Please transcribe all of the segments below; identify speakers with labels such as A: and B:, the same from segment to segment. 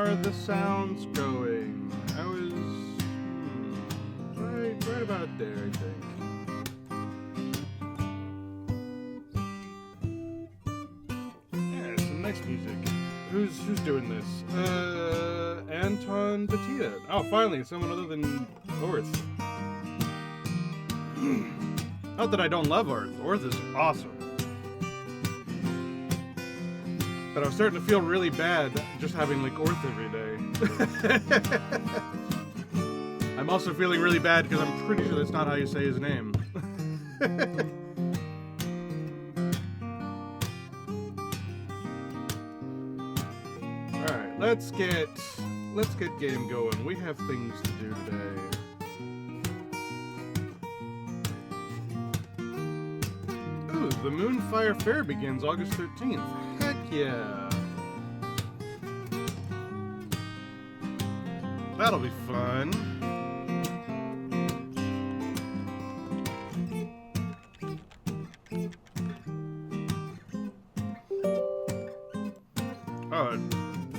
A: are the sounds going? I was right about there, I think. Yeah, some nice music. Who's doing this? Anton Batista. Oh, finally, someone other than Orth. Not that I don't love Orth. Orth is awesome. But I was starting to feel really bad just having like Orth every day. I'm also feeling really bad because I'm pretty sure that's not how you say his name. Alright, let's get game going. We have things to do today. Ooh, the Moonfire Fair begins August 13th. Heck yeah. That'll be fun.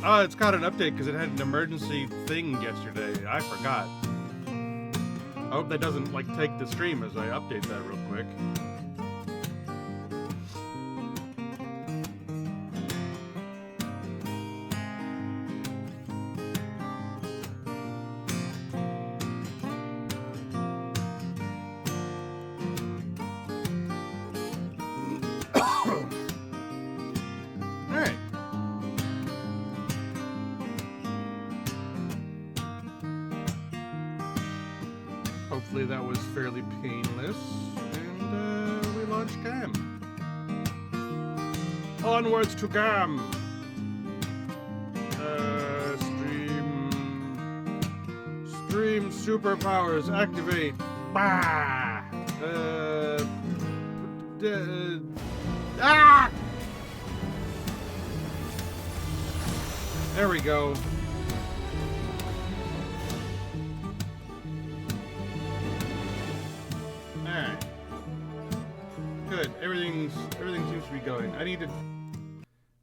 A: Oh, it's got an update because it had an emergency thing yesterday. I forgot. I hope that doesn't like take the stream as I update that real quick. Hopefully that was fairly painless, and we launched GAM. Onwards to GAM! Stream superpowers activate. Bah! Ah! There we go. Good. Everything seems to be going. I need to...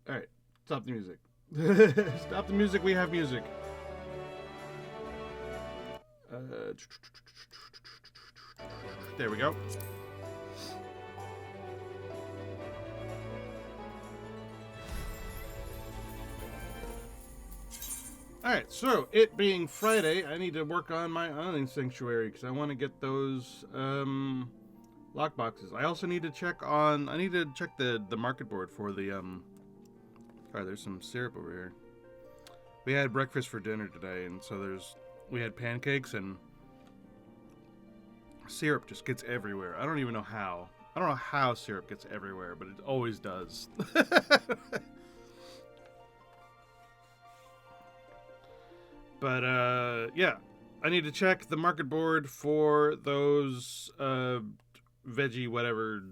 A: Alright. Stop the music. Stop the music. We have music. There we go. Alright, so it being Friday, I need to work on my island sanctuary because I want to get those lockboxes. I also need to check the market board for the Sorry, there's some syrup over here. We had breakfast for dinner today, and so we had pancakes, and syrup just gets everywhere. I don't even know how. I don't know how syrup gets everywhere, but it always does. But yeah, I need to check the market board for those veggie whatever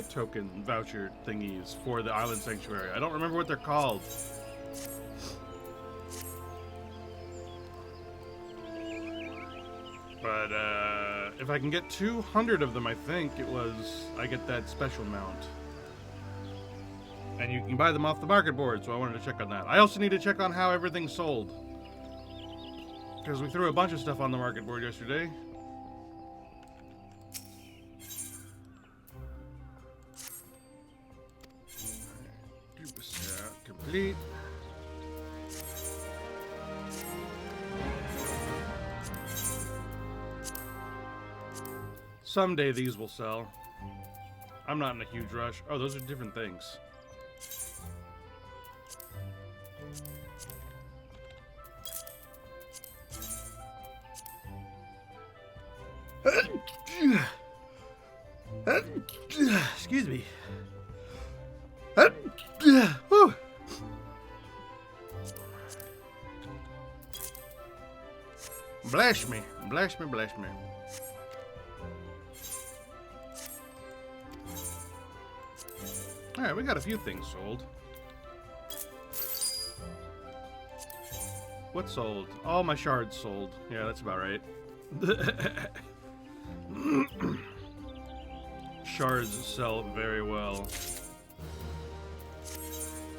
A: token voucher thingies for the island sanctuary. I don't remember what they're called. But if I can get 200 of them, I think I get that special mount. And you can buy them off the market board, so I wanted to check on that. I also need to check on how everything's sold, because we threw a bunch of stuff on the market board yesterday. Complete. Someday these will sell. I'm not in a huge rush. Oh, those are different things. Excuse me. Whew. Bless me, bless me, bless me. Alright, we got a few things sold. What sold? All my shards sold. Yeah, that's about right. Shards sell very well.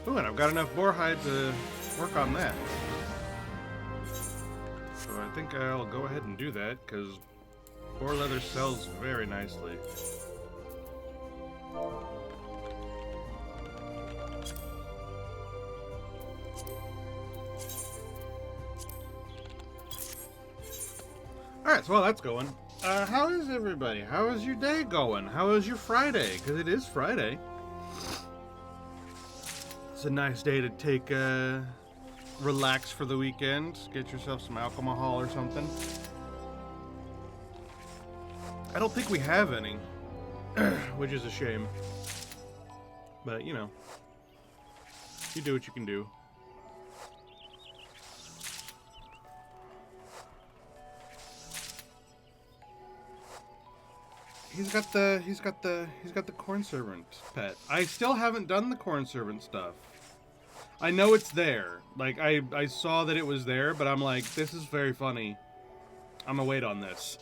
A: Ooh, and I've got enough boar hide to work on that. So I think I'll go ahead and do that, because boar leather sells very nicely. Alright, so while that's going, how is everybody? How is your day going? How is your Friday? Because it is Friday. It's a nice day to take, relax for the weekend. Get yourself some alcohol or something. I don't think we have any, which is a shame. But, you know, you do what you can do. He's got the corn servant pet. I still haven't done the corn servant stuff. I know it's there. Like I saw that it was there, but I'm like, this is very funny. I'm gonna wait on this.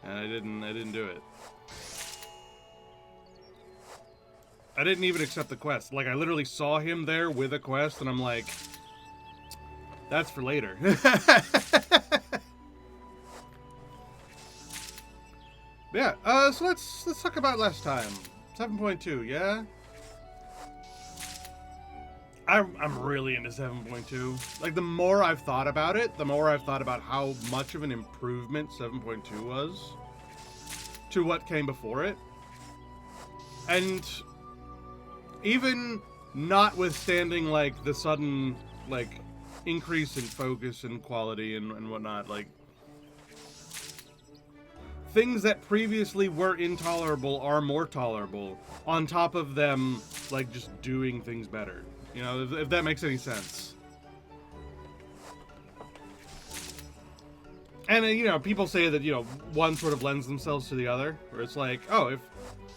A: And I didn't do it. I didn't even accept the quest. Like I literally saw him there with a quest and I'm like, that's for later. Yeah, so let's talk about last time. 7.2, yeah? I'm really into 7.2. Like, the more I've thought about it, the more I've thought about how much of an improvement 7.2 was to what came before it. And even notwithstanding, like, the sudden, like, increase in focus and quality and whatnot, like, things that previously were intolerable are more tolerable, on top of them, like, just doing things better. You know, if that makes any sense. And, you know, people say that, you know, one sort of lends themselves to the other, where it's like, oh,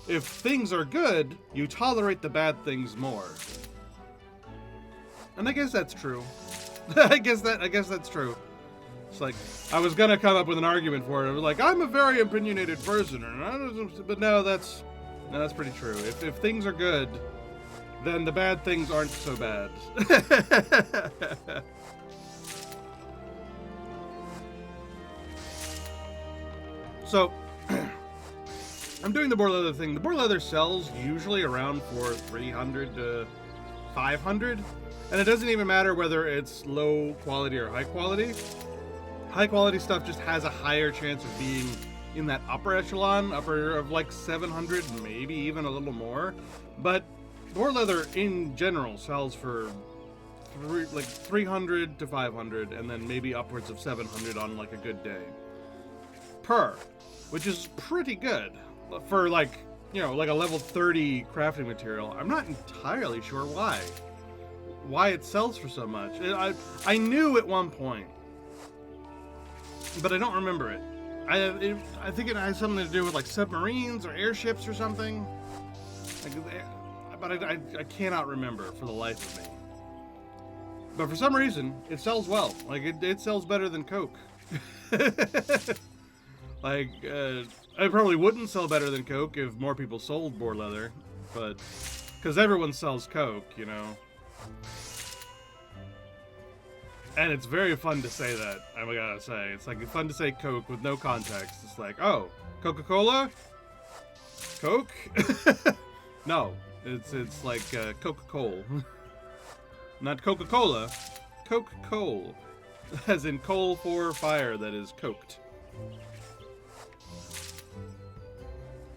A: if things are good, you tolerate the bad things more. And I guess that's true. I guess that's true. It's like, I was gonna come up with an argument for it. I was like, I'm a very opinionated person, but no, that's pretty true. If things are good, then the bad things aren't so bad. So, I'm doing the boar leather thing. The boar leather sells usually around for 300 to 500, and it doesn't even matter whether it's low quality or high quality. High quality stuff just has a higher chance of being in that upper echelon, upper of like 700, maybe even a little more. But boar leather in general sells for 300 to 500, and then maybe upwards of 700 on like a good day. Per, which is pretty good for like, you know, like a level 30 crafting material. I'm not entirely sure why it sells for so much. I knew at one point, but I don't remember it. I think it has something to do with like submarines or airships or something. But I cannot remember for the life of me. But for some reason, it sells well. Like it sells better than Coke. Like it probably wouldn't sell better than Coke if more people sold boar leather, but because everyone sells Coke, you know. And it's very fun to say that, I gotta say. It's like fun to say Coke with no context. It's like, oh, Coca-Cola? Coke? No, it's like Coca-Cola. Not Coca-Cola, Coke-Coal. As in coal for fire that is coked.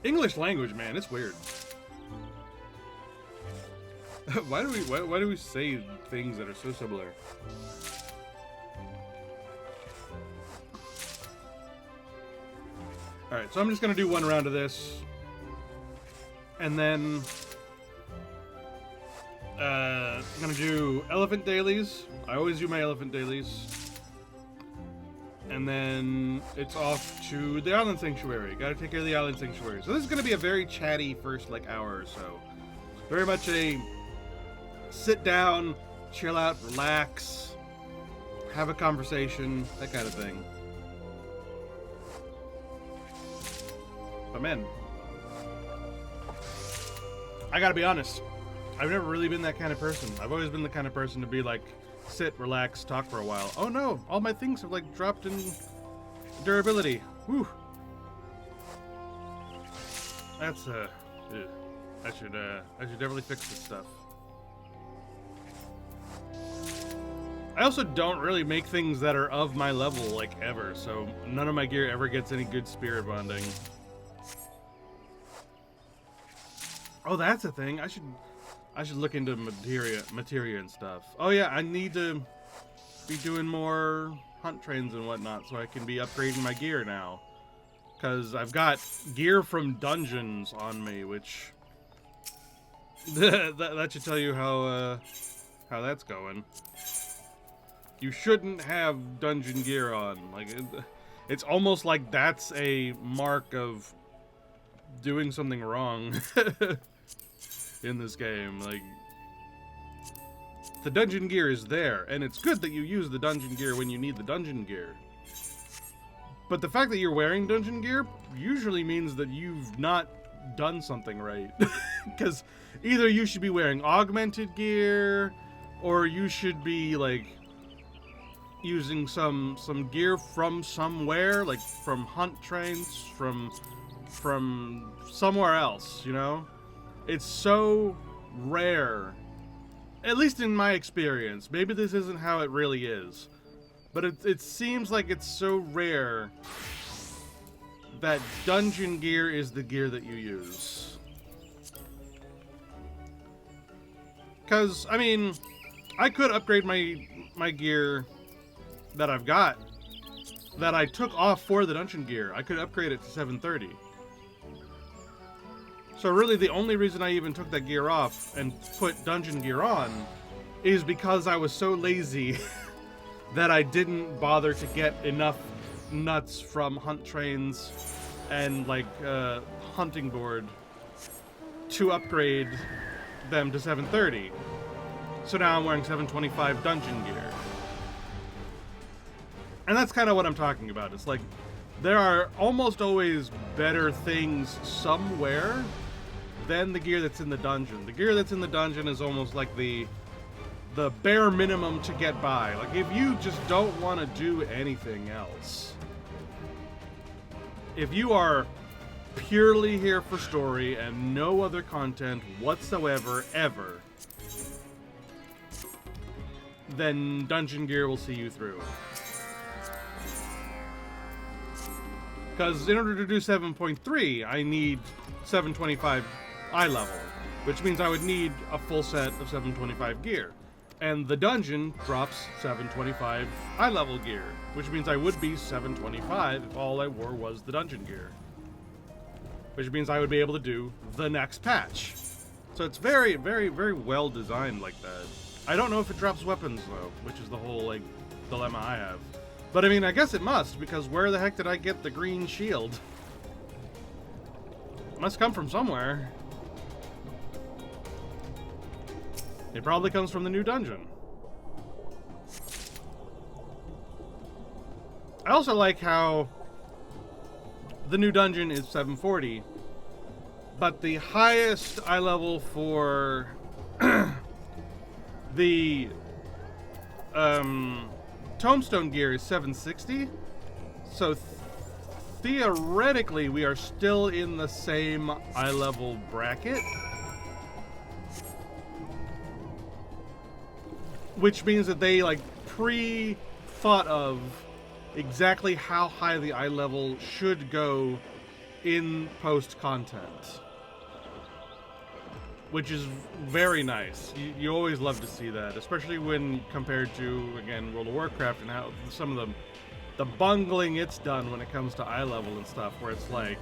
A: English language, man, it's weird. Why do we say things that are so similar? Alright, so I'm just gonna do one round of this. And then I'm gonna do elephant dailies. I always do my elephant dailies. And then it's off to the island sanctuary. Gotta take care of the island sanctuary. So this is gonna be a very chatty first like hour or so. Very much a sit down, chill out, relax, have a conversation, that kind of thing. But man, I gotta be honest, I've never really been that kind of person. I've always been the kind of person to be like, sit, relax, talk for a while. Oh no, all my things have like dropped in durability. Whew. That's I should definitely fix this stuff. I also don't really make things that are of my level like ever, so none of my gear ever gets any good spirit bonding. Oh, that's a thing. I should look into materia and stuff. Oh yeah, I need to be doing more hunt trains and whatnot so I can be upgrading my gear now. Because I've got gear from dungeons on me, which that should tell you how that's going. You shouldn't have dungeon gear on. Like it's almost like that's a mark of doing something wrong in this game. Like the dungeon gear is there, and it's good that you use the dungeon gear when you need the dungeon gear. But the fact that you're wearing dungeon gear usually means that you've not done something right. Because either you should be wearing augmented gear, or you should be like using some gear from somewhere, like from hunt trains, from somewhere else, you know? It's so rare, at least in my experience. Maybe this isn't how it really is. But it seems like it's so rare that dungeon gear is the gear that you use. Because, I mean, I could upgrade my gear that I've got, that I took off for the dungeon gear. I could upgrade it to 730. So really the only reason I even took that gear off and put dungeon gear on is because I was so lazy that I didn't bother to get enough nuts from hunt trains and like hunting board to upgrade them to 730. So now I'm wearing 725 dungeon gear. And that's kind of what I'm talking about. It's like there are almost always better things somewhere than the gear that's in the dungeon. The gear that's in the dungeon is almost like the bare minimum to get by. Like, if you just don't want to do anything else, if you are purely here for story and no other content whatsoever, ever, then dungeon gear will see you through. Because in order to do 7.3, I need 725 eye level, which means I would need a full set of 725 gear. And the dungeon drops 725 eye level gear, which means I would be 725 if all I wore was the dungeon gear. Which means I would be able to do the next patch. So it's very, very, very well designed like that. I don't know if it drops weapons though, which is the whole like dilemma I have. But I mean, I guess it must, because where the heck did I get the green shield? It must come from somewhere. It probably comes from the new dungeon. I also like how the new dungeon is 740, but the highest eye level for the tombstone gear is 760. So theoretically, we are still in the same eye level bracket. Which means that they like pre-thought of exactly how high the eye level should go in post content, which is very nice. You always love to see that, especially when compared to, again, World of Warcraft and how some of the bungling it's done when it comes to eye level and stuff, where it's like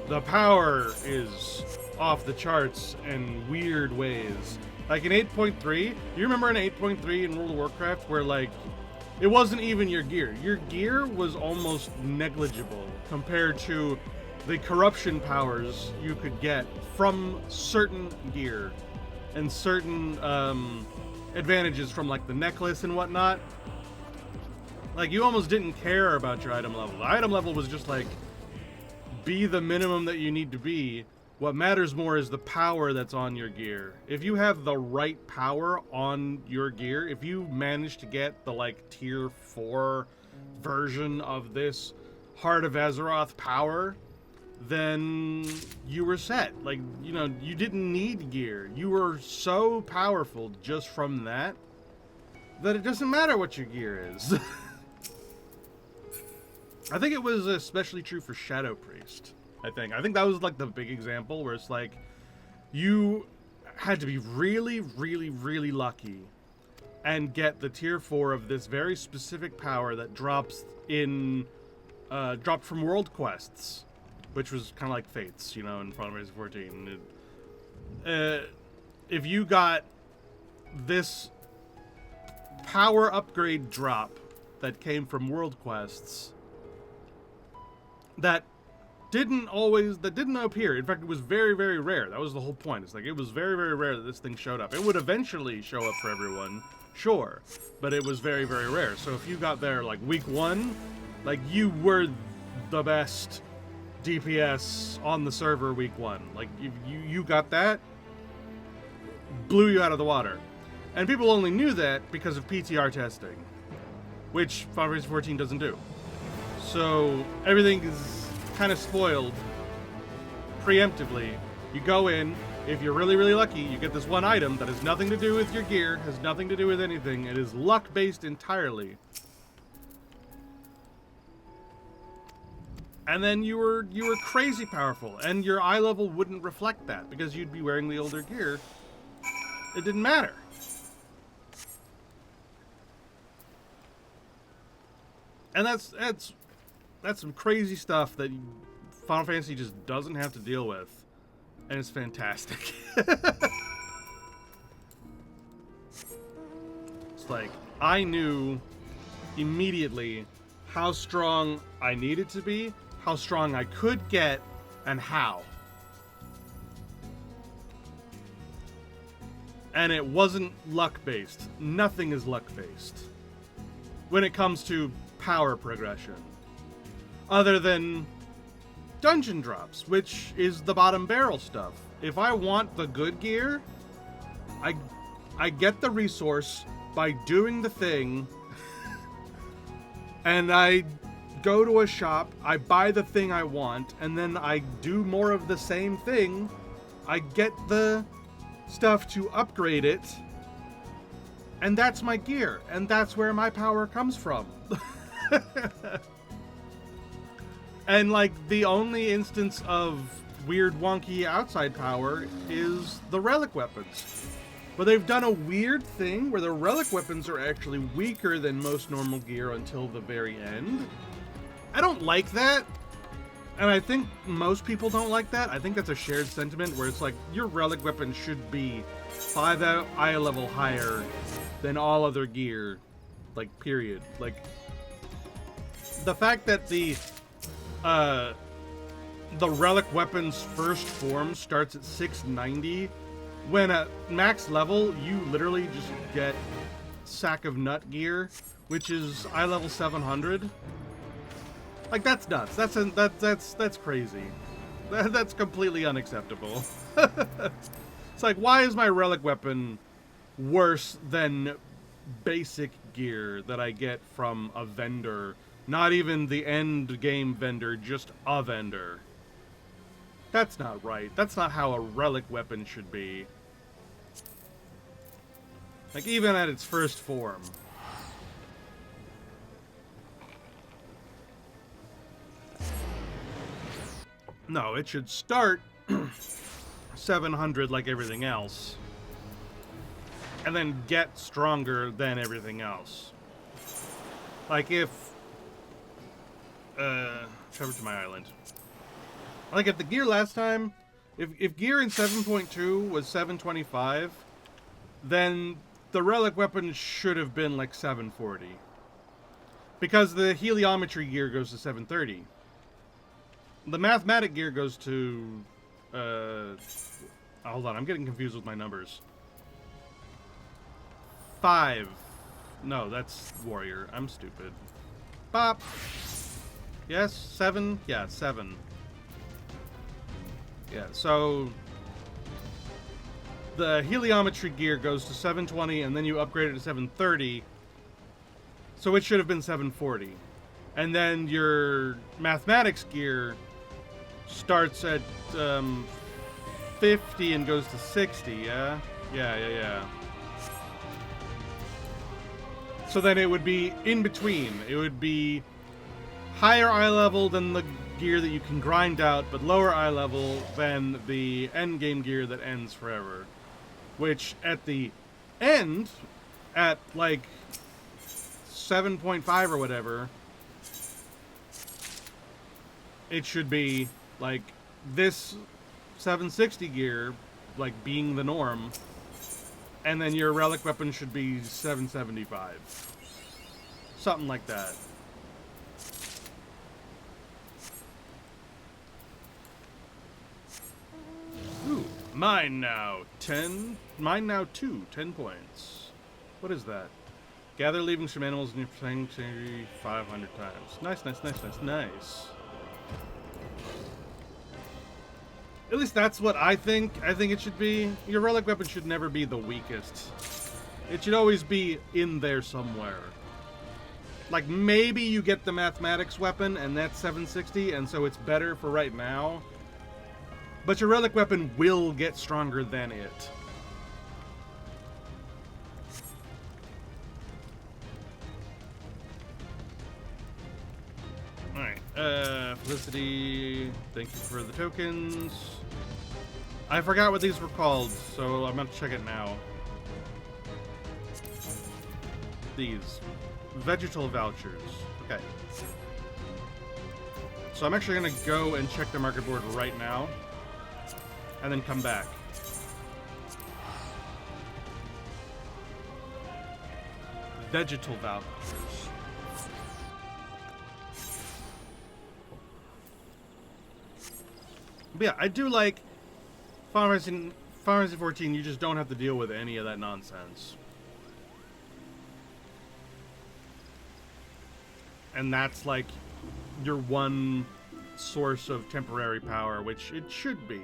A: the power is off the charts in weird ways. Like in 8.3, you remember in 8.3 in World of Warcraft where like it wasn't even your gear. Your gear was almost negligible compared to the corruption powers you could get from certain gear and certain advantages from like the necklace and whatnot. Like you almost didn't care about your item level. The item level was just like be the minimum that you need to be What matters more is the power that's on your gear. If you have the right power on your gear, if you manage to get the like tier 4 version of this Heart of Azeroth power, then you were set. Like, you know, you didn't need gear. You were so powerful just from that it doesn't matter what your gear is. I think it was especially true for Shadow Priest. I think that was like the big example where it's like you had to be really, really, really lucky and get the tier 4 of this very specific power that dropped from world quests, which was kind of like Fates, you know, in Final Fantasy 14. If you got this power upgrade drop that came from world quests that didn't appear. In fact, it was very, very rare. That was the whole point. It's like, it was very, very rare that this thing showed up. It would eventually show up for everyone, sure, but it was very, very rare. So if you got there like week 1, like, you were the best DPS on the server week 1. Like, you got that, blew you out of the water. And people only knew that because of PTR testing, which Final Fantasy 14 doesn't do. So everything is kind of spoiled preemptively. You go in, if you're really, really lucky, you get this one item that has nothing to do with your gear, has nothing to do with anything. It is luck-based entirely. And then you were crazy powerful, and your eye level wouldn't reflect that because you'd be wearing the older gear. It didn't matter. And that's some crazy stuff that Final Fantasy just doesn't have to deal with, and it's fantastic. It's like, I knew immediately how strong I needed to be, how strong I could get, and how. And it wasn't luck-based. Nothing is luck-based when it comes to power progression. Other than dungeon drops, which is the bottom barrel stuff. If I want the good gear, I get the resource by doing the thing, and I go to a shop, I buy the thing I want, and then I do more of the same thing. I get the stuff to upgrade it, and that's my gear, and that's where my power comes from. And like, the only instance of weird wonky outside power is the relic weapons, but they've done a weird thing where the relic weapons are actually weaker than most normal gear until the very end. I don't like that, and I think most people don't like that. I think that's a shared sentiment where it's like, your relic weapon should be 5 eye level higher than all other gear, like, period. Like, the fact that the relic weapon's first form starts at 690, when at max level you literally just get sack of nut gear, which is eye level 700. Like, that's nuts. That's crazy. That's completely unacceptable. It's like, why is my relic weapon worse than basic gear that I get from a vendor? Not even the end game vendor, just a vendor. That's not right. That's not how a relic weapon should be. Like, even at its first form. No, it should start 700 like everything else, and then get stronger than everything else. Like, if travel to my island. Like, if the gear last time, if gear in 7.2 was 725, then the relic weapon should have been like 740. Because the heliometry gear goes to 730. The mathematic gear goes to, hold on, I'm getting confused with my numbers. 5. No, that's warrior. I'm stupid. Bop. Yes, 7? Yeah, 7. Yeah, so the heliometry gear goes to 720, and then you upgrade it to 730. So it should have been 740. And then your mathematics gear starts at 50 and goes to 60, yeah? Yeah. So then it would be in between. It would be higher eye level than the gear that you can grind out, but lower eye level than the end game gear that ends forever. Which at the end, at like 7.5 or whatever, it should be like this 760 gear, like being the norm, and then your relic weapon should be 775. Something like that. Ooh, mine now 10. Mine now 2, 10 points. What is that? Gather leavings from animals in your sanctuary 500 times. Nice. At least that's what I think. I think it should be. Your relic weapon should never be the weakest. It should always be in there somewhere. Like, maybe you get the mathematics weapon, and that's 760, and so it's better for right now. But your relic weapon will get stronger than it. Alright, Felicity, thank you for the tokens. I forgot what these were called, so I'm gonna check it now. These. Vegetal vouchers. Okay. So I'm actually gonna go and check the market board right now, and then come back. Vegetal vouchers. But yeah, I do like Final Fantasy 14. You just don't have to deal with any of that nonsense. And that's like your one source of temporary power, which it should be.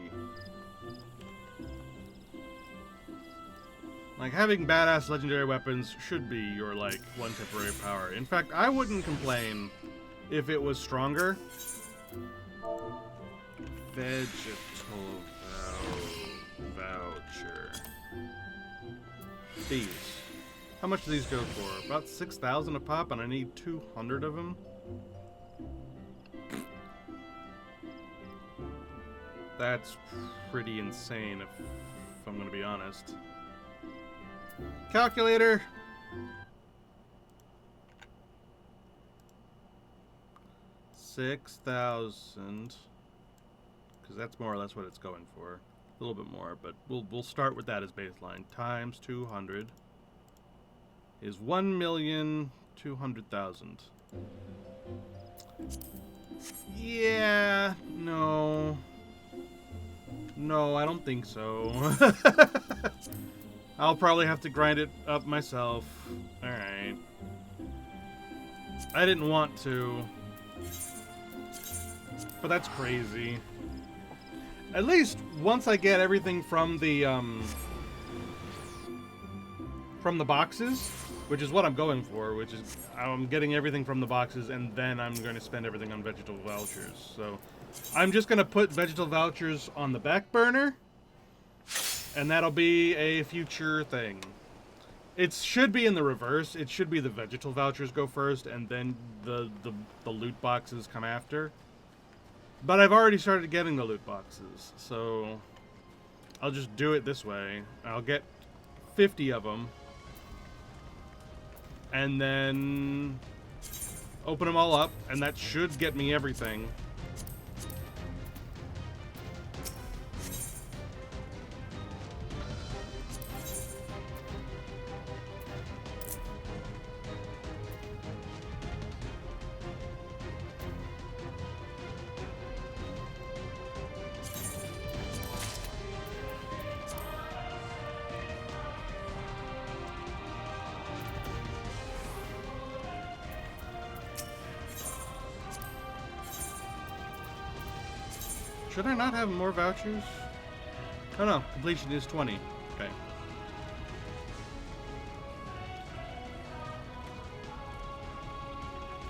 A: Like, having badass legendary weapons should be your, like, one temporary power. In fact, I wouldn't complain if it was stronger. Vegetal voucher. These. How much do these go for? About 6,000 a pop, and I need 200 of them? That's pretty insane, if I'm gonna be honest. Calculator! 6,000. Because that's more or less what it's going for. A little bit more, but we'll start with that as baseline. Times 200 is 1,200,000. Yeah, no. No, I don't think so. I'll probably have to grind it up myself. Alright. I didn't want to. But that's crazy. At least once I get everything from the boxes, which is what I'm going for, which is I'm getting everything from the boxes, and then I'm going to spend everything on vegetal vouchers. So I'm just going to put vegetal vouchers on the back burner, and that'll be a future thing. It should be in the reverse. It should be the vegetal vouchers go first, and then the loot boxes come after. But I've already started getting the loot boxes, so I'll just do it this way. I'll get 50 of them, and then open them all up, and that should get me everything. Should I not have more vouchers? Oh no, completion is 20. Okay.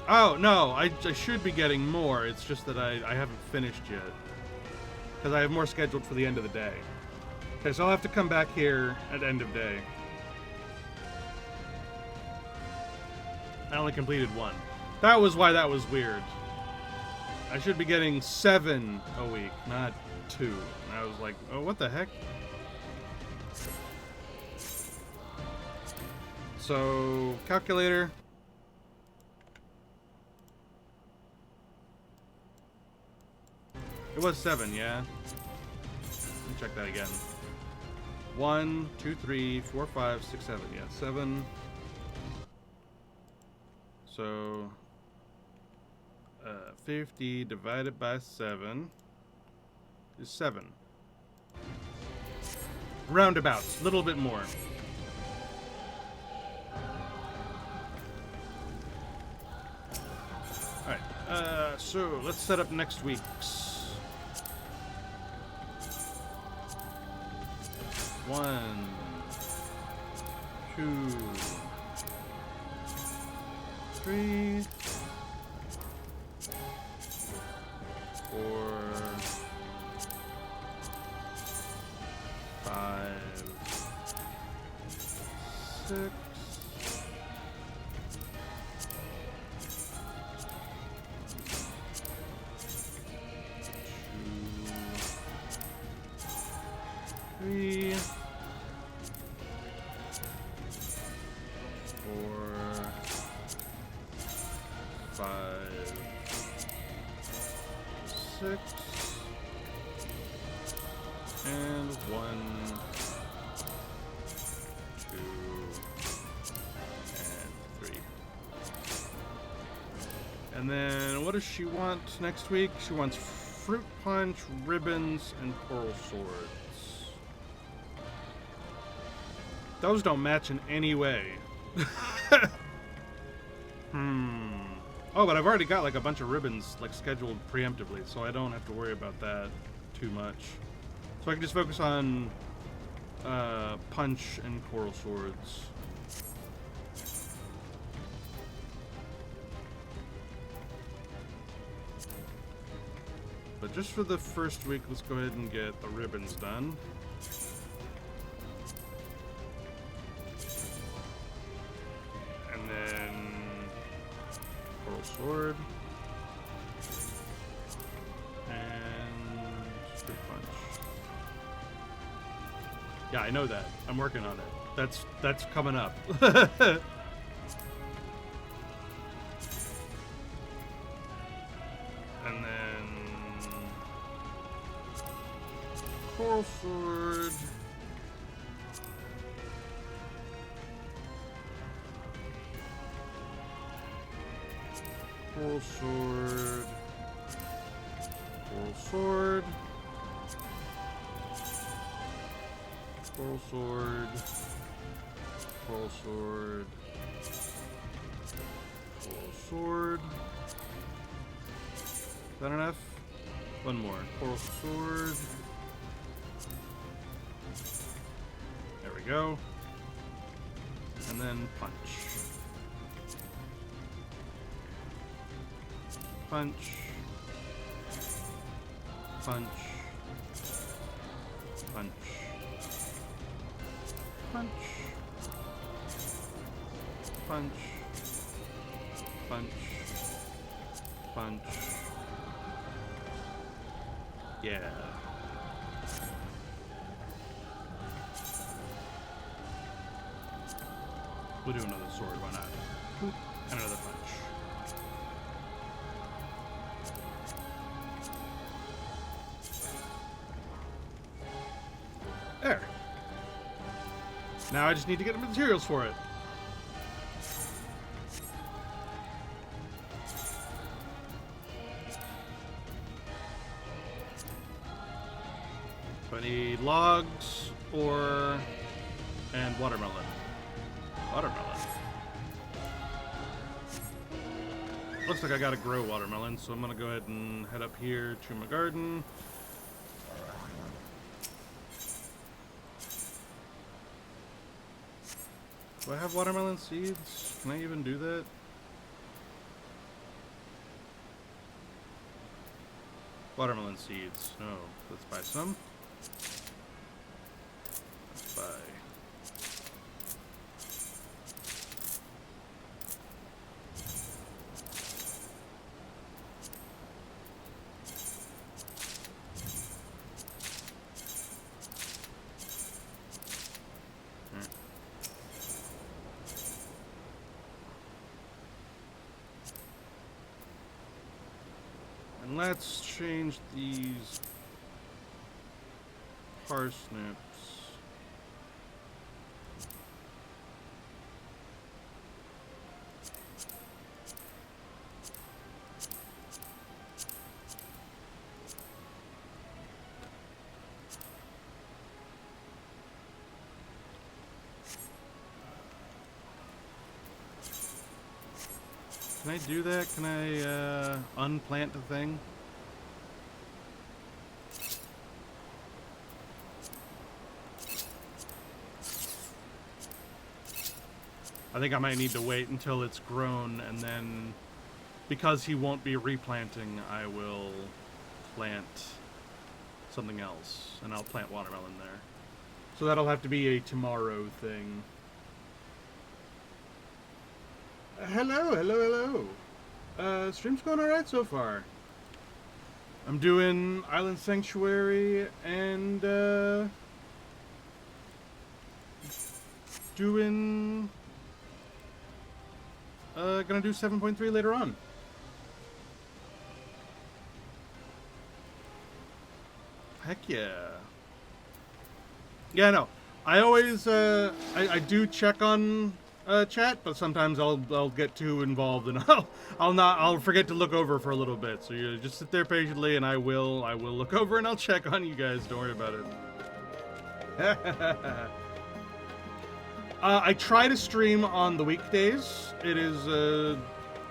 A: Oh, no, I should be getting more. It's just that I haven't finished yet. Because I have more scheduled for the end of the day. Okay, so I'll have to come back here at end of day. I only completed one. That was why that was weird. I should be getting 7 a week, not 2. And I was like, oh, what the heck? So, calculator. It was 7, yeah. Let me check that again. 1, 2, 3, 4, 5, 6, 7. Yeah, 7. So, 50 divided by 7 is 7. Roundabouts, a little bit more. Alright, so let's set up next week's. 1, 2, 3, 4, 5, 6, 3, 4, 5, 6, and 1, 2, and 3. And then what does she want next week? She wants fruit punch, ribbons, and coral swords. Those don't match in any way. Oh, but I've already got like a bunch of ribbons like scheduled preemptively, so I don't have to worry about that too much. So I can just focus on punch and coral swords. But just for the first week, let's go ahead and get the ribbons done. Sword and fruit punch. Yeah, I know that. I'm working on it. That's coming up. And then coral sword. Coral sword. Coral sword. Coral sword. Coral sword. Coral sword. Is that enough? One more. Coral sword. There we go. And then punch. Punch. Punch. Punch. Punch. Punch. Punch. Punch. Yeah. We'll do another sword, why not? And another punch. There. Now I just need to get the materials for it. So I need logs, ore, and watermelon. Watermelon. Looks like I gotta grow watermelon, so I'm gonna go ahead and head up here to my garden. Do I have watermelon seeds? Can I even do that? Watermelon seeds. No. Let's buy some. Let's buy. And let's change these parsnips. Can I do that? Can I unplant the thing? I think I might need to wait until it's grown, and then, because he won't be replanting, I will plant something else, and I'll plant watermelon there. So that'll have to be a tomorrow thing. Hello. Stream's going alright so far. I'm doing Island Sanctuary and, gonna do 7.3 later on. Heck yeah. Yeah, no. I always, I do check on chat, but sometimes I'll get too involved and I'll forget to look over for a little bit. So you just sit there patiently, and I will look over and I'll check on you guys. Don't worry about it. I try to stream on the weekdays. It is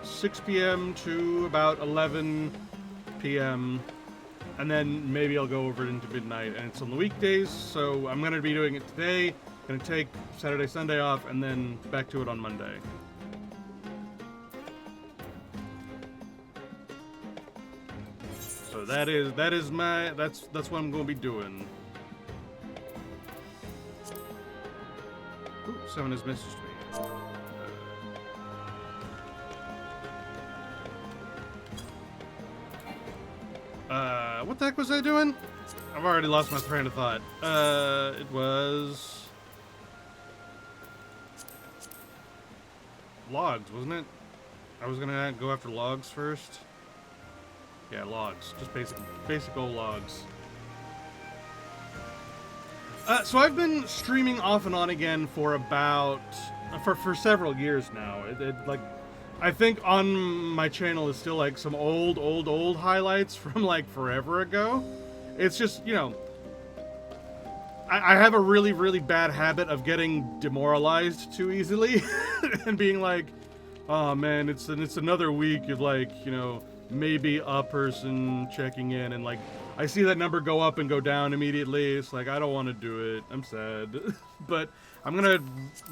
A: 6 p.m. to about 11 p.m. and then maybe I'll go over it into midnight. And it's on the weekdays, so I'm gonna be doing it today. Gonna take Saturday, Sunday off, and then back to it on Monday. So that's what I'm gonna be doing. Ooh, someone has messaged me. What the heck was I doing? I've already lost my train of thought. It was logs, wasn't it? I was gonna go after logs first. Yeah, logs. Just basic old logs. So I've been streaming off and on again for about for several years now. Like, I think on my channel is still like some old highlights from like forever ago. It's just, you know, I have a really bad habit of getting demoralized too easily and being like, oh man, it's another week of, like, you know, maybe a person checking in, and like I see that number go up and go down immediately. It's like, I don't want to do it. I'm sad. But I'm gonna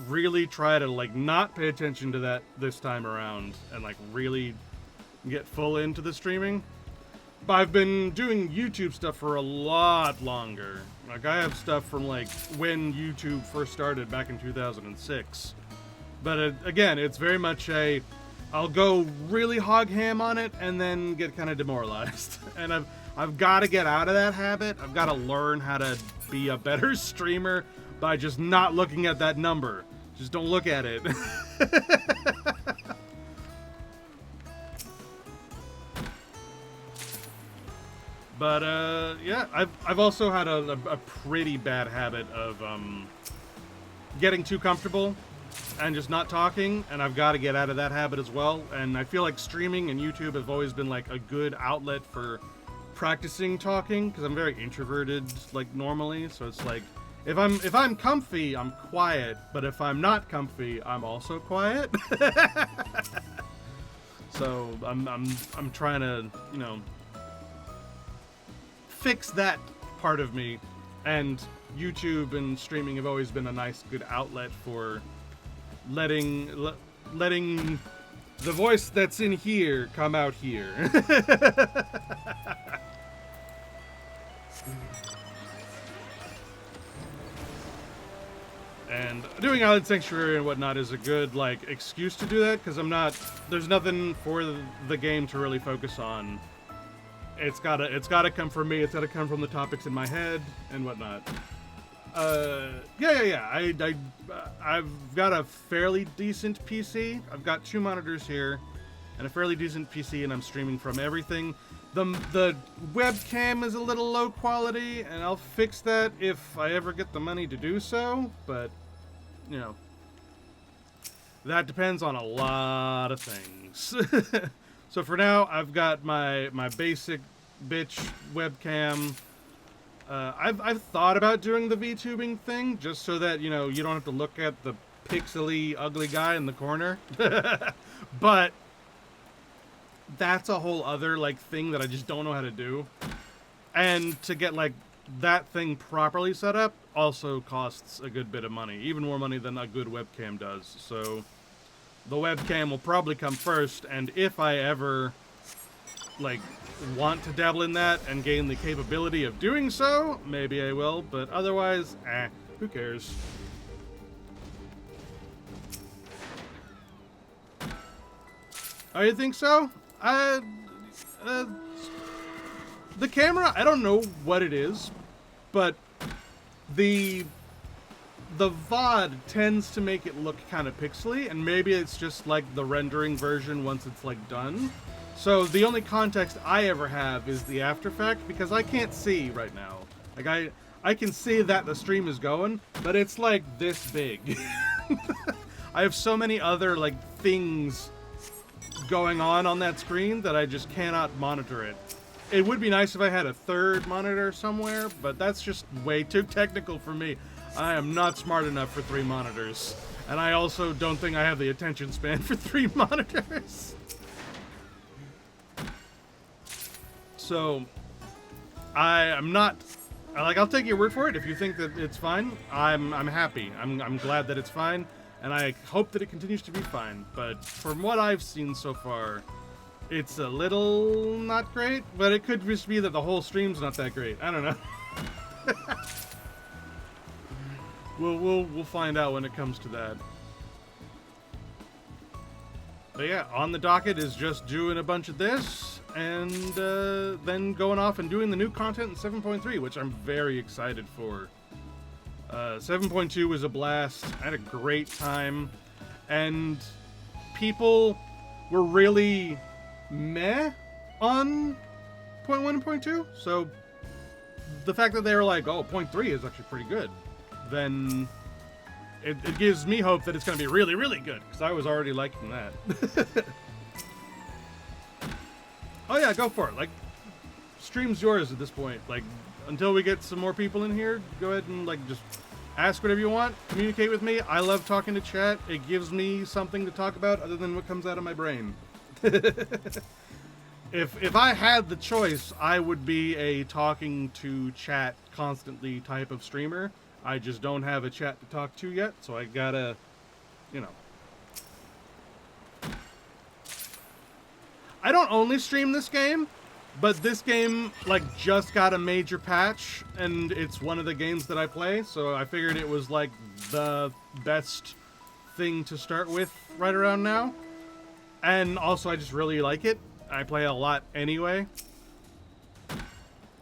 A: really try to like not pay attention to that this time around and like really get full into the streaming. But I've been doing YouTube stuff for a lot longer. Like, I have stuff from like when YouTube first started back in 2006. But again, it's very much I'll go really hog ham on it and then get kind of demoralized. And I've got to get out of that habit. I've got to learn how to be a better streamer by just not looking at that number. Just don't look at it. But yeah, I've also had a pretty bad habit of getting too comfortable and just not talking, and I've got to get out of that habit as well. And I feel like streaming and YouTube have always been like a good outlet for practicing talking, because I'm very introverted like normally. So it's like, if I'm comfy, I'm quiet, but if I'm not comfy, I'm also quiet. So I'm trying to, you know, fix that part of me, and YouTube and streaming have always been a nice, good outlet for letting the voice that's in here come out here. And doing Island Sanctuary and whatnot is a good, like, excuse to do that, because there's nothing for the game to really focus on. It's gotta come from me, it's gotta come from the topics in my head, and whatnot. Yeah. I've got a fairly decent PC. I've got 2 monitors here, and a fairly decent PC, and I'm streaming from everything. The webcam is a little low quality, and I'll fix that if I ever get the money to do so, but, you know, that depends on a lot of things. So for now, I've got my basic bitch webcam. I've thought about doing the VTubing thing, just so that, you know, you don't have to look at the pixely, ugly guy in the corner. But that's a whole other, like, thing that I just don't know how to do. And to get, like, that thing properly set up also costs a good bit of money. Even more money than a good webcam does. So the webcam will probably come first, and if I ever, like, want to dabble in that and gain the capability of doing so, maybe I will, but otherwise, who cares? Oh, you think so? The camera, I don't know what it is, but the VOD tends to make it look kind of pixely, and maybe it's just like the rendering version once it's, like, done. So the only context I ever have is the after effect, because I can't see right now. Like, I can see that the stream is going, but it's like this big. I have so many other, like, things going on that screen that I just cannot monitor it. It would be nice if I had a third monitor somewhere, but that's just way too technical for me. I am not smart enough for 3 monitors. And I also don't think I have the attention span for 3 monitors. So, I'm not, like, I'll take your word for it. If you think that it's fine, I'm happy. I'm glad that it's fine, and I hope that it continues to be fine. But from what I've seen so far, it's a little not great, but it could just be that the whole stream's not that great. I don't know. We'll find out when it comes to that. But yeah, on the docket is just doing a bunch of this, and then going off and doing the new content in 7.3, which I'm very excited for. 7.2 was a blast. I had a great time, and people were really meh on 0.1 and 0.2, so the fact that they were like, oh, 0.3 is actually pretty good, then it gives me hope that it's going to be really, really good, because I was already liking that. Oh yeah, go for it. Like, stream's yours at this point. Like, until we get some more people in here, go ahead and, like, just ask whatever you want, communicate with me. I love talking to chat. It gives me something to talk about other than what comes out of my brain. If I had the choice, I would be a talking to chat constantly type of streamer. I just don't have a chat to talk to yet, so I gotta, you know. I don't only stream this game, but this game, like, just got a major patch, and it's one of the games that I play, so I figured it was, like, the best thing to start with right around now. And also, I just really like it. I play a lot anyway.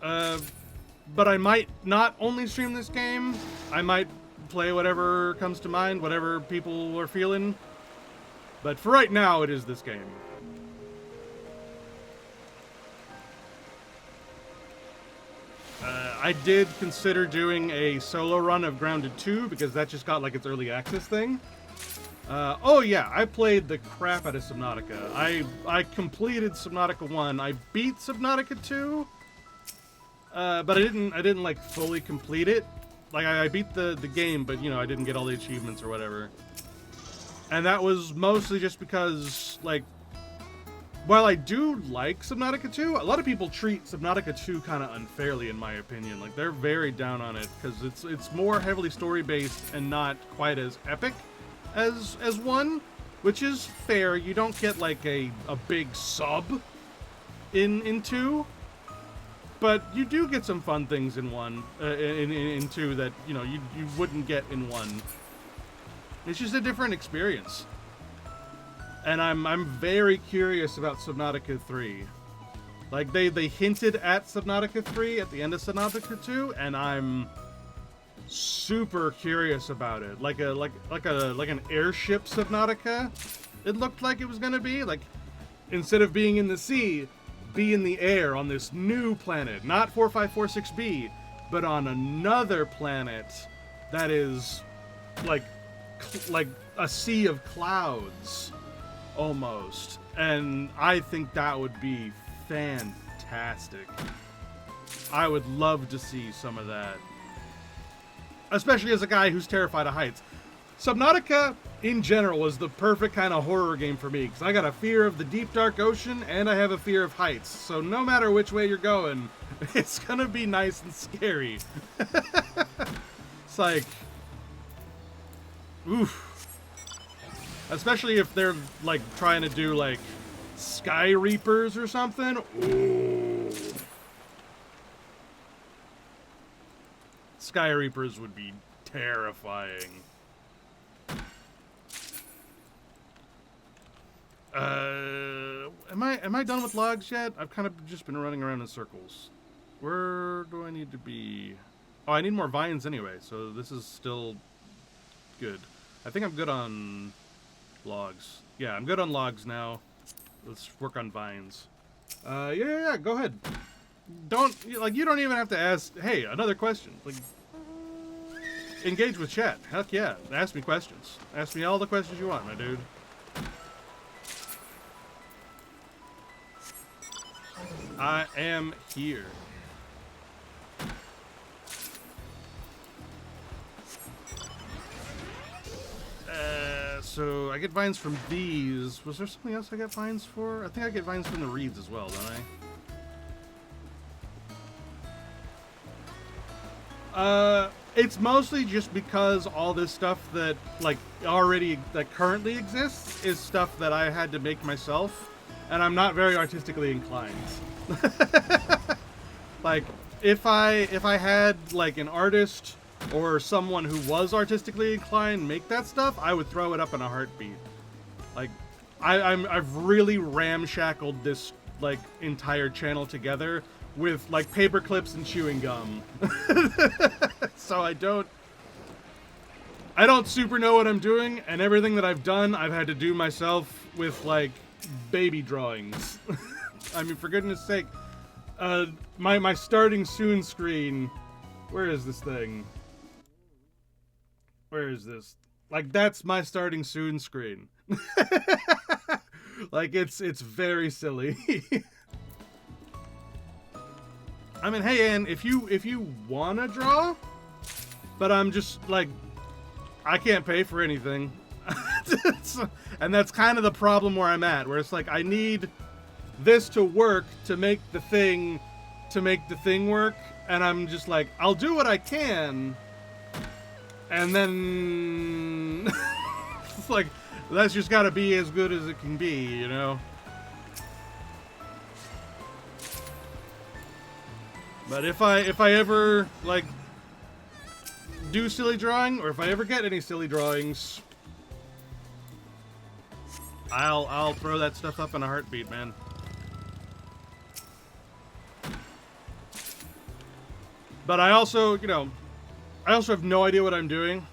A: But I might not only stream this game. I might play whatever comes to mind, whatever people are feeling. But for right now, it is this game. I did consider doing a solo run of Grounded 2, because that just got, like, its early access thing. Oh yeah, I played the crap out of Subnautica. I completed Subnautica 1. I beat Subnautica 2, but I didn't like fully complete it. Like, I beat the game, but, you know, I didn't get all the achievements or whatever. And that was mostly just because, like, while I do like Subnautica 2, a lot of people treat Subnautica 2 kind of unfairly, in my opinion. Like, they're very down on it, because it's more heavily story-based and not quite as epic. as one, which is fair. You don't get like a big sub in 2, but you do get some fun things in 1 in 2 that you wouldn't get in 1. It's just a different experience, and I'm very curious about Subnautica 3. Like they hinted at Subnautica 3 at the end of Subnautica 2, and I'm super curious about it. Like an airship Subnautica. It looked like it was gonna be like, instead of being in the sea, be in the air on this new planet, not 4546b, but on another planet that is like a sea of clouds almost. And I think that would be fantastic. I would love to see some of that, especially as a guy who's terrified of heights. Subnautica in general was the perfect kind of horror game for me, because I got a fear of the deep dark ocean and I have a fear of heights, so no matter which way you're going, it's gonna be nice and scary. It's like, oof. Especially if they're like trying to do like Sky Reapers or something. Ooh. Sky Reapers would be terrifying. Am I done with logs yet? I've kind of just been running around in circles. Where do I need to be? Oh, I need more vines anyway, so this is still good. I think I'm good on logs. Yeah, I'm good on logs now. Let's work on vines. Yeah, go ahead. You don't even have to ask, hey, another question. Like, engage with chat. Heck yeah, ask me questions. Ask me all the questions you want, my dude. I am here. So I get vines from these. Was there something else I got vines for? I think I get vines from the reeds as well, don't I? It's mostly just because all this stuff that currently exists is stuff that I had to make myself, and I'm not very artistically inclined. Like if I had like an artist or someone who was artistically inclined make that stuff, I would throw it up in a heartbeat. Like I've really ramshackled this like entire channel together with like paper clips and chewing gum. So I don't super know what I'm doing, and everything that I've done I've had to do myself with like baby drawings. I mean, for goodness sake, my starting soon screen, where is this thing? Where is this? Like, that's my starting soon screen. Like, it's very silly. I mean, hey, Ann, if you wanna draw, but I'm just like, I can't pay for anything. And that's kind of the problem where I'm at, where it's like, I need this to work to make the thing work, and I'm just like, I'll do what I can, and then it's like, that's just gotta be as good as it can be, you know? But if I ever like do silly drawing, or if I ever get any silly drawings, I'll throw that stuff up in a heartbeat, man. But I also, I also have no idea what I'm doing.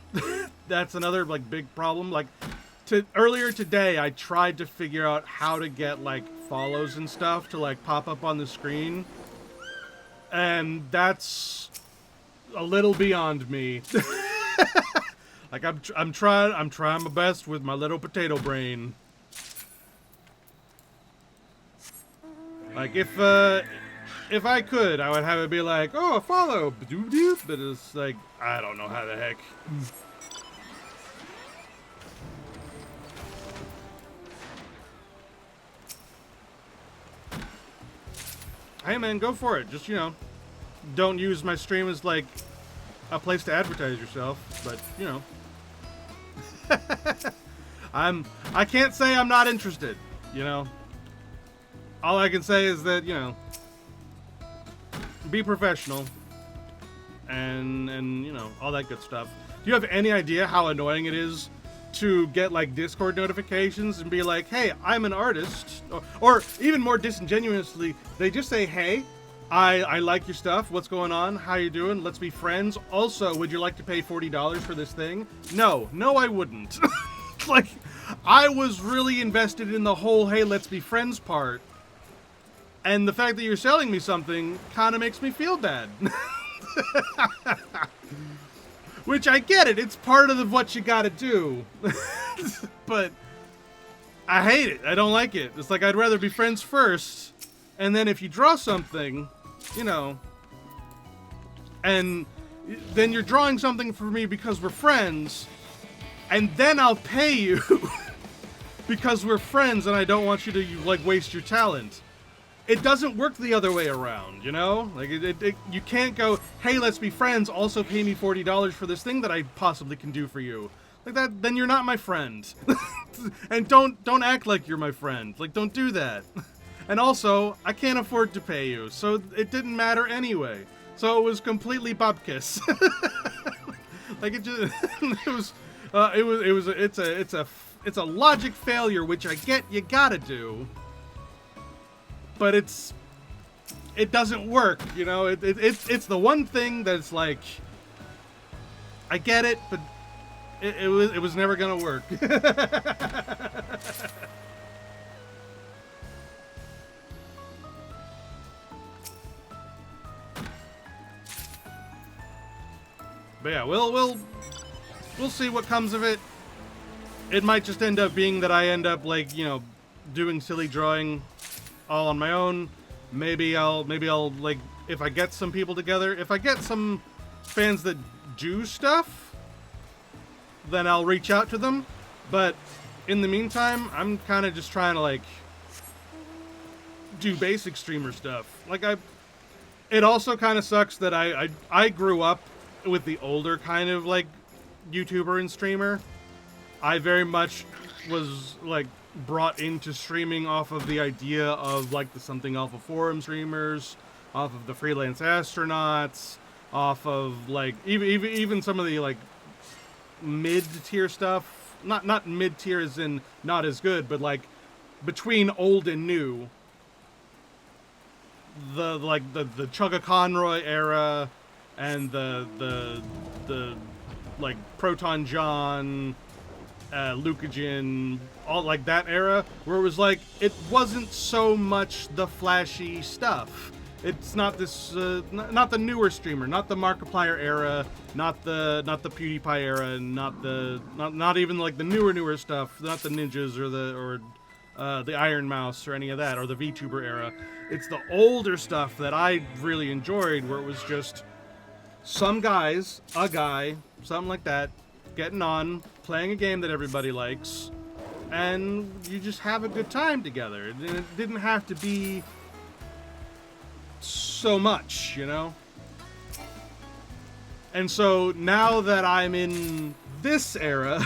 A: That's another like big problem. Like, earlier today, I tried to figure out how to get like follows and stuff to like pop up on the screen, and that's a little beyond me. Like, I'm trying my best with my little potato brain. Like, if I could, I would have it be like, oh, a follow, but it's like, I don't know how the heck. Hey man, go for it. Just, don't use my stream as like a place to advertise yourself, but I can't say I'm not interested, you know. All I can say is that, you know, be professional and you know, all that good stuff. Do you have any idea how annoying it is to get like Discord notifications and be like, hey, I'm an artist, or even more disingenuously, they just say, hey, I like your stuff, what's going on, how you doing, let's be friends, also, would you like to pay $40 for this thing? No, I wouldn't. Like, I was really invested in the whole, hey, let's be friends part, and the fact that you're selling me something kind of makes me feel bad. Which, I get it, it's part of what you gotta do. But I hate it, I don't like it. It's like, I'd rather be friends first, and then if you draw something, you know, and then you're drawing something for me because we're friends, and then I'll pay you because we're friends and I don't want you to, like, waste your talent. It doesn't work the other way around, you know? Like, you can't go, hey, let's be friends, also pay me $40 for this thing that I possibly can do for you. Like that, then you're not my friend. And don't act like you're my friend. Like, don't do that. And also, I can't afford to pay you, so it didn't matter anyway. So it was completely bupkis. Like, it just, it's a logic failure, which I get you gotta do. But it doesn't work, you know. It's the one thing that's like, I get it, but it was never gonna work. But yeah, we'll see what comes of it. It might just end up being that I end up, like, you know, doing silly drawing all on my own. Maybe I'll like, if I get some people together, if I get some fans that do stuff, then I'll reach out to them. But in the meantime, I'm kind of just trying to, like, do basic streamer stuff. Like, it also kind of sucks that I grew up with the older kind of, like, YouTuber and streamer. I very much was, like, brought into streaming off of the idea of, like, the Something Alpha Forum streamers, off of the Freelance Astronauts, off of, like, even some of the, like, mid-tier stuff. Not mid-tier as in not as good, but, like, between old and new. The Chugga Conroy era and the like, Proton John, Lucagen, all, like, that era, where it was like, it wasn't so much the flashy stuff. It's not this, not the newer streamer, not the Markiplier era, not the PewDiePie era, and not even, like, the newer stuff, not the Ninjas or the Iron Mouse or any of that, or the VTuber era. It's the older stuff that I really enjoyed, where it was just some guys, a guy, something like that, getting on, playing a game that everybody likes, and you just have a good time together. It didn't have to be so much, you know? And so now that I'm in this era,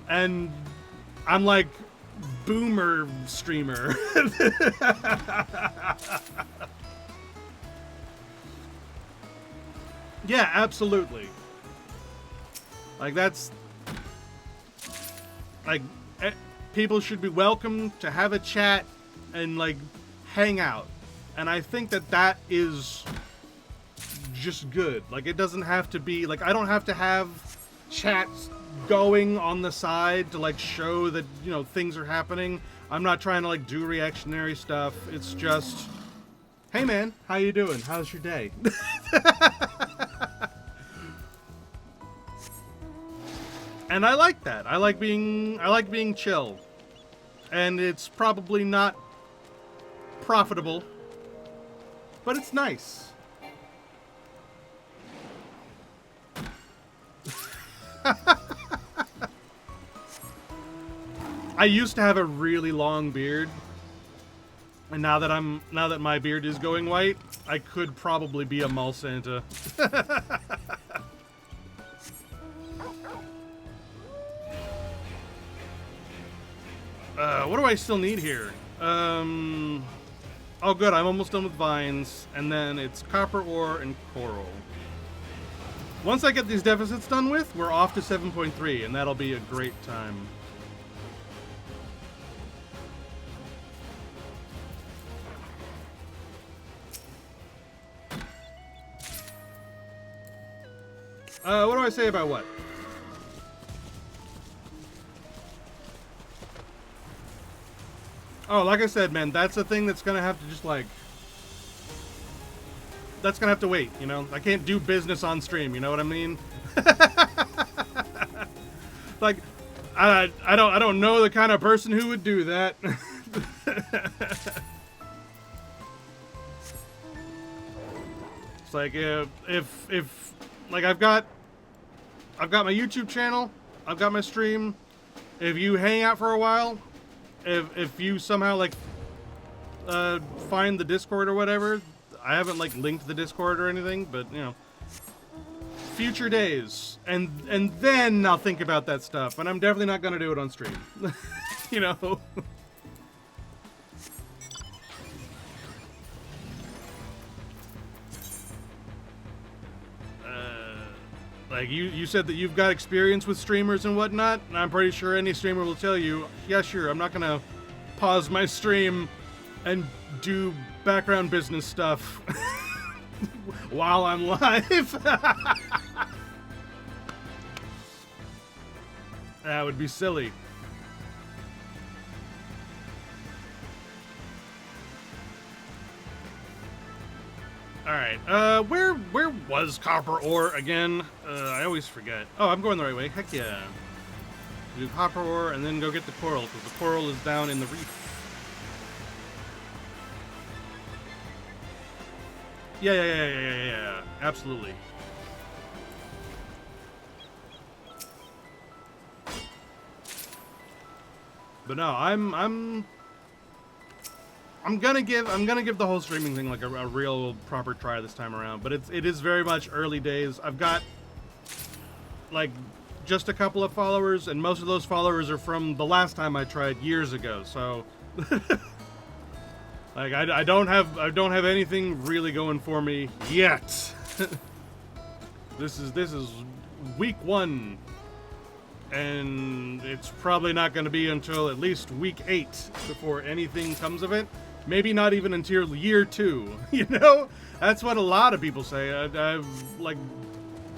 A: and I'm like boomer streamer. Yeah, absolutely. Like, that's, like, people should be welcome to have a chat and, like, hang out. And I think that is just good. Like, it doesn't have to be, like, I don't have to have chats going on the side to, like, show that, you know, things are happening. I'm not trying to, like, do reactionary stuff. It's just, hey man, how you doing? How's your day? And I like that. I like being chill. And it's probably not profitable, but it's nice. I used to have a really long beard, and now that my beard is going white, I could probably be a mall Santa. What do I still need here? Oh, good. I'm almost done with vines, and then it's copper ore and coral. Once I get these deficits done with, we're off to 7.3, and that'll be a great time. What do I say about what? Oh, like I said, man, that's a thing that's gonna have to just, like... That's gonna have to wait, you know? I can't do business on stream, you know what I mean? Like, I don't know the kind of person who would do that. It's like, if like, I've got my YouTube channel, I've got my stream. If you hang out for a while, if you somehow, like, find the Discord or whatever, I haven't, like, linked the Discord or anything, but, you know, future days, and then I'll think about that stuff, and I'm definitely not gonna do it on stream. You know? Like, you said that you've got experience with streamers and whatnot, and I'm pretty sure any streamer will tell you, yeah, sure, I'm not gonna pause my stream and do background business stuff while I'm live. That would be silly. Alright, where was copper ore again? I always forget. Oh, I'm going the right way. Heck yeah. Do copper ore and then go get the coral, because the coral is down in the reef. Yeah. Absolutely. But no, I'm gonna give the whole streaming thing like a real proper try this time around. But it is very much early days. I've got like just a couple of followers, and most of those followers are from the last time I tried years ago. So like I don't have anything really going for me yet. This is week 1. And it's probably not going to be until at least week 8 before anything comes of it. Maybe not even until year 2. You know, that's what a lot of people say. I've like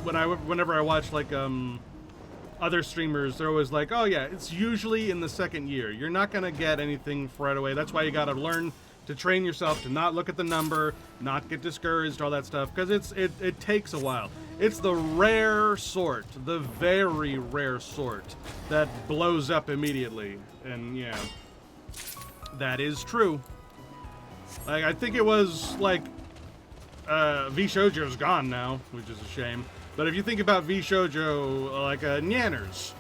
A: whenever I watch like other streamers, they're always like, "Oh yeah, it's usually in the 2nd year. You're not going to get anything right away. That's why you got to learn to train yourself to not look at the number, not get discouraged, all that stuff, because it takes a while." It's the rare sort, the very rare sort, that blows up immediately. And yeah, that is true. Like, I think it was, like, V-Shoujo's gone now, which is a shame. But if you think about V-Shoujo, like, Nanners.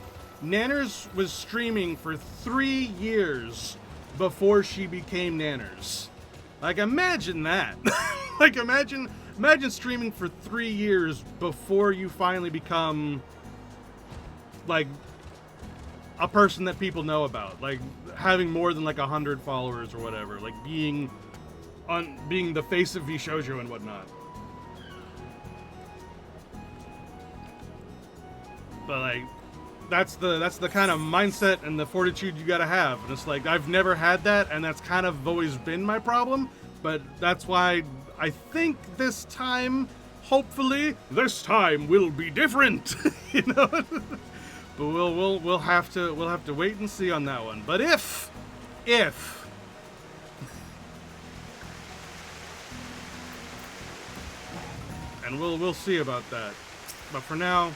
A: Nanners was streaming for 3 years before she became Nanners. Like, imagine that. Like, imagine streaming for 3 years before you finally become, like, a person that people know about. Like, having more than, like, 100 followers or whatever. Like, being the face of V-Shoujo and whatnot. But, like, that's the kind of mindset and the fortitude you gotta have. And it's like, I've never had that, and that's kind of always been my problem. But that's why I think this time, hopefully, this time will be different. You know? But we'll have to wait and see on that one. But if and we'll see about that. But for now,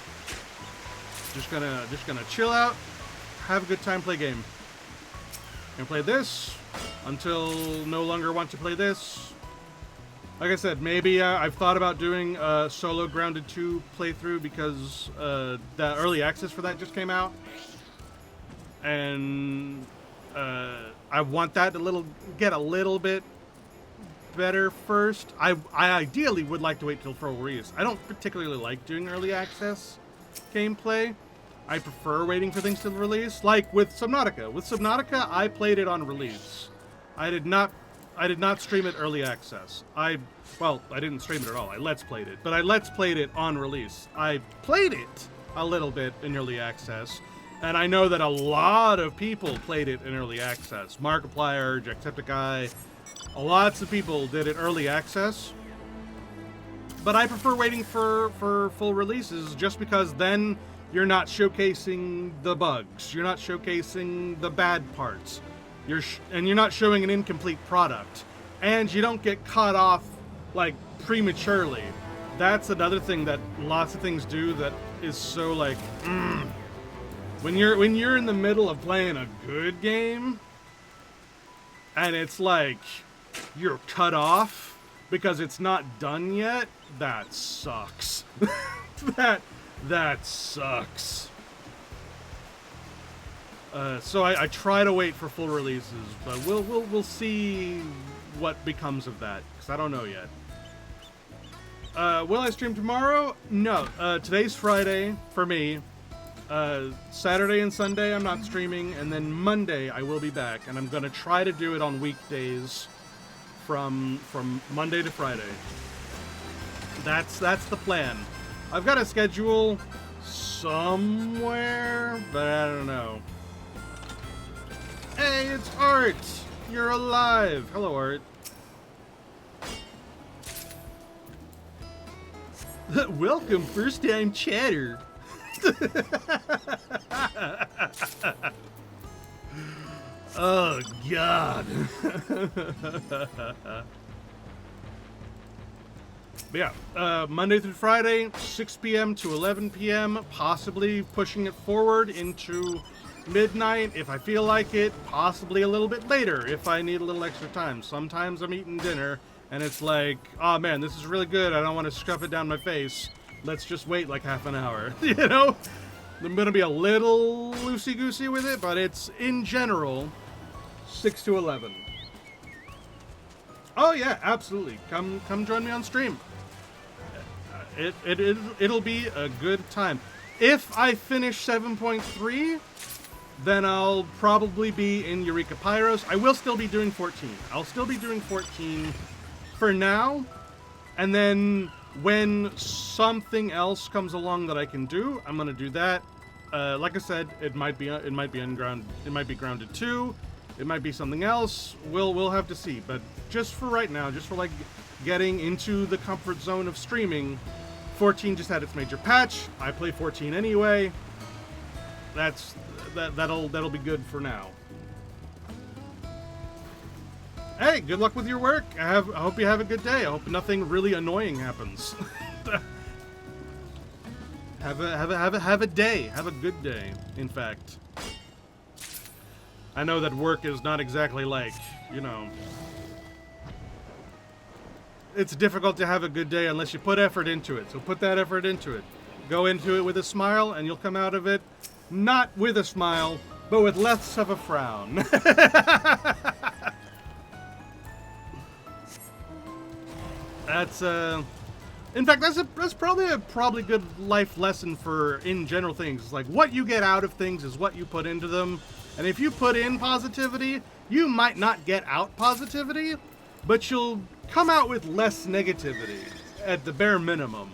A: just gonna chill out, have a good time, play game. Gonna play this until no longer want to play this. Like I said, maybe I've thought about doing a solo Grounded 2 playthrough because the early access for that just came out, and I want that to get a little bit better first. I ideally would like to wait till full release. I don't particularly like doing early access gameplay, I prefer waiting for things to release. Like with Subnautica. With Subnautica, I played it on release. I did not stream it early access. Well, I didn't stream it at all. I Let's Played it. But I Let's Played it on release. I played it a little bit in early access. And I know that a lot of people played it in early access. Markiplier, Jacksepticeye, lots of people did it early access. But I prefer waiting for full releases just because then you're not showcasing the bugs. You're not showcasing the bad parts. And you're not showing an incomplete product. And you don't get caught off, like, prematurely. That's another thing that lots of things do that is so, like, When you're in the middle of playing a good game, and it's like, you're cut off because it's not done yet, that sucks. That sucks. So I try to wait for full releases, but we'll see what becomes of that, because I don't know yet. Will I stream tomorrow? No. Today's Friday for me. Saturday and Sunday I'm not streaming, and then Monday I will be back, and I'm gonna try to do it on weekdays from Monday to Friday. That's the plan. I've got a schedule somewhere, but I don't know. Hey, it's Art! You're alive! Hello, Art. Welcome, first-time chatter. Oh, God. But yeah, Monday through Friday, 6 p.m. to 11 p.m., possibly pushing it forward into midnight if I feel like it, possibly a little bit later if I need a little extra time. Sometimes I'm eating dinner, and it's like, oh man, this is really good, I don't want to stuff it down my face. Let's just wait like half an hour, you know? I'm gonna be a little loosey-goosey with it, but it's, in general, 6 to 11. Oh yeah, absolutely. Come join me on stream. It'll be a good time. If I finish 7.3, then I'll probably be in Eureka Pyros. I will still be doing 14. I'll still be doing 14 for now, and then when something else comes along that I can do, I'm gonna do that. Like I said, it might be Grounded 2, it might be something else. We'll have to see. But just for right now, just for like getting into the comfort zone of streaming, 14 just had its major patch. I play 14 anyway. That'll be good for now. Hey, good luck with your work. I hope you have a good day. I hope nothing really annoying happens. Have a day. Have a good day. In fact, I know that work is not exactly like, you know, it's difficult to have a good day unless you put effort into it. So put that effort into it. Go into it with a smile, and you'll come out of it not with a smile, but with less of a frown. That's in fact, that's probably a good life lesson for in general things. It's like what you get out of things is what you put into them. And if you put in positivity, you might not get out positivity, but you'll come out with less negativity at the bare minimum.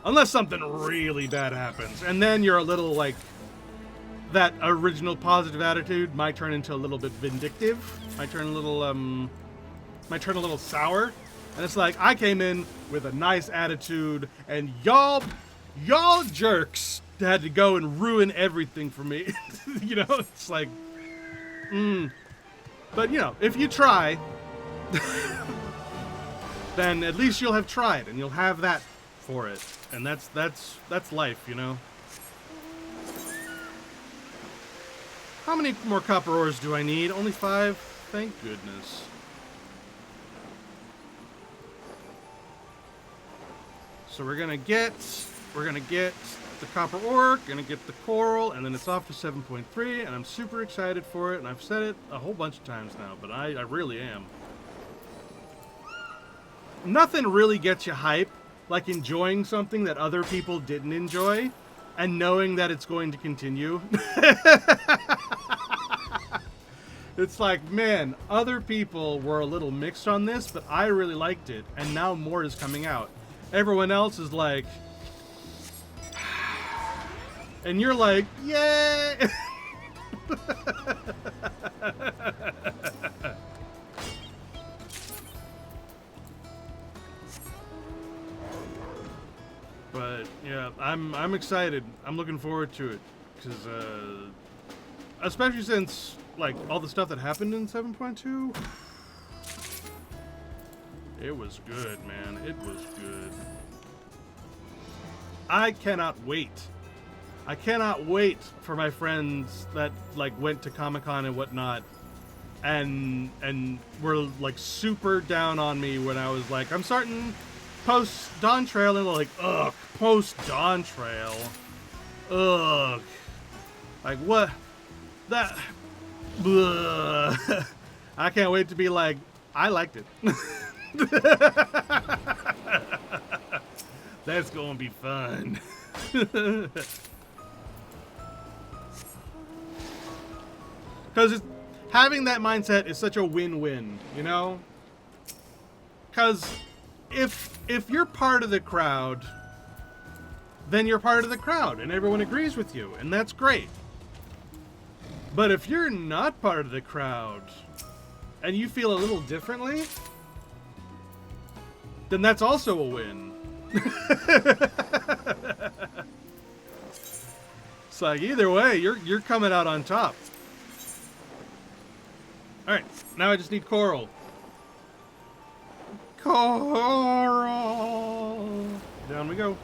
A: Unless something really bad happens, and then you're a little like, that original positive attitude might turn into a little bit vindictive. Might turn a little sour. And it's like, I came in with a nice attitude, and y'all jerks had to go and ruin everything for me. You know, it's like, But, you know, if you try, then at least you'll have tried, and you'll have that for it. And that's life, you know? How many more copper ores do I need? Only 5? Thank goodness. So we're gonna get the copper ore, gonna get the coral, and then it's off to 7.3, and I'm super excited for it, and I've said it a whole bunch of times now, but I really am. Nothing really gets you hype like enjoying something that other people didn't enjoy and knowing that it's going to continue. It's like, man, other people were a little mixed on this, but I really liked it, and now more is coming out. Everyone else is like, and you're like, yay! But yeah, I'm excited. I'm looking forward to it because, especially since like all the stuff that happened in 7.2, it was good, man. It was good. I cannot wait. I cannot wait for my friends that like went to Comic-Con and whatnot, and were like super down on me when I was like, I'm starting post Dawn Trail, and they're like, ugh, post Dawn Trail, ugh, like what that. Bleh. I can't wait to be like, I liked it. That's gonna be fun. Because having that mindset is such a win-win, you know? Because if you're part of the crowd, then you're part of the crowd, and everyone agrees with you, and that's great. But if you're not part of the crowd, and you feel a little differently, then that's also a win. It's like, either way, you're coming out on top. Alright, now I just need coral. Coral! Down we go.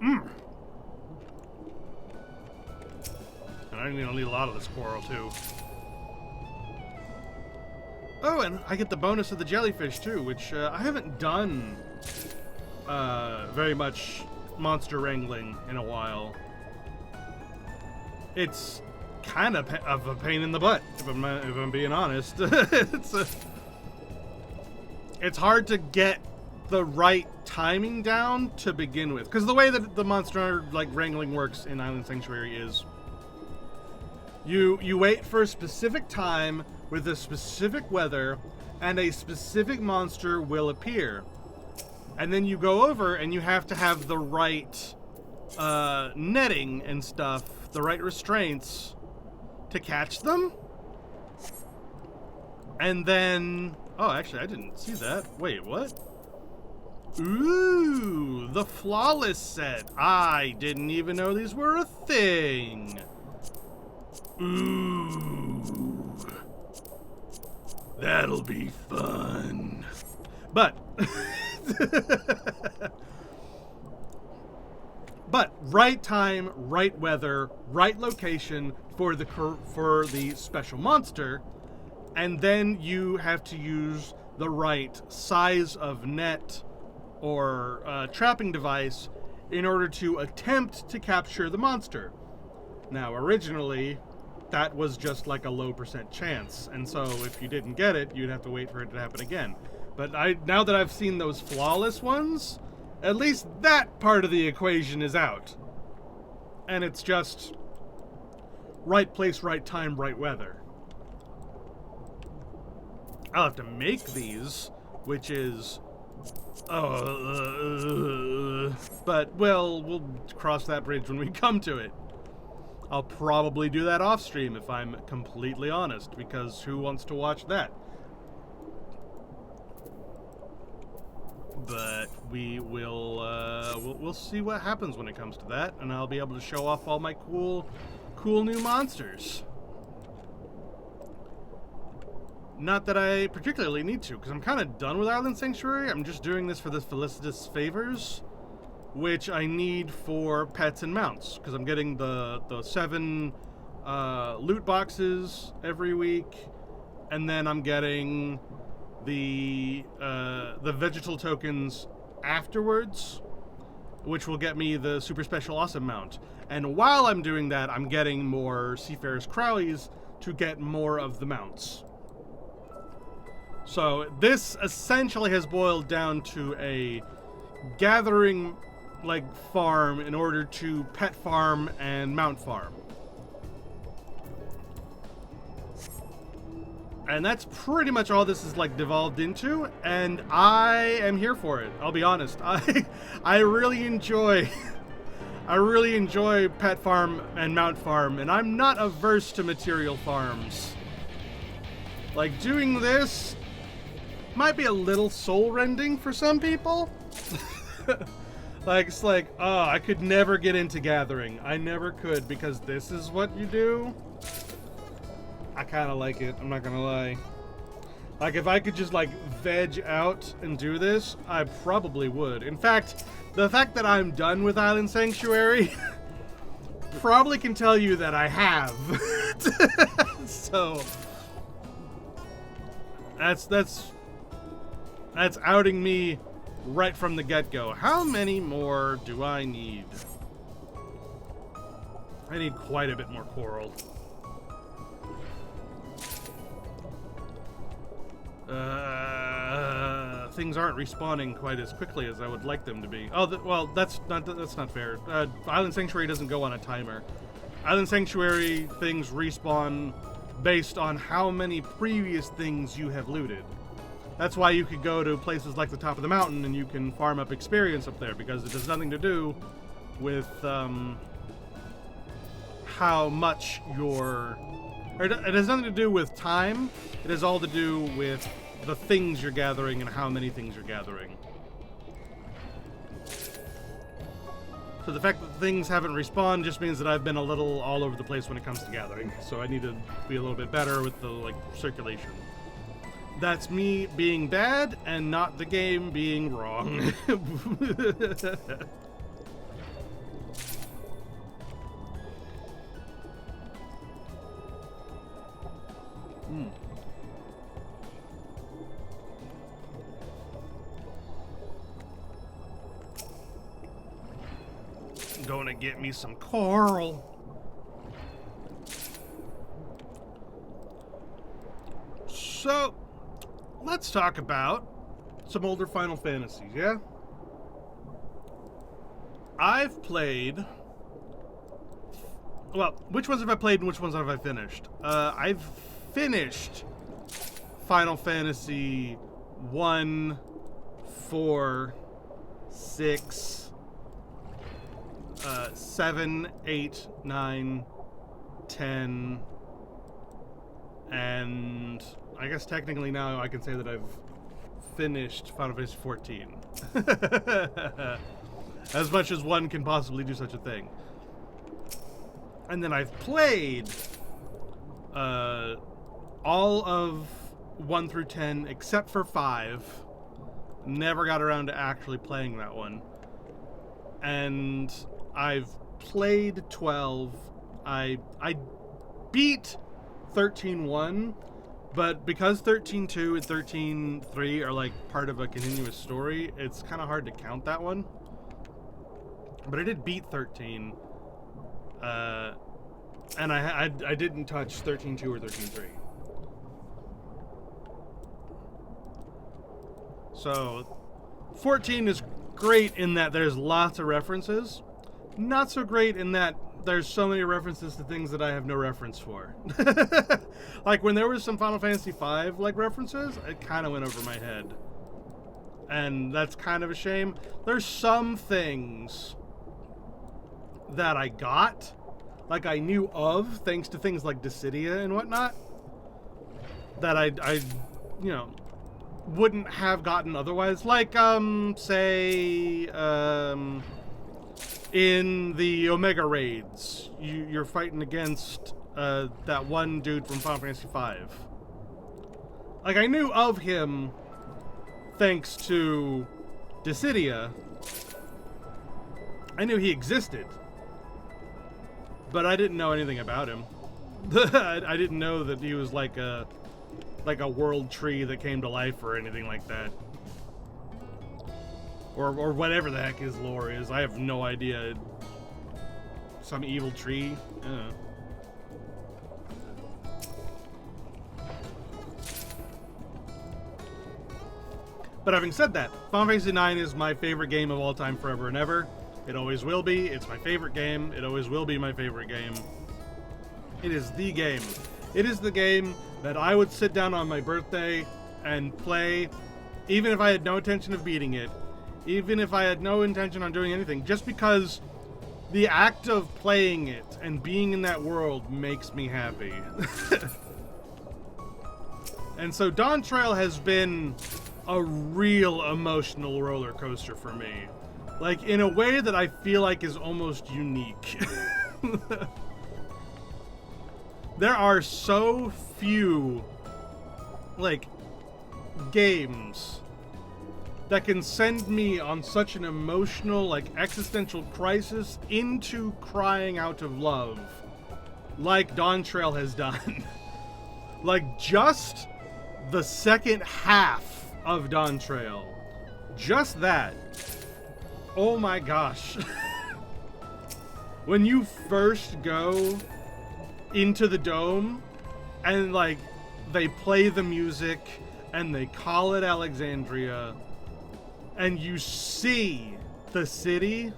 A: And I'm gonna need a lot of this coral too. Oh, and I get the bonus of the jellyfish too, which I haven't done very much monster wrangling in a while. It's kind of a pain in the butt, if I'm being honest. It's hard to get the right timing down to begin with, because the way that the monster like wrangling works in Island Sanctuary is you wait for a specific time with a specific weather, and a specific monster will appear, and then you go over and you have to have the right netting and stuff, the right restraints to catch them. And then, oh, actually I didn't see that. Wait, what? Ooh, the Flawless set. I didn't even know these were a thing. Ooh, that'll be fun. But but right time, right weather, right location for the special monster, and then you have to use the right size of net or trapping device in order to attempt to capture the monster. Now, originally, that was just like a low % chance, and so if you didn't get it, you'd have to wait for it to happen again. But now that I've seen those flawless ones, at least that part of the equation is out. And it's just right place, right time, right weather. I'll have to make these, which is... but, well, we'll cross that bridge when we come to it. I'll probably do that off stream if I'm completely honest, because who wants to watch that? But we will, we'll see what happens when it comes to that, and I'll be able to show off all my cool new monsters. Not that I particularly need to, because I'm kind of done with Island Sanctuary. I'm just doing this for the Felicitous Favors, which I need for pets and mounts, because I'm getting the 7 loot boxes every week, and then I'm getting the vegetal tokens afterwards, which will get me the super special awesome mount. And while I'm doing that, I'm getting more Seafarer's Crowleys to get more of the mounts. So this essentially has boiled down to a gathering like farm in order to pet farm and mount farm. And that's pretty much all this is like devolved into, and I am here for it. I'll be honest. I really enjoy I really enjoy pet farm and mount farm, and I'm not averse to material farms. Like, doing this might be a little soul-rending for some people. Like, it's like, oh, I could never get into gathering. I never could, because this is what you do. I kind of like it, I'm not gonna lie. Like, if I could just, like, veg out and do this, I probably would. In fact, the fact that I'm done with Island Sanctuary probably can tell you that I have. So, that's outing me right from the get-go. How many more do I need? I need quite a bit more coral. Things aren't respawning quite as quickly as I would like them to be. Oh, well, that's not fair. Island Sanctuary doesn't go on a timer. Island Sanctuary things respawn based on how many previous things you have looted. That's why you could go to places like the top of the mountain and you can farm up experience up there, because it has nothing to do with how much your... It has nothing to do with time. It has all to do with the things you're gathering and how many things you're gathering. So the fact that things haven't respawned just means that I've been a little all over the place when it comes to gathering. So I need to be a little bit better with the like circulation. That's me being bad and not the game being wrong. Gonna get me some coral. So, let's talk about some older Final Fantasies, yeah? I've played... Well, which ones have I played and which ones have I finished? I've finished Final Fantasy 1, 4, 6... 7, 8, 9, 10, and I guess technically now I can say that I've finished Final Fantasy 14. As much as one can possibly do such a thing. And then I've played all of 1 through 10 except for 5. Never got around to actually playing that one. And I've played 12. I beat 13.1, but because 13.2 and 13.3 are like part of a continuous story, it's kind of hard to count that one. But I did beat 13, and I didn't touch 13.2 or 13.3. So 14 is great in that there's lots of references. Not so great in that there's so many references to things that I have no reference for. Like when there was some Final Fantasy V like references, it kind of went over my head. And that's kind of a shame. There's some things that I got, like I knew of, thanks to things like Dissidia and whatnot, that I you know, wouldn't have gotten otherwise. Like, say, in the Omega raids, you're fighting against that one dude from Final Fantasy V. Like, I knew of him thanks to Dissidia. I knew he existed, but I didn't know anything about him. I didn't know that he was like a world tree that came to life or anything like that. Or whatever the heck his lore is. I have no idea. Some evil tree? But having said that, Final Fantasy IX is my favorite game of all time, forever and ever. It always will be. It's my favorite game. It always will be my favorite game. It is the game. It is the game that I would sit down on my birthday and play, even if I had no intention of beating it, even if I had no intention on doing anything, just because the act of playing it and being in that world makes me happy. And so Dawn Trail has been a real emotional roller coaster for me. Like, in a way that I feel like is almost unique. There are so few, like, games that can send me on such an emotional, like, existential crisis into crying out of love like Dawn Trail has done. Like, just the second half of Dawn Trail, just that, oh my gosh. When you first go into the dome and, like, they play the music and they call it Alexandria and you see the city,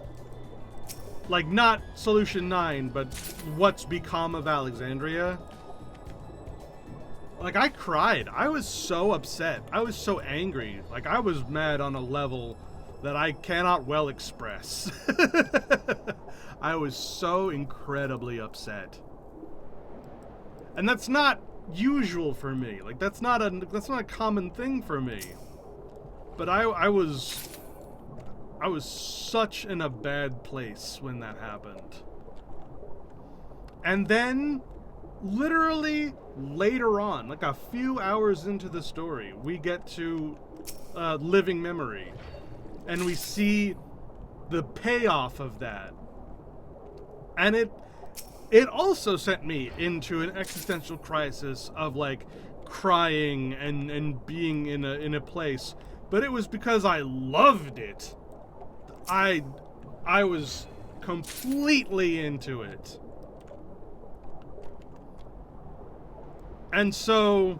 A: like, not Solution 9, but what's become of Alexandria, like, I cried. I was so upset. I was so angry. Like, I was mad on a level that I cannot well express. I was so incredibly upset. And that's not usual for me. Like, that's not a common thing for me. But I was such in a bad place when that happened. And then, literally later on, like a few hours into the story, we get to Living Memory. And we see the payoff of that. And it also sent me into an existential crisis of, like, crying and being in a place. But it was because I loved it. I was completely into it. And so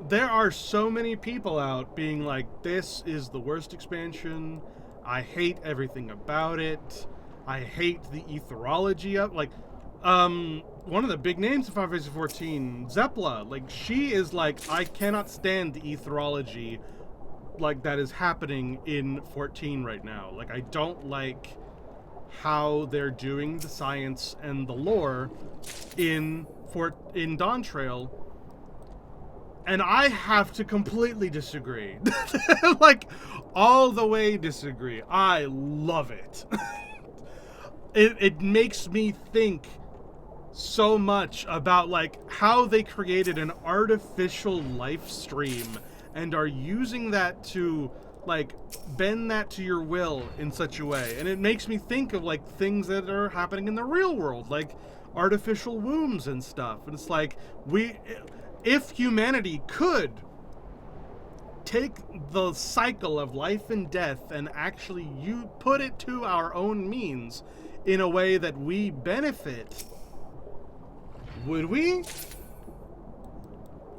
A: there are so many people out being like, this is the worst expansion. I hate everything about it. I hate the etherology of, like, one of the big names of Final Fantasy 14, Zepla, like, she is like, I cannot stand the etherology, like, that is happening in 14 right now. Like, I don't like how they're doing the science and the lore in Dawn Trail. And I have to completely disagree. Like, all the way disagree. I love it. It makes me think so much about, like, how they created an artificial life stream and are using that to, like, bend that to your will in such a way. And it makes me think of, like, things that are happening in the real world, like artificial wombs and stuff. And it's like, if humanity could take the cycle of life and death and actually put it to our own means in a way that we benefit, would we?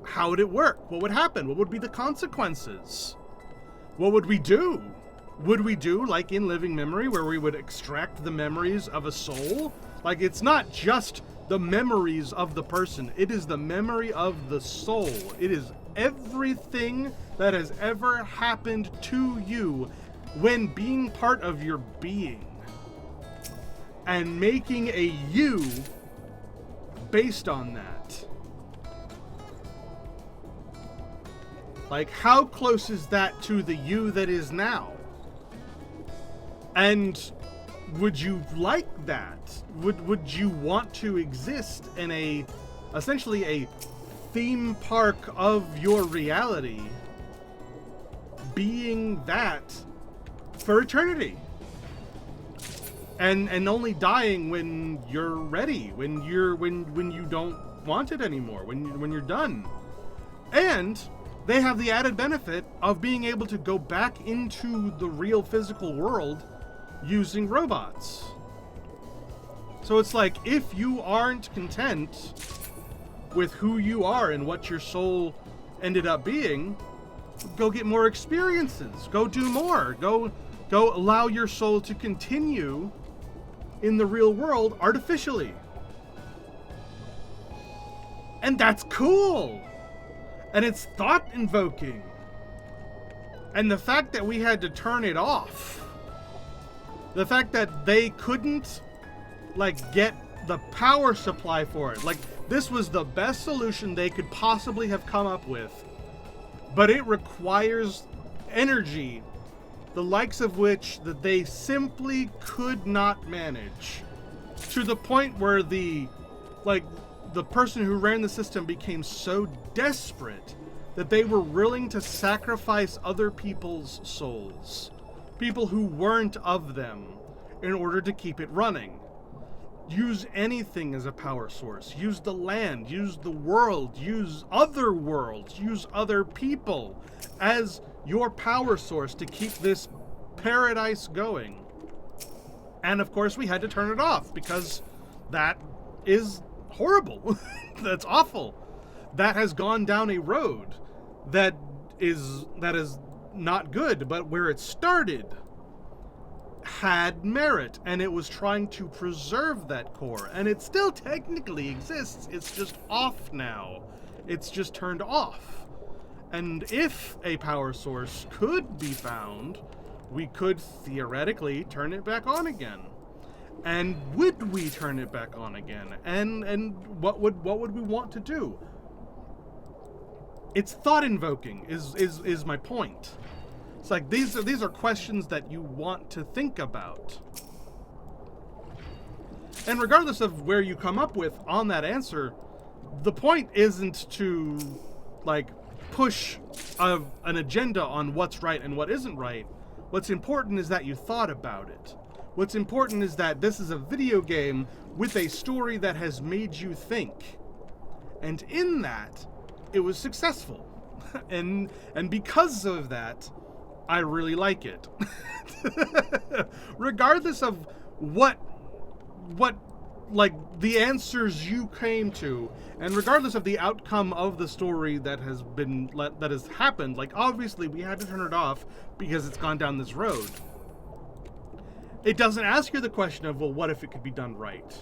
A: How would it work? What would happen? What would be the consequences? What would we do? Would we do like in Living Memory, where we would extract the memories of a soul? Like, it's not just the memories of the person. It is the memory of the soul. It is everything that has ever happened to you when being part of your being. And making a you based on that. Like, how close is that to the you that is now? And would you like that? Would you want to exist in essentially a theme park of your reality, being that for eternity? And only dying when you're ready, when you don't want it anymore, when you're done. And they have the added benefit of being able to go back into the real physical world using robots. So it's like, if you aren't content with who you are and what your soul ended up being, go get more experiences. Go do more. Go allow your soul to continue in the real world artificially. And that's cool. And it's thought-invoking. And the fact that we had to turn it off, the fact that they couldn't, like, get the power supply for it. Like, this was the best solution they could possibly have come up with. But it requires energy, the likes of which that they simply could not manage. To the point where the person who ran the system became so desperate that they were willing to sacrifice other people's souls, people who weren't of them, in order to keep it running. Use anything as a power source. Use the land, use the world, use other worlds, use other people as your power source to keep this paradise going. And of course we had to turn it off because that is horrible. That's awful. That has gone down a road that is not good, but where it started had merit, and it was trying to preserve that core, and it still technically exists. It's just off now. It's just turned off. And if a power source could be found, we could theoretically turn it back on again. And would we turn it back on again? And what would we want to do? It's thought-invoking is my point. It's like these are questions that you want to think about. And regardless of where you come up with on that answer, the point isn't to, like, push an agenda on what's right and what isn't right. What's important is that you thought about it. What's important is that this is a video game with a story that has made you think. And in that, it was successful. and because of that, I really like it. Regardless of what like the answers you came to, and regardless of the outcome of the story that has happened, like, obviously we had to turn it off because it's gone down this road. It doesn't ask you the question of, well, what if it could be done right?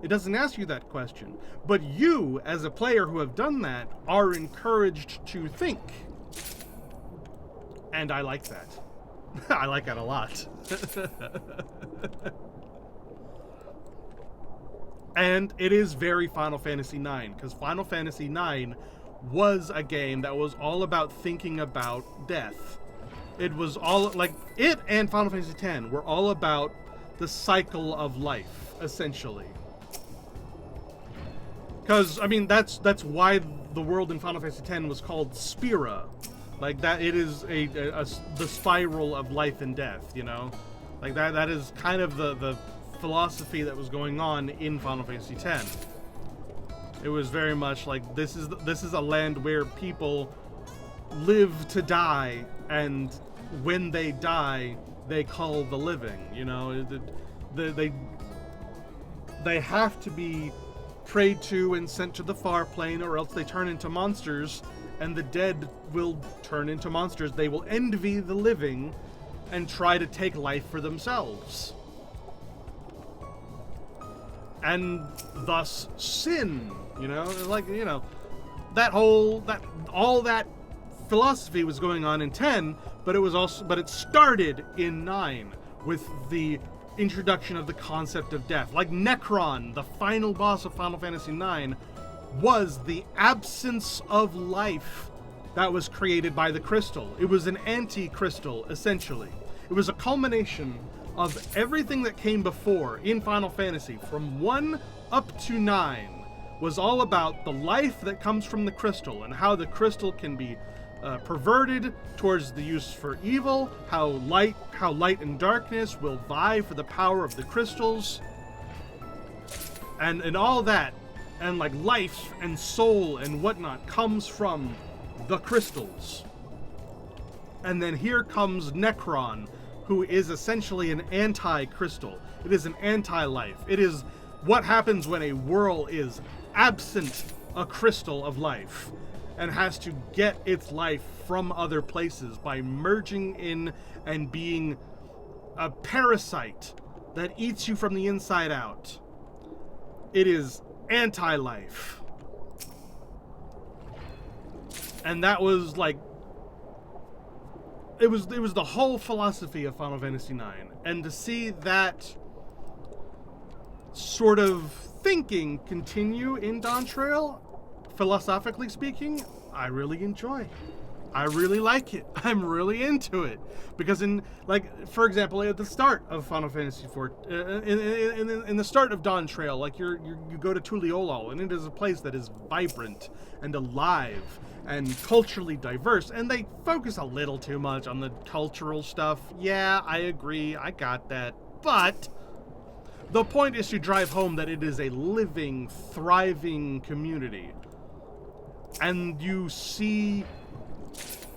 A: It doesn't ask you that question. But you, as a player who have done that, are encouraged to think. And I like that. I like that a lot. And it is very Final Fantasy IX, because Final Fantasy IX was a game that was all about thinking about death. It was all, like, it and Final Fantasy X were all about the cycle of life, essentially. Because, I mean, that's why the world in Final Fantasy X was called Spira. Like, that, it is the spiral of life and death, you know? Like, that is kind of the philosophy that was going on in Final Fantasy X. It was very much like, this is a land where people live to die, and when they die, they call the living, you know? They have to be prayed to and sent to the far plane, or else they turn into monsters, and the dead will turn into monsters. They will envy the living and try to take life for themselves. And thus sin, you know? Like, you know, all that philosophy was going on in 10, but it started in 9 with the introduction of the concept of death. Like Necron, the final boss of Final Fantasy IX, was the absence of life that was created by the crystal. It was an anti-crystal, essentially. It was a culmination of everything that came before in Final Fantasy, from 1 up to 9, was all about the life that comes from the crystal and how the crystal can be perverted towards the use for evil, how light and darkness will vie for the power of the crystals, and all that, and like life and soul and whatnot comes from the crystals. And then here comes Necron, who is essentially an anti-crystal. It is an anti-life. It is what happens when a whirl is absent a crystal of life. and has to get its life from other places by merging in and being a parasite that eats you from the inside out. It is anti-life. And that was like, it was the whole philosophy of Final Fantasy IX. And to see that sort of thinking continue in Dawntrail, philosophically speaking, I really enjoy. I really like it. I'm really into it. Because in, like, for example, at the start of Final Fantasy IV, in the start of Dawntrail, like, you go to Tuliolol, and it is a place that is vibrant and alive and culturally diverse, and they focus a little too much on the cultural stuff. Yeah, I agree. I got that. But the point is to drive home that it is a living, thriving community. And you see...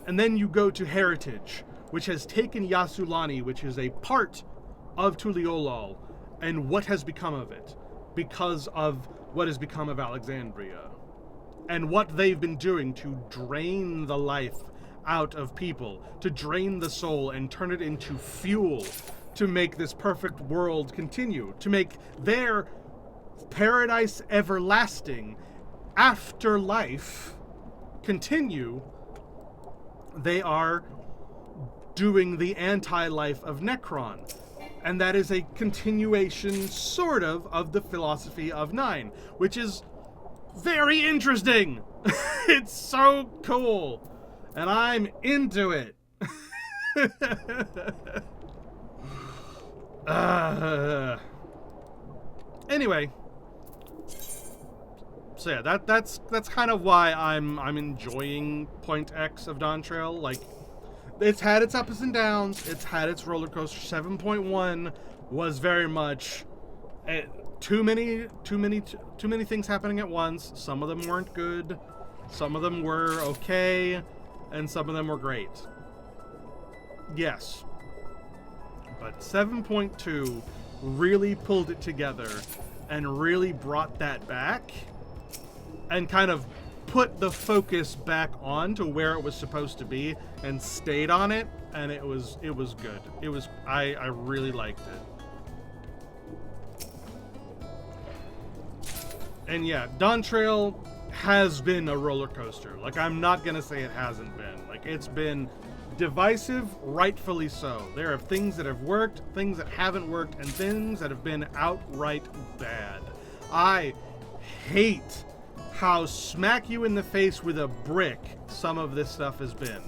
A: And then you go to Heritage, which has taken Yasulani, which is a part of Tuliolol, and what has become of it because of what has become of Alexandria. And what they've been doing to drain the life out of people, to drain the soul and turn it into fuel to make this perfect world continue, to make their paradise everlasting afterlife continue. They are doing the anti-life of Necron. And that is a continuation, sort of the philosophy of 9, which is very interesting. It's so cool. And I'm into it. Anyway. So yeah, that's kind of why I'm enjoying Point X of Dawntrail. Like, it's had its ups and downs. It's had its roller coaster. 7.1 was very much too many things happening at once. Some of them weren't good. Some of them were okay, and some of them were great. Yes. But 7.2 really pulled it together and really brought that back and kind of put the focus back on to where it was supposed to be and stayed on it, and it was good. I really liked it. And yeah, Dawntrail has been a roller coaster. Like, I'm not gonna say it hasn't been. Like, it's been divisive, rightfully so. There are things that have worked, things that haven't worked, and things that have been outright bad. I hate how smack you in the face with a brick some of this stuff has been.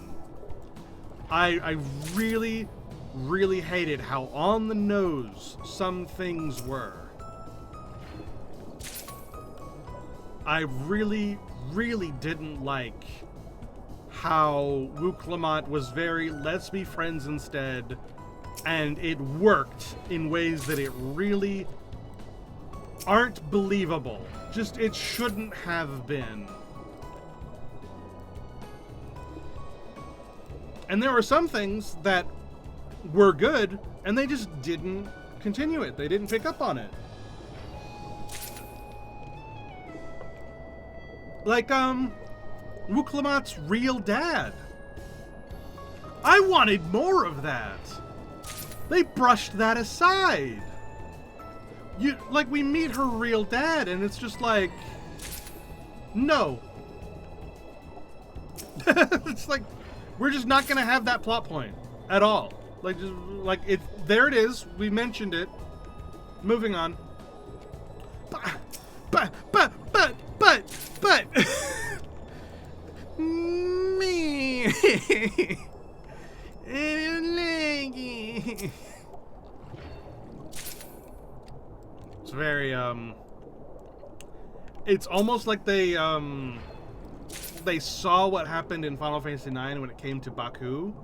A: I really, really hated how on the nose some things were. I really, really didn't like how Wu Clement was very, let's be friends instead, and it worked in ways that it really aren't believable. Just, it shouldn't have been. And there were some things that were good, and they just didn't continue it. They didn't pick up on it. Like, Wu Clement's real dad. I wanted more of that. They brushed that aside. We meet her real dad, and it's just like, no. It's like, we're just not gonna have that plot point at all. There it is. We mentioned it. Moving on. But. Me. I don't like it. It's very, it's almost like they saw what happened in Final Fantasy IX when it came to Baku,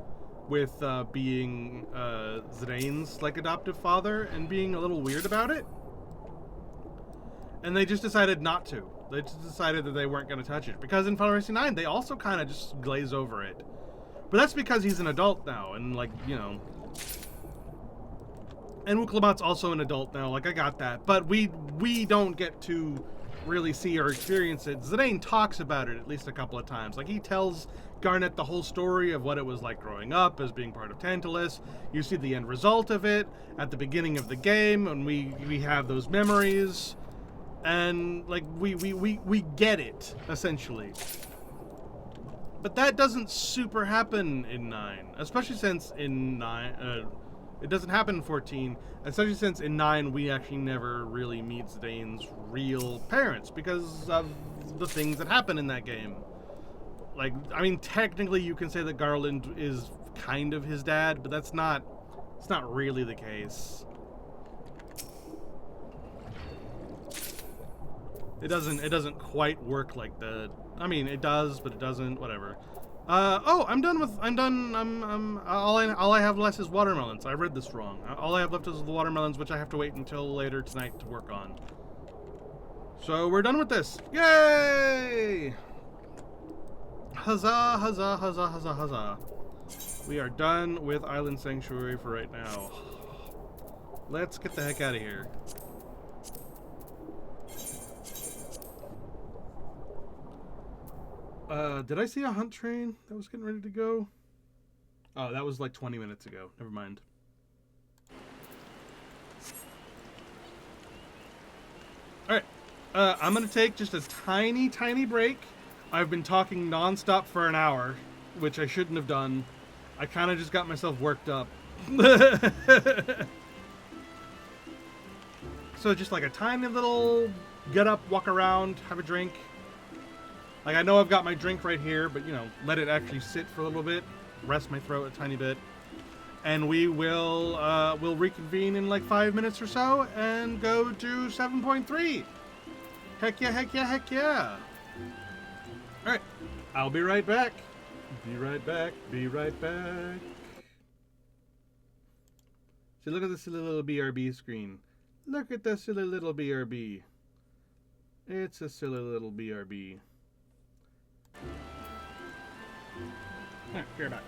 A: with, being, Zdane's, adoptive father, and being a little weird about it. And they just decided not to. They just decided that they weren't going to touch it. Because in Final Fantasy IX, they also kind of just glaze over it. But that's because he's an adult now, and, And Wu Clement's also an adult now, I got that. But we don't get to really see or experience it. Zidane talks about it at least a couple of times. Like, he tells Garnet the whole story of what it was like growing up as being part of Tantalus. You see the end result of it at the beginning of the game, and we have those memories, and like we get it essentially. But that doesn't super happen in 9, especially since in 9 it doesn't happen in 14, especially since in 9 we actually never really meet Zidane's real parents because of the things that happen in that game. Like, I mean, technically you can say that Garland is kind of his dad, but it's not really the case. It doesn't quite work like the, I mean, it does, but it doesn't, whatever. Oh, I'm done. All I have left is watermelons. I read this wrong. All I have left is the watermelons, which I have to wait until later tonight to work on. So we're done with this. Yay! Huzzah, huzzah, huzzah, huzzah, huzzah. We are done with Island Sanctuary for right now. Let's get the heck out of here. Did I see a hunt train that was getting ready to go? Oh, that was like 20 minutes ago. Never mind. Alright. I'm going to take just a tiny, tiny break. I've been talking nonstop for an hour, which I shouldn't have done. I kind of just got myself worked up. So just like a tiny little get up, walk around, have a drink. Like, I know I've got my drink right here, but, you know, let it actually sit for a little bit, rest my throat a tiny bit, and we will we'll reconvene in like 5 minutes or so and go to 7.3. Heck yeah, heck yeah, heck yeah. All right, I'll be right back. Be right back. Be right back. See, look at this silly little BRB screen. Look at this silly little BRB. It's a silly little BRB. Here, back.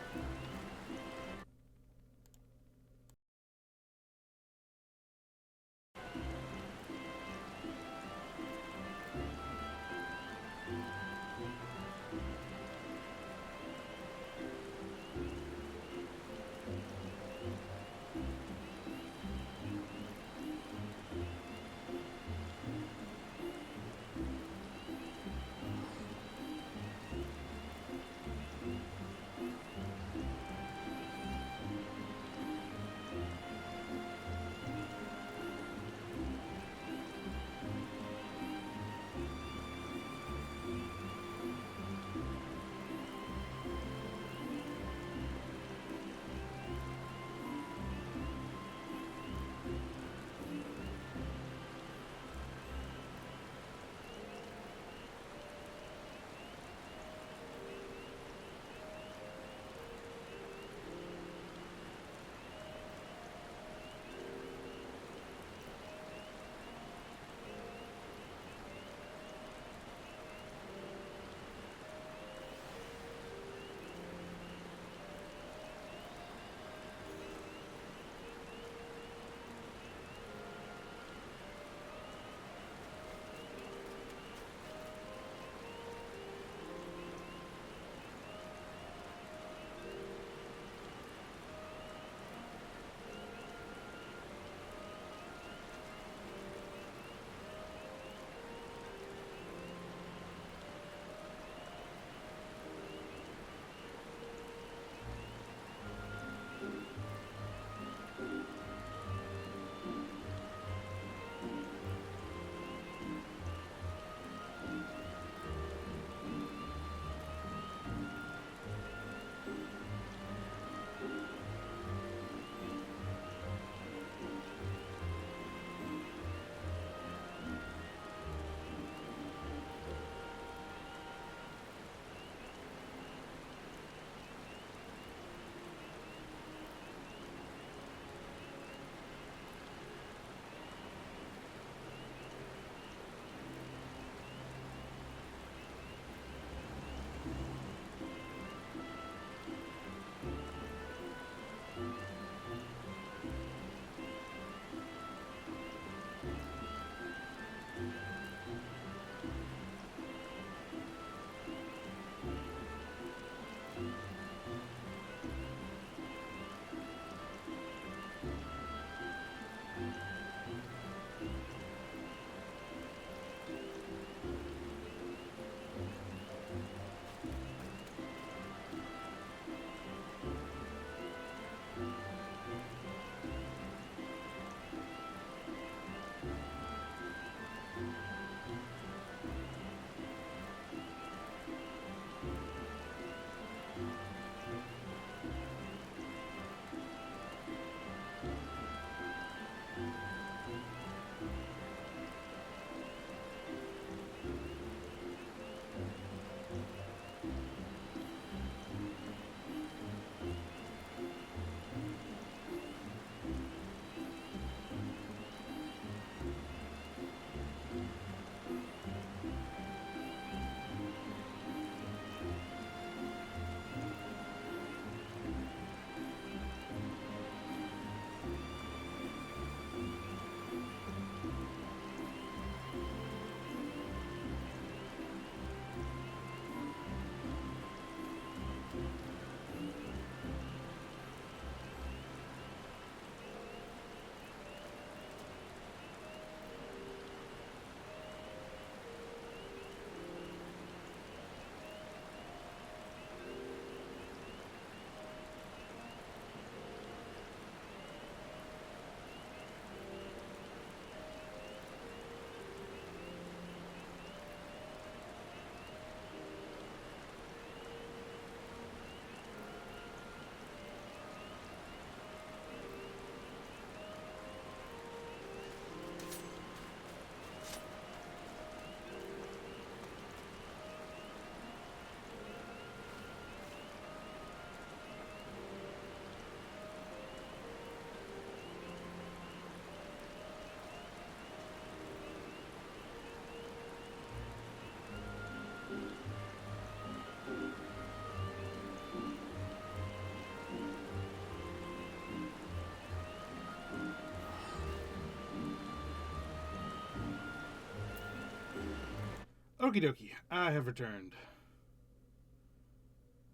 A: Okie dokie, I have returned.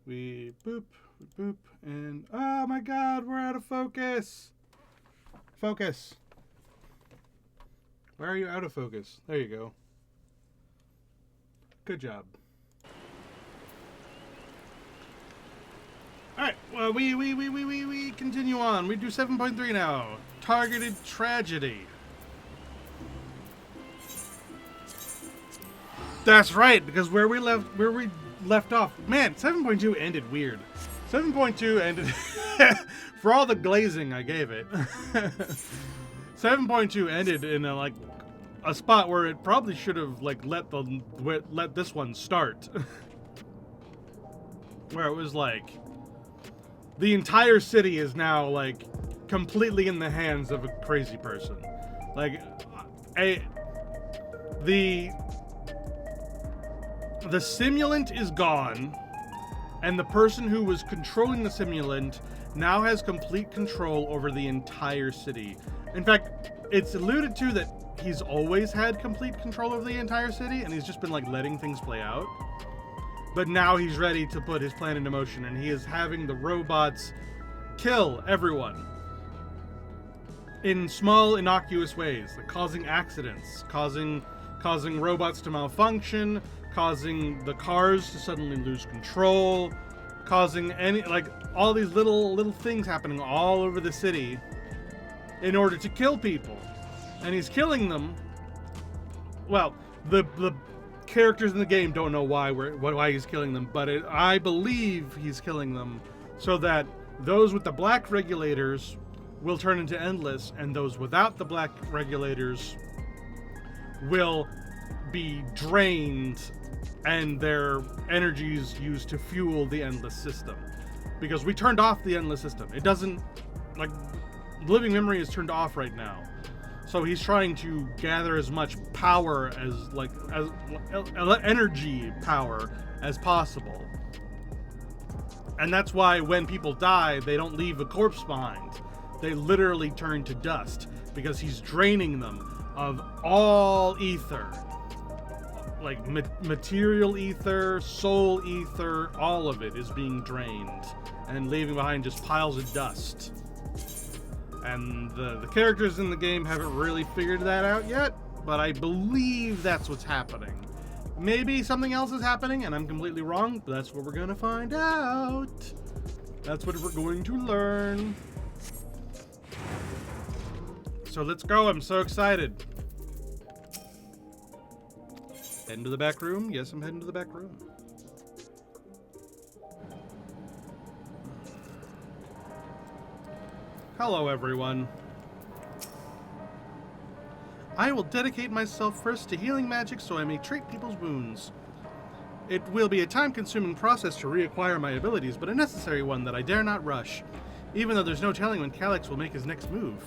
A: We boop, and oh my god, we're out of focus! Focus! Why are you out of focus? There you go. Good job. Alright, well, we continue on. We do 7.3 now. Targeted tragedy. That's right, because where we left off, man, 7.2 ended weird. 7.2 ended for all the glazing I gave it. 7.2 ended in a spot where it probably should have let this one start. Where it was like the entire city is now like completely in the hands of a crazy person. Like the simulant is gone, and the person who was controlling the simulant now has complete control over the entire city. In fact, it's alluded to that he's always had complete control over the entire city, and he's just been like letting things play out. But now he's ready to put his plan into motion, and he is having the robots kill everyone in small, innocuous ways, like causing accidents, causing robots to malfunction, causing the cars to suddenly lose control, causing all these little things happening all over the city in order to kill people. And he's killing them. Well, the characters in the game don't know why he's killing them, but I believe he's killing them so that those with the black regulators will turn into endless, and those without the black regulators will be drained and their energies used to fuel the endless system. Because we turned off the endless system. It doesn't, living memory is turned off right now. So he's trying to gather as much power as energy power as possible. And that's why when people die, they don't leave a corpse behind. They literally turn to dust, because he's draining them of all ether. Like material ether, soul ether, all of it is being drained and leaving behind just piles of dust. And the characters in the game haven't really figured that out yet, but I believe that's what's happening. Maybe something else is happening and I'm completely wrong, but that's what we're going to find out. That's what we're going to learn. So let's go, I'm so excited. Heading to the back room? Yes, I'm heading to the back room. Hello, everyone. I will dedicate myself first to healing magic so I may treat people's wounds. It will be a time-consuming process to reacquire my abilities, but a necessary one that I dare not rush, even though there's no telling when Calyx will make his next move.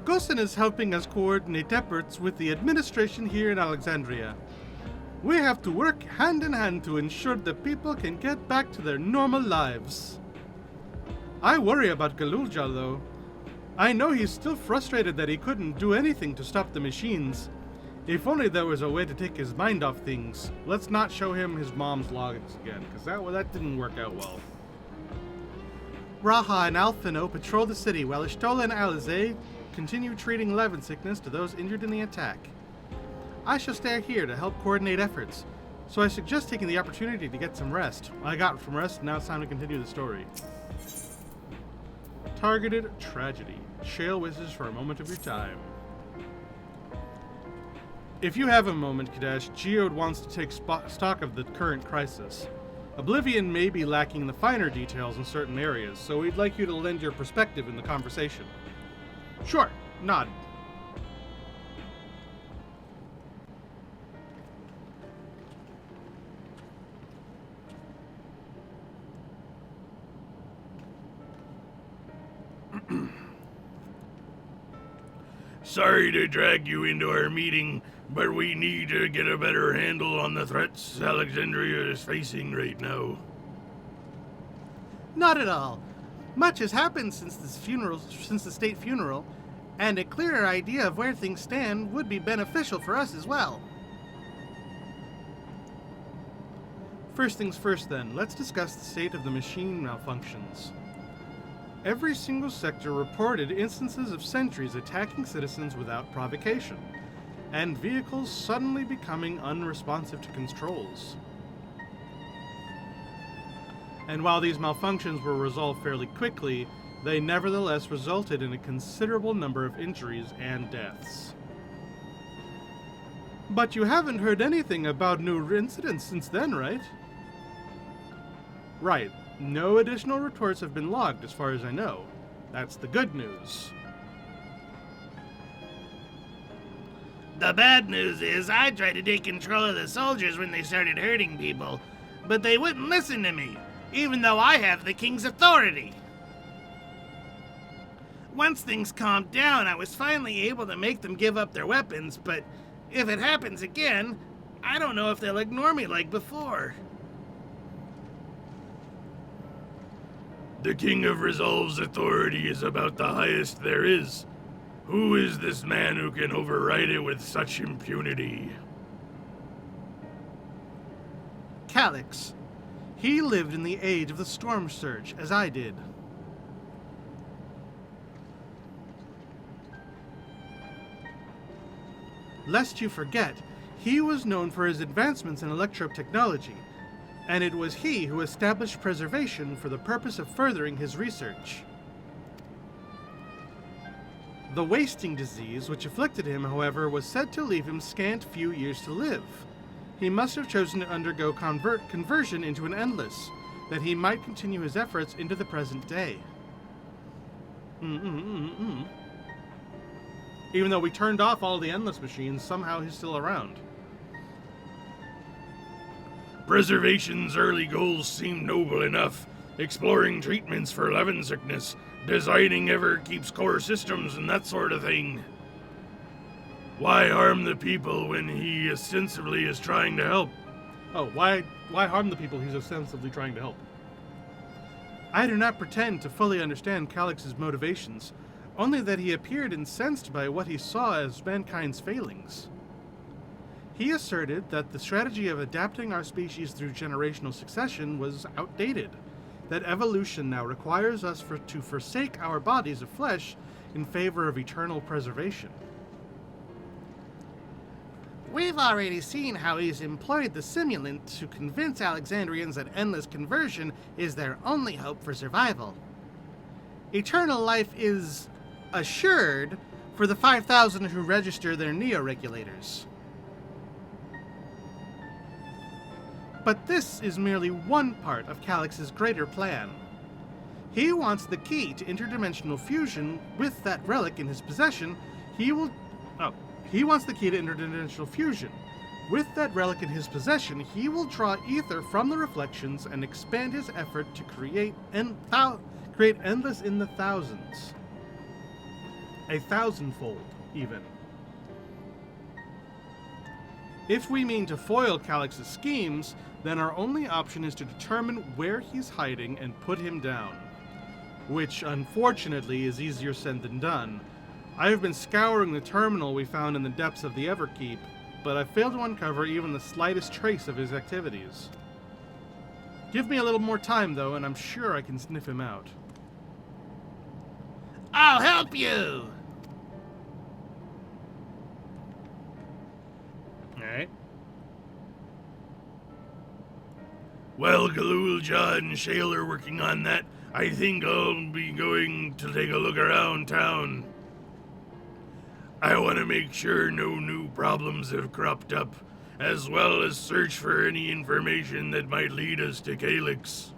A: Gosen is helping us coordinate efforts with the administration here in Alexandria. We have to work hand in hand to ensure that people can get back to their normal lives. I worry about Galulja, though. I know he's still frustrated that he couldn't do anything to stop the machines. If only there was a way to take his mind off things. Let's not show him his mom's logins again, because that didn't work out well. Raha and Alfino patrol the city, while Ishtola and Alize continue treating Levin sickness to those injured in the attack. I shall stay here to help coordinate efforts, so I suggest taking the opportunity to get some rest. I got some rest, now it's time to continue the story. Targeted tragedy. Shale wishes for a moment of your time. If you have a moment, Kadesh, Geode wants to take stock of the current crisis. Oblivion may be lacking the finer details in certain areas, so we'd like you to lend your perspective in the conversation. Sure, nod.
B: Sorry to drag you into our meeting, but we need to get a better handle on the threats Alexandria is facing right now.
C: Not at all. Much has happened since the state funeral, and a clearer idea of where things stand would be beneficial for us as well. First things first then, let's discuss the state of the machine malfunctions. Every single sector reported instances of sentries attacking citizens without provocation, and vehicles suddenly becoming unresponsive to controls. And while these malfunctions were resolved fairly quickly, they nevertheless resulted in a considerable number of injuries and deaths. But you haven't heard anything about new incidents since then, right? Right. No additional reports have been logged as far as I know. That's the good news.
D: The bad news is I tried to take control of the soldiers when they started hurting people, but they wouldn't listen to me, even though I have the king's authority. Once things calmed down, I was finally able to make them give up their weapons, but if it happens again, I don't know if they'll ignore me like before.
B: The King of Resolve's authority is about the highest there is. Who is this man who can override it with such impunity?
C: Calyx. He lived in the age of the Storm Surge, as I did. Lest you forget, he was known for his advancements in electro-technology, and it was he who established preservation for the purpose of furthering his research. The wasting disease which afflicted him, however, was said to leave him scant few years to live. He must have chosen to undergo conversion into an endless, that he might continue his efforts into the present day. Even though we turned off all the endless machines, somehow he's still around.
B: Preservation's early goals seem noble enough. Exploring treatments for levin sickness, designing Everkeep's core systems, and that sort of thing. Why harm the people when he ostensibly is trying to help?
C: Oh, why harm the people he's ostensibly trying to help? I do not pretend to fully understand Calyx's motivations, only that he appeared incensed by what he saw as mankind's failings. He asserted that the strategy of adapting our species through generational succession was outdated, that evolution now requires us to forsake our bodies of flesh in favor of eternal preservation. We've already seen how he's employed the simulant to convince Alexandrians that endless conversion is their only hope for survival. Eternal life is assured for the 5,000 who register their neo-regulators. But this is merely one part of Calyx's greater plan. He wants the key to interdimensional fusion with that relic in his possession. He wants the key to interdimensional fusion. With that relic in his possession, he will draw ether from the reflections and expand his effort to create endless in the thousands. A thousandfold, even. If we mean to foil Calyx's schemes, then our only option is to determine where he's hiding and put him down. Which, unfortunately, is easier said than done. I have been scouring the terminal we found in the depths of the Everkeep, but I failed to uncover even the slightest trace of his activities. Give me a little more time, though, and I'm sure I can sniff him out.
D: I'll help you!
C: Alright.
B: Well, Galulja and Shale are working on that. I think I'll be going to take a look around town. I want to make sure no new problems have cropped up, as well as search for any information that might lead us to Calyx.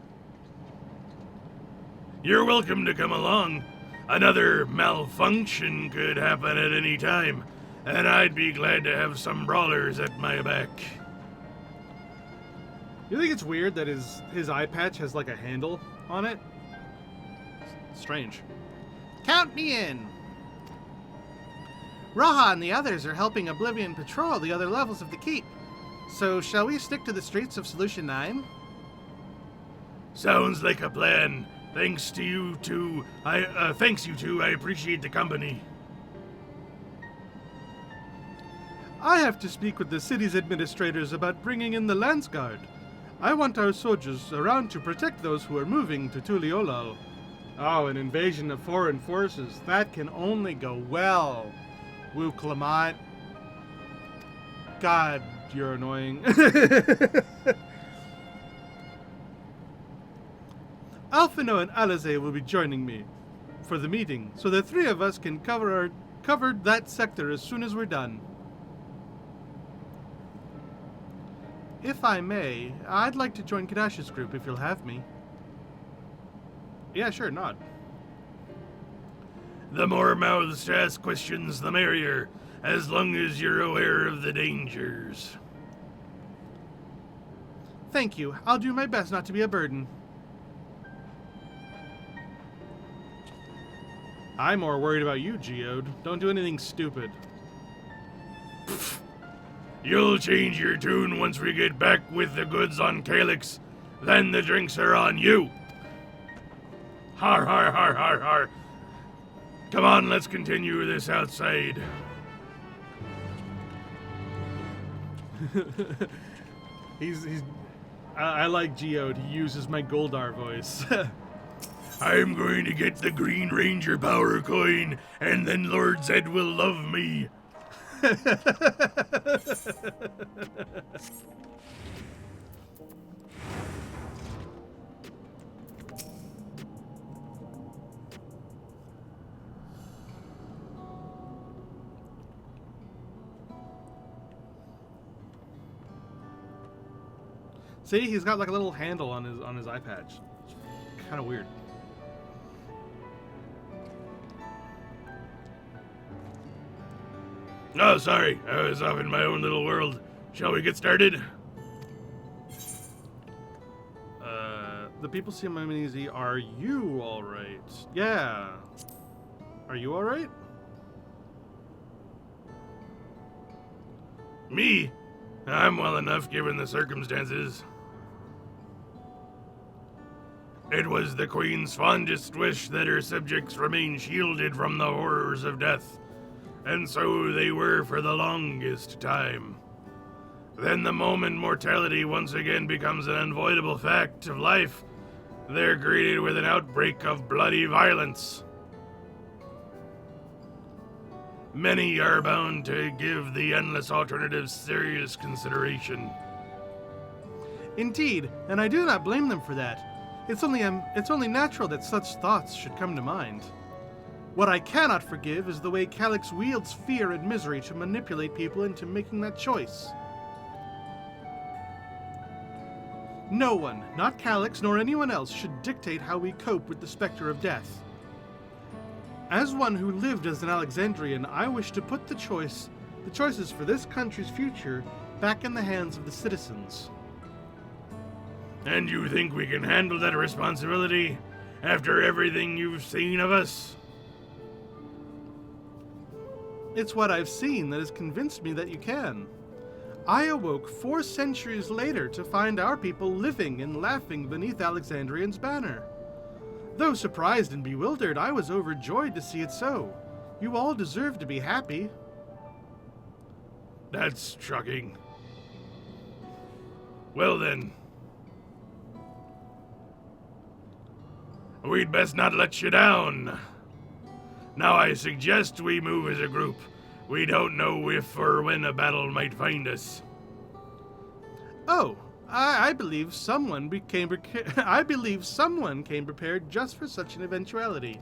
B: You're welcome to come along. Another malfunction could happen at any time, and I'd be glad to have some brawlers at my back.
C: You think it's weird that his eye patch has like a handle on it? Strange. Count me in! Raha and the others are helping Oblivion patrol the other levels of the keep. So shall we stick to the streets of Solution 9?
B: Sounds like a plan. Thanks you two. I appreciate the company.
C: I have to speak with the city's administrators about bringing in the Lance Guard. I want our soldiers around to protect those who are moving to Tuliolal. Oh, an invasion of foreign forces. That can only go well. Woo Clement. God, you're annoying. Alphino and Alize will be joining me for the meeting, so the three of us can cover that sector as soon as we're done. If I may, I'd like to join Kadash's group if you'll have me. Yeah, sure, nod.
B: The more mouths to ask questions, the merrier, as long as you're aware of the dangers.
C: Thank you. I'll do my best not to be a burden. I'm more worried about you, Geode. Don't do anything stupid.
B: You'll change your tune once we get back with the goods on Calyx. Then the drinks are on you. Har har har har har. Come on, let's continue this outside.
C: I like Geode. He uses my Goldar voice.
B: I'm going to get the Green Ranger power coin, and then Lord Zed will love me.
C: See, he's got like a little handle on his eye patch. Kind of weird.
B: Oh, sorry. I was off in my own little world. Shall we get started?
C: The people see my easy. Are you all right? Yeah. Are you all right?
B: Me? I'm well enough given the circumstances. It was the Queen's fondest wish that her subjects remain shielded from the horrors of death, and so they were for the longest time. Then the moment mortality once again becomes an unavoidable fact of life, they're greeted with an outbreak of bloody violence. Many are bound to give the endless alternatives serious consideration.
C: Indeed, and I do not blame them for that. It's only natural that such thoughts should come to mind. What I cannot forgive is the way Calyx wields fear and misery to manipulate people into making that choice. No one, not Calyx nor anyone else, should dictate how we cope with the specter of death. As one who lived as an Alexandrian, I wish to put the choices for this country's future back in the hands of the citizens.
B: And you think we can handle that responsibility after everything you've seen of us?
C: It's what I've seen that has convinced me that you can. I awoke 4 centuries later to find our people living and laughing beneath Alexandrian's banner. Though surprised and bewildered, I was overjoyed to see it so. You all deserve to be happy.
B: That's shocking. Well then, we'd best not let you down. Now I suggest we move as a group. We don't know if or when a battle might find us.
C: Oh, I believe someone came prepared just for such an eventuality.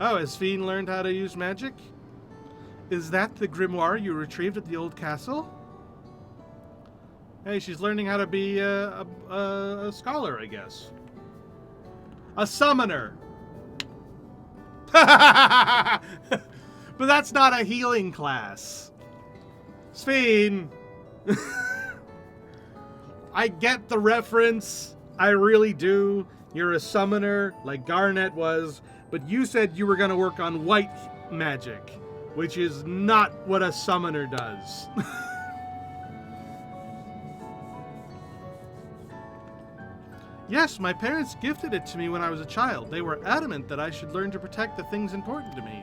C: Oh, has Fiend learned how to use magic? Is that the grimoire you retrieved at the old castle? Hey, she's learning how to be a scholar, I guess. A summoner. But that's not a healing class. Sphene. I get the reference. I really do. You're a summoner like Garnet was, but you said you were going to work on white magic, which is not what a summoner does. Yes, my parents gifted it to me when I was a child. They were adamant that I should learn to protect the things important to me.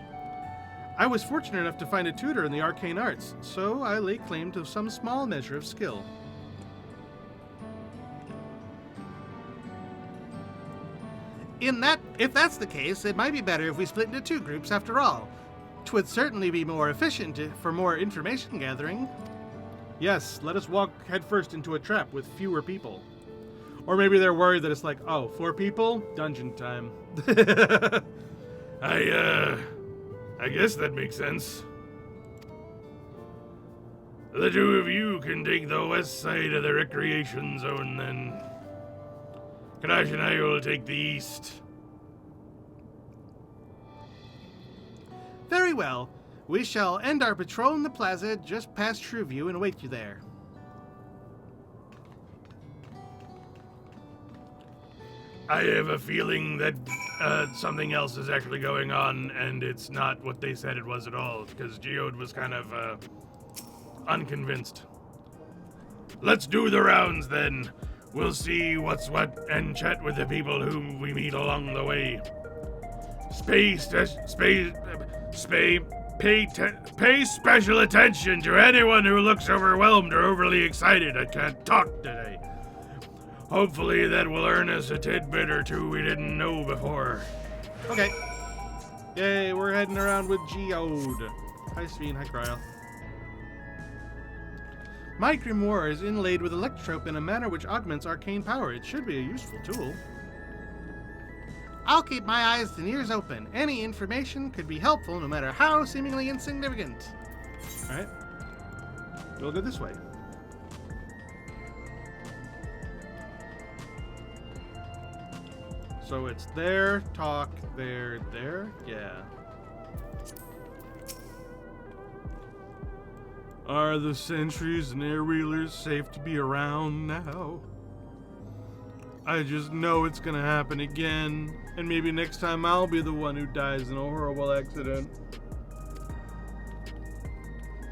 C: I was fortunate enough to find a tutor in the arcane arts, so I lay claim to some small measure of skill. If that's the case, it might be better if we split into 2 groups after all. 'Twould certainly be more efficient for more information gathering.
A: Yes, let us walk headfirst into a trap with fewer people. Or maybe they're worried that it's like, oh, 4 people? Dungeon time.
B: I guess that makes sense. The 2 of you can take the west side of the recreation zone then. Kadash and I will take the east.
C: Very well. We shall end our patrol in the plaza just past Trueview and await you there.
B: I have a feeling that something else is actually going on, and it's not what they said it was at all, because Geode was kind of unconvinced. Let's do the rounds then. We'll see what's what and chat with the people whom we meet along the way. Pay special attention to anyone who looks overwhelmed or overly excited. I can't talk today. Hopefully that will earn us a tidbit or 2 we didn't know before.
C: Okay.
A: Yay, we're heading around with Geode. Hi, Sveen. Hi, Cryo.
C: My grimoire is inlaid with electrope in a manner which augments arcane power. It should be a useful tool. I'll keep my eyes and ears open. Any information could be helpful, no matter how seemingly insignificant.
A: Alright. We'll go this way. So it's there, talk, there, yeah. Are the sentries and air-wheelers safe to be around now? I just know it's gonna happen again, and maybe next time I'll be the one who dies in a horrible accident.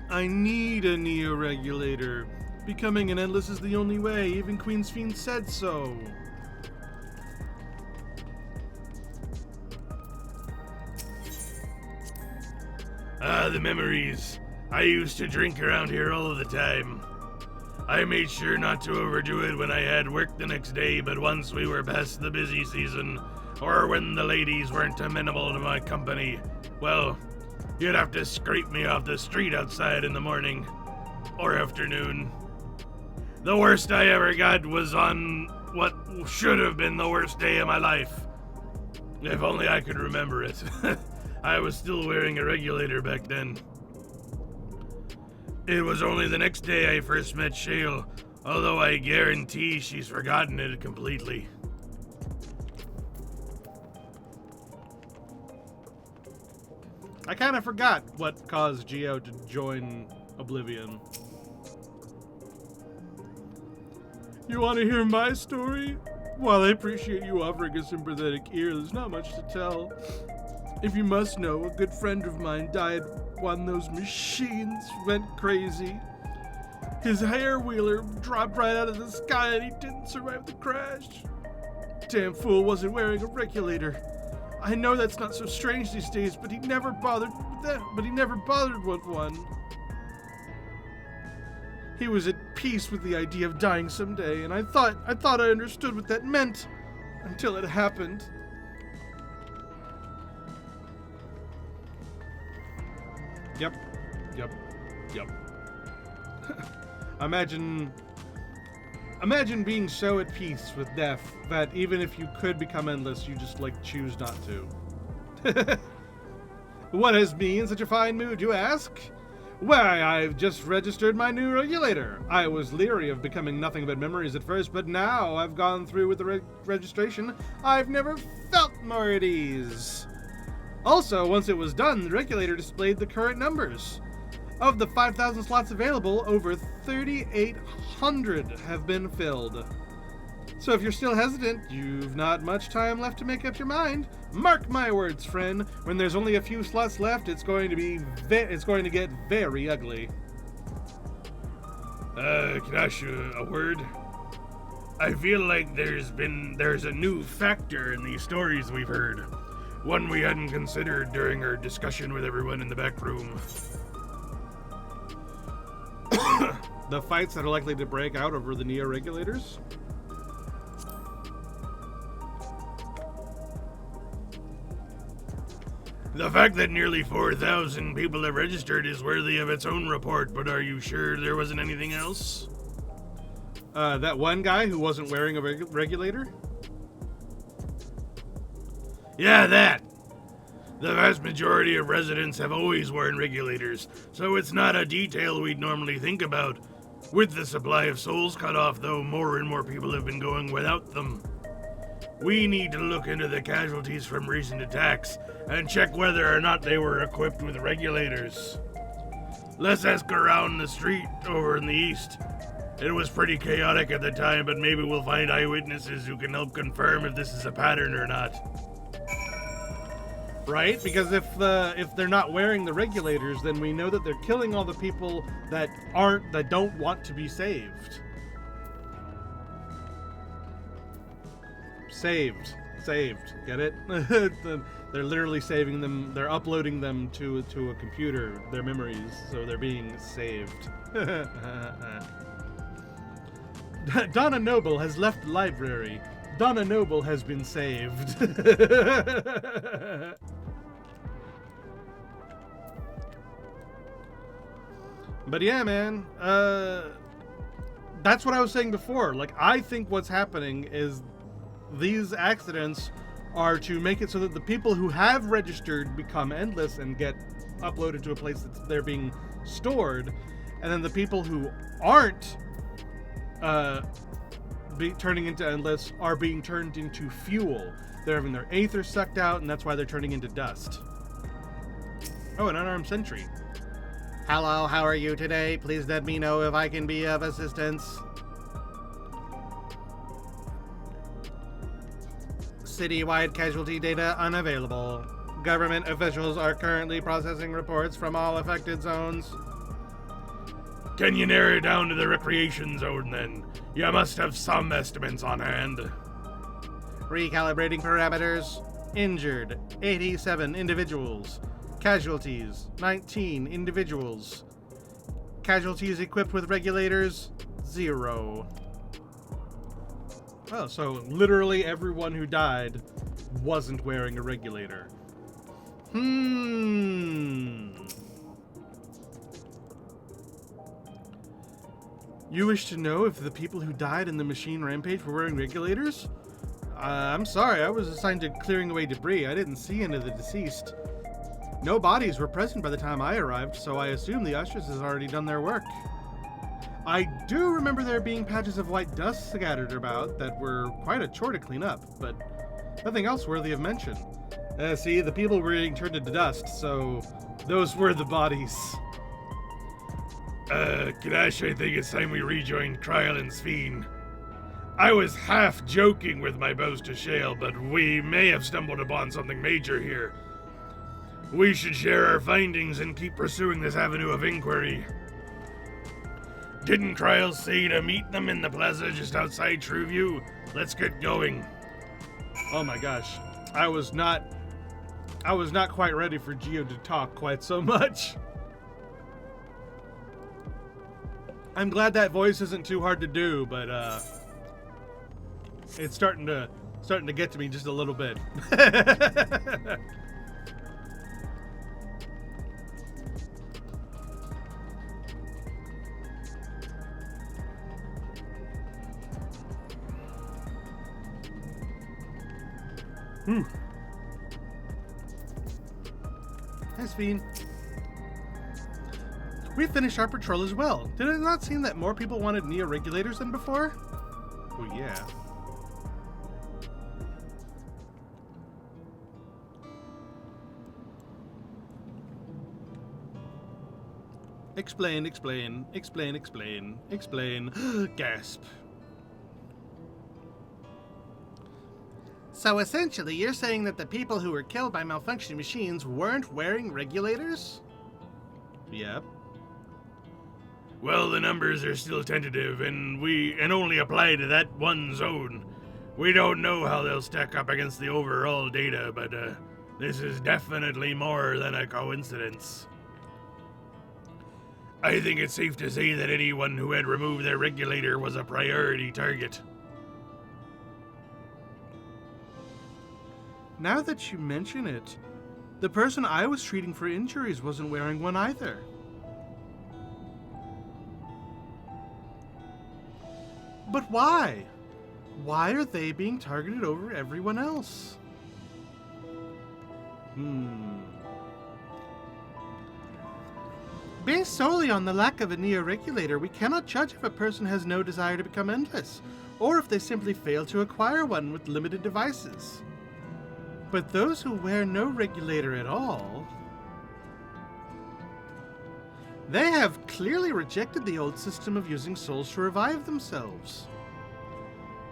A: I need a neo-regulator. Becoming an Endless is the only way, even Queen's Fiend said so.
B: Ah, the memories. I used to drink around here all of the time. I made sure not to overdo it when I had work the next day, but once we were past the busy season, or when the ladies weren't amenable to my company, well, you'd have to scrape me off the street outside in the morning or afternoon. The worst I ever got was on what should have been the worst day of my life. If only I could remember it. I was still wearing a regulator back then. It was only the next day I first met Shale, although I guarantee she's forgotten it completely.
A: I kind of forgot what caused Geo to join Oblivion. You want to hear my story? While I appreciate you offering a sympathetic ear, there's not much to tell. If you must know, a good friend of mine died when those machines went crazy. His hair-wheeler dropped right out of the sky and he didn't survive the crash. Damn fool wasn't wearing a regulator. I know that's not so strange these days, but he never bothered with one. He was at peace with the idea of dying someday, and I thought I understood what that meant until it happened. Yep. Imagine being so at peace with death that even if you could become endless, you just choose not to. What has me in such a fine mood, you ask? Why, I've just registered my new regulator. I was leery of becoming nothing but memories at first, but now I've gone through with the registration, I've never felt more at ease. Also, once it was done, the regulator displayed the current numbers. Of the 5,000 slots available, over 3,800 have been filled. So if you're still hesitant, you've not much time left to make up your mind. Mark my words, friend. When there's only a few slots left, it's going to get very ugly.
B: Kadash, a word? I feel like there's a new factor in these stories we've heard. One we hadn't considered during our discussion with everyone in the back room.
A: The fights that are likely to break out over the neo-regulators?
B: The fact that nearly 4,000 people have registered is worthy of its own report, but are you sure there wasn't anything else?
A: That one guy who wasn't wearing a regulator?
B: Yeah, that! The vast majority of residents have always worn regulators, so it's not a detail we'd normally think about. With the supply of souls cut off, though, more and more people have been going without them. We need to look into the casualties from recent attacks and check whether or not they were equipped with regulators. Let's ask around the street over in the east. It was pretty chaotic at the time, but maybe we'll find eyewitnesses who can help confirm if this is a pattern or not.
A: Right? Because if they're not wearing the regulators, then we know that they're killing all the people that don't want to be saved. Saved. Get it? They're literally saving them. They're uploading them to a computer, their memories, so they're being saved. Donna Noble has left the library. Donna Noble has been saved. But yeah, man, that's what I was saying before. Like, I think what's happening is these accidents are to make it so that the people who have registered become endless and get uploaded to a place that they're being stored, and then the people who aren't turning into endless are being turned into fuel. They're having their aether sucked out, and that's why they're turning into dust. Oh, an unarmed sentry.
C: Hello, how are you today? Please let me know if I can be of assistance. Citywide casualty data unavailable. Government officials are currently processing reports from all affected zones.
B: Can you narrow it down to the recreation zone then? You must have some estimates on hand.
C: Recalibrating parameters. Injured, 87 individuals. Casualties, 19 individuals. Casualties equipped with regulators, 0.
A: Oh, so literally everyone who died wasn't wearing a regulator. You wish to know if the people who died in the machine rampage were wearing regulators? I'm sorry, I was assigned to clearing away debris. I didn't see any of the deceased. No bodies were present by the time I arrived, so I assume the ushers has already done their work. I do remember there being patches of white dust scattered about that were quite a chore to clean up, but nothing else worthy of mention. See, the people were being turned into dust, so those were the bodies.
B: Kadash, I think it's time we rejoined Trial and Sphene. I was half joking with my boast to Shale, but we may have stumbled upon something major here. We should share our findings and keep pursuing this avenue of inquiry. Didn't Trial say to meet them in the plaza just outside Trueview? Let's get going.
A: Oh my gosh. I was not quite ready for Geo to talk quite so much. I'm glad that voice isn't too hard to do, but it's starting to get to me just a little bit.
C: Hi, Sphene. We finished our patrol as well. Did it not seem that more people wanted neo-regulators than before?
A: Well, yeah. Explain. Gasp.
C: So essentially, you're saying that the people who were killed by malfunctioning machines weren't wearing regulators?
A: Yep.
B: Well, the numbers are still tentative, and only apply to that one zone. We don't know how they'll stack up against the overall data, but this is definitely more than a coincidence. I think it's safe to say that anyone who had removed their regulator was a priority target.
A: Now that you mention it,
C: The person I was treating for injuries wasn't wearing one either. But why? Why are they being targeted over everyone else? Based solely on the lack of a neo-regulator, we cannot judge if a person has no desire to become endless, or if they simply fail to acquire one with limited devices. But those who wear no regulator at all, they have clearly rejected the old system of using souls to revive themselves.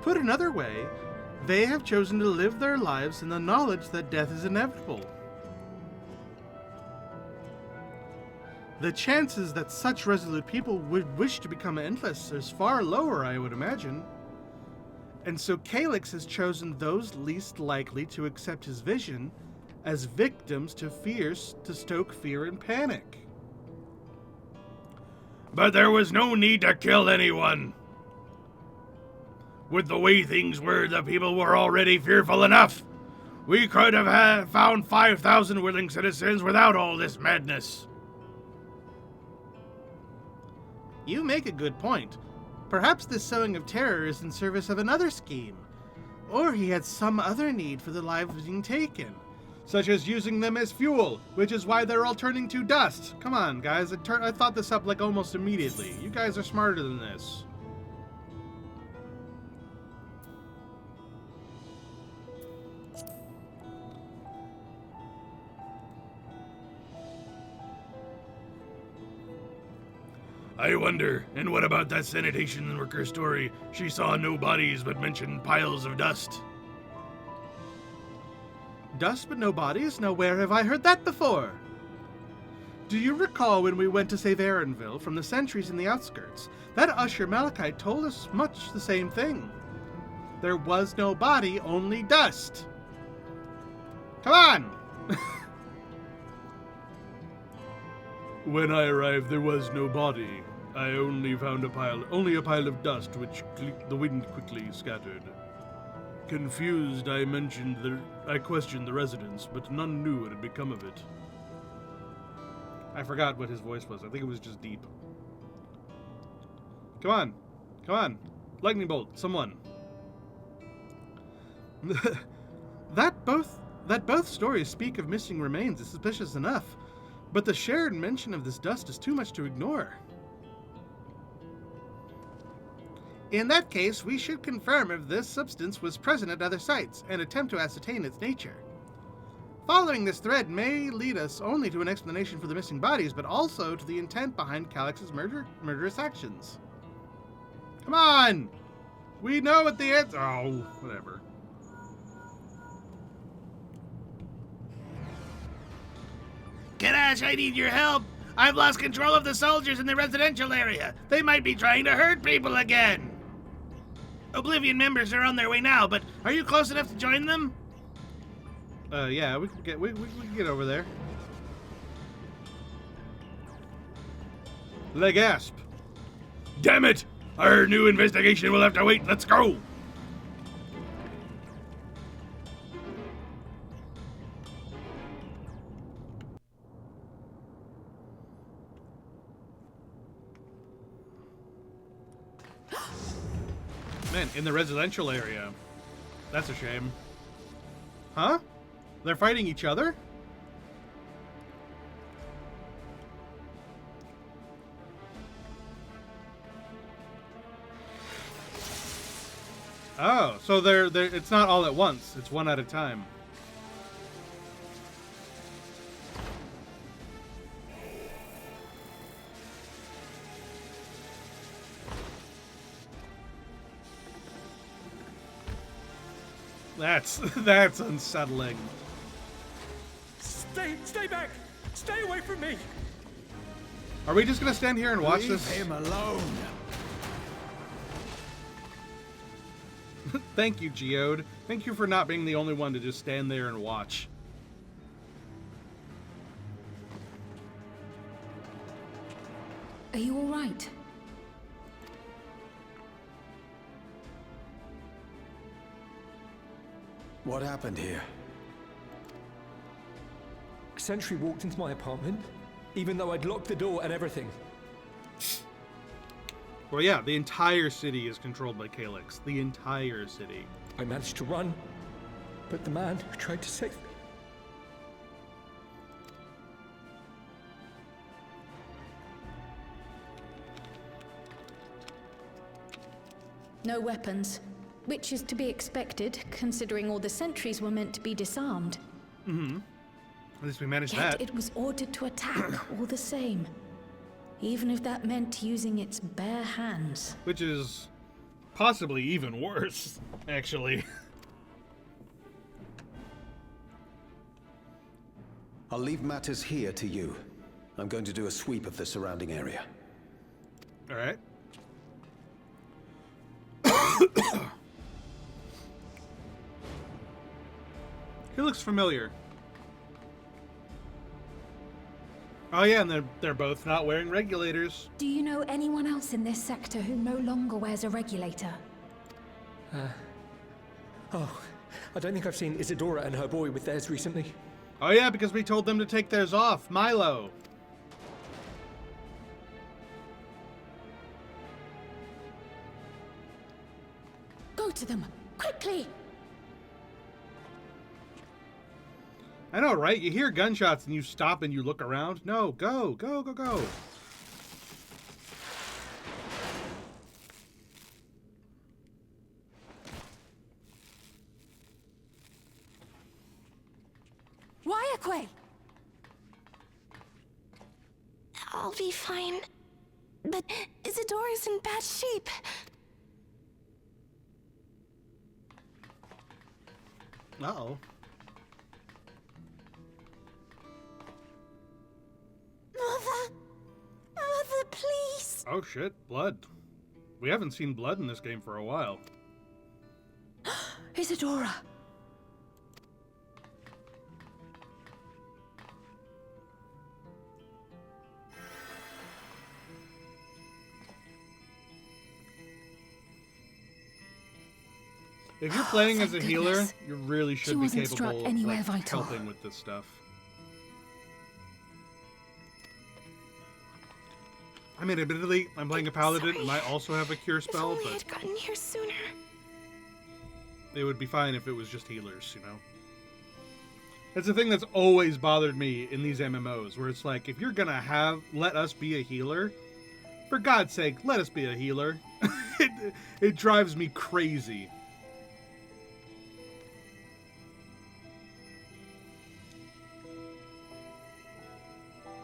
C: Put another way, they have chosen to live their lives in the knowledge that death is inevitable. The chances that such resolute people would wish to become endless is far lower, I would imagine. And so Calyx has chosen those least likely to accept his vision as victims to stoke fear and panic.
B: But there was no need to kill anyone. With the way things were, the people were already fearful enough. We could have found 5,000 willing citizens without all this madness.
C: You make a good point. Perhaps this sowing of terror is in service of another scheme. Or he had some other need for the lives being taken.
A: Such as using them as fuel, which is why they're all turning to dust. Come on, guys. I thought this up like almost immediately. You guys are smarter than this.
B: I wonder, and what about that sanitation worker story? She saw no bodies but mentioned piles of dust.
C: Dust but no bodies? Now where have I heard that before? Do you recall when we went to save Aaronville from the sentries in the outskirts? That usher Malachite told us much the same thing. There was no body, only dust. Come on!
A: When I arrived, there was no body. I only found a pile of dust, which the wind quickly scattered. Confused, I questioned the residents, but none knew what had become of it. I forgot what his voice was. I think it was just deep. Come on. Come on. Lightning bolt, someone.
C: That both stories speak of missing remains is suspicious enough, but the shared mention of this dust is too much to ignore. In that case, we should confirm if this substance was present at other sites and attempt to ascertain its nature. Following this thread may lead us only to an explanation for the missing bodies, but also to the intent behind Calyx's murderous actions. Come on! We know what the answer... Oh, whatever.
D: Kadash, I need your help. I've lost control of the soldiers in the residential area. They might be trying to hurt people again. Oblivion members are on their way now, but are you close enough to join them?
A: Yeah, we can get over there. Le gasp.
B: Damn it! Our new investigation will have to wait. Let's go!
A: Man, in the residential area. That's a shame. Huh? They're fighting each other? Oh, so they're it's not all at once. It's one at a time. That's unsettling.
E: Stay back! Stay away from me!
A: Are we just gonna stand here and watch
E: Leave
A: this?
E: him alone.
A: Thank you, Geode. Thank you for not being the only one to just stand there and watch.
F: Are you all right?
E: What happened here? sentry walked into my apartment, even though I'd locked the door and everything.
C: Well, yeah, the entire city is controlled by Calyx. The entire city.
E: I managed to run, but the man who tried to save me...
F: No weapons, which is to be expected, considering all the sentries were meant to be disarmed.
C: Mm-hmm. At least we managed
F: Yet
C: that.
F: it was ordered to attack all the same, even if that meant using its bare hands.
C: Which is possibly even worse, actually.
G: I'll leave matters here to you. I'm going to do a sweep of the surrounding area.
C: All right. He looks familiar. Oh yeah, and they're both not wearing regulators.
F: Do you know anyone else in this sector who no longer wears a regulator?
E: Oh, I don't think I've seen Isadora and her boy with theirs recently.
C: Oh yeah, because we told them to take theirs off. Milo.
F: Go to them, quickly!
C: I know, right? You hear gunshots and you stop and you look around. No, go, go, go, go.
F: Wyaquay!
H: I'll be fine. But Isadora's in bad shape.
C: Uh-oh.
H: Mother, please.
C: Oh shit, blood. We haven't seen blood in this game for a while.
F: Isadora!
C: If you're playing as a
F: thank
C: healer,
F: goodness.
C: you really
F: She
C: should be
F: wasn't struck
C: capable of
F: anywhere
C: like,
F: vital.
C: helping with this stuff. I mean, admittedly, I'm playing a paladin, and I also have a cure
H: If
C: spell,
H: only
C: but
H: I'd gotten here sooner.
C: it would be fine if it was just healers, you know? That's the thing that's always bothered me in these MMOs, where it's like, if you're gonna let us be a healer, for God's sake, let us be a healer. it drives me crazy.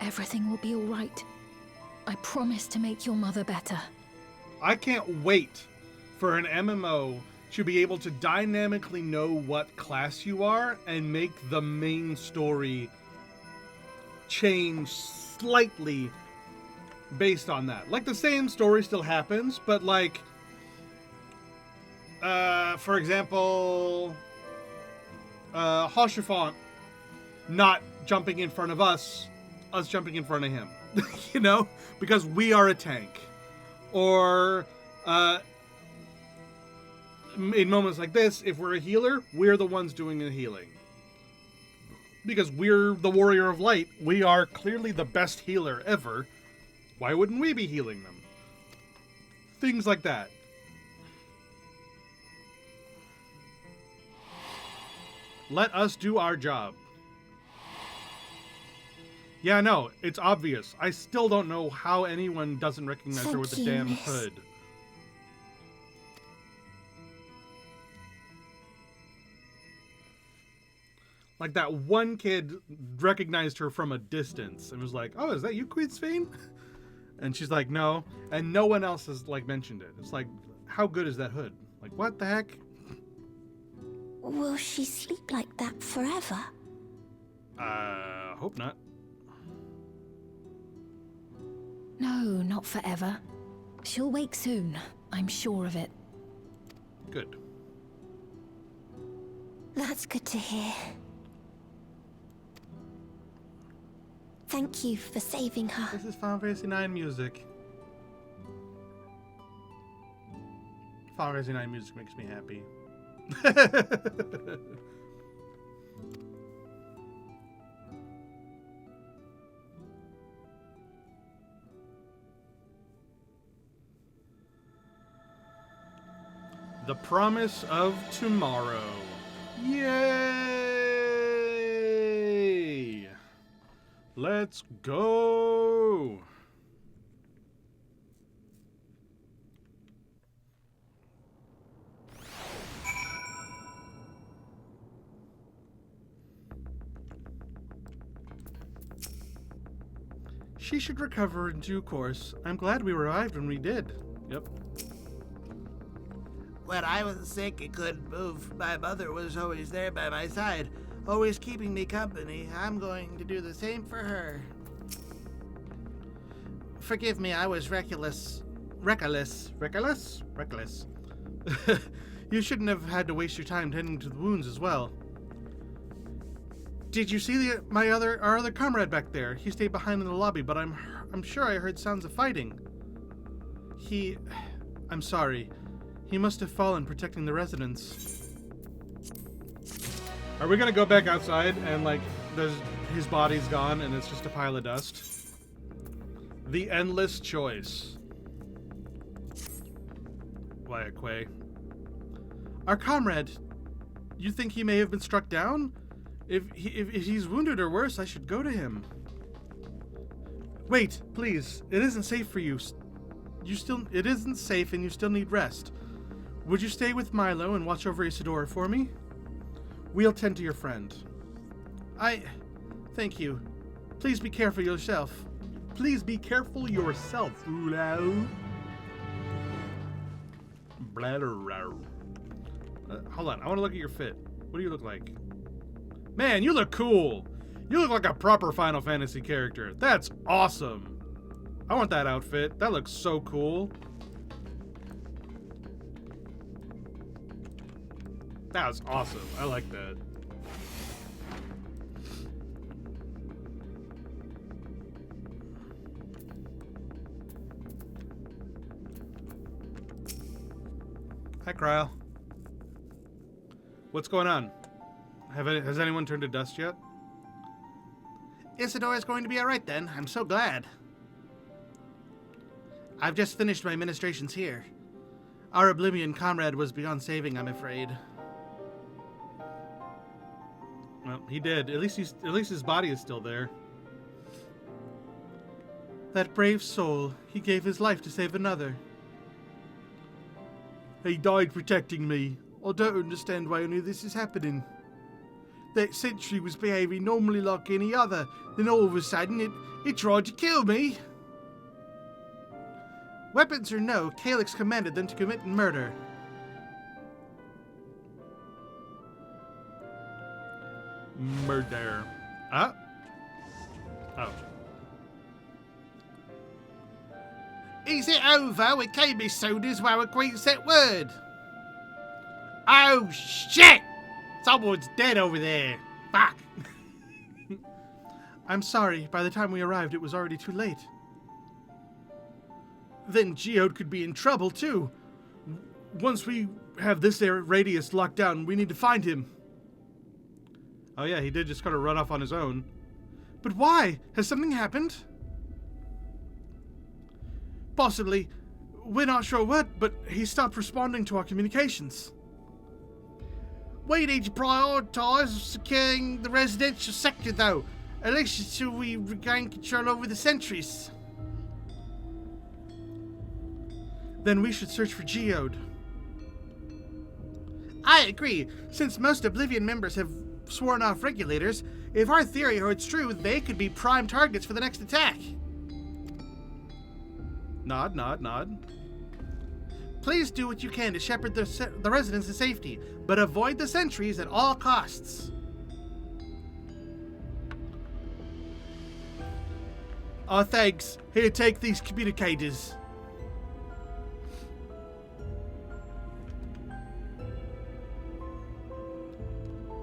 F: Everything will be all right. I promise to make your mother better.
C: I can't wait for an MMO to be able to dynamically know what class you are and make the main story change slightly based on that. Like, the same story still happens, but like, for example, Hoshifant not jumping in front of us jumping in front of him, you know, because we are a tank. Or, in moments like this, if we're a healer, we're the ones doing the healing. Because we're the Warrior of Light, we are clearly the best healer ever. Why wouldn't we be healing them? Things like that. Let us do our job. Yeah, no, it's obvious. I still don't know how anyone doesn't recognize her with the
H: Thank you,
C: damn
H: miss.
C: hood. Like, that one kid recognized her from a distance and was like, "Oh, is that you, Queen Svain?" And she's like, "No." And no one else has, like, mentioned it. It's like, how good is that hood? Like, what the heck?
H: Will she sleep like that forever?
C: Hope not.
F: No, not forever. She'll wake soon. I'm sure of it.
C: Good.
H: That's good to hear. Thank you for saving her.
C: This is Final Fantasy IX music. Final Fantasy IX music makes me happy.
A: The promise of tomorrow. Yay! Let's go! She should recover in due course. I'm glad we arrived when we did. Yep.
D: When I was sick and couldn't move, my mother was always there by my side, always keeping me company. I'm going to do the same for her. Forgive me, I was reckless.
C: Reckless? You shouldn't have had to waste your time tending to the wounds as well. Did you see our other comrade back there? He stayed behind in the lobby, but I'm sure I heard sounds of fighting. I'm sorry. He must have fallen protecting the residents.
A: Are we gonna go back outside and like his body's gone and it's just a pile of dust? The endless choice. Wyatt Quay.
C: Our comrade, you think he may have been struck down? If he's wounded or worse, I should go to him. Wait, please. It isn't safe for you. It isn't safe and you still need rest. Would you stay with Milo and watch over Isadora for me? We'll tend to your friend. Thank you. Please be careful yourself.
A: Please be careful yourself, Ulau. Hold on, I want to look at your fit. What do you look like? Man, you look cool. You look like a proper Final Fantasy character. That's awesome. I want that outfit. That looks so cool. That was awesome. I like that. Hi, Kryle. What's going on? Has anyone turned to dust yet?
C: Isadora's going to be alright then. I'm so glad. I've just finished my ministrations here. Our Oblivion comrade was beyond saving, I'm afraid.
A: Well, he did. At least his body is still there.
C: That brave soul, he gave his life to save another. He died protecting me. I don't understand why any of this is happening. That sentry was behaving normally like any other, then all of a sudden it tried to kill me. Weapons or no, Calyx commanded them to commit murder.
A: Murder. Huh? Oh.
C: Is it over? We came as soon as our queen set word. Oh shit! Someone's dead over there. Fuck. I'm sorry. By the time we arrived, it was already too late. Then Geode could be in trouble too. Once we have this radius locked down, we need to find him.
A: Oh yeah, he did just kind of run off on his own.
C: But why? Has something happened? Possibly. We're not sure what, but he stopped responding to our communications. We need to prioritise securing the residential sector, though, at least until we regain control over the sentries. Then we should search for Geode. I agree. Since most Oblivion members have sworn off regulators, if our theory holds true, they could be prime targets for the next attack.
A: Nod, nod, nod.
C: Please do what you can to shepherd the residents to safety, but avoid the sentries at all costs. Oh, thanks. Here, take these communicators.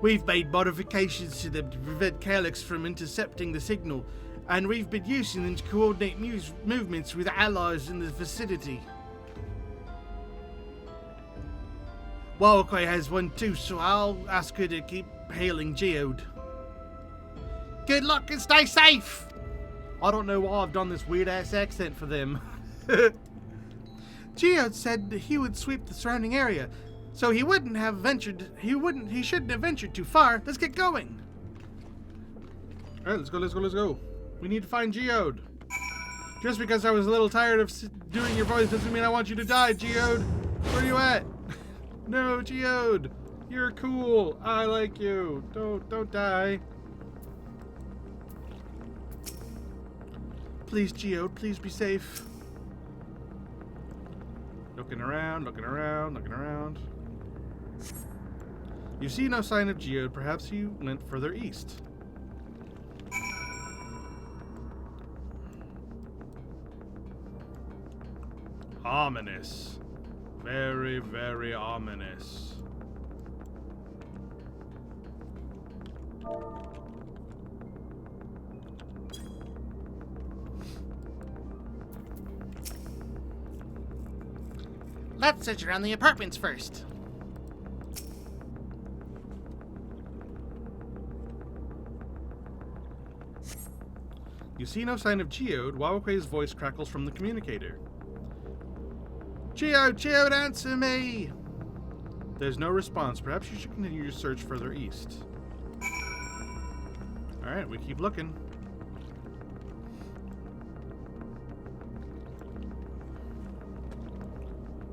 C: We've made modifications to them to prevent Calyx from intercepting the signal, and we've been using them to coordinate movements with allies in the vicinity. Walkway has one too, so I'll ask her to keep hailing Geode. Good luck and stay safe! I don't know why I've done this weird-ass accent for them. Geode said he would sweep the surrounding area. So he shouldn't have ventured too far. Let's get going.
A: All right, let's go. We need to find Geode. Just because I was a little tired of doing your voice doesn't mean I want you to die, Geode. Where are you at? No, Geode. You're cool. I like you. Don't die.
C: Please, Geode, please be safe.
A: Looking around. You see no sign of Geode. Perhaps he went further east. Ominous. Very, very ominous.
D: Let's search around the apartments first.
A: You see no sign of Geode. Wawakwe's voice crackles from the communicator. Geode, answer me! There's no response. Perhaps you should continue your search further east. Alright, we keep looking.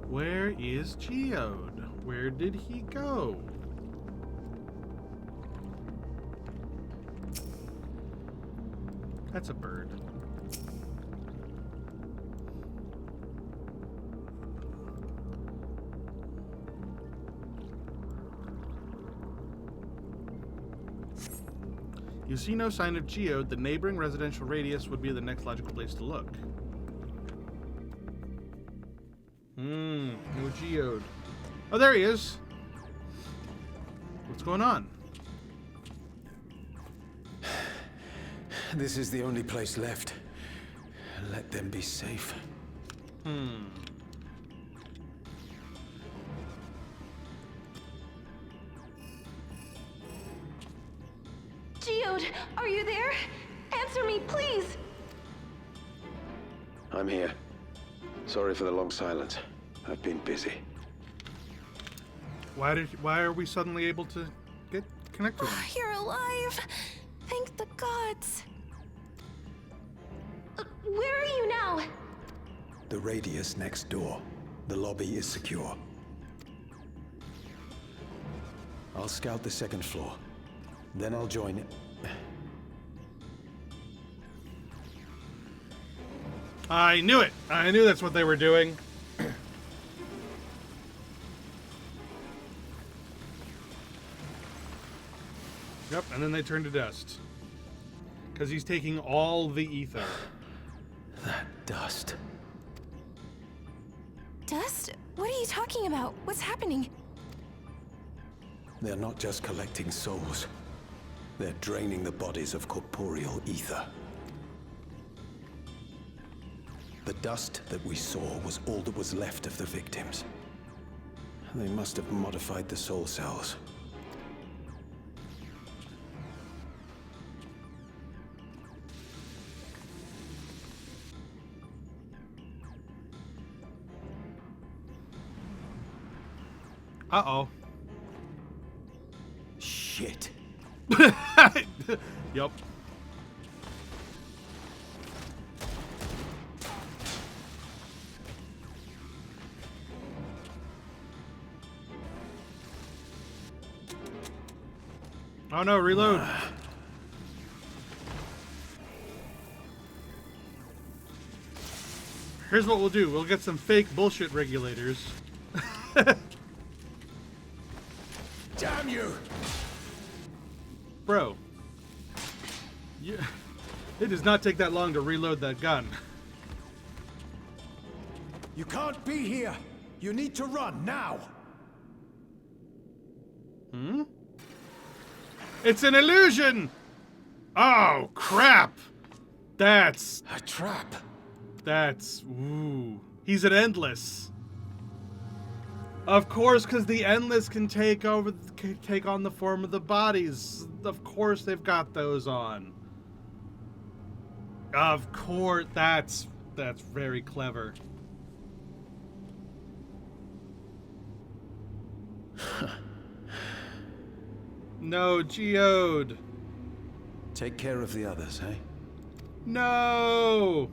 A: Where is Geode? Where did he go? That's a bird. You see no sign of Geode. The neighboring residential radius would be the next logical place to look. No Geode. Oh, there he is. What's going on?
G: This is the only place left. Let them be safe.
H: Geode, are you there? Answer me, please!
G: I'm here. Sorry for the long silence. I've been busy.
A: Why are we suddenly able to get connected?
H: You're alive! Thank the gods! Where are you now?
G: The radius next door. The lobby is secure. I'll scout the second floor. Then I'll join it.
A: I knew it! I knew that's what they were doing. Yep, and then they turn to dust. Because he's taking all the ether.
G: That dust.
H: Dust? What are you talking about? What's happening?
G: They're not just collecting souls. They're draining the bodies of corporeal ether. The dust that we saw was all that was left of the victims. They must have modified the soul cells.
A: Uh-oh.
G: Shit.
A: Yup. Oh no, reload. Here's what we'll do. We'll get some fake bullshit regulators.
G: Damn you!
A: Bro. It does not take that long to reload that gun.
G: You can't be here! You need to run, now!
A: It's an illusion! Oh, crap! That's...
G: A trap!
A: Ooh. He's an Endless. Of course, because the Endless can take on the form of the bodies. Of course they've got those on. Of course, that's very clever. No, Geode.
G: Take care of the others, eh?
A: No!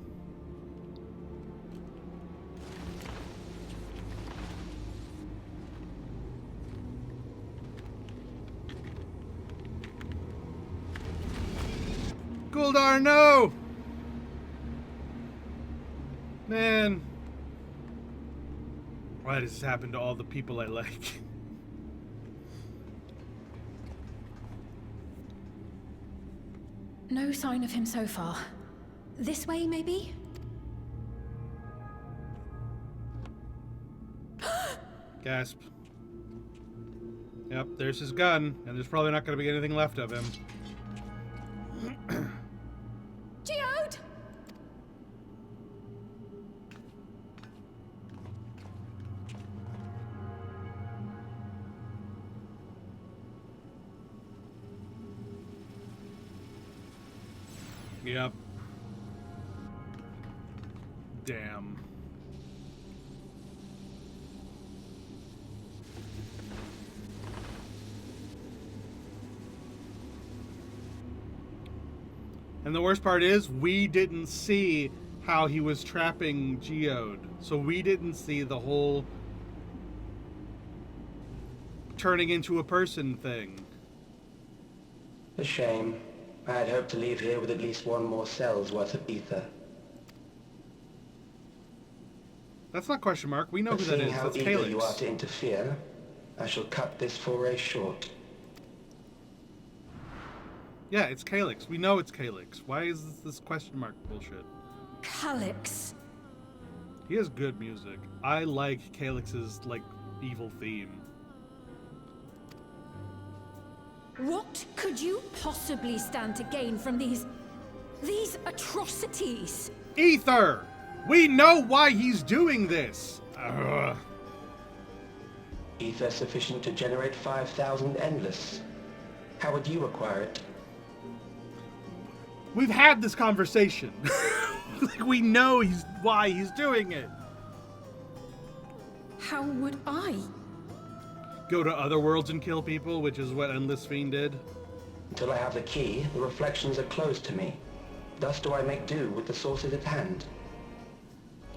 A: Guldar, no! Man. Why does this happen to all the people I like?
F: No sign of him so far. This way, maybe?
A: Gasp. Yep, there's his gun, and there's probably not going to be anything left of him.
F: Geode!
A: Yep. Damn. And the worst part is, we didn't see how he was trapping Geode. So we didn't see the whole turning into a person thing.
I: A shame. I had hoped to leave here with at least one more cell's worth of ether.
A: That's not question mark. We know
I: But
A: who that
I: seeing
A: is.
I: how
A: That's
I: eager you are
A: Calyx.
I: to interfere, I shall cut this foray short.
A: Yeah, it's Calyx. We know it's Calyx. Why is this question mark bullshit?
F: Calyx.
A: He has good music. I like Calyx's, like, evil theme.
F: What could you possibly stand to gain from these atrocities?
A: Ether! We know why he's doing this! Ugh.
I: Ether sufficient to generate 5,000 endless. How would you acquire it?
A: We've had this conversation. Like, we know why he's doing it.
F: How would I?
A: Go to other worlds and kill people, which is what Endless Fiend did.
I: Until I have the key, the reflections are closed to me. Thus do I make do with the sources at hand.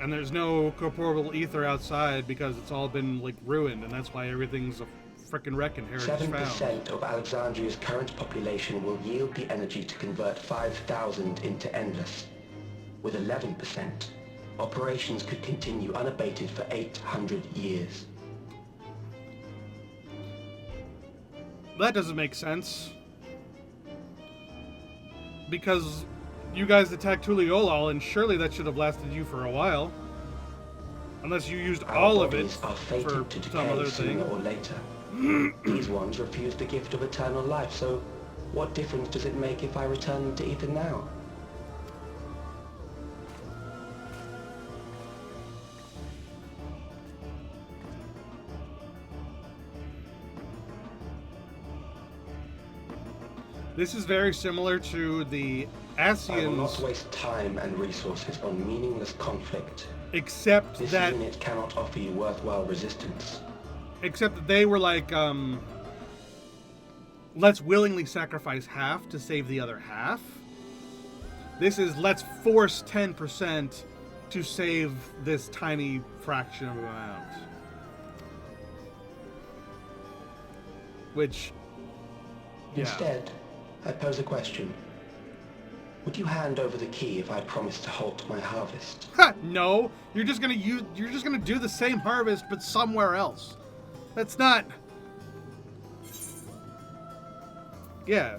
A: And there's no corporeal ether outside because it's all been, like, ruined, and that's why everything's a frickin' wreck and heritage found.
I: 7% of Alexandria's current population will yield the energy to convert 5,000 into endless. With 11%, operations could continue unabated for 800 years.
A: That doesn't make sense. Because you guys attacked Tuliolal, and surely that should have lasted you for a while. Unless you used all of it
I: Our bodies are
A: for
I: fated to
A: some other
I: decay sooner
A: thing.
I: or later. These ones refuse the gift of eternal life, so what difference does it make if I return them to ether now?
A: This is very similar to the
I: I will not
A: Asians,
I: waste time and resources on meaningless conflict.
A: except
I: This
A: that
I: unit cannot offer you worthwhile resistance.
A: they were like, let's willingly sacrifice half to save the other half. This is, let's force 10% to save this tiny fraction of amount. Which, yeah.
I: Instead, I pose a question. Would you hand over the key if I promised to halt my harvest?
A: Ha, no, you're just gonna do the same harvest but somewhere else. That's not. Yeah.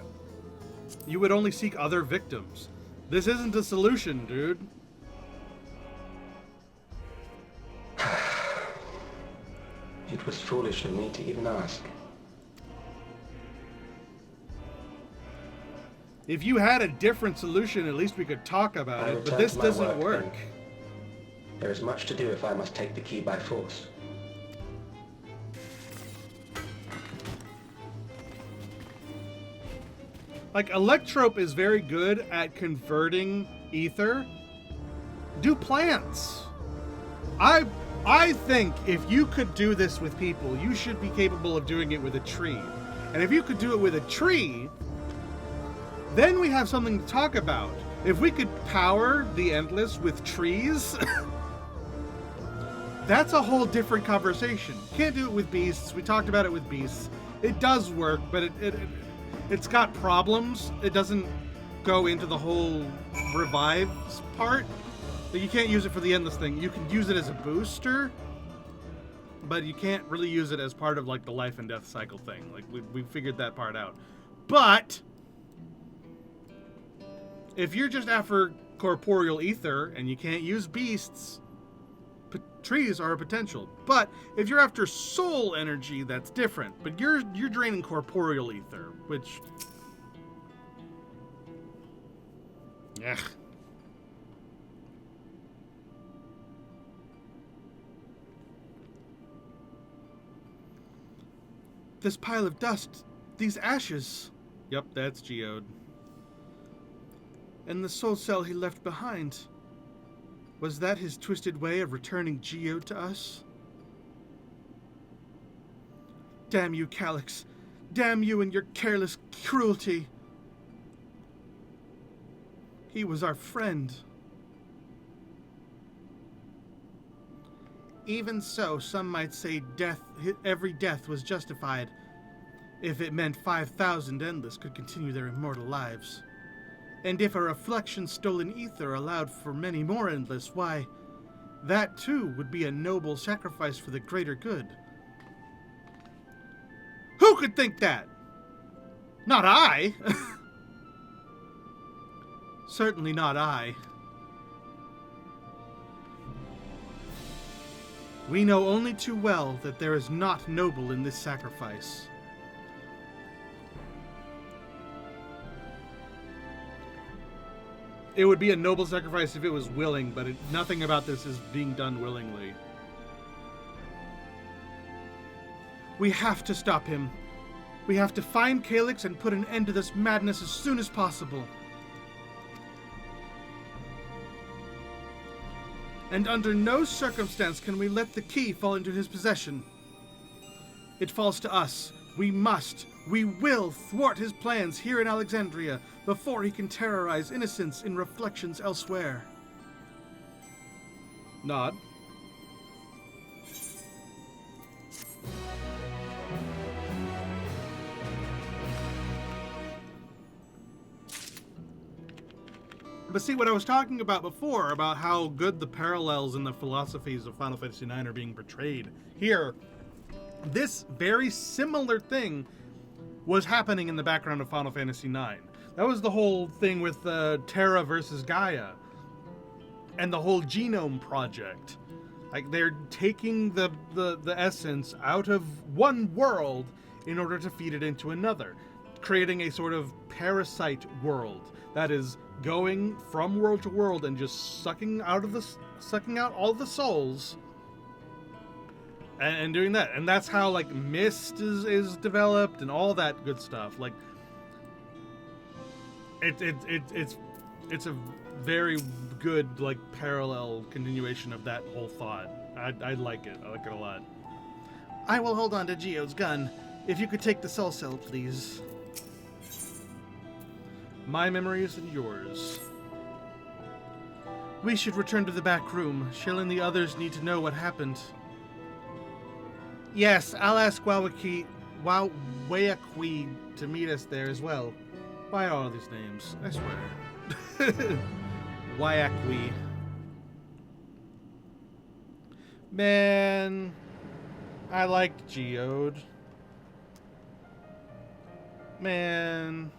A: You would only seek other victims. This isn't a solution, dude.
I: It was foolish of me to even ask.
A: If you had a different solution, at least we could talk about
I: I
A: it, but
I: return
A: this
I: to my
A: doesn't
I: work,
A: work.
I: then. There is much to do if I must take the key by force.
A: Like, Electrope is very good at converting ether. Do plants. I think if you could do this with people, you should be capable of doing it with a tree.
C: And if you could do it with a tree, then we have something to talk about. If we could power the Endless with trees, that's a whole different conversation. Can't do it with beasts. We talked about it with beasts. It does work, but it's got problems. It doesn't go into the whole revives part. Like, you can't use it for the Endless thing. You can use it as a booster, but you can't really use it as part of like the life and death cycle thing. Like we figured that part out. But if you're just after corporeal ether and you can't use beasts, trees are a potential. But if you're after soul energy, that's different. But you're draining corporeal ether, which, ugh. This pile of dust, these ashes. Yep, that's Geode. And the soul cell he left behind. Was that his twisted way of returning Geode to us? Damn you, Calyx. Damn you and your careless cruelty. He was our friend. Even so, some might say every death was justified, if it meant 5,000 Endless could continue their immortal lives. And if a reflection stolen ether allowed for many more Endless, why, that too would be a noble sacrifice for the greater good. Who could think that? Not I! Certainly not I. We know only too well that there is naught noble in this sacrifice. It would be a noble sacrifice if it was willing, but nothing about this is being done willingly. We have to stop him. We have to find Calyx and put an end to this madness as soon as possible. And under no circumstance can we let the key fall into his possession. It falls to us. We will thwart his plans here in Alexandria before he can terrorize innocents in reflections elsewhere. Nod. But see, what I was talking about before, about how good the parallels in the philosophies of Final Fantasy IX are being portrayed here, this very similar thing was happening in the background of Final Fantasy IX. That was the whole thing with Terra versus Gaia and the whole genome project. Like, they're taking the essence out of one world in order to feed it into another, creating a sort of parasite world that is going from world to world and just sucking out all the souls and doing that. And that's how like Mist is developed and all that good stuff. Like it's a very good like parallel continuation of that whole thought. I like it. I like it a lot. I will hold on to Geode's gun. If you could take the soul cell, please. My memories and yours. We should return to the back room. Chillin and the others need to know what happened. Yes, I'll ask Wayakwi to meet us there as well. Why are all these names? I swear. Wayakwi. Man, I liked Geode. Man.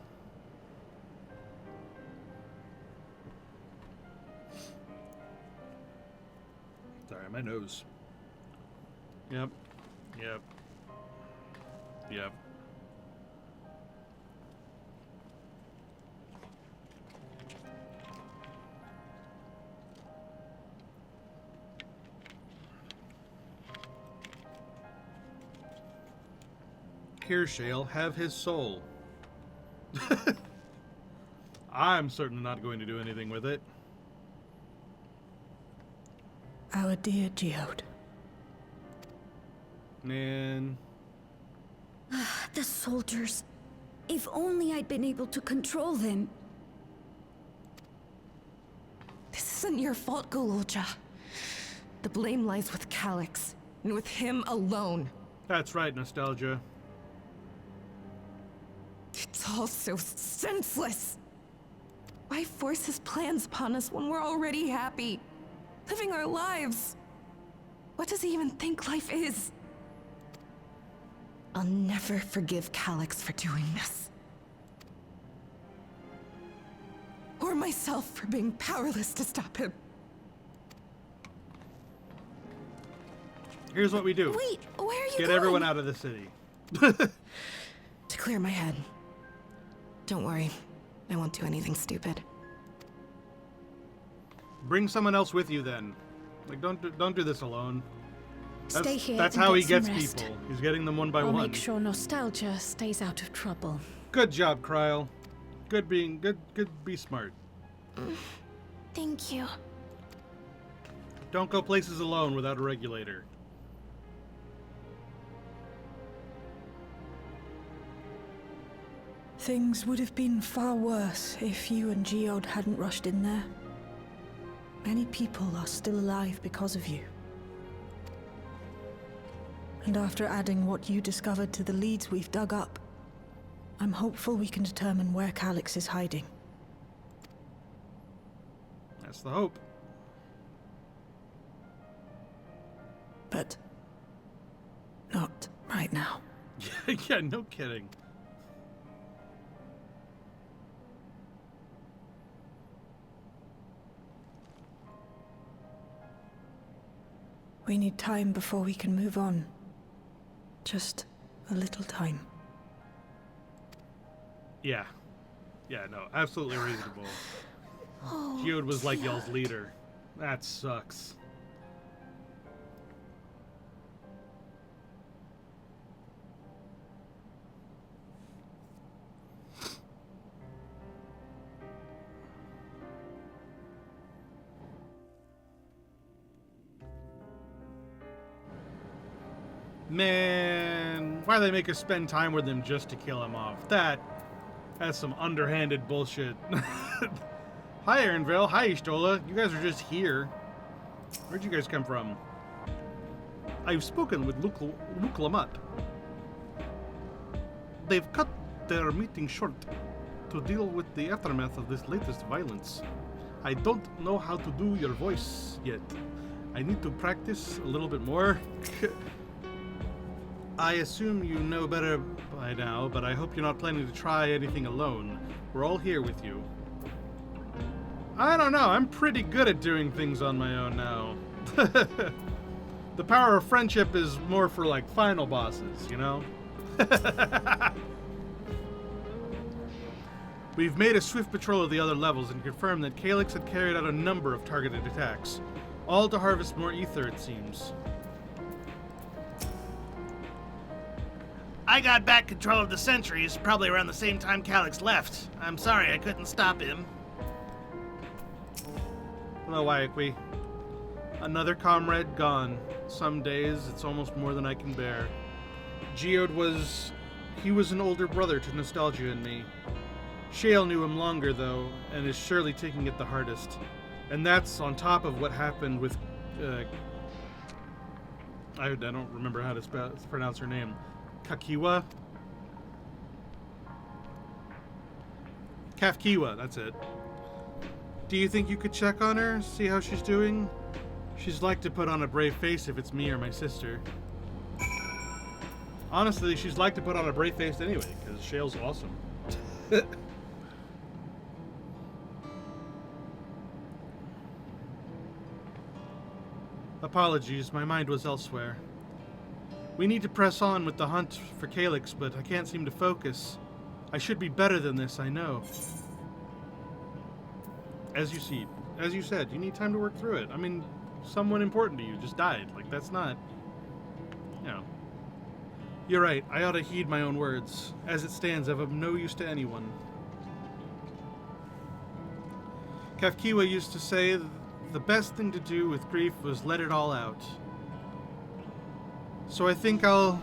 C: Sorry, my nose. Yep. Here, Shale, have his soul. I'm certainly not going to do anything with it.
F: Our dear Geode.
A: Man.
J: The soldiers. If only I'd been able to control them.
H: This isn't your fault, Galulja. The blame lies with Calix, and with him alone.
A: That's right, Nostalgia.
H: It's all so senseless. Why force his plans upon us when we're already happy? Living our lives. What does he even think life is? I'll never forgive Calix for doing this. Or myself for being powerless to stop him.
A: Here's what we do.
H: Wait, where are you
A: Get
H: going?
A: everyone out of the city.
H: To clear my head. Don't worry. I won't do anything stupid.
A: Bring someone else with you then. Like, don't do this alone.
F: Stay here.
A: That's
F: and
A: how
F: get
A: he gets
F: some rest.
A: people. He's getting them one by
F: I'll
A: one.
F: make sure Nostalgia stays out of trouble.
A: Good job, Kryl. Good be smart.
H: Thank you.
A: Don't go places alone without a regulator.
J: Things would have been far worse if you and Geode hadn't rushed in there. Many people are still alive because of you. And after adding what you discovered to the leads we've dug up, I'm hopeful we can determine where Calix is hiding.
A: That's the hope.
J: But not right now.
A: Yeah, no kidding.
J: We need time before we can move on. Just a little time.
A: Yeah. Yeah, no, absolutely reasonable.
H: Oh,
A: Geode was like y'all's leader. That sucks. Man, why do they make us spend time with him just to kill him off? That's some underhanded bullshit. Hi, Aaronville. Hi, Ishtola. You guys are just here. Where'd you guys come from? I've spoken with Luke Lamont. They've cut their meeting short to deal with the aftermath of this latest violence. I don't know how to do your voice yet. I need to practice a little bit more. I assume you know better by now, but I hope you're not planning to try anything alone. We're all here with you. I don't know, I'm pretty good at doing things on my own now. The power of friendship is more for, like, final bosses, you know? We've made a swift patrol of the other levels and confirmed that Calix had carried out a number of targeted attacks. All to harvest more ether, it seems.
D: I got back control of the sentries probably around the same time Calix left. I'm sorry I couldn't stop him.
A: Hello, Ayakwi. Another comrade gone. Some days, it's almost more than I can bear. Geode was an older brother to Nostalgia and me. Shale knew him longer, though, and is surely taking it the hardest. And that's on top of what happened with, I don't remember how to pronounce her name. Kafkiwa, that's it. Do you think you could check on her, see how she's doing? She's like to put on a brave face if it's me or my sister. Honestly, she's like to put on a brave face anyway, because Shale's awesome. Apologies, my mind was elsewhere. We need to press on with the hunt for Calix, but I can't seem to focus. I should be better than this, I know. As you said, you need time to work through it. I mean, someone important to you just died. Like, that's not, you know. You're right, I ought to heed my own words. As it stands, I'm of no use to anyone. Kafkiwa used to say the best thing to do with grief was let it all out. So I think I'll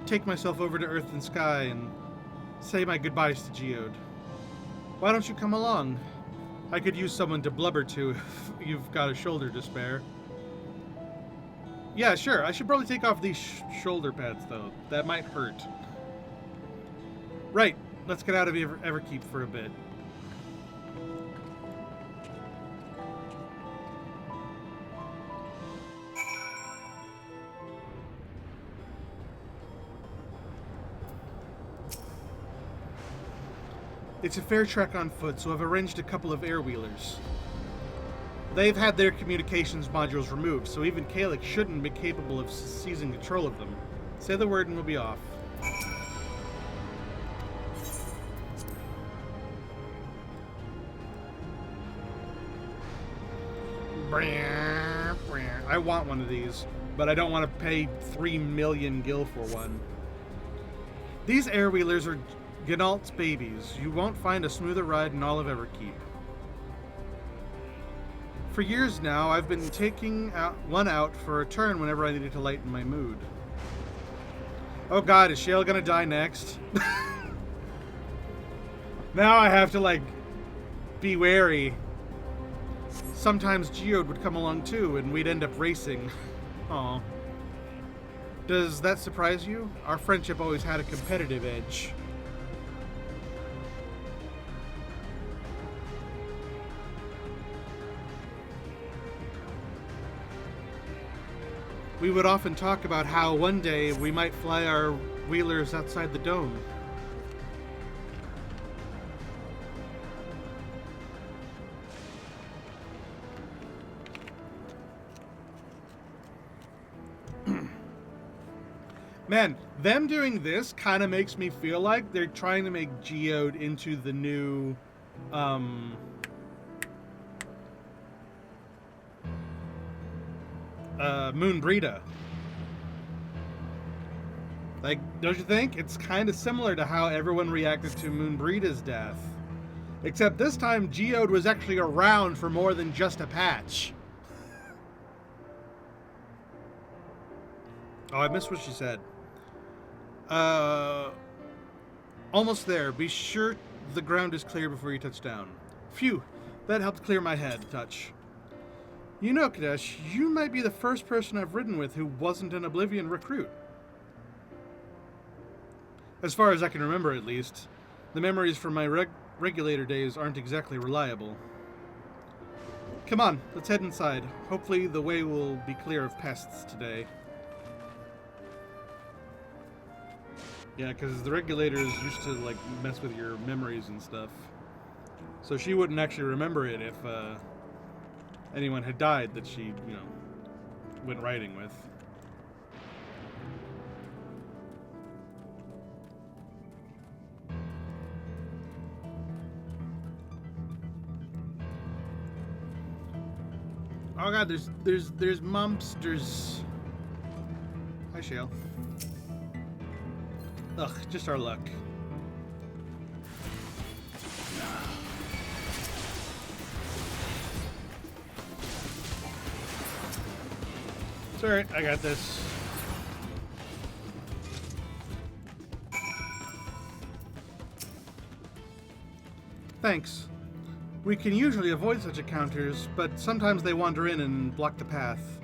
C: take myself over to Earth and Sky and say my goodbyes to Geode. Why don't you come along? I could use someone to blubber to if you've got a shoulder to spare. Yeah, sure. I should probably take off these shoulder pads, though. That might hurt. Right. Let's get out of Everkeep for a bit. It's a fair trek on foot, so I've arranged a couple of airwheelers. They've had their communications modules removed, so even Kalik shouldn't be capable of seizing control of them. Say the word and we'll be off. I want one of these, but I don't want to pay 3 million gil for one. These airwheelers are Gnault's babies. You won't find a smoother ride in all of Everkeep. For years now, I've been taking one out for a turn whenever I needed to lighten my mood. Oh god, is Shale gonna die next? Now I have to, like, be wary. Sometimes Geode would come along too, and we'd end up racing. Aw. Does that surprise you? Our friendship always had a competitive edge. We would often talk about how one day we might fly our wheelers outside the dome. Man, them doing this kind of makes me feel like they're trying to make Geode into the new, Moon Brita. Like, don't you think? It's kind of similar to how everyone reacted to Moon Brita's death. Except this time, Geode was actually around for more than just a patch. Oh, I missed what she said. Almost there. Be sure the ground is clear before you touch down. Phew, that helped clear my head a touch. You know, Kadesh, you might be the first person I've ridden with who wasn't an Oblivion recruit. As far as I can remember, at least. The memories from my regulator days aren't exactly reliable. Come on, let's head inside. Hopefully the way will be clear of pests today. Yeah, because the regulators used to, like, mess with your memories and stuff. So she wouldn't actually remember it if anyone had died that she, you know, went riding with. Oh god, there's monsters. Hi, Shale. Ugh, just our luck. It's alright, I got this. Thanks. We can usually avoid such encounters, but sometimes they wander in and block the path.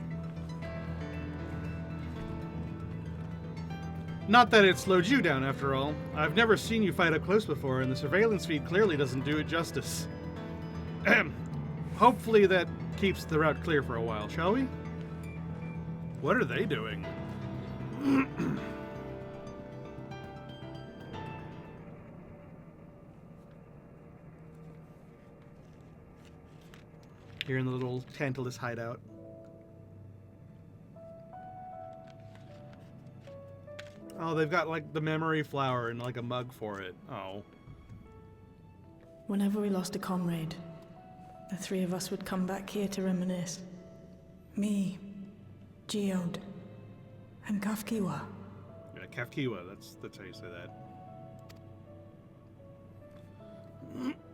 C: Not that it slowed you down, after all. I've never seen you fight up close before, and the surveillance feed clearly doesn't do it justice. Hopefully that keeps the route clear for a while, shall we? What are they doing? Here in the little Tantalus hideout. Oh, they've got, like, the memory flower and, like, a mug for it. Oh.
J: Whenever we lost a comrade, the three of us would come back here to reminisce. Me, Geode, and Kafkiwa.
A: Yeah, Kafkiwa, that's how you say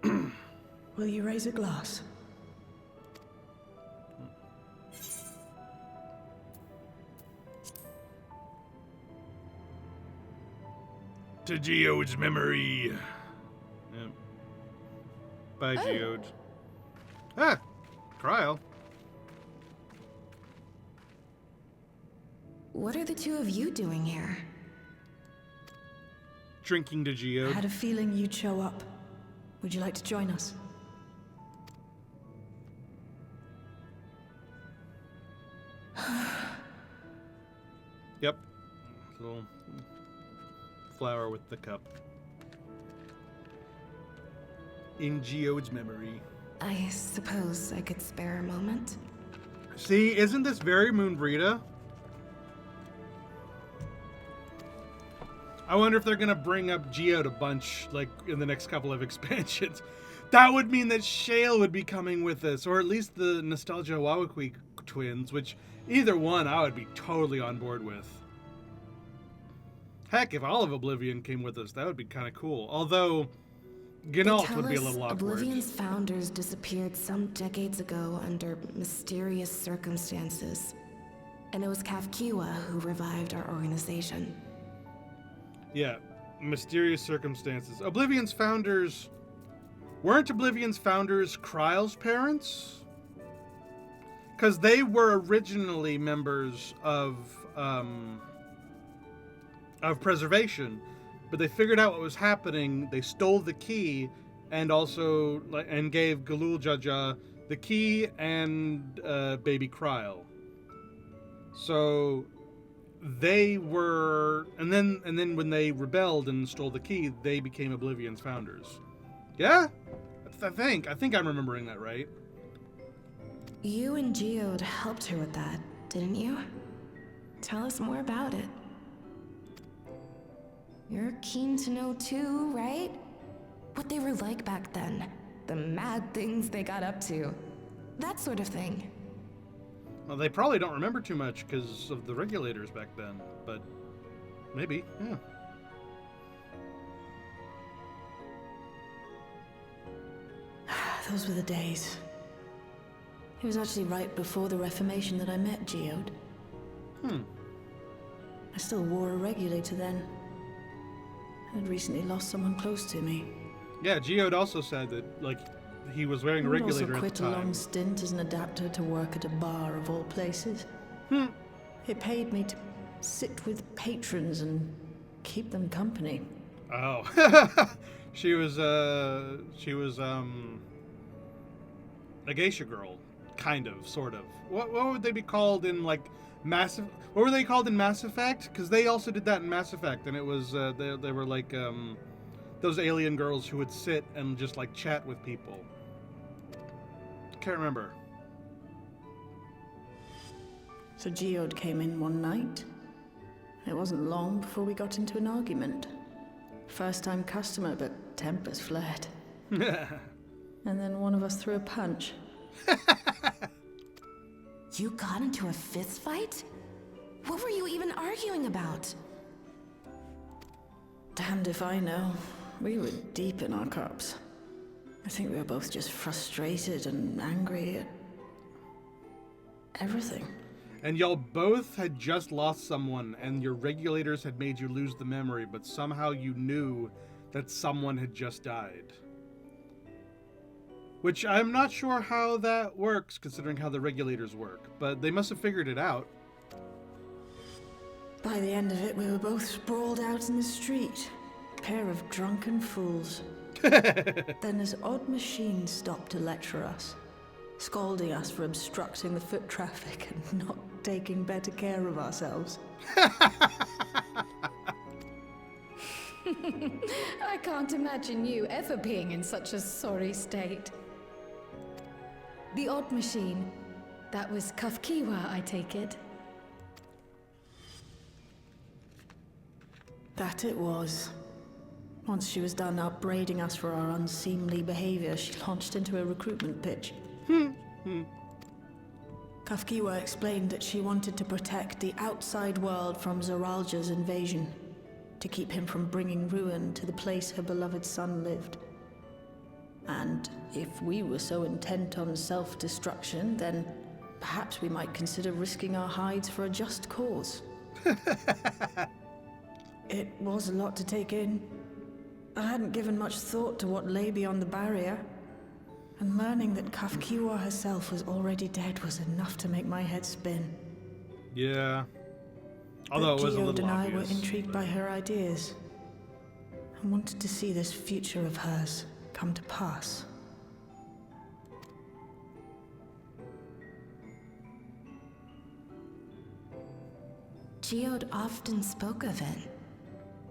A: that.
J: Will you raise a glass?
B: to Geode's memory.
A: Yep. Bye, Geode. Ah, Cryle.
H: What are the two of you doing here?
A: Drinking to
J: I
A: Geode.
J: had a feeling you'd show up. Would you like to join us?
A: Yep. Little flower with the cup. In Geode's memory.
H: I suppose I could spare a moment.
A: See, isn't this very Moonbrita? I wonder if they're gonna bring up Geode a bunch, like, in the next couple of expansions. That would mean that Shale would be coming with us, or at least the Nostalgia Wawakwi twins, which either one I would be totally on board with. Heck, if all of Oblivion came with us, that would be kind of cool. Although, Gnault would be a little awkward.
H: Oblivion's founders disappeared some decades ago under mysterious circumstances. And it was Kafkiwa who revived our organization.
A: Yeah, mysterious circumstances. Oblivion's founders... Weren't Oblivion's founders Kryle's parents? Because they were originally members of Preservation, but they figured out what was happening. They stole the key, and also gave Galul Jaja the key and baby Kryle. So they were, and then when they rebelled and stole the key, they became Oblivion's founders. Yeah, I think I'm remembering that right.
H: You and Geode helped her with that, didn't you? Tell us more about it. You're keen to know too, right? What they were like back then. The mad things they got up to. That sort of thing.
A: Well, they probably don't remember too much because of the regulators back then, but maybe, yeah.
J: Those were the days. It was actually right before the Reformation that I met Geode. I still wore a regulator then. I'd recently lost someone close to me.
A: Yeah, Geode also said that, like, he was wearing a
J: I'd
A: regulator
J: also
A: at
J: quit
A: the
J: a
A: time.
J: long stint as an adapter to work at a bar of all places. It paid me to sit with patrons and keep them company.
A: Oh. she was a geisha girl, kind of, sort of. What would they be called in, like, What were they called in Mass Effect? Because they also did that in Mass Effect, and it was, they were like, those alien girls who would sit and just, like, chat with people. Can't remember.
J: So Geode came in one night. It wasn't long before we got into an argument. First-time customer, but tempers flared. And then one of us threw a punch.
H: You got into a fist fight? What were you even arguing about?
J: Damned if I know. We were deep in our cups. I think we were both just frustrated and angry at everything.
A: And y'all both had just lost someone, and your regulators had made you lose the memory, but somehow you knew that someone had just died. Which I'm not sure how that works, considering how the regulators work, but they must have figured it out.
J: By the end of it, we were both sprawled out in the street. A pair of drunken fools. Then this odd machine stopped to lecture us, scolding us for obstructing the foot traffic and not taking better care of ourselves.
F: I can't imagine you ever being in such a sorry state. The odd machine. That was Kafkiwa, I take it.
J: That it was. Once she was done upbraiding us for our unseemly behavior, she launched into a recruitment pitch. Kafkiwa explained that she wanted to protect the outside world from Zoralja's invasion, to keep him from bringing ruin to the place her beloved son lived. And if we were so intent on self-destruction, then perhaps we might consider risking our hides for a just cause. It was a lot to take in. I hadn't given much thought to what lay beyond the barrier. And learning that Kafkiwa herself was already dead was enough to make my head spin.
A: Yeah. Although it was a
J: Geode
A: little
J: and I
A: obvious.
J: were intrigued by her ideas and wanted to see this future of hers come to pass.
H: Geode often spoke of it.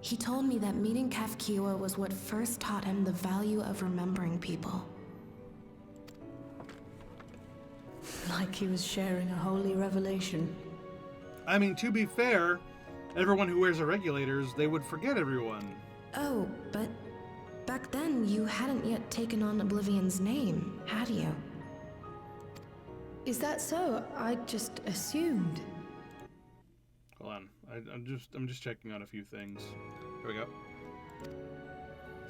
H: He told me that meeting Kafkiwa was what first taught him the value of remembering people.
J: Like he was sharing a holy revelation.
A: I mean, to be fair, everyone who wears the regulators, they would forget everyone.
H: Oh, but back then you hadn't yet taken on Oblivion's name, had you?
F: Is that so? I just assumed.
A: Hold on. I'm just checking on a few things. Here we go.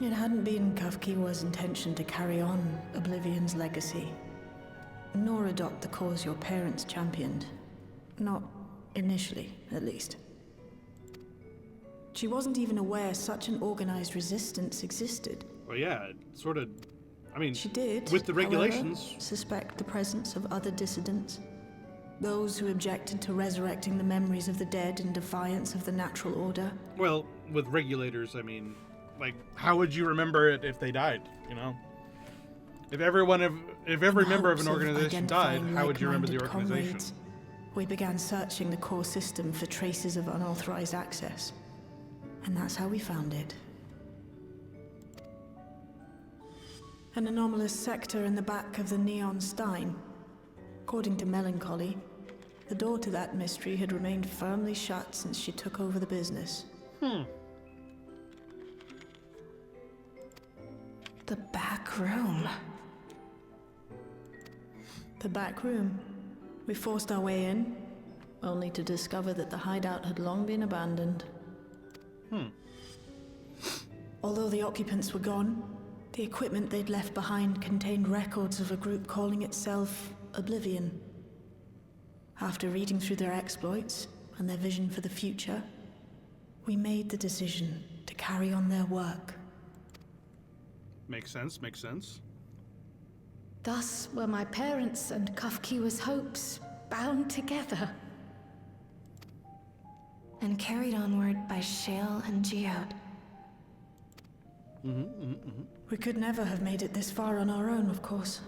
J: It hadn't been Kafkiwa's intention to carry on Oblivion's legacy, nor adopt the cause your parents championed. Not initially, at least. She wasn't even aware such an organized resistance existed.
A: Well, yeah, it sort of. I mean,
J: She did,
A: with the
J: however,
A: regulations.
J: suspect the presence of other dissidents. Those who objected to resurrecting the memories of the dead in defiance of the natural order.
A: Well, with regulators, I mean, like, how would you remember it if they died? You know, if every member of an organization died, how would you remember the organization?
J: Comrades, we began searching the core system for traces of unauthorized access. And that's how we found it. An anomalous sector in the back of the Neon Stein. According to Melancholy, the door to that mystery had remained firmly shut since she took over the business.
H: The back room.
J: The back room. We forced our way in, only to discover that the hideout had long been abandoned. Although the occupants were gone, the equipment they'd left behind contained records of a group calling itself Oblivion. After reading through their exploits and their vision for the future, we made the decision to carry on their work.
A: Makes sense, makes sense.
F: Thus were my parents' and Kafkiwa's hopes bound together.
H: And carried onward by Shale and Geode.
J: We could never have made it this far on our own, of course.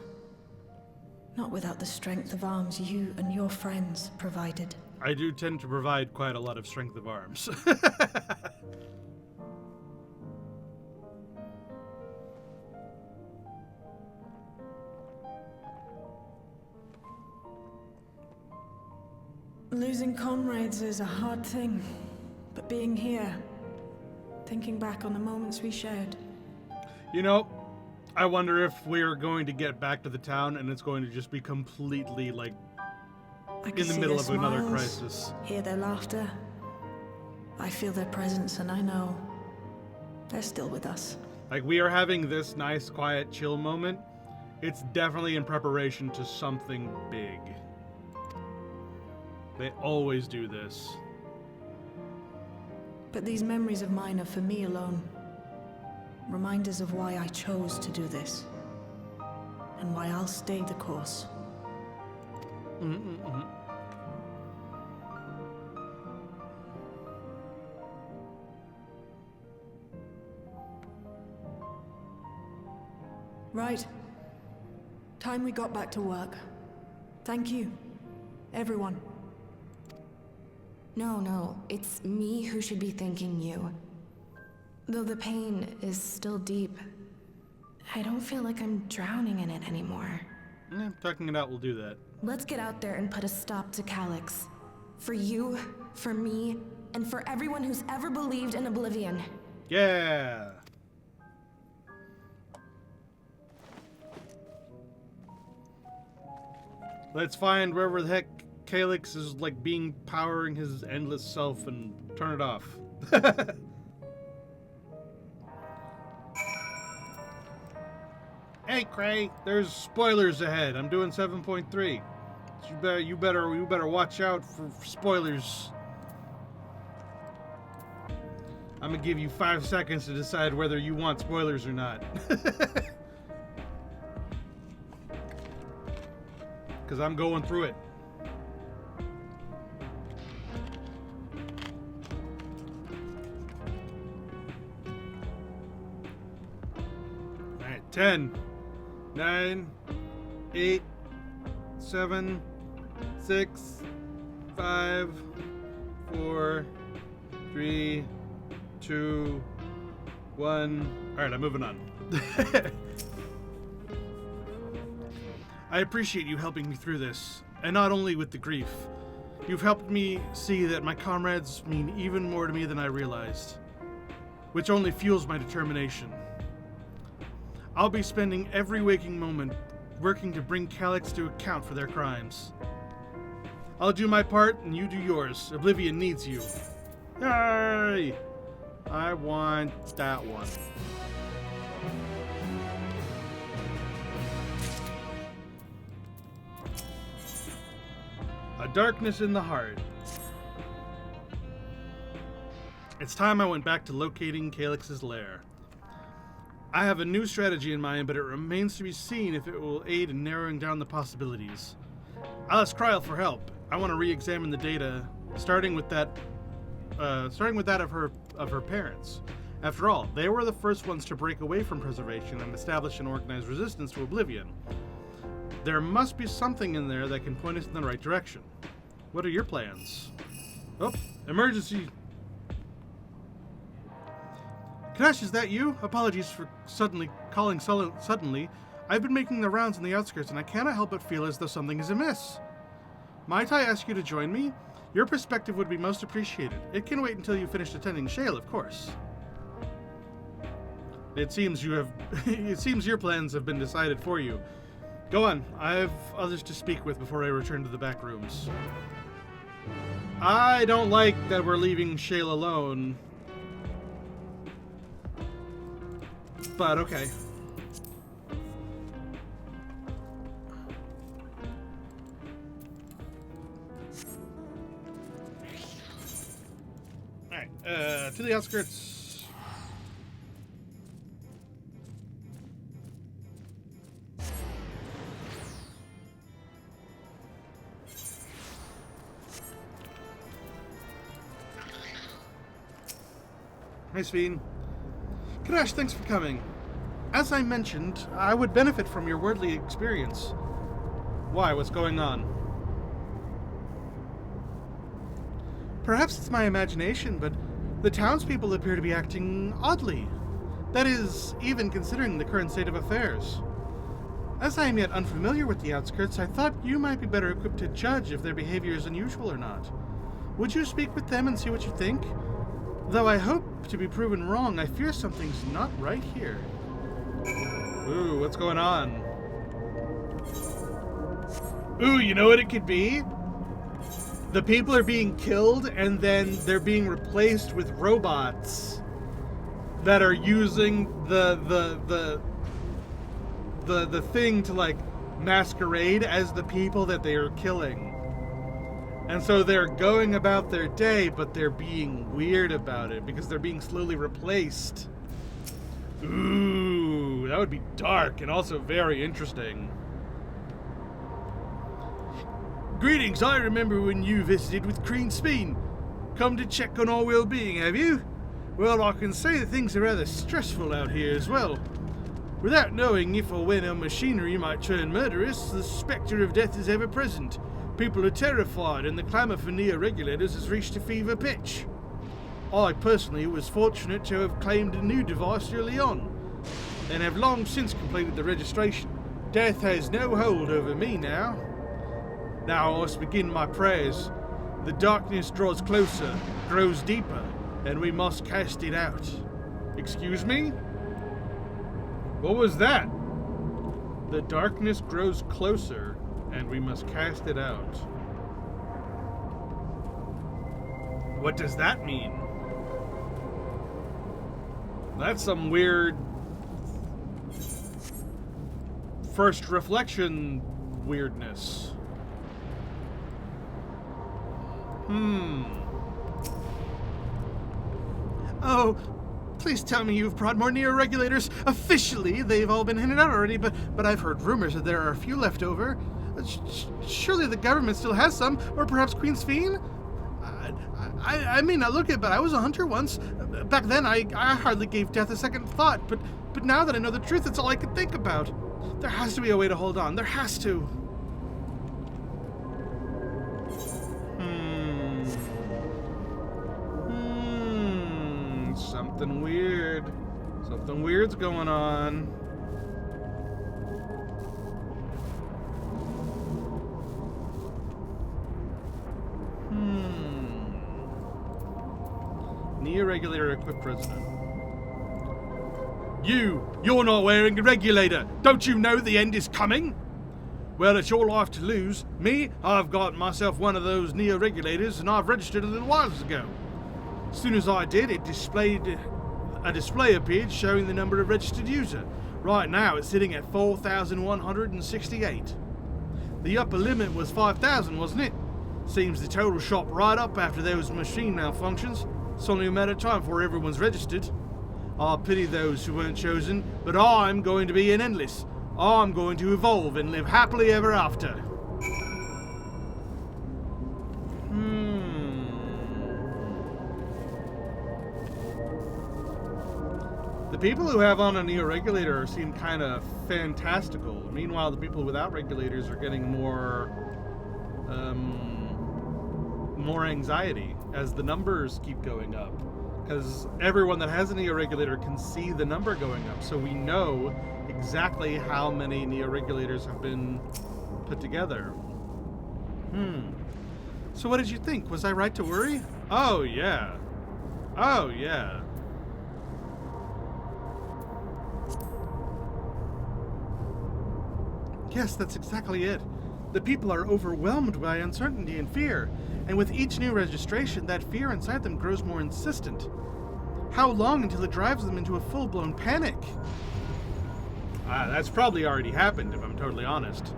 J: Not without the strength of arms you and your friends provided.
A: I do tend to provide quite a lot of strength of arms.
J: Losing comrades is a hard thing, but being here, thinking back on the moments we shared.
A: You know, I wonder if we're going to get back to the town and it's going to just be completely, like,
J: I can
A: in the
J: see
A: middle
J: their
A: of another
J: smiles,
A: crisis.
J: hear their laughter. I feel their presence and I know they're still with us.
A: Like, we are having this nice, quiet, chill moment. It's definitely in preparation to something big. They always do this.
J: But these memories of mine are for me alone. Reminders of why I chose to do this. And why I'll stay the course. Right. Time we got back to work. Thank you, everyone.
H: No, it's me who should be thanking you. Though the pain is still deep, I don't feel like I'm drowning in it anymore.
A: Tucking it out will do that.
H: Let's get out there and put a stop to Calyx. For you, for me, and for everyone who's ever believed in Oblivion.
A: Yeah! Let's find wherever the heck Calyx is, like, powering his endless self and turn it off. Hey, Cray, there's spoilers ahead. I'm doing 7.3. So you better watch out for spoilers. I'm gonna give you 5 seconds to decide whether you want spoilers or not. Because I'm going through it. Alright, 10, 9, 8, 7, 6, 5, 4, 3, 2, 1. Alright, I'm moving on. I appreciate you helping me through this, and not only with the grief. You've helped me see that my comrades mean even more to me than I realized, which only fuels my determination. I'll be spending every waking moment working to bring Calyx to account for their crimes. I'll do my part, and you do yours. Oblivion needs you. Yay! I want that one. A darkness in the heart. It's time I went back to locating Calyx's lair. I have a new strategy in mind, but it remains to be seen if it will aid in narrowing down the possibilities. I'll ask Kryl for help. I want to re-examine the data, starting with that of her parents. After all, they were the first ones to break away from preservation and establish an organized resistance to Oblivion. There must be something in there that can point us in the right direction. What are your plans? Oh, emergency! Crash, is that you? Apologies for calling suddenly. I've been making the rounds in the outskirts and I cannot help but feel as though something is amiss. Might I ask you to join me? Your perspective would be most appreciated. It can wait until you finish attending Shale, of course. It seems your plans have been decided for you. Go on, I have others to speak with before I return to the back rooms. I don't like that we're leaving Shale alone. But okay. Alright, to the outskirts. Hi, Sveen. Crash, thanks for coming. As I mentioned, I would benefit from your worldly experience. Why? What's going on? Perhaps it's my imagination, but the townspeople appear to be acting oddly. That is, even considering the current state of affairs. As I am yet unfamiliar with the outskirts, I thought you might be better equipped to judge if their behavior is unusual or not. Would you speak with them and see what you think? Though I hope to be proven wrong, I fear something's not right here. Ooh, what's going on? Ooh, you know what it could be? The people are being killed and then they're being replaced with robots that are using the thing to like masquerade as the people that they are killing. And so they're going about their day, but they're being weird about it because they're being slowly replaced. Ooh, that would be dark and also very interesting. Greetings, I remember when you visited with Green Speen. Come to check on our well-being, have you? Well, I can say that things are rather stressful out here as well. Without knowing if or when our machinery might turn murderous, the spectre of death is ever present. People are terrified and the clamour for neo-regulators has reached a fever pitch. I personally was fortunate to have claimed a new device early on, and have long since completed the registration. Death has no hold over me now. Now I must begin my prayers. The darkness draws closer, grows deeper, and we must cast it out. Excuse me? What was that? The darkness grows closer, and we must cast it out. What does that mean? That's some weird first reflection weirdness.
C: Oh, please tell me you've brought more neo-regulators. Officially, they've all been handed out already, but I've heard rumors that there are a few left over. Surely the government still has some, or perhaps Queen's Fiend? I may not look it, but I was a hunter once. Back then, I hardly gave death a second thought, but now that I know the truth, it's all I could think about. There has to be a way to hold on. There has to.
A: Something weird. Something weird's going on. Neo-regulator equipped president. You're not wearing a regulator. Don't you know the end is coming? Well, it's your life to lose. Me, I've got myself one of those neo-regulators, and I've registered a little while ago. As soon as I did, a display appeared showing the number of registered user. Right now, it's sitting at 4,168. The upper limit was 5,000, wasn't it? Seems the total shot right up after those machine malfunctions. It's only a matter of time before everyone's registered. I pity those who weren't chosen, but I'm going to be an endless. I'm going to evolve and live happily ever after. The people who have on a neo-regulator seem kind of fantastical. Meanwhile, the people without regulators are getting more anxiety as the numbers keep going up. Because everyone that has a neo-regulator can see the number going up, so we know exactly how many neo-regulators have been put together.
C: So what did you think? Was I right to worry?
A: Oh, yeah. Oh, yeah.
C: Yes, that's exactly it. The people are overwhelmed by uncertainty and fear, and with each new registration, that fear inside them grows more insistent. How long until it drives them into a full-blown panic?
A: That's probably already happened, if I'm totally honest.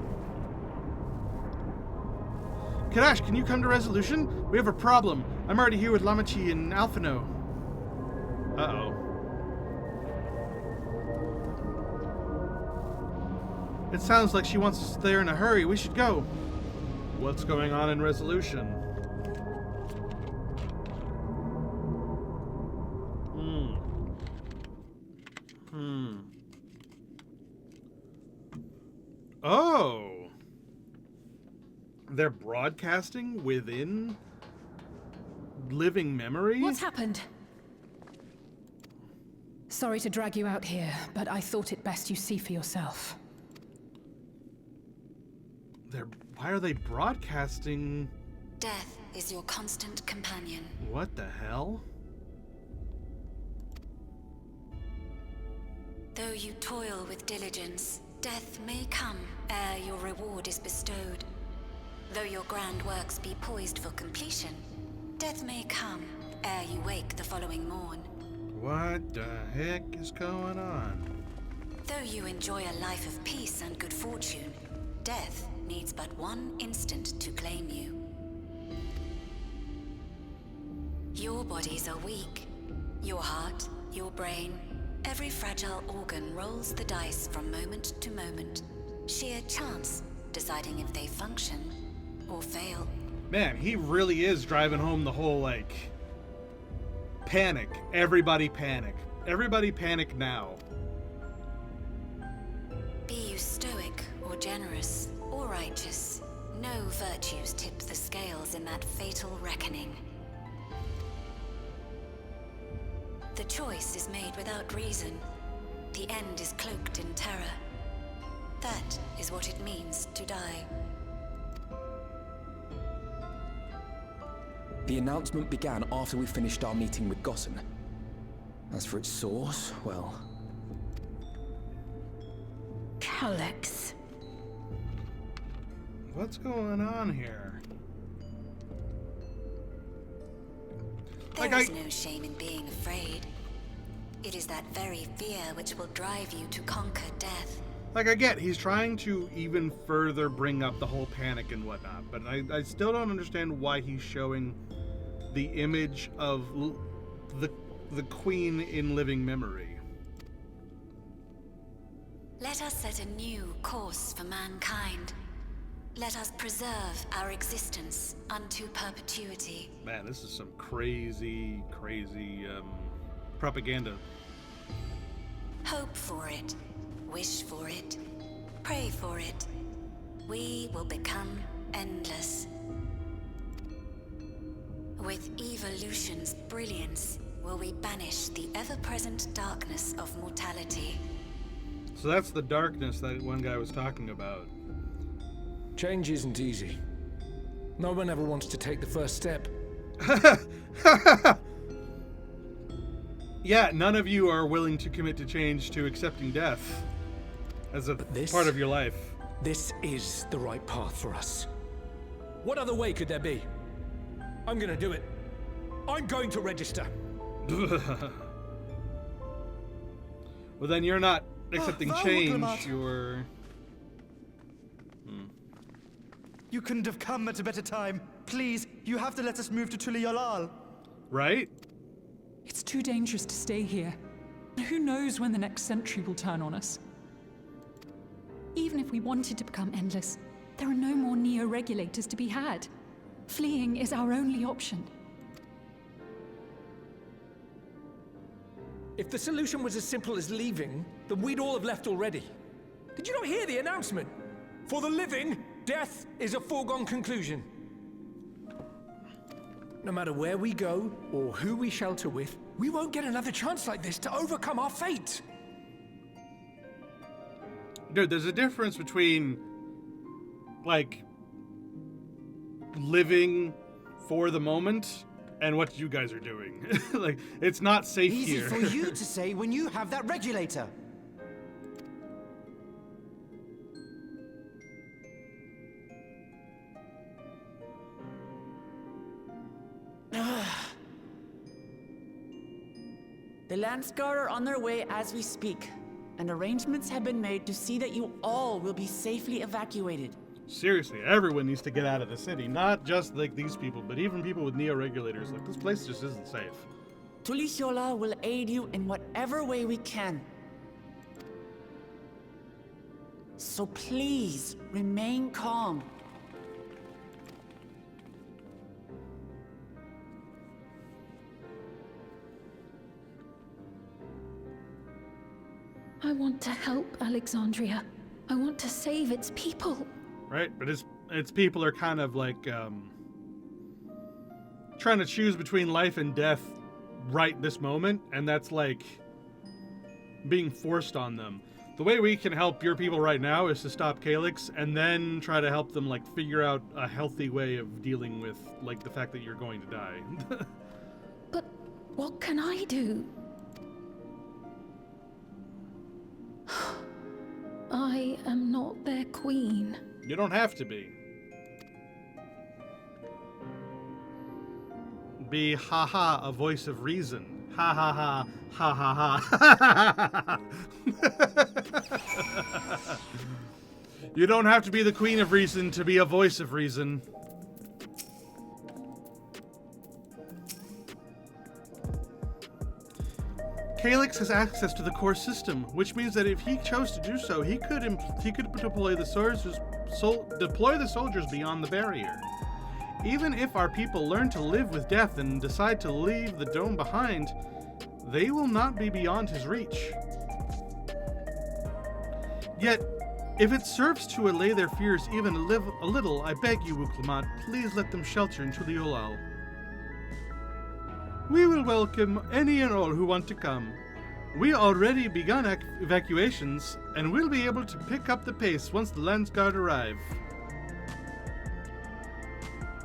C: Kadash, can you come to resolution? We have a problem. I'm already here with Lamachi and Alphino.
A: Uh-oh.
C: It sounds like she wants us there in a hurry. We should go.
A: What's going on in resolution? Oh! They're broadcasting within living memory?
F: What's happened? Sorry to drag you out here, but I thought it best you see for yourself.
A: Why are they broadcasting?
K: Death is your constant companion.
A: What the hell?
K: Though you toil with diligence, death may come ere your reward is bestowed. Though your grand works be poised for completion, death may come ere you wake the following morn.
A: What the heck is going on?
K: Though you enjoy a life of peace and good fortune, death needs but one instant to claim you. Your bodies are weak. Your heart, your brain, every fragile organ rolls the dice from moment to moment. Sheer chance deciding if they function or fail.
A: Man, he really is driving home the whole, like, panic. Everybody panic. Everybody panic now.
K: Be you stoic or generous or righteous, no virtues tip the scales in that fatal reckoning. The choice is made without reason. The end is cloaked in terror. That is what it means to die.
E: The announcement began after we finished our meeting with Gossen. As for its source, well...
F: Calyx.
A: What's going on here?
K: There is no shame in being afraid. It is that very fear which will drive you to conquer death.
A: Like, I get, he's trying to even further bring up the whole panic and whatnot, but I still don't understand why he's showing the image of the queen in living memory.
K: Let us set a new course for mankind. Let us preserve our existence unto perpetuity.
A: Man, this is some crazy propaganda.
K: Hope for it, wish for it, pray for it. We will become endless. With evolution's brilliance, will we banish the ever-present darkness of mortality.
A: So that's the darkness that one guy was talking about.
L: Change isn't easy. No one ever wants to take the first step.
A: Yeah, none of you are willing to commit to change, to accepting death as a part of your life.
L: This is the right path for us. What other way could there be? I'm gonna do it. I'm going to register.
A: Well, then you're not accepting change, you're...
M: You couldn't have come at a better time. Please, you have to let us move to Chillin.
A: Right?
N: It's too dangerous to stay here. Who knows when the next century will turn on us? Even if we wanted to become endless, there are no more neo-regulators to be had. Fleeing is our only option.
L: If the solution was as simple as leaving, then we'd all have left already. Did you not hear the announcement? For the living, death is a foregone conclusion. No matter where we go, or who we shelter with, we won't get another chance like this to overcome our fate.
A: Dude, there's a difference between, like, living for the moment and what you guys are doing. Like, it's not safe
M: Easy
A: here.
M: for you to say when you have that regulator.
O: The Landsguard are on their way as we speak, and arrangements have been made to see that you all will be safely evacuated.
A: Seriously, everyone needs to get out of the city. Not just, like, these people, but even people with neo-regulators. Like, this place just isn't safe.
O: Tulisyola will aid you in whatever way we can. So please, remain calm.
F: I want to help Alexandria. I want to save its people.
A: Right? But its people are kind of like, trying to choose between life and death right this moment, and that's like being forced on them. The way we can help your people right now is to stop Calyx and then try to help them, like, figure out a healthy way of dealing with, like, the fact that you're going to die.
F: But what can I do? I am not their queen.
A: You don't have to be. Be haha a voice of reason. Ha ha ha ha ha ha. You don't have to be the queen of reason to be a voice of reason. Calyx has access to the core system, which means that if he chose to do so, he could deploy the soldiers beyond the barrier. Even if our people learn to live with death and decide to leave the dome behind, they will not be beyond his reach. Yet, if it serves to allay their fears even a little, I beg you, Wuklamat, please let them shelter in Tuliolal. We will welcome any and all who want to come. We already begun evacuations, and we'll be able to pick up the pace once the Landsguard arrive.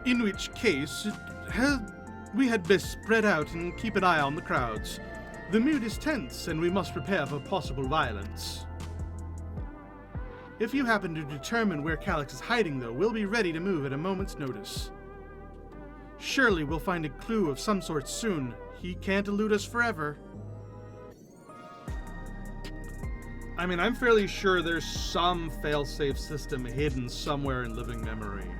A: In which case, we had best spread out and keep an eye on the crowds. The mood is tense, and we must prepare for possible violence. If you happen to determine where Calyx is hiding, though, we'll be ready to move at a moment's notice. Surely we'll find a clue of some sort soon. He can't elude us forever. I mean, I'm fairly sure there's some failsafe system hidden somewhere in living memory.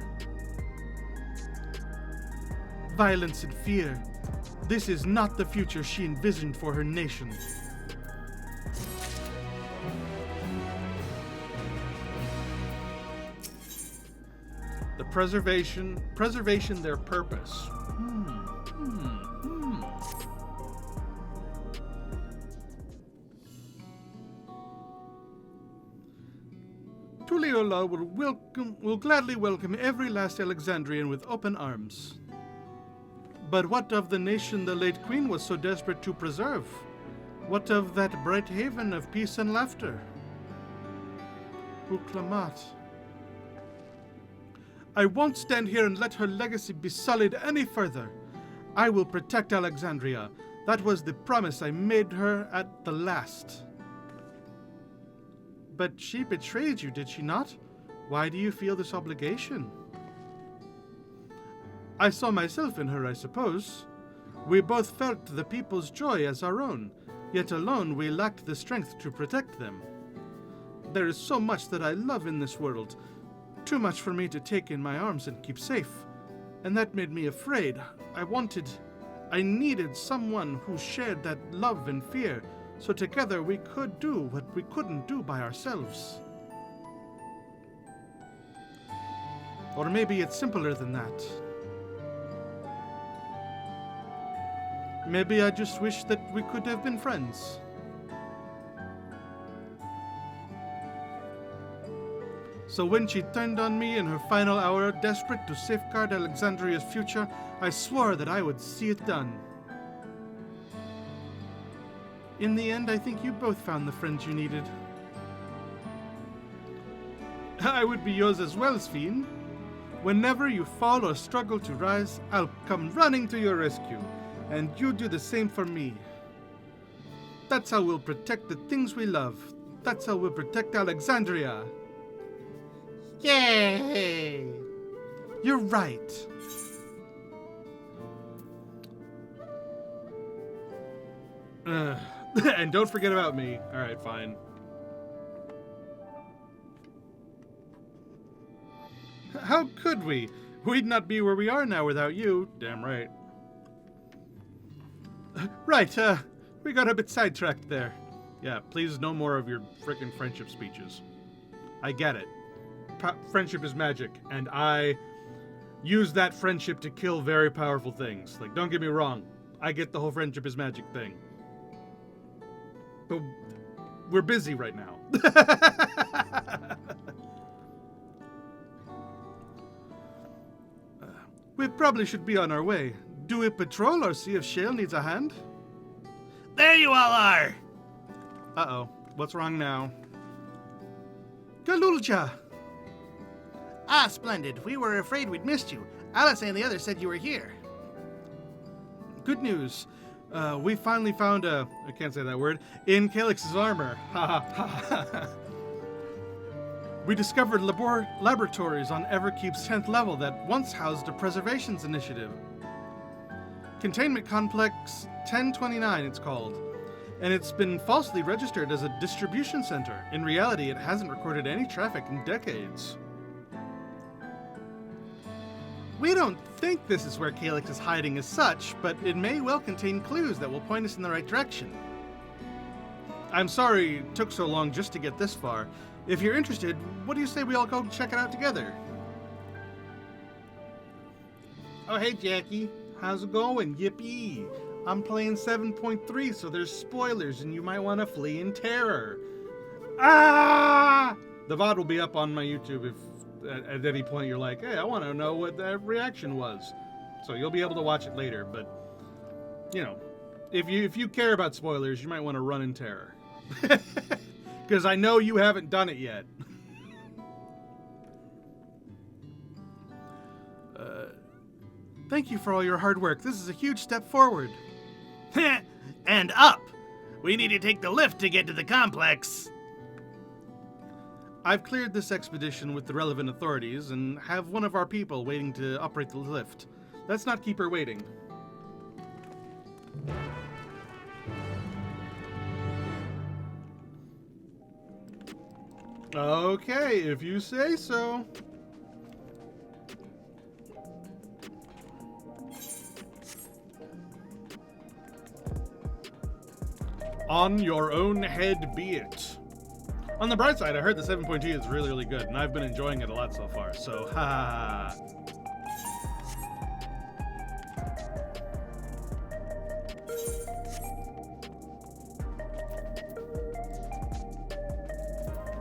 A: Violence and fear.
C: This is not the future she envisioned for her nation. The preservation their purpose. Tulliola will gladly welcome every last Alexandrian with open arms. But what of the nation the late queen was so desperate to preserve? What of that bright haven of peace and laughter? Uklamat. I won't stand here and let her legacy be sullied any further. I will protect Alexandria. That was the promise I made her at the last. But she betrayed you, did she not? Why do you feel this obligation? I saw myself in her, I suppose. We both felt the people's joy as our own, yet alone we lacked the strength to protect them. There is so much that I love in this world, too much for me to take in my arms and keep safe. And that made me afraid. I needed someone who shared that love and fear, so together we could do what we couldn't do by ourselves. Or maybe it's simpler than that. Maybe I just wish that we could have been friends. So when she turned on me in her final hour, desperate to safeguard Alexandria's future, I swore that I would see it done. In the end, I think you both found the friends you needed. I would be yours as well, Sphene. Whenever you fall or struggle to rise, I'll come running to your rescue, and you do the same for me. That's how we'll protect the things we love. That's how we'll protect Alexandria. Yay! You're right. And don't forget about me. Alright, fine. How could we? We'd not be where we are now without you. Damn right. Right, we got a bit sidetracked there. Yeah, please no more of your frickin' friendship speeches. I get it. Friendship is magic, and I use that friendship to kill very powerful things. Like, don't get me wrong. I get the whole friendship is magic thing. But we're busy right now. We probably should be on our way. Do we patrol or see if Shale needs a hand?
D: There you all are!
C: Uh-oh. What's wrong now? Galulja!
D: Ah, splendid. We were afraid we'd missed you. Alice and the others said you were here.
C: Good news. We finally found I can't say that word, in Calyx's armor. Ha ha ha. We discovered laboratories on Everkeep's 10th level that once housed a preservations initiative. Containment Complex 1029, it's called. And it's been falsely registered as a distribution center. In reality, it hasn't recorded any traffic in decades. We don't think this is where Calyx is hiding as such, but it may well contain clues that will point us in the right direction. I'm sorry it took so long just to get this far. If you're interested, what do you say we all go check it out together? Oh, hey, Jackie. How's it going? Yippee! I'm playing 7.3, so there's spoilers, and you might want to flee in terror. Ah! The VOD will be up on my YouTube if at any point you're like, hey, I want to know what that reaction was. So you'll be able to watch it later, but, you know, if you care about spoilers, you might want to run in terror. Because I know you haven't done it yet. Thank you for all your hard work. This is a huge step forward.
D: And up! We need to take the lift to get to the complex.
C: I've cleared this expedition with the relevant authorities and have one of our people waiting to operate the lift. Let's not keep her waiting. Okay, if you say so.
A: On your own head be it. On the bright side, I heard the 7.2 is really, really good, and I've been enjoying it a lot so far, so ha.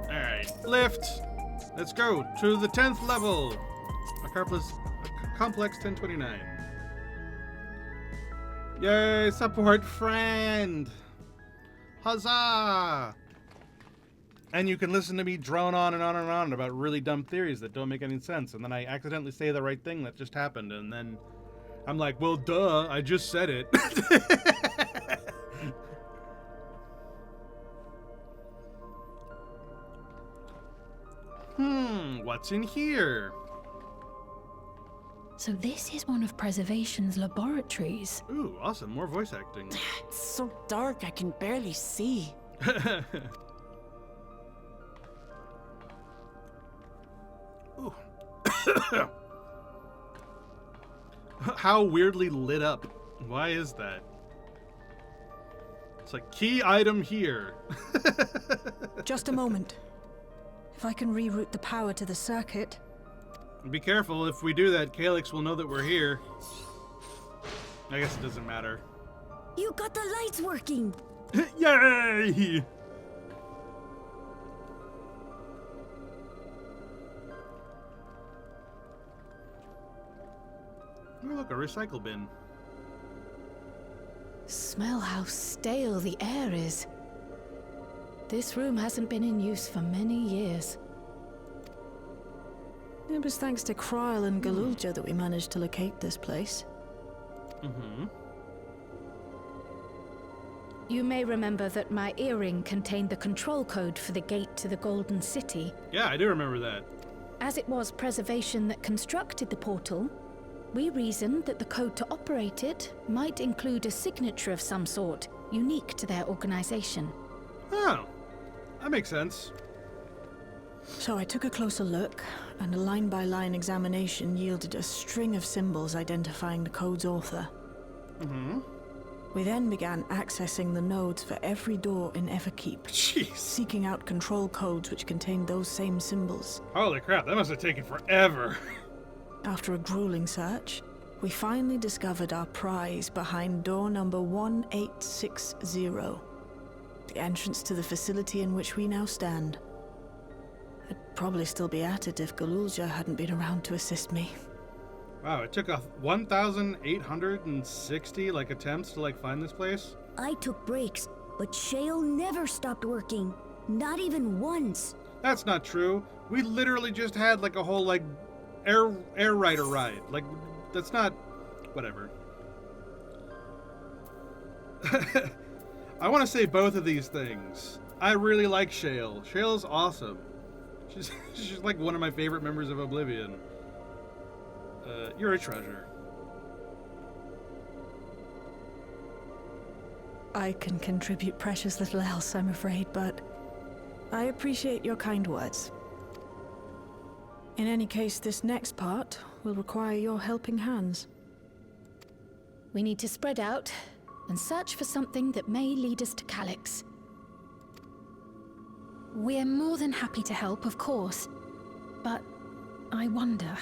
A: Alright, lift. Let's go to the 10th level. Complex 1029. Yay, support friend. Huzzah! And you can listen to me drone on and on and on about really dumb theories that don't make any sense, and then I accidentally say the right thing that just happened, and then I'm like, well, duh, I just said it. What's in here?
P: So this is one of Preservation's laboratories.
A: Ooh, awesome, more voice acting.
O: It's so dark I can barely see.
A: Ooh. How weirdly lit up. Why is that? It's like, key item here.
J: Just a moment. If I can reroute the power to the circuit.
A: Be careful, if we do that, Calyx will know that we're here. I guess it doesn't matter.
Q: You got the lights working!
A: Yay! Oh, look, a recycle bin.
F: Smell how stale the air is. This room hasn't been in use for many years.
J: It was thanks to Kryl and Galulja that we managed to locate this place.
F: You may remember that my earring contained the control code for the gate to the Golden City.
A: Yeah, I do remember that.
F: As it was Preservation that constructed the portal, we reasoned that the code to operate it might include a signature of some sort, unique to their organization.
A: Oh, that makes sense.
J: So I took a closer look, and a line-by-line examination yielded a string of symbols identifying the code's author. We then began accessing the nodes for every door in Upkeep, seeking out control codes which contained those same symbols.
A: Holy crap, that must have taken forever.
J: After a grueling search, we finally discovered our prize behind door number 1860, the entrance to the facility in which we now stand. I'd probably still be at it if Galulja hadn't been around to assist me.
A: Wow, it took 1,860 attempts to find this place?
Q: I took breaks, but Shale never stopped working. Not even once.
A: That's not true. We literally just had a whole air rider ride. That's not whatever. I want to say both of these things. I really like Shale. Shale's awesome. She's like one of my favorite members of Oblivion. You're a treasure.
J: I can contribute precious little else, I'm afraid, but I appreciate your kind words. In any case, this next part will require your helping hands.
F: We need to spread out and search for something that may lead us to Calyx.
P: We're more than happy to help, of course. But I wonder,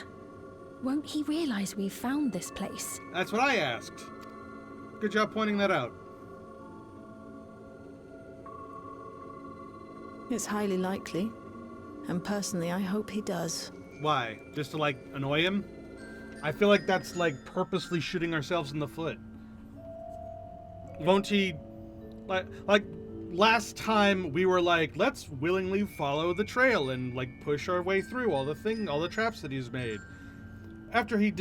P: won't he realize we've found this place?
A: That's what I asked. Good job pointing that out.
J: It's highly likely. And personally, I hope he does.
A: Why? Just to annoy him? I feel like that's purposely shooting ourselves in the foot. Won't he last time we were let's willingly follow the trail and push our way through all the traps that he's made. After we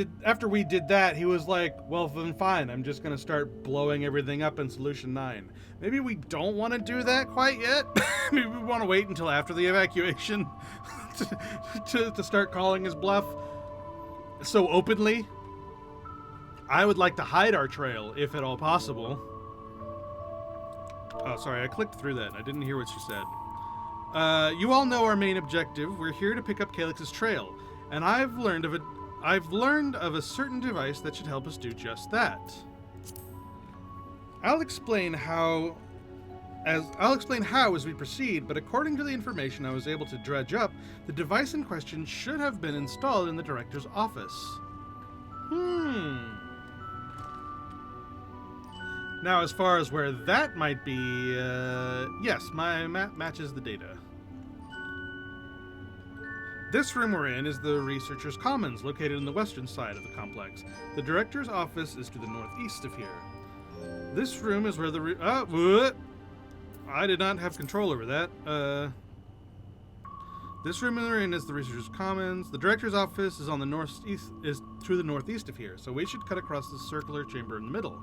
A: did that, he was well then fine, I'm just gonna start blowing everything up in Solution 9. Maybe we don't want to do that quite yet. Maybe we want to wait until after the evacuation to start calling his bluff so openly. I would like to hide our trail, if at all possible. Oh, sorry, I clicked through that. I didn't hear what you said. You all know our main objective. We're here to pick up Calyx's trail, and I've learned of a certain device that should help us do just that. I'll explain how
C: I'll explain how as we proceed, but according to the information I was able to dredge up, the device in question should have been installed in the director's office. Now, as far as where that might be, yes, my map matches the data. This room we're in is the Researchers' Commons, located on the western side of the complex. The director's office is to the northeast of here. This room is where the I did not have control over that. This room we're in is the Researchers' Commons. The director's office is on the northeast, is to the northeast of here, so we should cut across the circular chamber in the middle.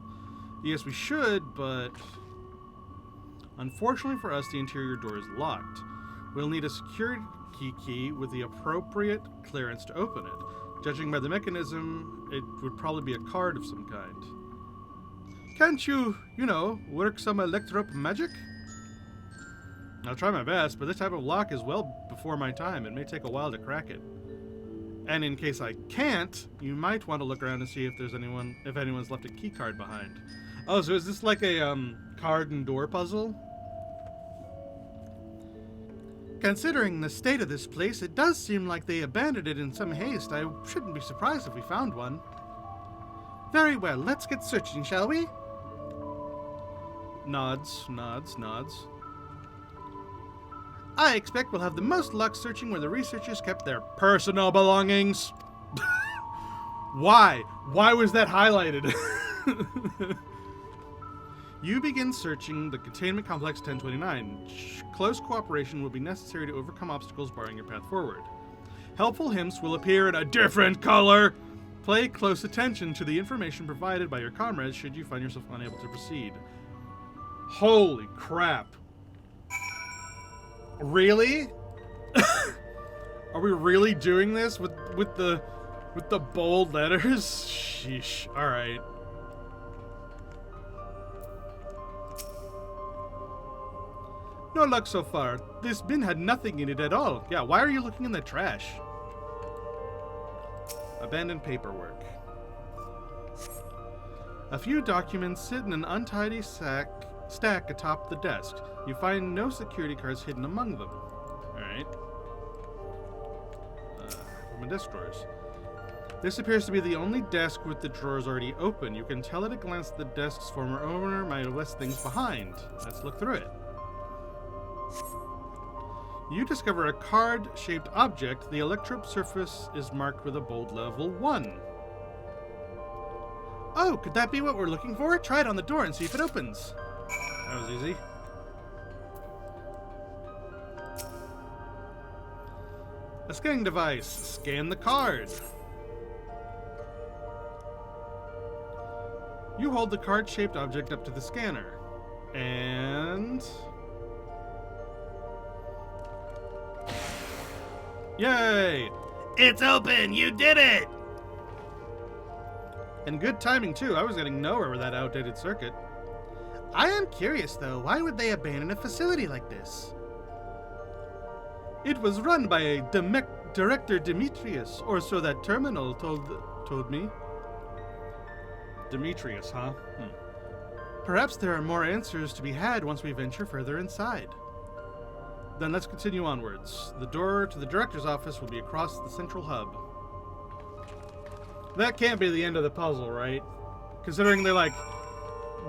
C: Yes, we should, but unfortunately for us, the interior door is locked. We'll need a security key with the appropriate clearance to open it. Judging by the mechanism, it would probably be a card of some kind. Can't you work some electro magic? I'll try my best, but this type of lock is well before my time. It may take a while to crack it. And in case I can't, you might want to look around and see if anyone's left a key card behind. Oh, so is this like a card and door puzzle? Considering the state of this place, it does seem like they abandoned it in some haste. I shouldn't be surprised if we found one. Very well, let's get searching, shall we? Nods, nods, nods. I expect we'll have the most luck searching where the researchers kept their personal belongings. Why? Why was that highlighted? You begin searching the containment complex 1029. Close cooperation will be necessary to overcome obstacles barring your path forward. Helpful hints will appear in a different color. Pay close attention to the information provided by your comrades should you find yourself unable to proceed. Holy crap. Really? Are we really doing this with the bold letters? Sheesh. All right. No luck so far. This bin had nothing in it at all. Yeah, why are you looking in the trash? Abandoned paperwork. A few documents sit in an untidy stack atop the desk. You find no security cards hidden among them. Alright. From desk drawers. This appears to be the only desk with the drawers already open. You can tell at a glance that the desk's former owner might have left things behind. Let's look through it. You discover a card-shaped object. The electrode surface is marked with a bold level 1. Oh, could that be what we're looking for? Try it on the door and see if it opens. That was easy. A scanning device. Scan the card. You hold the card-shaped object up to the scanner. And... Yay!
D: It's open! You did it!
C: And good timing, too. I was getting nowhere with that outdated circuit. I am curious, though. Why would they abandon a facility like this? It was run by a Director Demetrius, or so that terminal told me. Demetrius, huh? Perhaps there are more answers to be had once we venture further inside. Then let's continue onwards. The door to the director's office will be across the central hub. That can't be the end of the puzzle, right? Considering they,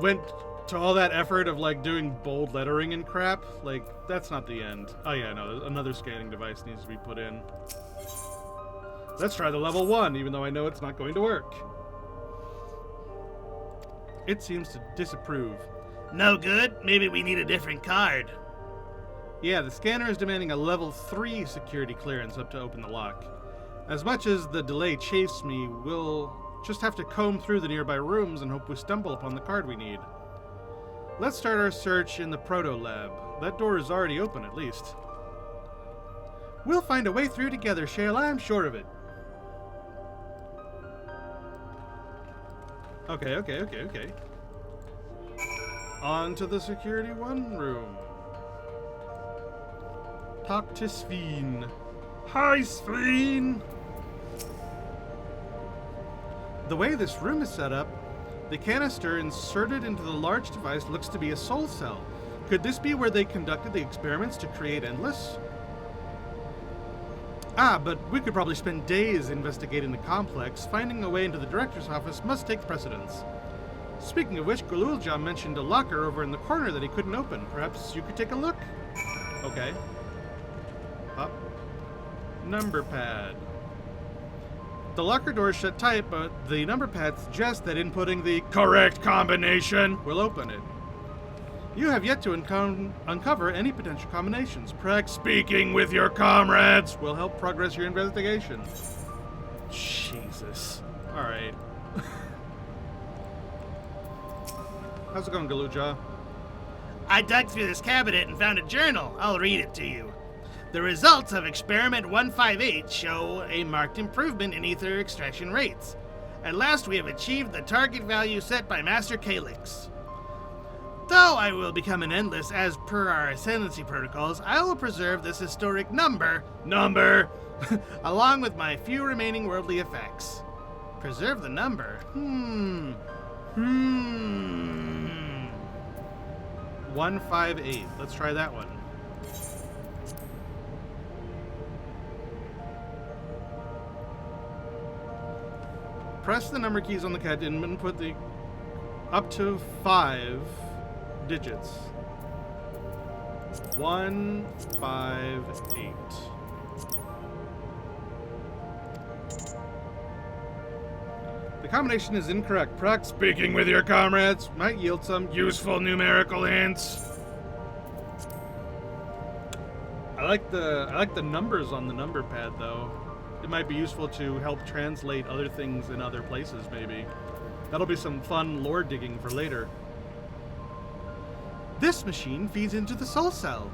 C: went to all that effort of, doing bold lettering and crap. That's not the end. Oh, yeah, no, another scanning device needs to be put in. Let's try the level 1, even though I know it's not going to work. It seems to disapprove.
D: No good? Maybe we need a different card.
C: Yeah, the scanner is demanding a level 3 security clearance up to open the lock. As much as the delay chafes me, we'll just have to comb through the nearby rooms and hope we stumble upon the card we need. Let's start our search in the Proto Lab. That door is already open, at least. We'll find a way through together, Shale. I'm sure of it. Okay. On to the Security 1 room. Talk to Sveen. Hi, Sveen! The way this room is set up, the canister inserted into the large device looks to be a soul cell. Could this be where they conducted the experiments to create Endless? Ah, but we could probably spend days investigating the complex. Finding a way into the director's office must take precedence. Speaking of which, Galulja mentioned a locker over in the corner that he couldn't open. Perhaps you could take a look? Okay. Up. Number pad. The locker door is shut tight, but the number pad suggests that inputting the correct combination will open it. You have yet to uncover any potential combinations. Perhaps speaking with your comrades will help progress your investigation. Jesus. Alright. How's it going, Galulja?
D: I dug through this cabinet and found a journal. I'll read it to you. The results of Experiment 158 show a marked improvement in ether extraction rates. At last we have achieved the target value set by Master Calyx. Though I will become an Endless as per our Ascendancy protocols, I will preserve this historic number, along with my few remaining worldly effects. Preserve the number?
C: 158. Let's try that one. Press the number keys on the CAD and input the up to 5 digits. 158. The combination is incorrect. Perhaps speaking with your comrades might yield some useful numerical hints. I like the numbers on the number pad though. It might be useful to help translate other things in other places, maybe. That'll be some fun lore digging for later. This machine feeds into the soul cell.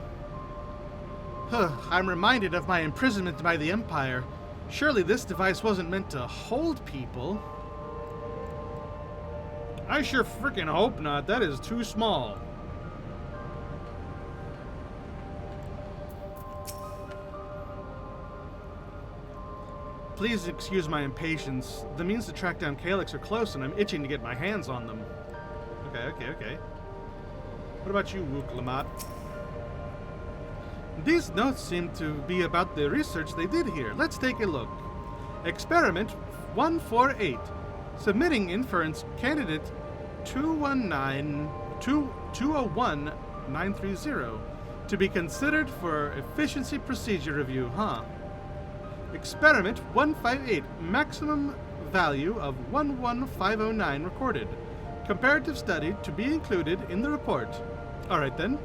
C: I'm reminded of my imprisonment by the Empire. Surely this device wasn't meant to hold people. I sure freaking hope not. That is too small. Please excuse my impatience. The means to track down Calyx are close, and I'm itching to get my hands on them. Okay. What about you, Wook Lamont? These notes seem to be about the research they did here. Let's take a look. Experiment 148. Submitting inference candidate 201-930 to be considered for efficiency procedure review, Experiment 158, maximum value of 11509 recorded. Comparative study to be included in the report. Alright then.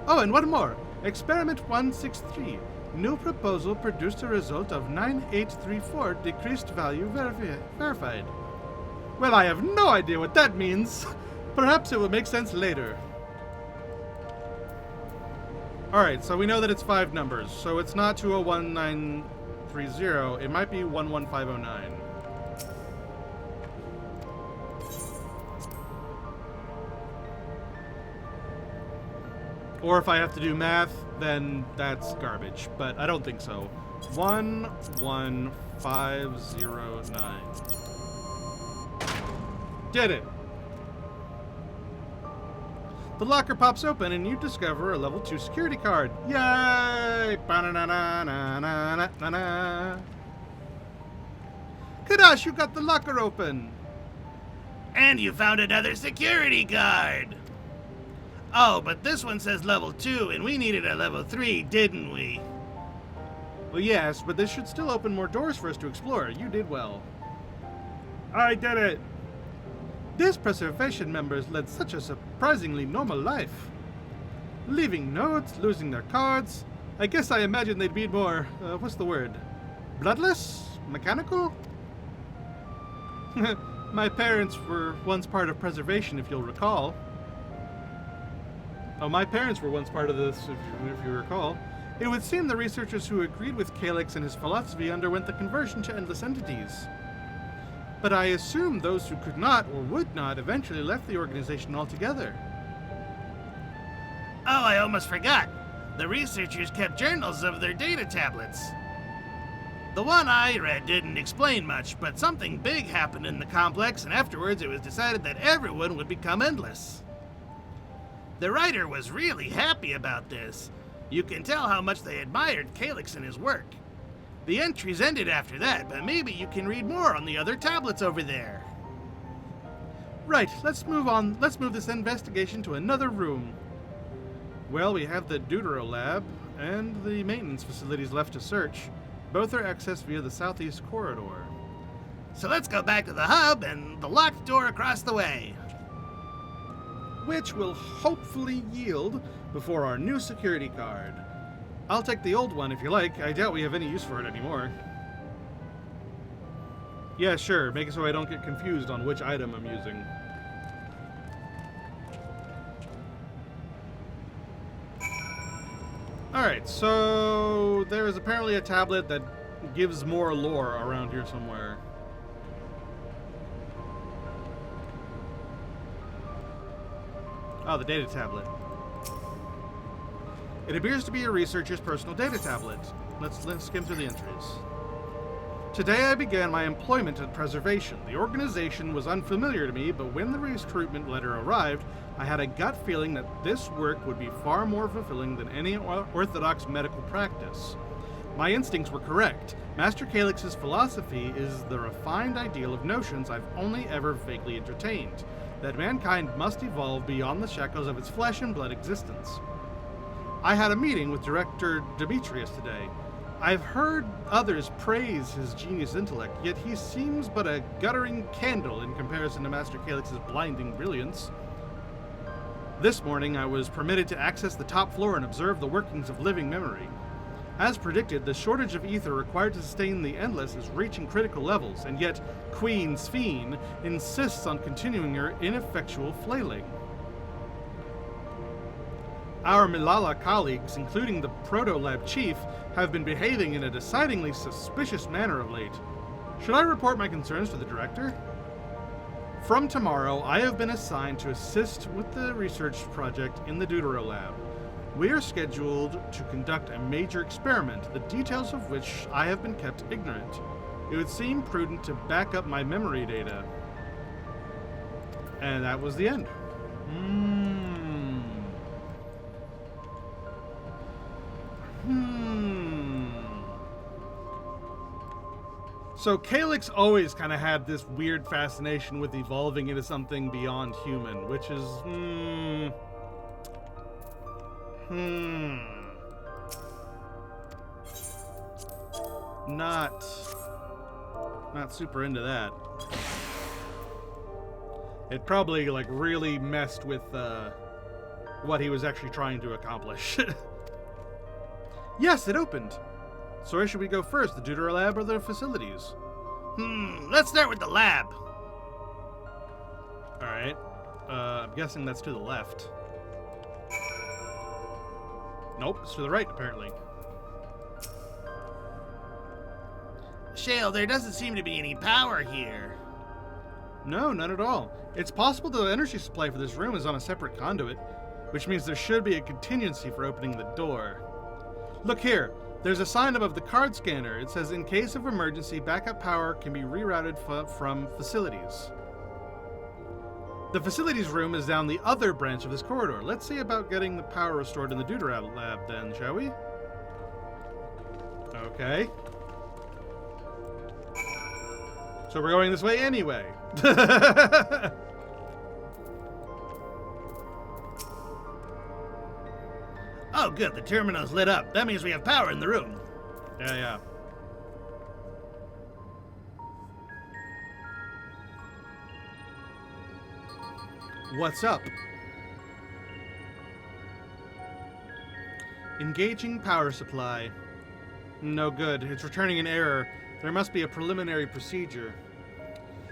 C: Oh, and one more. Experiment 163, new proposal produced a result of 9834, decreased value verified. Well, I have no idea what that means. Perhaps it will make sense later. Alright, so we know that it's 5 numbers, so it's not 201-930, it might be 11509. Or if I have to do math, then that's garbage, but I don't think so. 11509. Did it! The locker pops open and you discover a level 2 security card. Yay! Ba-na-na-na-na-na-na-na. Kadash, you got the locker open!
D: And you found another security guard! Oh, but this one says level 2, and we needed a level 3, didn't we?
C: Well, yes, but this should still open more doors for us to explore. You did well. I did it! This preservation members led such a surprisingly normal life. Leaving notes, losing their cards. I guess I imagine they'd be more, what's the word? Bloodless? Mechanical? My parents were once part of preservation, if you'll recall. Oh, my parents were once part of this, if you recall. It would seem the researchers who agreed with Calyx and his philosophy underwent the conversion to endless entities. But I assume those who could not or would not eventually left the organization altogether.
D: Oh, I almost forgot. The researchers kept journals of their data tablets. The one I read didn't explain much, but something big happened in the complex, and afterwards it was decided that everyone would become endless. The writer was really happy about this. You can tell how much they admired Calyx and his work. The entries ended after that, but maybe you can read more on the other tablets over there.
C: Right, let's move on. Let's move this investigation to another room. Well, we have the Deutero Lab and the maintenance facilities left to search. Both are accessed via the southeast corridor.
D: So let's go back to the hub and the locked door across the way.
C: Which will hopefully yield before our new security card. I'll take the old one if you like. I doubt we have any use for it anymore. Yeah, sure. Make it so I don't get confused on which item I'm using. Alright, so there is apparently a tablet that gives more lore around here somewhere. Oh, the data tablet. It appears to be a researcher's personal data tablet. Let's skim through the entries. Today I began my employment at Preservation. The organization was unfamiliar to me, but when the recruitment letter arrived, I had a gut feeling that this work would be far more fulfilling than any orthodox medical practice. My instincts were correct. Master Calyx's philosophy is the refined ideal of notions I've only ever vaguely entertained, that mankind must evolve beyond the shackles of its flesh and blood existence. I had a meeting with Director Demetrius today. I've heard others praise his genius intellect, yet he seems but a guttering candle in comparison to Master Calyx's blinding brilliance. This morning I was permitted to access the top floor and observe the workings of living memory. As predicted, the shortage of ether required to sustain the Endless is reaching critical levels, and yet Queen Sphene insists on continuing her ineffectual flailing. Our Milala colleagues, including the Proto-Lab chief, have been behaving in a decidedly suspicious manner of late. Should I report my concerns to the director? From tomorrow, I have been assigned to assist with the research project in the Deutero Lab. We are scheduled to conduct a major experiment, the details of which I have been kept ignorant. It would seem prudent to back up my memory data. And that was the end. So Calyx always kind of had this weird fascination with evolving into something beyond human, which is, not super into that. It probably like really messed with what he was actually trying to accomplish. Yes, it opened. So where should we go first, the Deutero Lab or the facilities?
D: Let's start with the lab.
C: Alright. I'm guessing that's to the left. Nope, it's to the right, apparently.
D: Shale, there doesn't seem to be any power here.
C: No, none at all. It's possible the energy supply for this room is on a separate conduit, which means there should be a contingency for opening the door. Look here. There's a sign above the card scanner. It says, in case of emergency, backup power can be rerouted from facilities. The facilities room is down the other branch of this corridor. Let's see about getting the power restored in the Deutero Lab then, shall we? Okay. So we're going this way anyway.
D: Oh, good. The terminal's lit up. That means we have power in the room.
C: Yeah. What's up? Engaging power supply. No good. It's returning an error. There must be a preliminary procedure.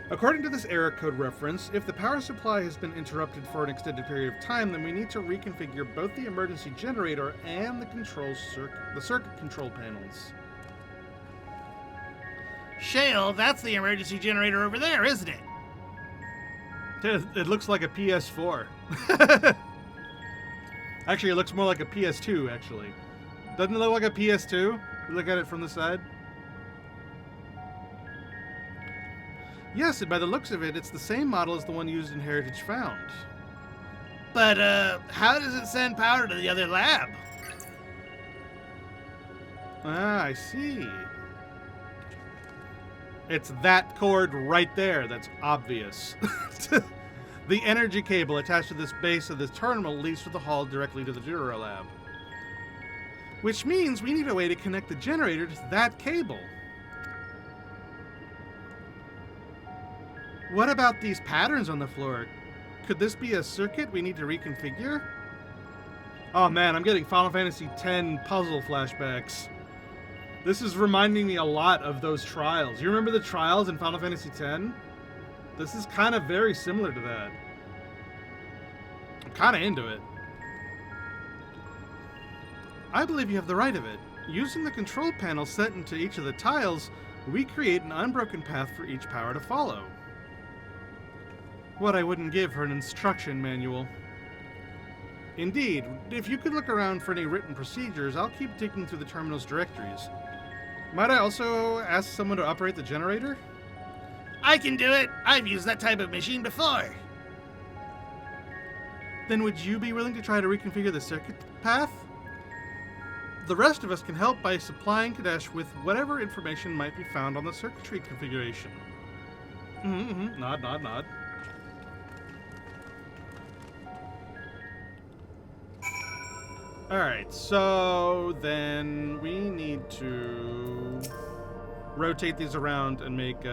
C: According to this error code reference, if the power supply has been interrupted for an extended period of time, then we need to reconfigure both the emergency generator and the circuit control panels.
D: Shale, that's the emergency generator over there, isn't it?
C: It looks like a PS4. Actually, it looks more like a PS2, actually. Doesn't it look like a PS2? You look at it from the side. Yes, and by the looks of it, it's the same model as the one used in Heritage Found.
D: But, how does it send power to the other lab?
C: Ah, I see. It's that cord right there that's obvious. The energy cable attached to this base of this terminal leads to the hall directly to the Duro lab. Which means we need a way to connect the generator to that cable. What about these patterns on the floor? Could this be a circuit we need to reconfigure? Oh man, I'm getting Final Fantasy X puzzle flashbacks. This is reminding me a lot of those trials. You remember the trials in Final Fantasy X? This is kind of very similar to that. I'm kind of into it. I believe you have the right of it. Using the control panel set into each of the tiles, we create an unbroken path for each power to follow. What I wouldn't give for an instruction manual. Indeed, if you could look around for any written procedures, I'll keep digging through the terminal's directories. Might I also ask someone to operate the generator?
D: I can do it. I've used that type of machine before.
C: Then would you be willing to try to reconfigure the circuit path? The rest of us can help by supplying Kadesh with whatever information might be found on the circuitry configuration. Nod, nod, nod. Alright, so then we need to rotate these around and make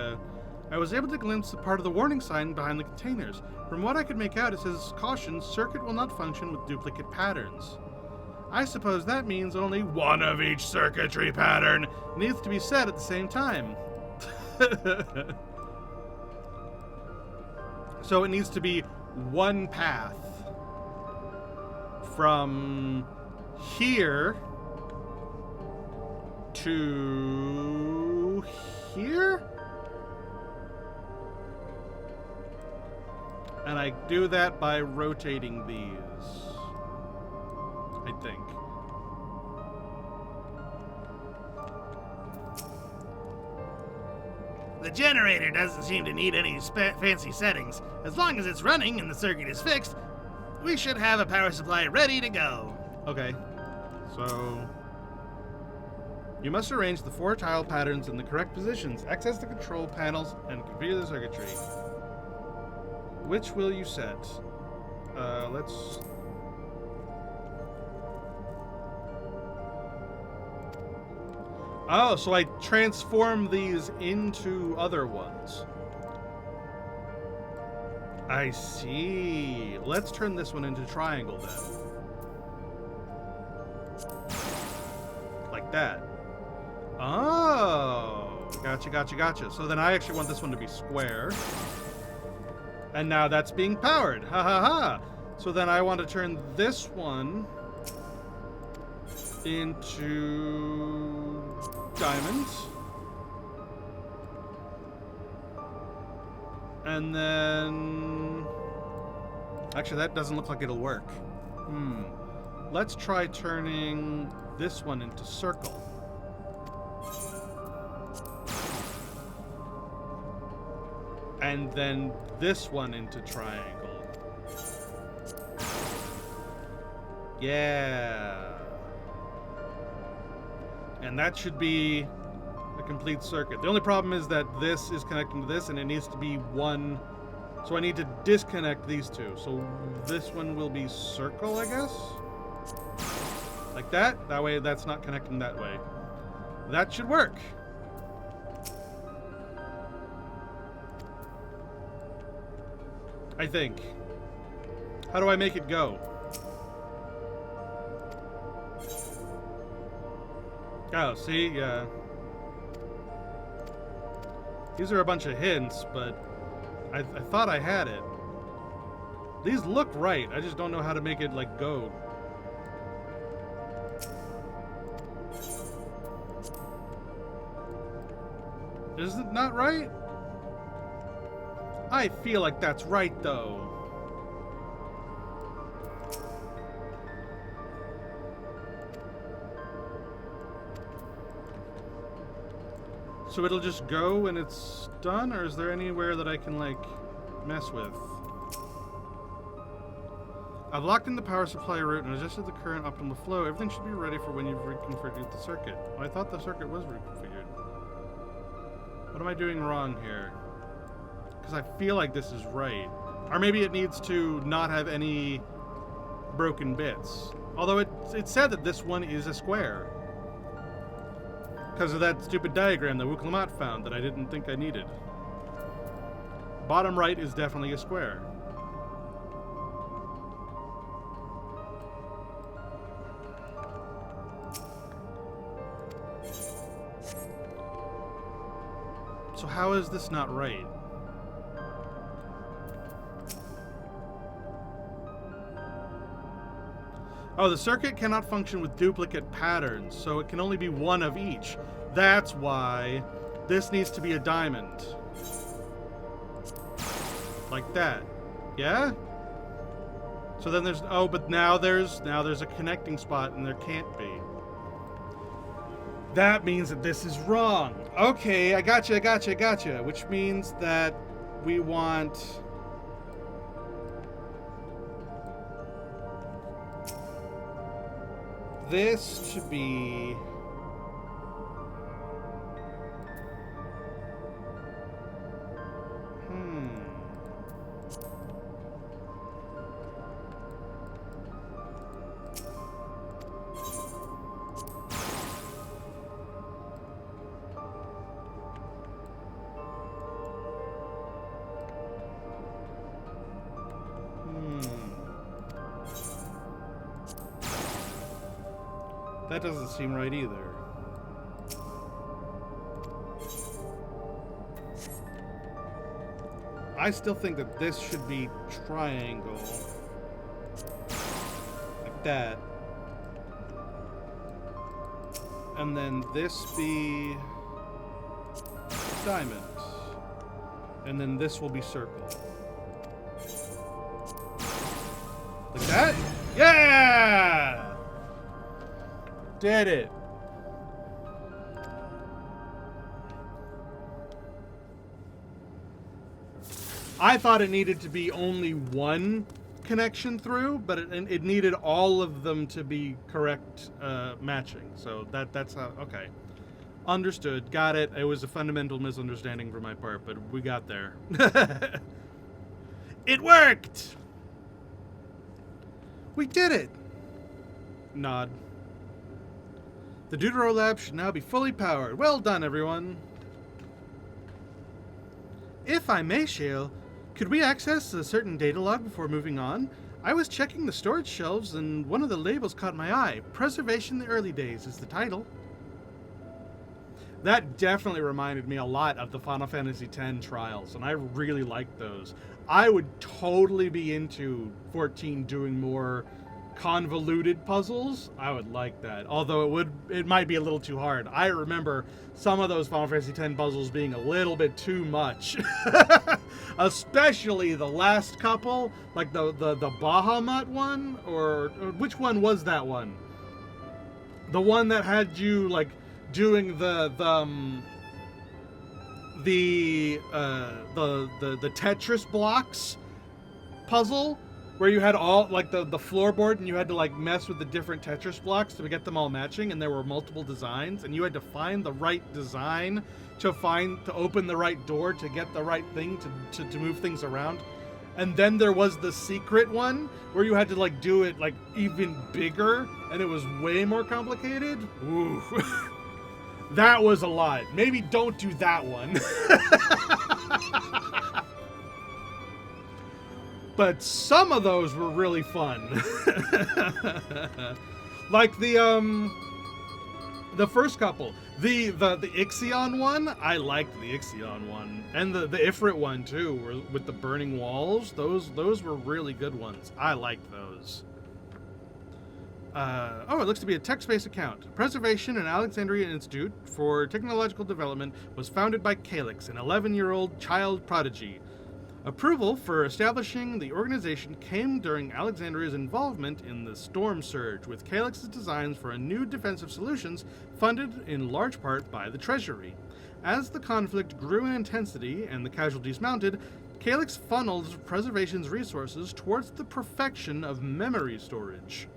C: I was able to glimpse a part of the warning sign behind the containers. From what I could make out, it says, "Caution, circuit will not function with duplicate patterns." I suppose that means only one of each circuitry pattern needs to be set at the same time. So it needs to be one path from here to here? And I do that by rotating these, I think.
D: The generator doesn't seem to need any fancy settings. As long as it's running and the circuit is fixed, we should have a power supply ready to go.
C: Okay, so you must arrange the 4 tile patterns in the correct positions, access the control panels, and configure the circuitry. Which will you set? Let's... Oh, so I transform these into other ones. I see. Let's turn this one into triangle then. Like that. Oh, gotcha, gotcha, gotcha. So then I actually want this one to be square. And now that's being powered. Ha ha ha. So then I want to turn this one into diamonds. And then... Actually, that doesn't look like it'll work. Let's try turning this one into circle. And then this one into triangle. Yeah. And that should be a complete circuit. The only problem is that this is connecting to this and it needs to be one. So I need to disconnect these two. So this one will be circle, I guess? Like that? That way that's not connecting that way. That should work. I think. How do I make it go? Oh, see? Yeah. These are a bunch of hints, but I thought I had it. These look right. I just don't know how to make it, like, go. Is it not right? I feel like that's right, though. So it'll just go when it's done, or is there anywhere that I can, like, mess with?
A: I've locked in the power supply route and adjusted the current optimal flow. Everything should be ready for when you've reconfigured the circuit. I thought the circuit was reconfigured. What am I doing wrong here? Because I feel like this is right. Or maybe it needs to not have any broken bits. Although it said that this one is a square. Because of that stupid diagram that Wuklamat found that I didn't think I needed. Bottom right is definitely a square. So how is this not right? Oh, the circuit cannot function with duplicate patterns, so it can only be one of each. That's why this needs to be a diamond. Like that. Yeah? So then there's, oh, but now there's a connecting spot and there can't be. That means that this is wrong. Okay, I gotcha. Which means that we want... this to be... That doesn't seem right either. I still think that this should be triangle. Like that. And then this be diamond. And then this will be circle. Like that? Yeah! Did it. I thought it needed to be only one connection through, but it needed all of them to be correct matching. So that's how, okay. Understood, got it. It was a fundamental misunderstanding for my part, but we got there. It worked! We did it! Nod. The Deutero Lab should now be fully powered. Well done, everyone. If I may, Shale, could we access a certain data log before moving on? I was checking the storage shelves and one of the labels caught my eye. Preservation in the Early Days is the title. That definitely reminded me a lot of the Final Fantasy X trials, and I really liked those. I would totally be into 14 doing more convoluted puzzles. I would like that, although it might be a little too hard. I remember some of those Final Fantasy X puzzles being a little bit too much. Especially the last couple, like the Bahamut one, or which one was that one? The one that had you like doing the Tetris blocks puzzle, where you had all, like, the floorboard, and you had to, like, mess with the different Tetris blocks to get them all matching, and there were multiple designs, and you had to find the right design to open the right door to get the right thing to move things around. And then there was the secret one, where you had to, like, do it, like, even bigger, and it was way more complicated. Ooh. That was a lot. Maybe don't do that one. But some of those were really fun. Like the first couple. The Ixion one, I liked the Ixion one. And the Ifrit one too, with the burning walls. Those were really good ones. I liked those. Oh, it looks to be a text-based account. Preservation and Alexandria Institute for Technological Development was founded by Calyx, an 11-year-old child prodigy. Approval for establishing the organization came during Alexandria's involvement in the Storm Surge, with Calyx's designs for a new defensive solutions funded in large part by the Treasury. As the conflict grew in intensity and the casualties mounted,
C: Calyx funnels preservation's resources towards the perfection of memory storage.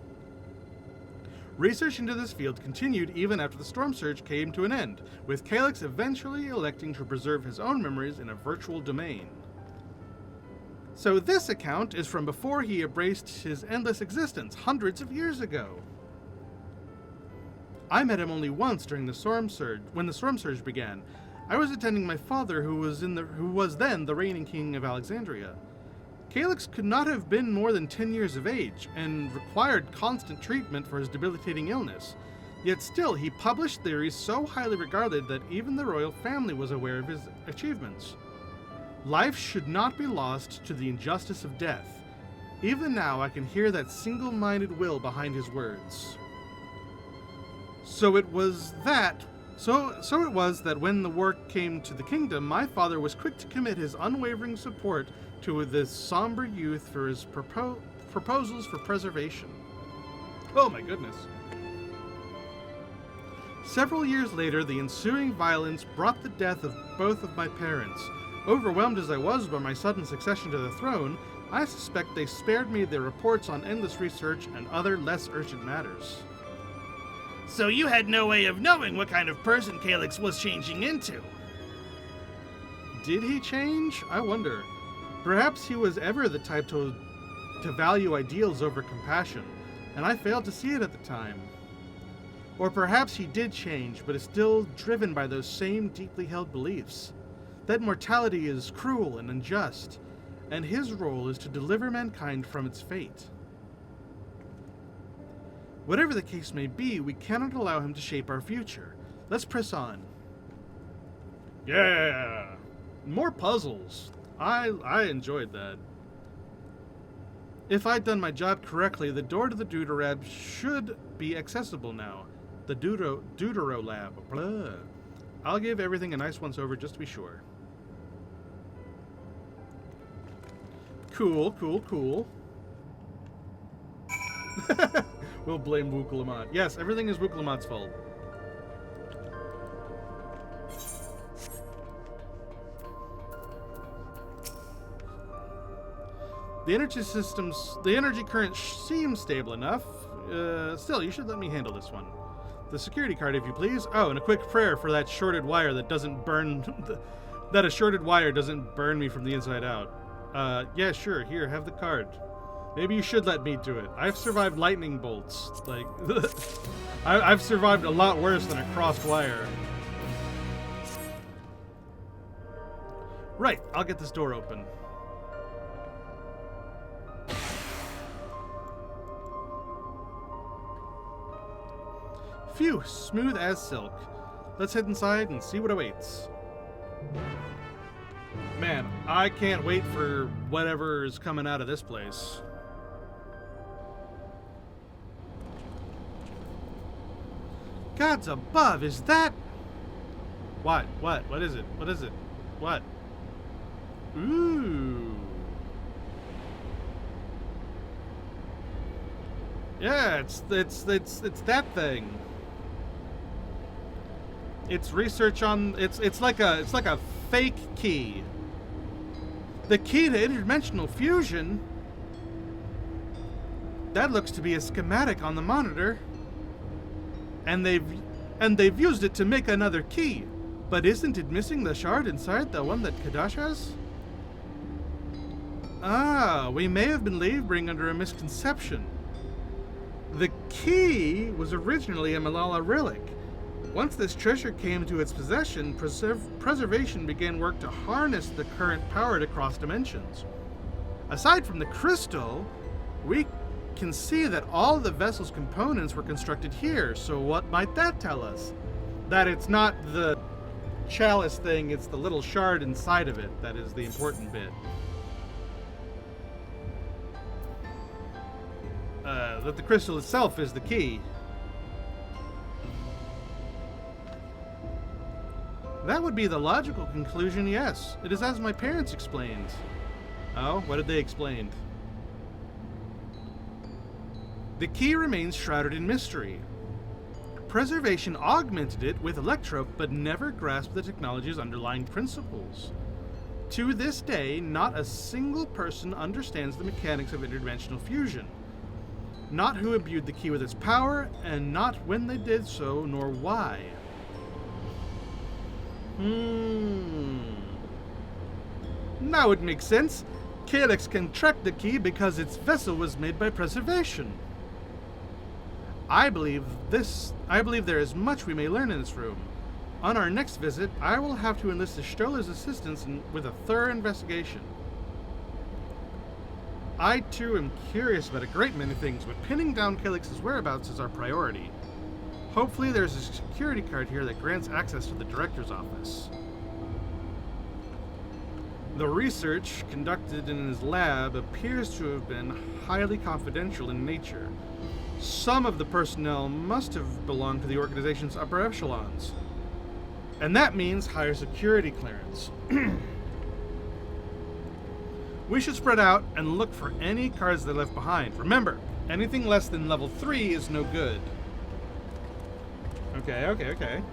C: Research into this field continued even after the storm surge came to an end, with Calyx eventually electing to preserve his own memories in a virtual domain. So this account is from before he embraced his endless existence, hundreds of years ago. I met him only once during the storm surge, when the storm surge began. I was attending my father, who was then the reigning king of Alexandria. Calyx could not have been more than 10 years of age, and required constant treatment for his debilitating illness. Yet still, he published theories so highly regarded that even the royal family was aware of his achievements. Life should not be lost to the injustice of death. Even now, I can hear that single-minded will behind his words. So it was that when the war came to the kingdom, my father was quick to commit his unwavering support to this somber youth for his proposals for preservation. Oh my goodness. Several years later, the ensuing violence brought the death of both of my parents. Overwhelmed as I was by my sudden succession to the throne, I suspect they spared me their reports on endless research and other less urgent matters.
D: So you had no way of knowing what kind of person Calyx was changing into.
C: Did he change? I wonder. Perhaps he was ever the type to value ideals over compassion, and I failed to see it at the time. Or perhaps he did change, but is still driven by those same deeply held beliefs. That mortality is cruel and unjust, and his role is to deliver mankind from its fate. Whatever the case may be, we cannot allow him to shape our future. Let's press on. Yeah! More puzzles. I enjoyed that. If I'd done my job correctly, the door to the Deuterab should be accessible now. The Deutero Lab. Blah. I'll give everything a nice once over just to be sure. Cool, cool, cool. We'll blame Wukalamat. Yes, everything is Wukalamat's fault. The energy current seems stable enough. Still, you should let me handle this one. The security card, if you please. Oh, and a quick prayer for that shorted wire that doesn't burn... that a shorted wire doesn't burn me from the inside out. Yeah, sure. Here, have the card. Maybe you should let me do it. I've survived lightning bolts. Like, I've survived a lot worse than a crossed wire. Right, I'll get this door open. Phew, smooth as silk. Let's head inside and see what awaits. Man, I can't wait for whatever's coming out of this place. Gods above, is that... What? What is it? What is it? What? Ooh. Yeah, it's that thing. It's research on it's like a fake key. The key to interdimensional fusion. That looks to be a schematic on the monitor. And they've used it to make another key. But isn't it missing the shard inside the one that Kadash has? Ah, we may have been laboring under a misconception. The key was originally a Malala relic. Once this treasure came to its possession, preservation began work to harness the current power to cross dimensions. Aside from the crystal, we can see that all the vessel's components were constructed here, so what might that tell us? That it's not the chalice thing, it's the little shard inside of it that is the important bit. That the crystal itself is the key. That would be the logical conclusion, yes. It is as my parents explained. Oh, what did they explain? The key remains shrouded in mystery. Preservation augmented it with electrope, but never grasped the technology's underlying principles. To this day, not a single person understands the mechanics of interdimensional fusion. Not who imbued the key with its power, and not when they did so, nor why. Now it makes sense. Calyx can track the key because its vessel was made by preservation. I believe there is much we may learn in this room. On our next visit, I will have to enlist the Stoller's assistance with a thorough investigation. I, too, am curious about a great many things, but pinning down Calyx's whereabouts is our priority. Hopefully there's a security card here that grants access to the director's office. The research conducted in his lab appears to have been highly confidential in nature. Some of the personnel must have belonged to the organization's upper echelons. And that means higher security clearance. We should spread out and look for any cards they left behind. Remember, anything less than level 3 is no good. Okay.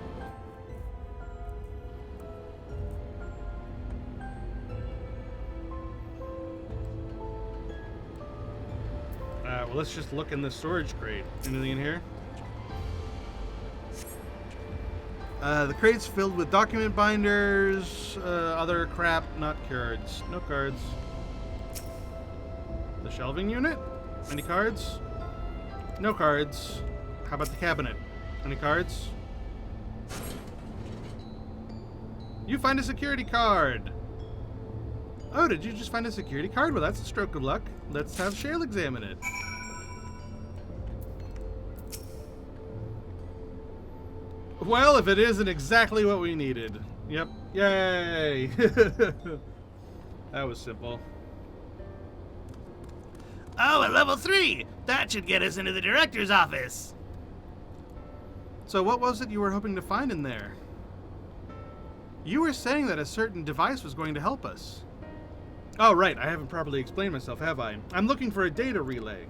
C: Well, let's just look in the storage crate. Anything in here? The crate's filled with document binders, other crap, not cards. No cards. The shelving unit? Any cards? No cards. How about the cabinet? Any cards? You find a security card! Oh, did you just find a security card? Well, that's a stroke of luck. Let's have Shale examine it. Well, if it isn't exactly what we needed. Yep. Yay! That was simple.
D: Oh, at level 3! That should get us into the director's office.
C: So what was it you were hoping to find in there? You were saying that a certain device was going to help us. Oh, right. I haven't properly explained myself, have I? I'm looking for a data relay.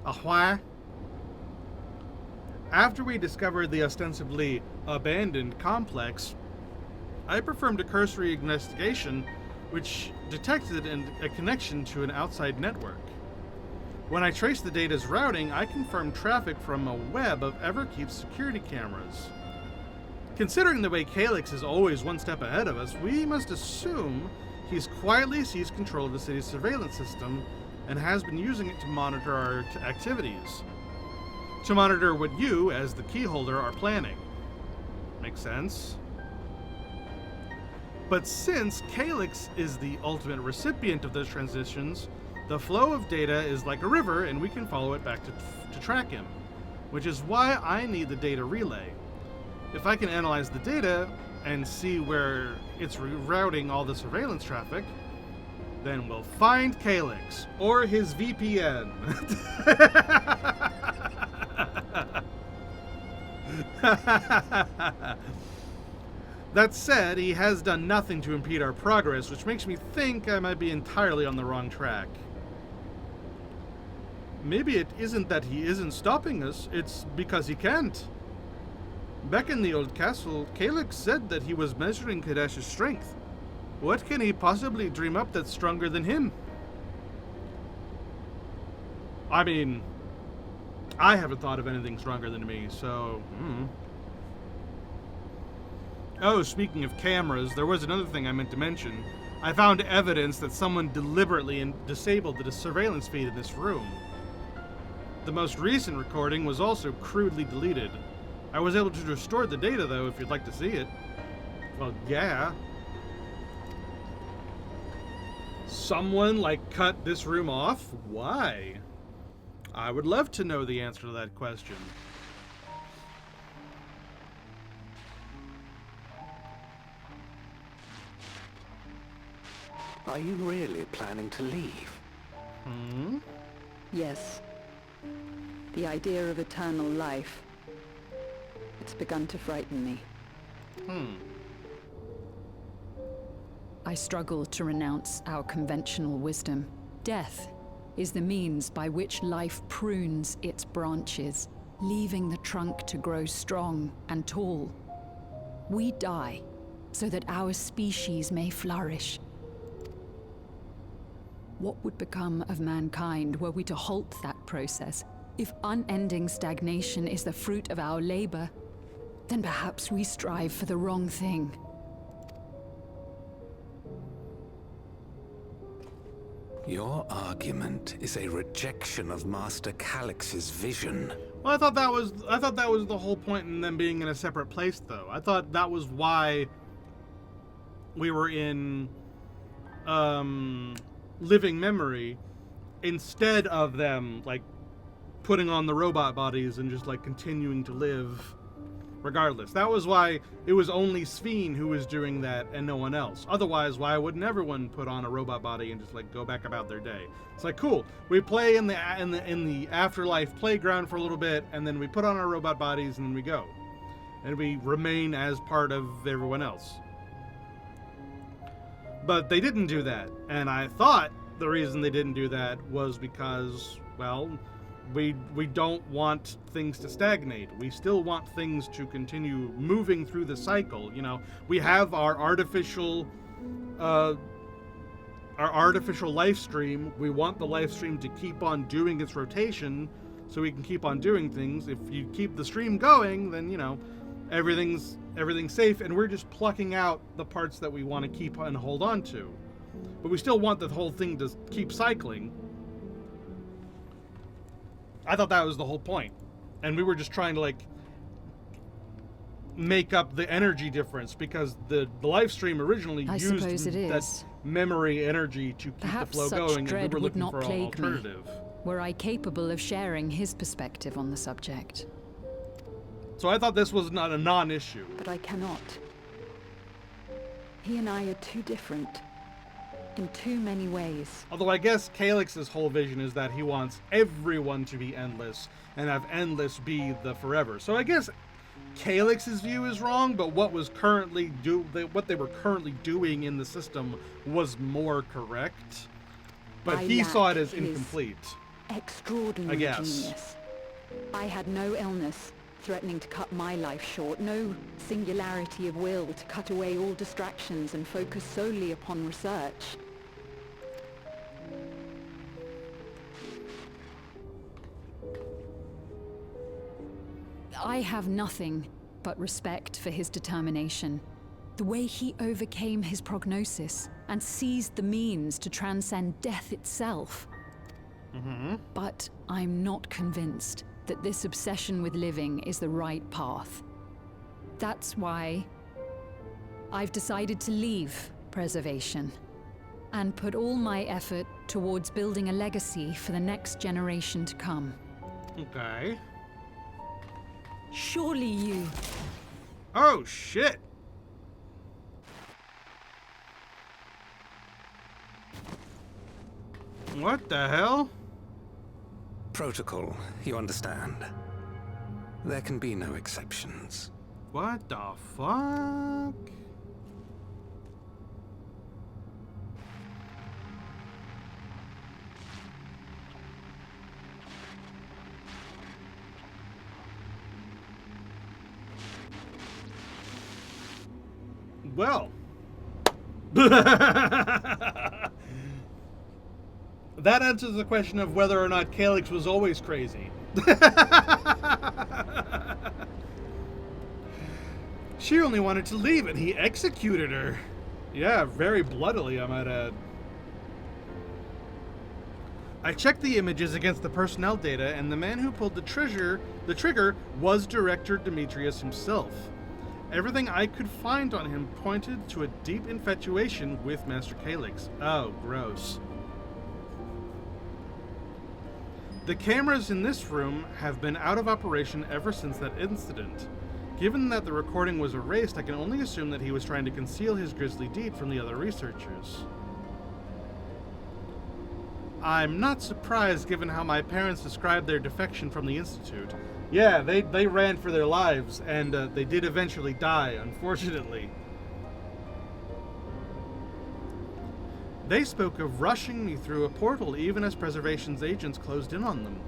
C: A what? After we discovered the ostensibly abandoned complex, I performed a cursory investigation which detected a connection to an outside network. When I traced the data's routing, I confirmed traffic from a web of Everkeep's security cameras. Considering the way Calyx is always one step ahead of us, we must assume he's quietly seized control of the city's surveillance system and has been using it to monitor our activities. To monitor what you, as the keyholder, are planning. Makes sense? But since Calyx is the ultimate recipient of those transitions, the flow of data is like a river and we can follow it back to track him, which is why I need the data relay. If I can analyze the data and see where it's rerouting all the surveillance traffic, then we'll find Calyx, or his VPN. That said, he has done nothing to impede our progress, which makes me think I might be entirely on the wrong track. Maybe it isn't that he isn't stopping us, it's because he can't. Back in the old castle, Calyx said that he was measuring Kadesh's strength. What can he possibly dream up that's stronger than him? I mean, I haven't thought of anything stronger than me, so... Oh, speaking of cameras, there was another thing I meant to mention. I found evidence that someone deliberately disabled the surveillance feed in this room. The most recent recording was also crudely deleted. I was able to restore the data, though, if you'd like to see it. Well, yeah. Someone, cut this room off? Why? I would love to know the answer to that question.
G: Are you really planning to leave?
R: Yes. The idea of eternal life. It's begun to frighten me.
N: I struggle to renounce our conventional wisdom. Death is the means by which life prunes its branches, leaving the trunk to grow strong and tall. We die, so that our species may flourish. What would become of mankind were we to halt that process? If unending stagnation is the fruit of our labor, then perhaps we strive for the wrong thing.
G: Your argument is a rejection of Master Calix's vision.
C: Well, I thought that was the whole point in them being in a separate place, though. I thought that was why we were in living memory instead of them like putting on the robot bodies and just like continuing to live regardless. That was why it was only Sphene who was doing that and no one else. Otherwise, why wouldn't everyone put on a robot body and just like go back about their day? It's like, cool, we play in the afterlife playground for a little bit, and then we put on our robot bodies and then we go, and we remain as part of everyone else. But they didn't do that, and I thought the reason they didn't do that was because, well, we don't want things to stagnate. We still want things to continue moving through the cycle. You know, we have our artificial life stream. We want the life stream to keep on doing its rotation so we can keep on doing things. If you keep the stream going, then, you know, everything's safe, and we're just plucking out the parts that we want to keep and hold on to. But we still want the whole thing to keep cycling. I thought that was the whole point. And we were just trying to, like, make up the energy difference, because the live stream originally used that memory energy to keep the flow going, and we were looking for an alternative.
N: Were I capable of sharing his perspective on the subject?
C: So I thought this was not a non-issue.
R: But I cannot. He and I are too different. In too many ways.
C: Although I guess Calix's whole vision is that he wants everyone to be endless, and have endless be the forever. So I guess Calix's view is wrong, but what they were currently doing in the system was more correct. But he saw it as incomplete.
R: Extraordinary genius. I had no illness threatening to cut my life short, no singularity of will to cut away all distractions and focus solely upon research.
N: I have nothing but respect for his determination. The way he overcame his prognosis and seized the means to transcend death itself. But I'm not convinced that this obsession with living is the right path. That's why I've decided to leave preservation and put all my effort towards building a legacy for the next generation to come.
C: Okay.
N: Surely you...
C: Oh, shit! What the hell?
G: Protocol, you understand. There can be no exceptions.
C: What the fuck? Well. That answers the question of whether or not Calix was always crazy. She only wanted to leave and he executed her. Yeah, very bloodily, I might add. I checked the images against the personnel data, and the man who pulled the trigger was Director Demetrius himself. Everything I could find on him pointed to a deep infatuation with Master Calix. Oh, gross. The cameras in this room have been out of operation ever since that incident. Given that the recording was erased, I can only assume that he was trying to conceal his grisly deed from the other researchers. I'm not surprised given how my parents described their defection from the Institute. Yeah, they ran for their lives, and they did eventually die, unfortunately. They spoke of rushing me through a portal even as Preservation's agents closed in on them.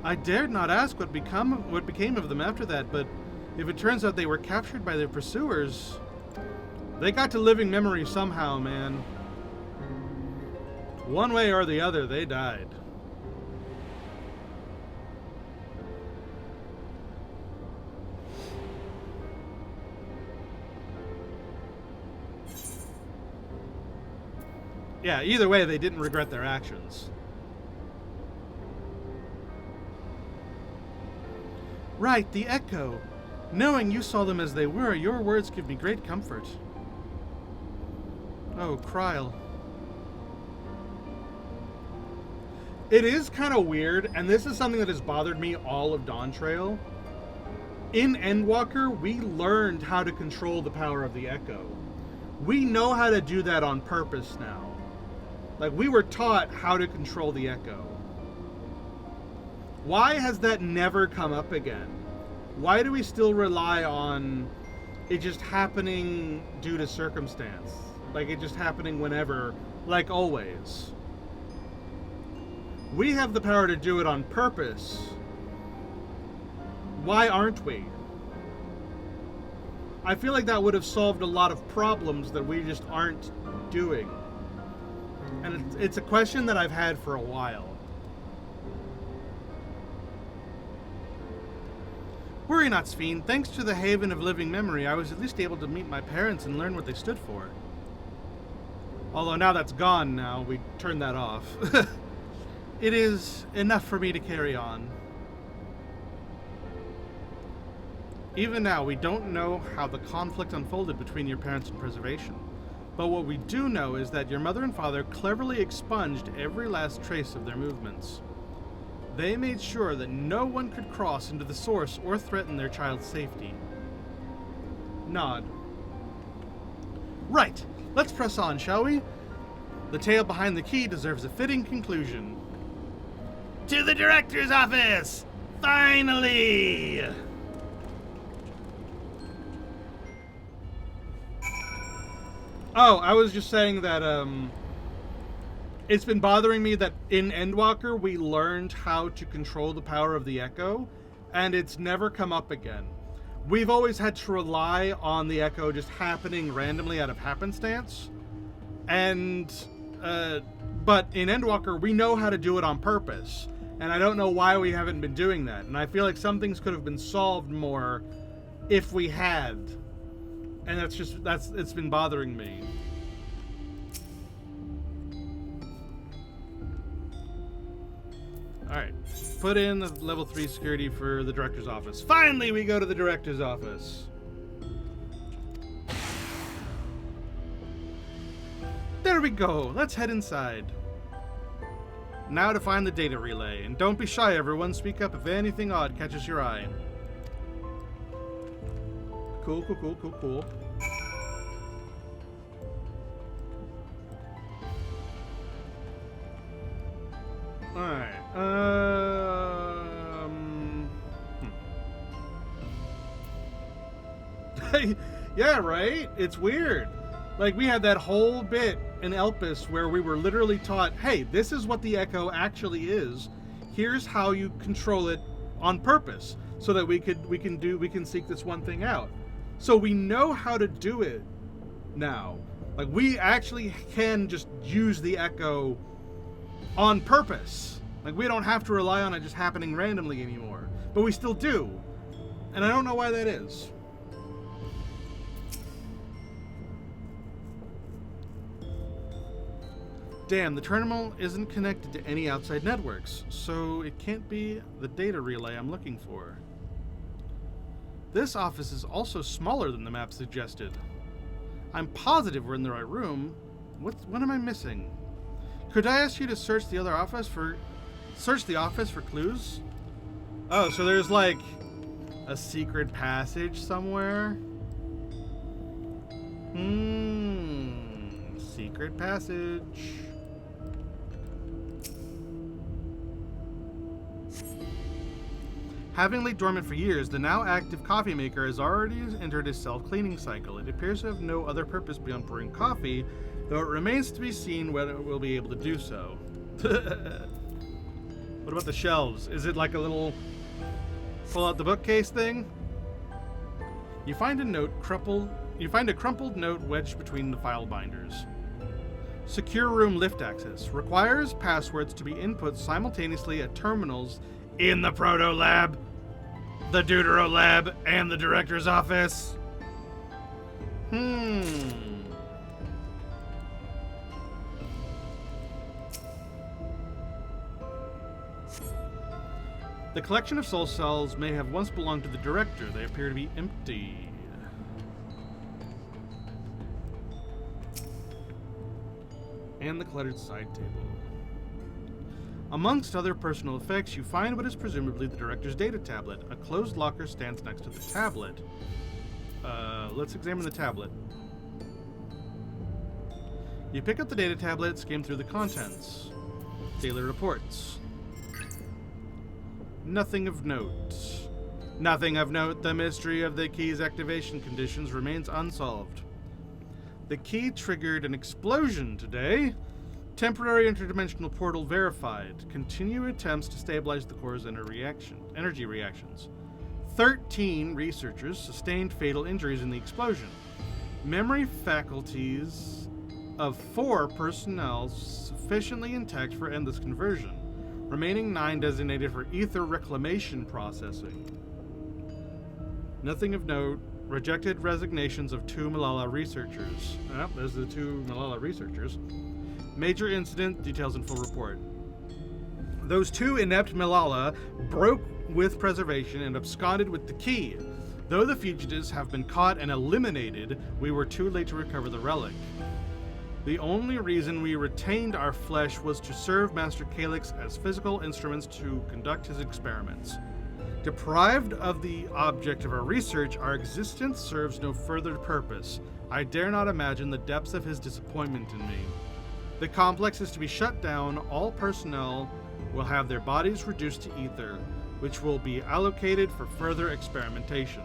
C: I dared not ask what became of them after that, but if it turns out they were captured by their pursuers...
A: They got to living memory somehow, man. One way or the other, they died. Yeah, either way, they didn't regret their actions.
C: Right, the Echo. Knowing you saw them as they were, your words give me great comfort. Oh, Kryl.
A: It is kind of weird, and this is something that has bothered me all of Dawn Trail. In Endwalker, we learned how to control the power of the Echo. We know how to do that on purpose now. Like, we were taught how to control the Echo. Why has that never come up again? Why do we still rely on it just happening due to circumstance? Like, it just happening whenever, like always. We have the power to do it on purpose. Why aren't we? I feel like that would have solved a lot of problems that we just aren't doing. And it's a question that I've had for a while.
C: Worry not, Sphene. Thanks to the Haven of Living Memory, I was at least able to meet my parents and learn what they stood for.
A: Although now that's gone now, we turned that off.
C: It is enough for me to carry on. Even now, we don't know how the conflict unfolded between your parents and Preservation. But what we do know is that your mother and father cleverly expunged every last trace of their movements. They made sure that no one could cross into the source or threaten their child's safety. Nod. Right, let's press on, shall we? The tale behind the key deserves a fitting conclusion.
D: To the director's office! Finally!
A: Oh, I was just saying that, it's been bothering me that in Endwalker we learned how to control the power of the Echo, and it's never come up again. We've always had to rely on the Echo just happening randomly out of happenstance, and, but in Endwalker we know how to do it on purpose, and I don't know why we haven't been doing that, and I feel like some things could have been solved more if we had. And it's been bothering me. Alright, put in the level 3 security for the director's office. Finally, we go to the director's office. There we go, let's head inside. Now to find the data relay, and don't be shy everyone, speak up if anything odd catches your eye. Cool, cool, cool, cool, cool. Alright, yeah, right? It's weird. Like, we had that whole bit in Elpis where we were literally taught, hey, this is what the Echo actually is. Here's how you control it on purpose so that we can seek this one thing out. So we know how to do it now. Like, we actually can just use the Echo on purpose. Like, we don't have to rely on it just happening randomly anymore. But we still do. And I don't know why that is. Damn, the terminal isn't connected to any outside networks, so it can't be the data relay I'm looking for. This office is also smaller than the map suggested. I'm positive we're in the right room. What am I missing? Could I ask you to search the office for clues? Oh, so there's like a secret passage somewhere? Secret passage. Having laid dormant for years, the now active coffee maker has already entered a self-cleaning cycle. It appears to have no other purpose beyond brewing coffee, though it remains to be seen whether it will be able to do so. What about the shelves? Is it like a little pull out the bookcase thing? You find a note crumpled
C: You find a crumpled note wedged between the file binders. Secure room lift access. Requires passwords to be input simultaneously at terminals
D: In the Proto Lab, the Deutero Lab, and the Director's Office.
C: The collection of soul cells may have once belonged to the Director. They appear to be empty. And the cluttered side table. Amongst other personal effects, you find what is presumably the Director's data tablet. A closed locker stands next to the tablet. Let's examine the tablet. You pick up the data tablet, skim through the contents. Daily reports. Nothing of note. Nothing of note. The mystery of the key's activation conditions remains unsolved. The key triggered an explosion today. Temporary interdimensional portal verified. Continue attempts to stabilize the core's energy reactions. 13 researchers sustained fatal injuries in the explosion. Memory faculties of 4 personnel sufficiently intact for endless conversion. Remaining 9 designated for ether reclamation processing. Nothing of note. Rejected resignations of 2 Malala researchers. Those are the 2 Malala researchers. Major incident, details in full report. Those 2 inept Malala broke with preservation and absconded with the key. Though the fugitives have been caught and eliminated, we were too late to recover the relic. The only reason we retained our flesh was to serve Master Calyx as physical instruments to conduct his experiments. Deprived of the object of our research, our existence serves no further purpose. I dare not imagine the depths of his disappointment in me. The complex is to be shut down. All personnel will have their bodies reduced to ether, which will be allocated for further experimentation.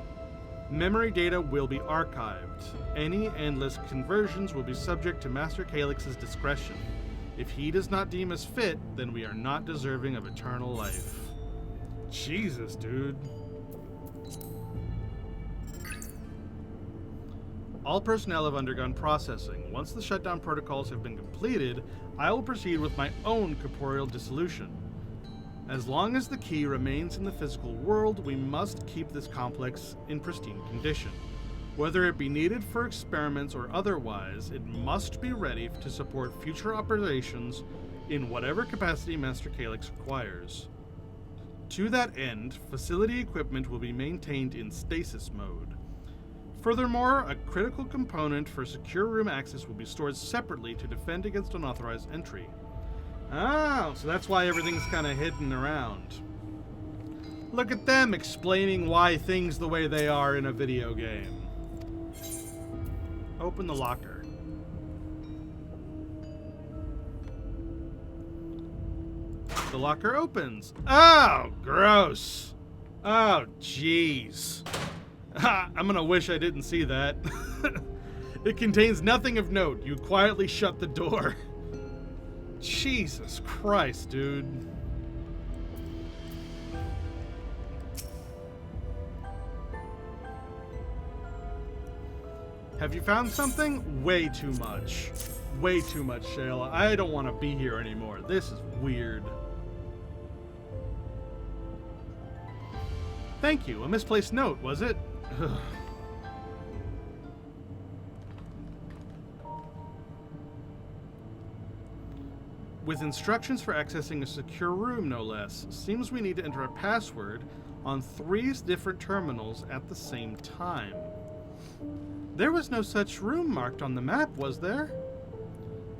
C: Memory data will be archived. Any endless conversions will be subject to Master Calyx's discretion. If he does not deem us fit, then we are not deserving of eternal life. Jesus, dude. All personnel have undergone processing. Once the shutdown protocols have been completed, I will proceed with my own corporeal dissolution. As long as the key remains in the physical world, we must keep this complex in pristine condition. Whether it be needed for experiments or otherwise, it must be ready to support future operations in whatever capacity Master Calyx requires. To that end, facility equipment will be maintained in stasis mode. Furthermore, a critical component for secure room access will be stored separately to defend against unauthorized entry. Oh, so that's why everything's kind of hidden around. Look at them explaining why things the way they are in a video game. Open the locker. The locker opens. Oh, gross. Oh, jeez. I'm gonna wish I didn't see that. It contains nothing of note. You quietly shut the door. Jesus Christ, dude. Have you found something? Way too much. Way too much, Shayla. I don't want to be here anymore. This is weird. Thank you. A misplaced note, was it? Ugh. With instructions for accessing a secure room, no less. Seems we need to enter a password on 3 different terminals at the same time. There was no such room marked on the map, was there?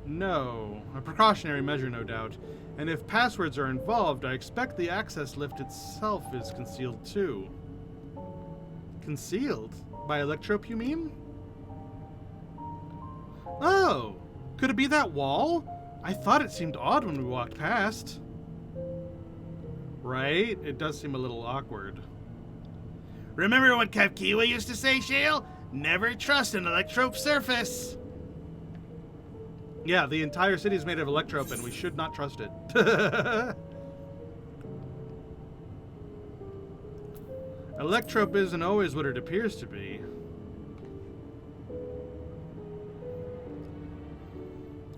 C: No. A precautionary measure, no doubt. And if passwords are involved, I expect the access lift itself is concealed too. Concealed? By Electrope, you mean? Oh! Could it be that wall? I thought it seemed odd when we walked past. Right? It does seem a little awkward.
D: Remember what Kapkiwa used to say, Shale? Never trust an Electrope surface.
C: Yeah, the entire city is made of Electrope, and we should not trust it. Electrope isn't always what it appears to be.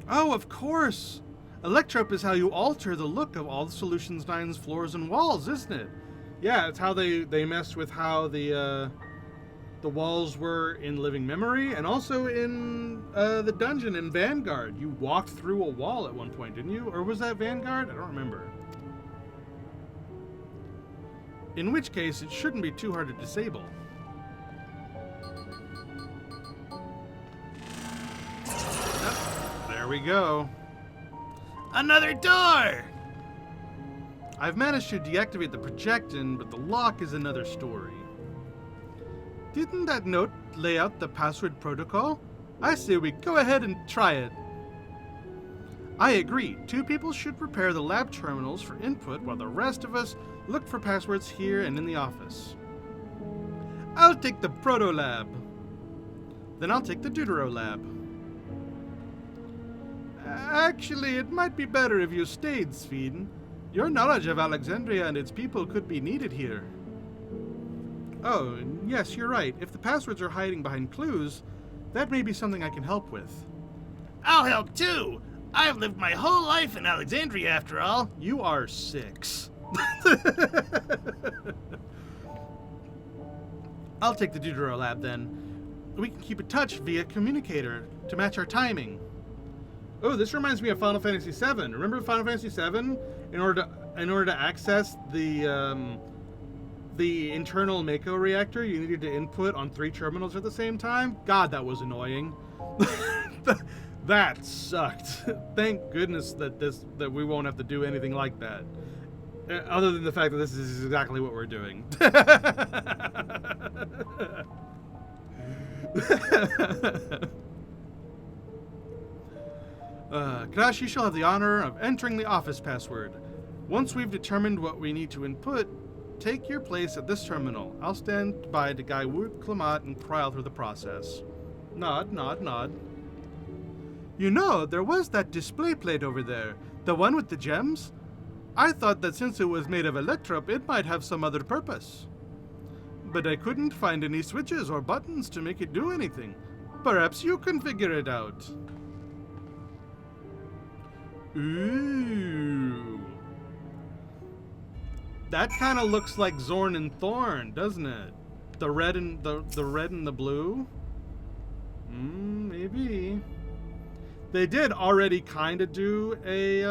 C: Oh, of course! Electrope is how you alter the look of all the Solutions 9's floors and walls, isn't it?
A: Yeah, it's how they messed with how the walls were in Living Memory, and also in the dungeon in Vanguard. You walked through a wall at one point, didn't you? Or was that Vanguard? I don't remember. In which case, it shouldn't be too hard to disable. There we go.
D: Another door!
C: I've managed to deactivate the projection, but the lock is another story. Didn't that note lay out the password protocol? I say we go ahead and try it. I agree. 2 people should prepare the lab terminals for input while the rest of us look for passwords here and in the office. I'll take the Proto Lab. Then I'll take the Deutero Lab. Actually, it might be better if you stayed, Sweden. Your knowledge of Alexandria and its people could be needed here. Oh, yes, you're right. If the passwords are hiding behind clues, that may be something I can help with.
D: I'll help too! I've lived my whole life in Alexandria, after all.
C: You are 6. I'll take the Deutero Lab then. We can keep in touch via communicator to match our timing.
A: Oh, this reminds me of Final Fantasy VII. Remember Final Fantasy VII? In order to access the internal Mako reactor, you needed to input on 3 terminals at the same time. God, that was annoying. That sucked. Thank goodness that we won't have to do anything like that. Other than the fact that this is exactly what we're doing.
C: Crash, you shall have the honor of entering the office password. Once we've determined what we need to input, take your place at this terminal. I'll stand by to guide Woot, Clement, and Kryl through the process. Nod, nod, nod. You know, there was that display plate over there. The one with the gems? I thought that since it was made of electrope, it might have some other purpose. But I couldn't find any switches or buttons to make it do anything. Perhaps you can figure it out. Ooh. That kind of looks like Zorn and Thorn, doesn't it? The red and the red and the blue? Maybe. They did already kind of do a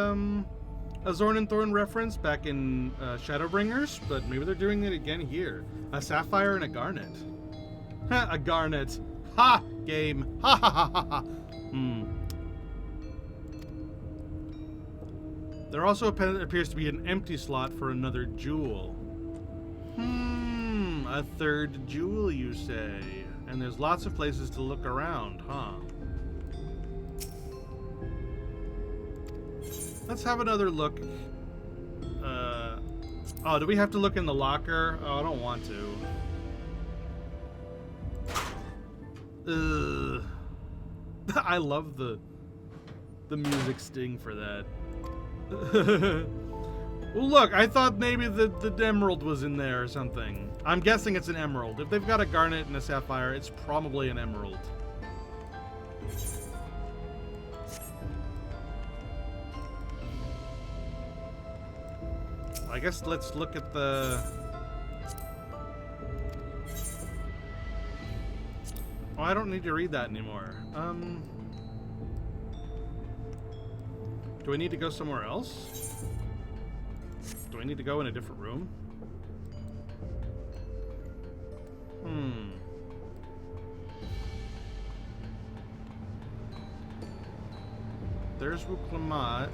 C: Zorn and Thorn reference back in Shadowbringers, but maybe they're doing it again here. A sapphire and a garnet. A garnet. Ha! Game. Ha ha ha ha ha. There also appears to be an empty slot for another jewel. A 3rd jewel, you say? And there's lots of places to look around, huh? Let's have another look. Oh, do we have to look in the locker? Oh, I don't want to. I love the music sting for that. Well, look, I thought maybe the emerald was in there or something. I'm guessing it's an emerald. If they've got a garnet and a sapphire, it's probably an emerald. I guess let's look at the... Oh, I don't need to read that anymore. Do I need to go somewhere else? Do I need to go in a different room? There's Clement.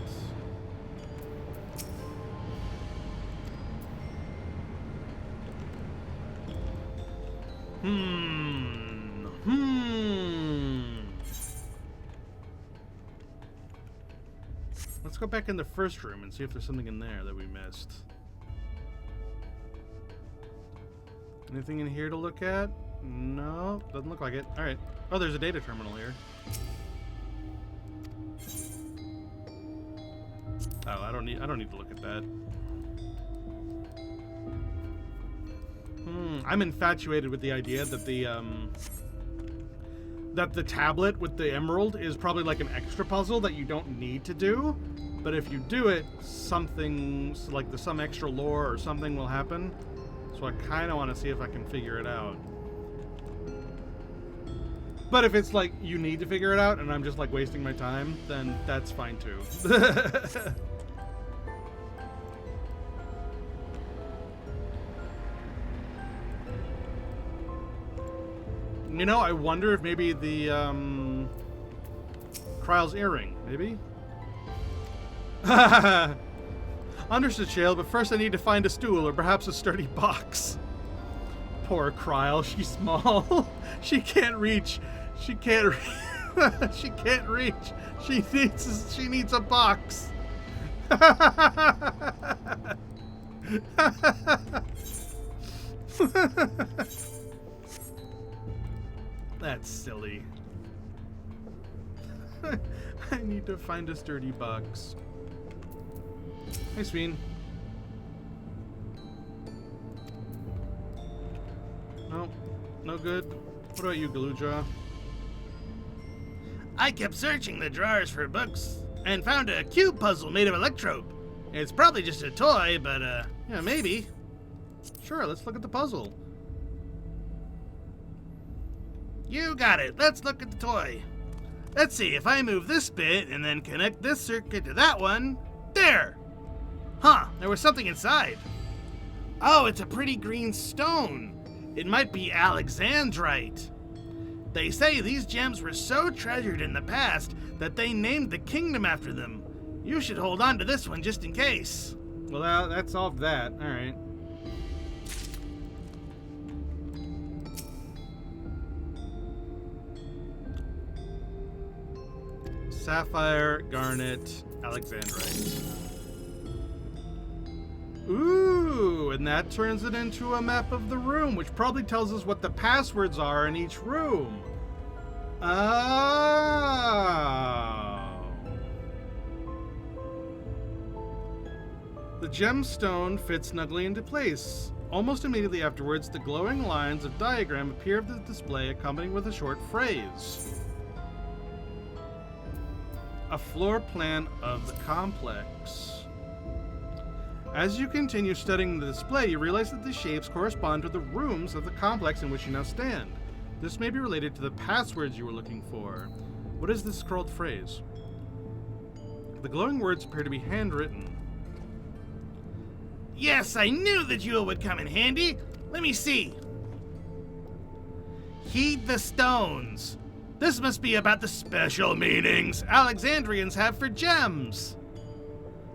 C: Let's go back in the first room and see if there's something in there that we missed. Anything in here to look at? No, doesn't look like it. All right. Oh, there's a data terminal here. Oh, I don't need to look at that. I'm infatuated with the idea that that the tablet with the emerald is probably like an extra puzzle that you don't need to do, but if you do it, something like some extra lore or something will happen. So I kind of want to see if I can figure it out. But if it's like you need to figure it out and I'm just like wasting my time, then that's fine too. You know, I wonder if maybe the Kryle's earring, maybe? Understood, Shale, but first I need to find a stool or perhaps a sturdy box. Poor Kryle, she's small. She can't reach. She can't she can't reach. She needs a box. That's silly. I need to find a sturdy box. Hey, Sween. No, no good. What about you, Galuja?
D: I kept searching the drawers for books and found a cube puzzle made of electrope. It's probably just a toy, but yeah, maybe.
C: Sure, let's look at the puzzle.
D: You got it. Let's look at the toy. Let's see, if I move this bit and then connect this circuit to that one, there! Huh, there was something inside. Oh, it's a pretty green stone. It might be Alexandrite. They say these gems were so treasured in the past that they named the kingdom after them. You should hold on to this one just in case.
C: Well, that solved that. All right. Sapphire, garnet, Alexandrite. Ooh, and that turns it into a map of the room, which probably tells us what the passwords are in each room. Oh. The gemstone fits snugly into place. Almost immediately afterwards, the glowing lines of diagram appear on the display, accompanied with a short phrase. A floor plan of the complex. As you continue studying the display, you realize that the shapes correspond to the rooms of the complex in which you now stand. This may be related to the passwords you were looking for. What is this scrolled phrase? The glowing words appear to be handwritten.
D: Yes, I knew the jewel would come in handy. Let me see. Heed the stones. This must be about the special meanings Alexandrians have for gems.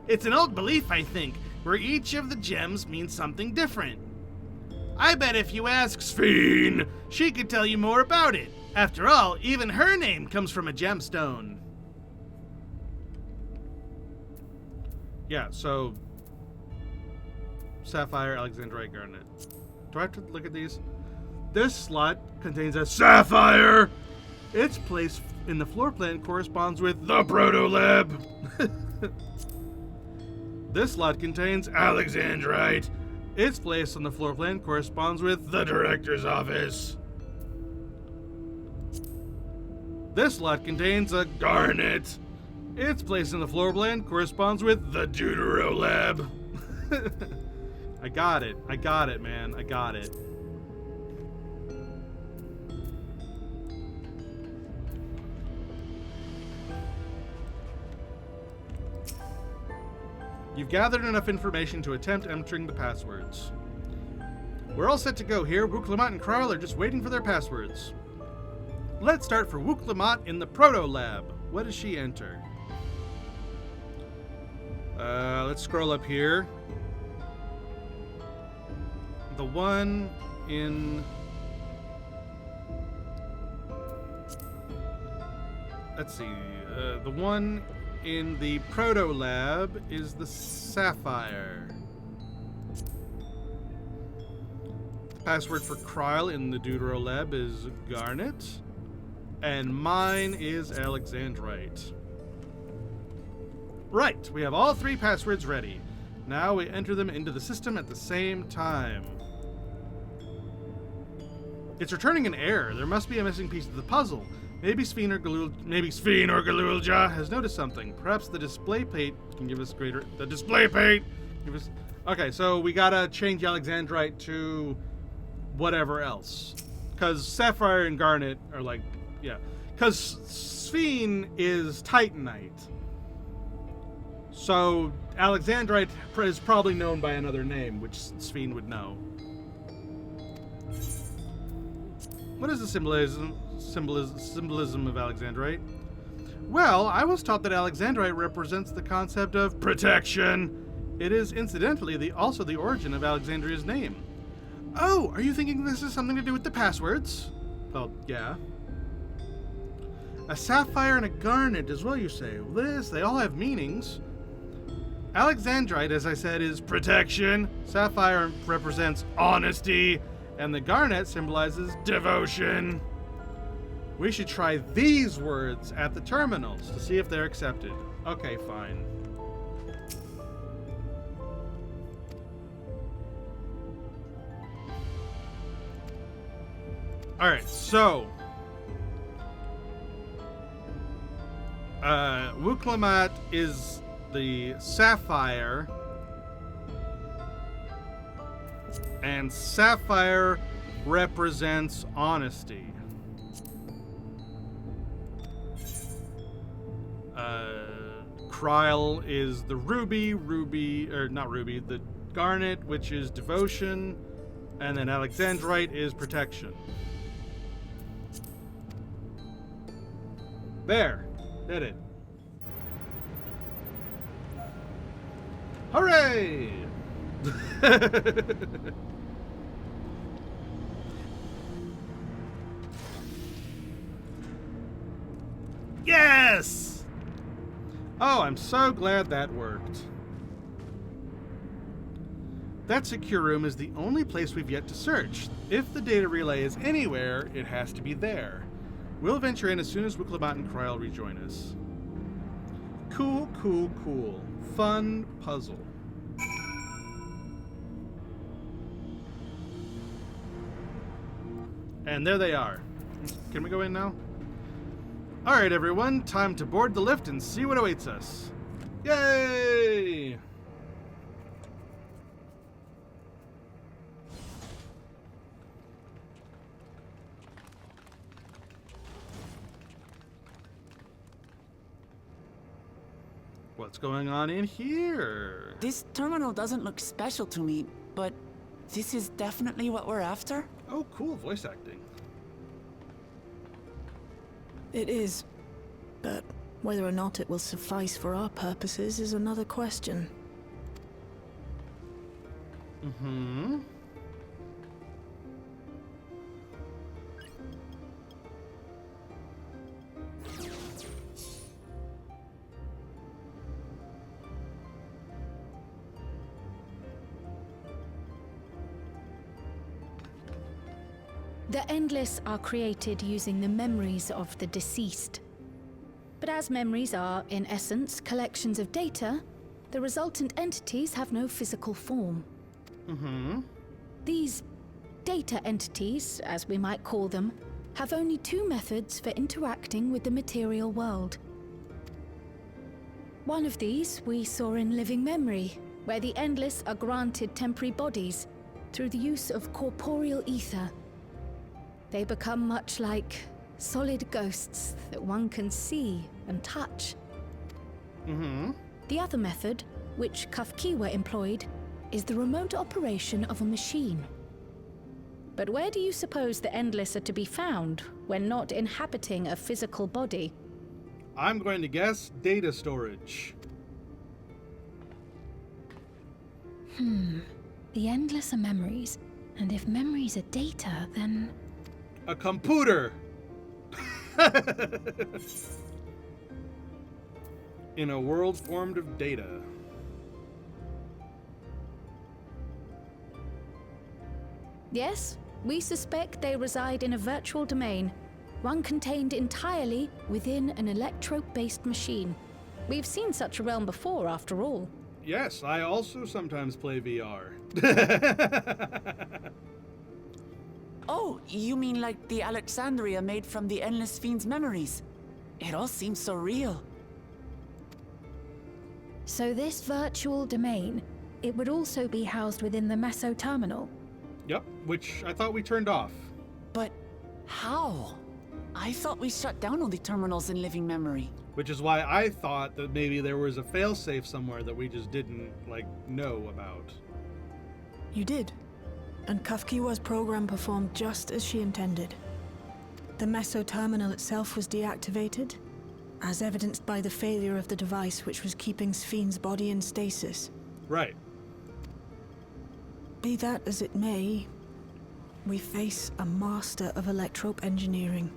D: It's an old belief, I think, where each of the gems means something different. I bet if you ask Sphene, she could tell you more about it. After all, even her name comes from a gemstone.
C: Yeah, so Sapphire, Alexandrite, garnet. Do I have to look at these? This slot contains a sapphire. Its place in the floor plan corresponds with
B: the Proto Lab.
C: This slot contains Alexandrite. Its place on the floor plan corresponds with
B: the Director's Office.
C: This slot contains a garnet. Its place in the floor plan corresponds with
B: the Deutero Lab.
C: I got it, man. I got it. You've gathered enough information to attempt entering the passwords. We're all set to go here. Wook-Lamont and Kryle are just waiting for their passwords. Let's start for Wook-Lamont in the Proto Lab. What does she enter? Let's scroll up here. The one in... Let's see. The one in the Proto Lab is the Sapphire. Password for Kryle in the Deutero Lab is Garnet. And mine is Alexandrite. Right, we have all three passwords ready. Now we enter them into the system at the same time. It's returning an error. There must be a missing piece of the puzzle.
A: Maybe Sphene or Galulja has noticed something. Perhaps the display paint can give us greater... The display paint! Give us... Okay, so we gotta change Alexandrite to whatever else. Because Sapphire and Garnet are like... Yeah. Because Sphene is Titanite. So Alexandrite is probably known by another name, which Sphene would know. What is the symbolism of Alexandrite? Well, I was taught that Alexandrite represents the concept of protection. It is, incidentally, also the origin of Alexandria's name. Oh, are you thinking this is something to do with the passwords? Well, yeah. A sapphire and a garnet as well, you say. They all have meanings. Alexandrite, as I said, is protection. Sapphire represents honesty. And the garnet symbolizes devotion. We should try these words at the terminals to see if they're accepted. Okay, fine. Alright, so Wuklamat is the sapphire, and sapphire represents honesty. Kryl is the the garnet, which is devotion, and then Alexandrite is protection. There, did it. Hooray! Yes! Oh, I'm so glad that worked. That secure room is the only place we've yet to search. If the data relay is anywhere, it has to be there. We'll venture in as soon as Wuklamat and Kryl rejoin us. Cool, cool, cool. Fun puzzle. And there they are. Can we go in now? Alright, everyone. Time to board the lift and see what awaits us. Yay! What's going on in here?
O: This terminal doesn't look special to me, but this is definitely what we're after?
A: Oh, cool. Voice acting.
J: It is, but whether or not it will suffice for our purposes is another question.
A: Mm-hmm.
F: The Endless are created using the memories of the deceased. But as memories are, in essence, collections of data, the resultant entities have no physical form.
A: Mm-hmm.
F: These data entities, as we might call them, have only two methods for interacting with the material world. One of these we saw in Living Memory, where the Endless are granted temporary bodies through the use of corporeal ether. They become much like solid ghosts that one can see and touch.
A: Mm-hmm.
F: The other method, which Kafkiwa employed, is the remote operation of a machine. But where do you suppose the Endless are to be found when not inhabiting a physical body?
A: I'm going to guess data storage.
P: The Endless are memories, and if memories are data, then...
A: A computer! In a world formed of data.
F: Yes, we suspect they reside in a virtual domain, one contained entirely within an electro-based machine. We've seen such a realm before, after all.
A: Yes, I also sometimes play VR.
O: Oh, you mean like the Alexandria made from the Endless Fiend's memories? It all seems so real.
P: So this virtual domain, it would also be housed within the Meso terminal.
A: Yep, which I thought we turned off.
O: But how? I thought we shut down all the terminals in living memory.
A: Which is why I thought that maybe there was a failsafe somewhere that we just didn't, know about.
J: You did. And Kafkiwa's program performed just as she intended. The Meso terminal itself was deactivated, as evidenced by the failure of the device which was keeping Sphne's body in stasis.
A: Right.
J: Be that as it may, we face a master of electrope engineering.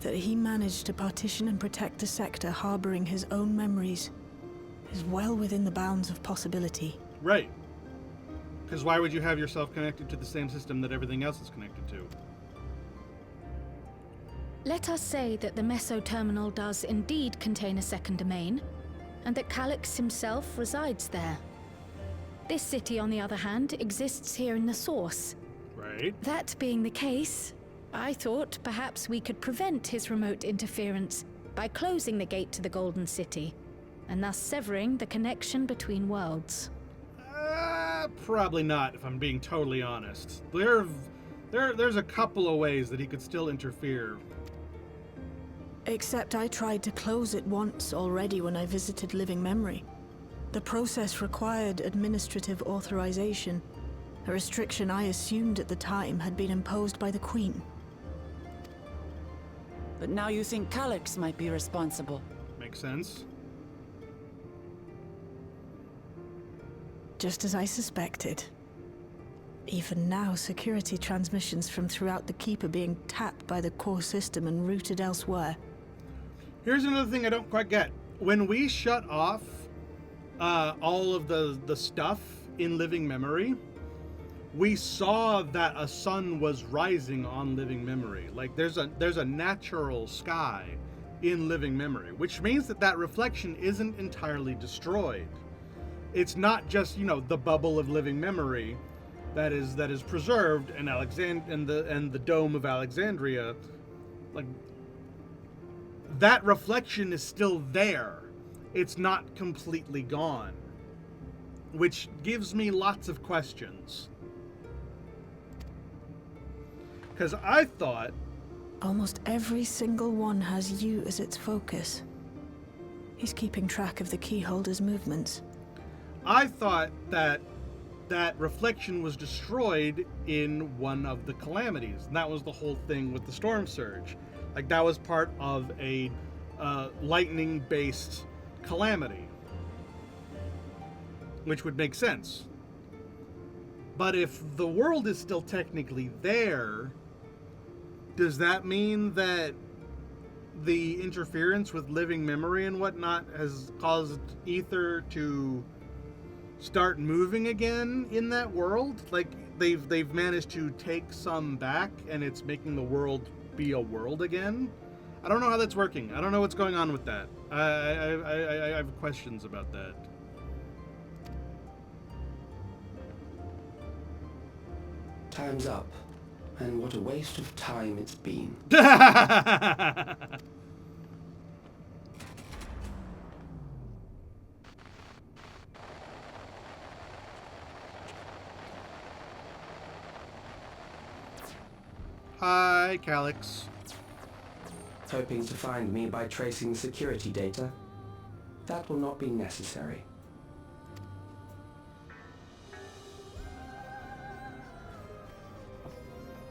J: That he managed to partition and protect the sector harboring his own memories is well within the bounds of possibility.
A: Right. Because why would you have yourself connected to the same system that everything else is connected to?
F: Let us say that the Meso terminal does indeed contain a second domain, and that Calyx himself resides there. This city, on the other hand, exists here in the source.
A: Right.
F: That being the case, I thought perhaps we could prevent his remote interference by closing the gate to the Golden City, and thus severing the connection between worlds.
A: Probably not, if I'm being totally honest. There's a couple of ways that he could still interfere.
J: Except I tried to close it once already when I visited Living Memory. The process required administrative authorization, a restriction I assumed at the time had been imposed by the Queen.
O: But now you think Calyx might be responsible.
A: Makes sense.
J: Just as I suspected. Even now, security transmissions from throughout the Keep are being tapped by the core system and routed elsewhere.
A: Here's another thing I don't quite get. When we shut off all of the stuff in Living Memory, we saw that a sun was rising on Living Memory. Like there's a natural sky in Living Memory, which means that reflection isn't entirely destroyed. It's not just, the bubble of Living Memory that is preserved in the dome of Alexandria. Like that reflection is still there. It's not completely gone, which gives me lots of questions. Because I thought...
J: Almost every single one has you as its focus. He's keeping track of the keyholder's movements.
A: I thought that reflection was destroyed in one of the calamities. And that was the whole thing with the storm surge. Like, that was part of a lightning-based calamity. Which would make sense. But if the world is still technically there, does that mean that the interference with Living Memory and whatnot has caused Ether to start moving again in that world? Like, they've managed to take some back and it's making the world be a world again? I don't know how that's working. I don't know what's going on with that. I have questions about that.
I: Time's up. And what a waste of time it's been.
A: Hi, Calyx.
I: Hoping to find me by tracing security data? That will not be necessary.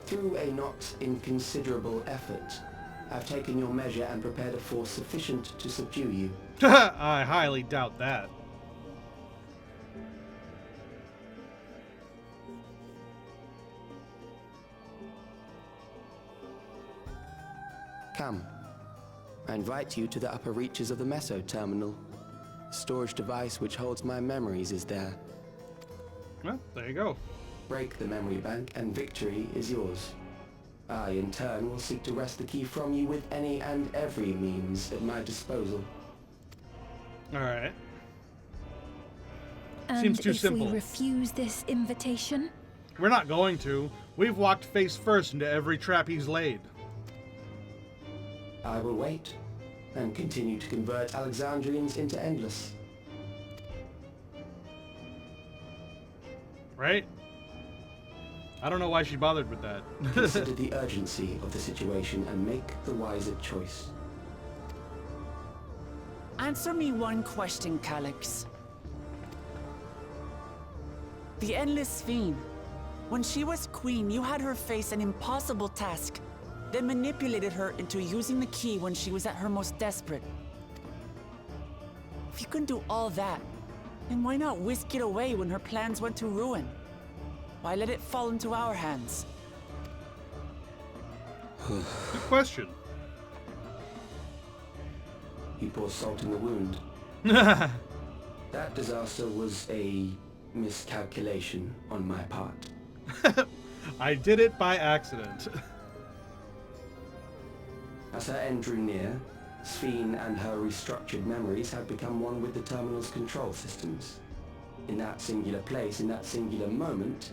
I: Through a not inconsiderable effort, I've taken your measure and prepared a force sufficient to subdue you.
A: I highly doubt that.
I: Come. I invite you to the upper reaches of the Meso terminal. The storage device which holds my memories is there.
A: Well, there you go.
I: Break the memory bank and victory is yours. I, in turn, will seek to wrest the key from you with any and every means at my disposal.
A: Alright.
P: And
A: Seems too
P: if
A: simple.
P: we refuse this invitation?
A: We're not going to. We've walked face first into every trap he's laid.
I: I will wait and continue to convert Alexandrians into Endless.
A: Right? I don't know why she bothered with that.
I: Consider the urgency of the situation and make the wiser choice.
O: Answer me one question, Calyx. The Endless Fiend. When she was queen, you had her face an impossible task, then manipulated her into using the key when she was at her most desperate. If you can do all that, then why not whisk it away when her plans went to ruin? Why let it fall into our hands?
A: Good question.
I: He pours salt in the wound. That disaster was a miscalculation on my part.
A: I did it by accident.
I: As her end drew near, Sphene and her restructured memories had become one with the terminal's control systems. In that singular place, in that singular moment,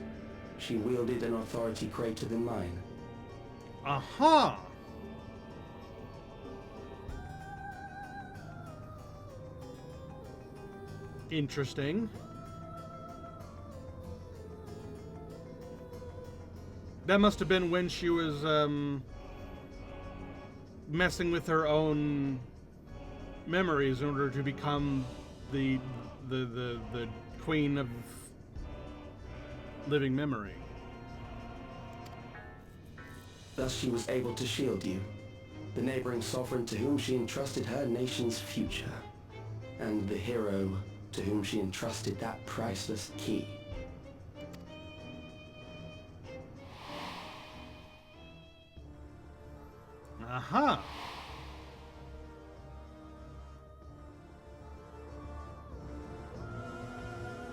I: she wielded an authority greater than mine.
A: Aha! Interesting. That must have been when she was messing with her own memories in order to become the queen of living memory.
I: Thus she was able to shield you, the neighboring sovereign to whom she entrusted her nation's future, and the hero to whom she entrusted that priceless key.
A: Aha!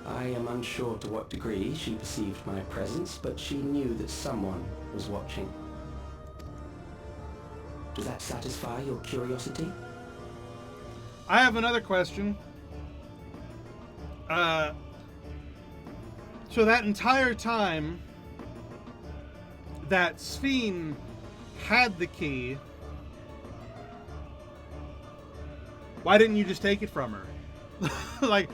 I: I am unsure to what degree she perceived my presence, but she knew that someone was watching. Does that satisfy your curiosity?
A: I have another question. So that entire time that Sphene had the key, why didn't you just take it from her? Like,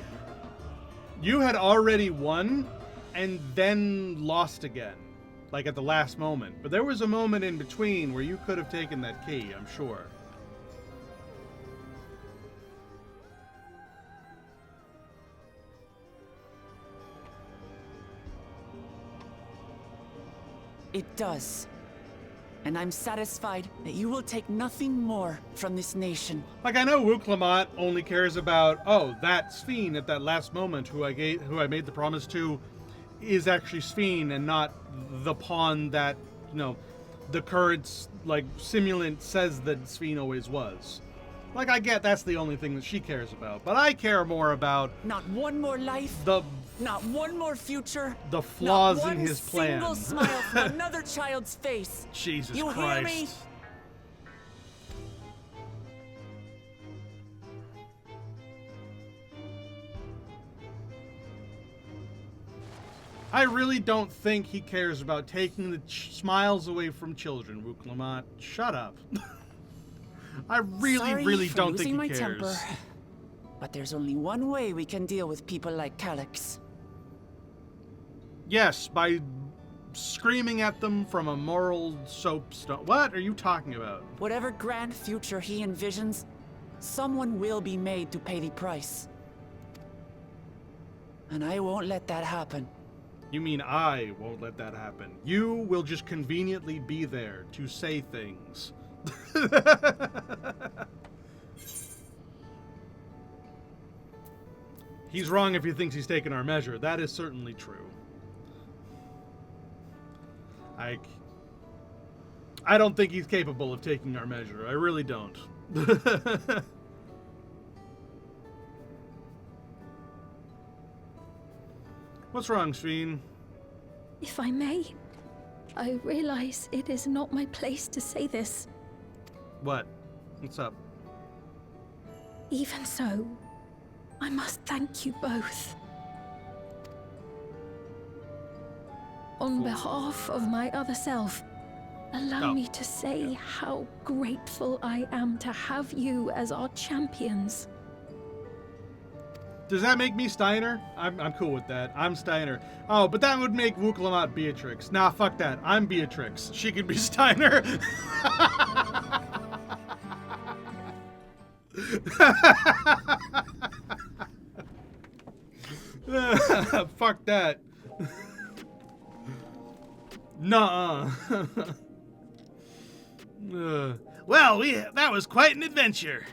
A: you had already won and then lost again, like at the last moment. But there was a moment in between where you could have taken that key, I'm sure.
O: It does. And I'm satisfied that you will take nothing more from this nation.
A: Like, I know Wuklamot only cares about, oh, that Sphene at that last moment who I made the promise to is actually Sphene and not the pawn that, you know, the current, like, simulant says that Sphene always was. Like, I get that's the only thing that she cares about, but I care more about...
O: Not one more life. Not one more future.
A: The flaws in his plan.
O: Not one single smile from another child's face.
A: Jesus
O: you
A: Christ.
O: Hear me?
A: I really don't think he cares about taking the smiles away from children, Wuklamot. Shut up. I really don't think he cares.
O: Temper, but there's only one way we can deal with people like Calyx.
A: Yes, by screaming at them from a moral soapstone. What are you talking about?
O: Whatever grand future he envisions, someone will be made to pay the price. And I won't let that happen.
A: You mean I won't let that happen? You will just conveniently be there to say things. He's wrong if he thinks he's taken our measure. That is certainly true. I don't think he's capable of taking our measure. I really don't. What's wrong, Sphene?
P: If I may, I realize it is not my place to say this.
A: What? What's up?
P: Even so, I must thank you both. On behalf of my other self, allow me to say how grateful I am to have you as our champions.
C: Does that make me Steiner? I'm cool with that. I'm Steiner. Oh, but that would make Wukalamat Beatrix. Nah, fuck that. I'm Beatrix. She can be Steiner. Fuck that. Nuh-uh.
D: Well, that was quite an adventure.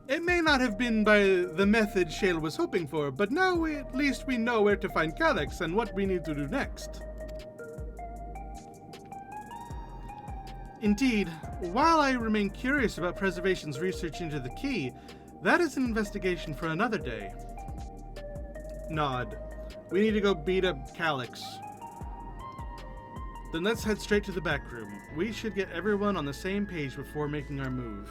C: It may not have been by the method Shale was hoping for, but now at least we know where to find Calyx and what we need to do next. Indeed, while I remain curious about Preservation's research into the key, that is an investigation for another day. Nod. We need to go beat up Calyx. Then let's head straight to the back room. We should get everyone on the same page before making our move.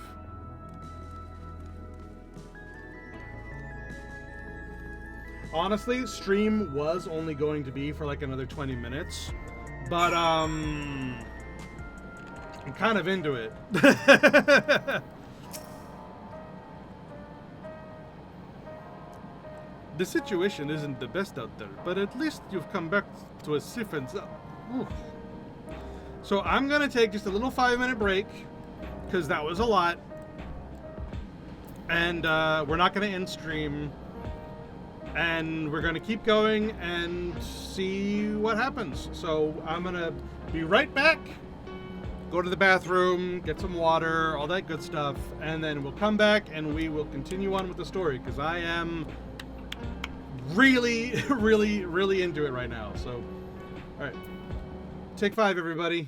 C: Honestly, stream was only going to be for like another 20 minutes, but I'm kind of into it. The situation isn't the best out there, but at least you've come back to a safe and sound. So I'm gonna take just a little 5-minute break, because that was a lot, and we're not gonna end stream. And we're going to keep going and see what happens. So I'm going to be right back, go to the bathroom, get some water, all that good stuff, and then we'll come back and we will continue on with the story, because I am really, really, really into it right now. So, all right. Take 5, everybody.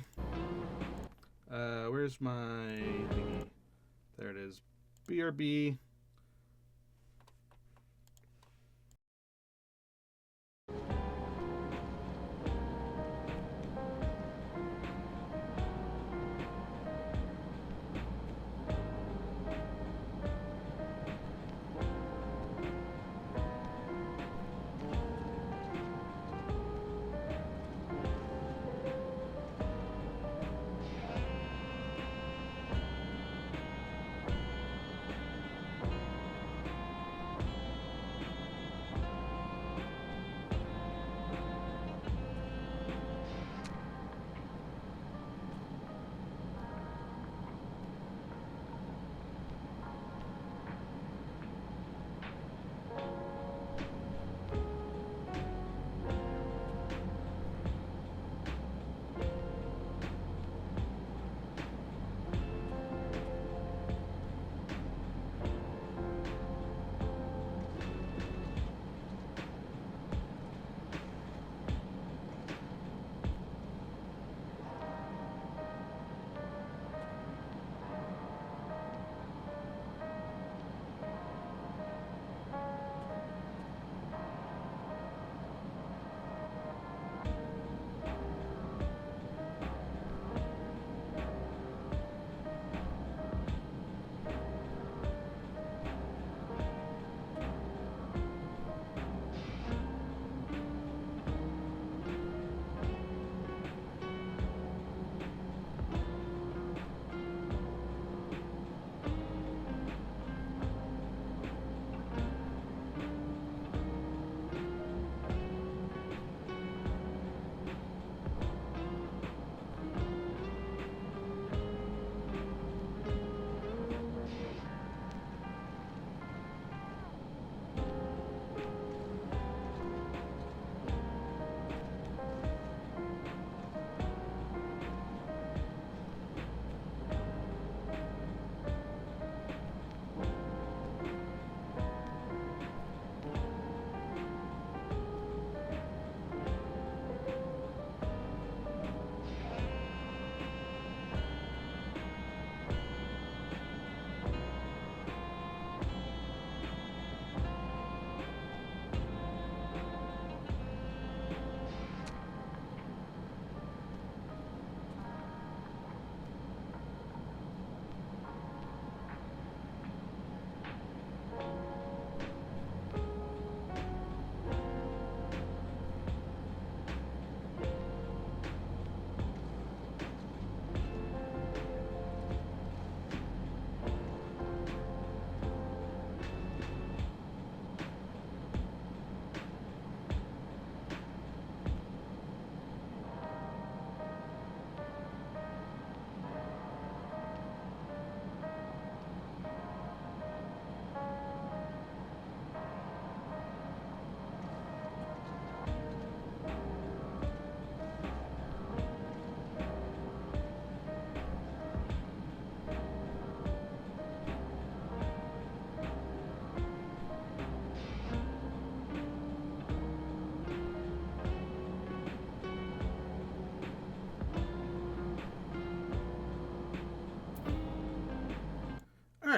C: Where's my thingy? There it is. BRB.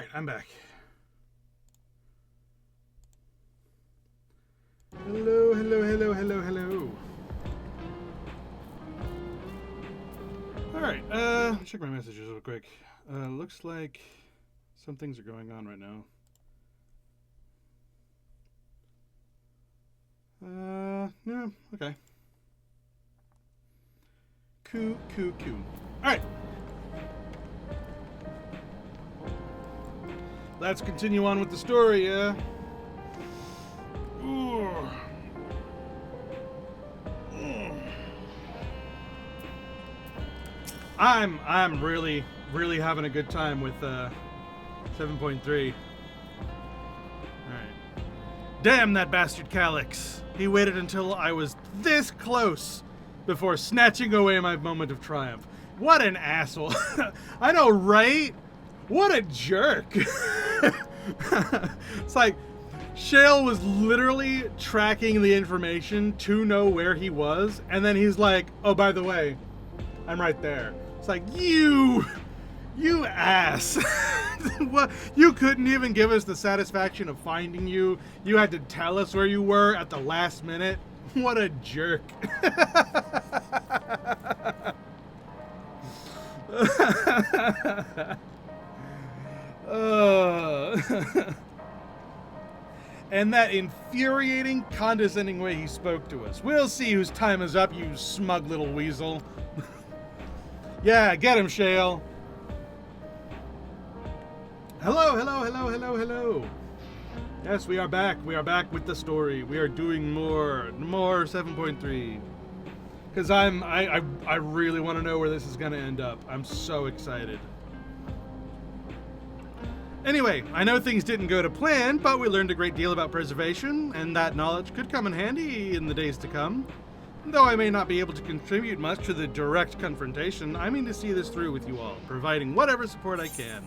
A: Alright, I'm back. Hello, hello, hello, hello, hello. Alright, check my messages real quick. Looks like some things are going on right now. Yeah, okay. Cool. Alright. Let's continue on with the story, yeah? Ooh. I'm really having a good time with 7.3. Alright. Damn that bastard Calyx. He waited until I was this close before snatching away my moment of triumph. What an asshole. I know, right? What a jerk. It's like, Shale was literally tracking the information to know where he was, and then he's like, oh, by the way, I'm right there. It's like, you ass. What? You couldn't even give us the satisfaction of finding you. You had to tell us where you were at the last minute. What a jerk. And that infuriating, condescending way he spoke to us. We'll see whose time is up, you smug little weasel. Yeah, get him, Shale. Hello. Yes, we are back. We are back with the story. We are doing more 7.3. Because I really want to know where this is going to end up. I'm so excited. Anyway, I know things didn't go to plan, but we learned a great deal about preservation, and that knowledge could come in handy in the days to come. Though I may not be able to contribute much to the direct confrontation, I mean to see this through with you all, providing whatever support I can.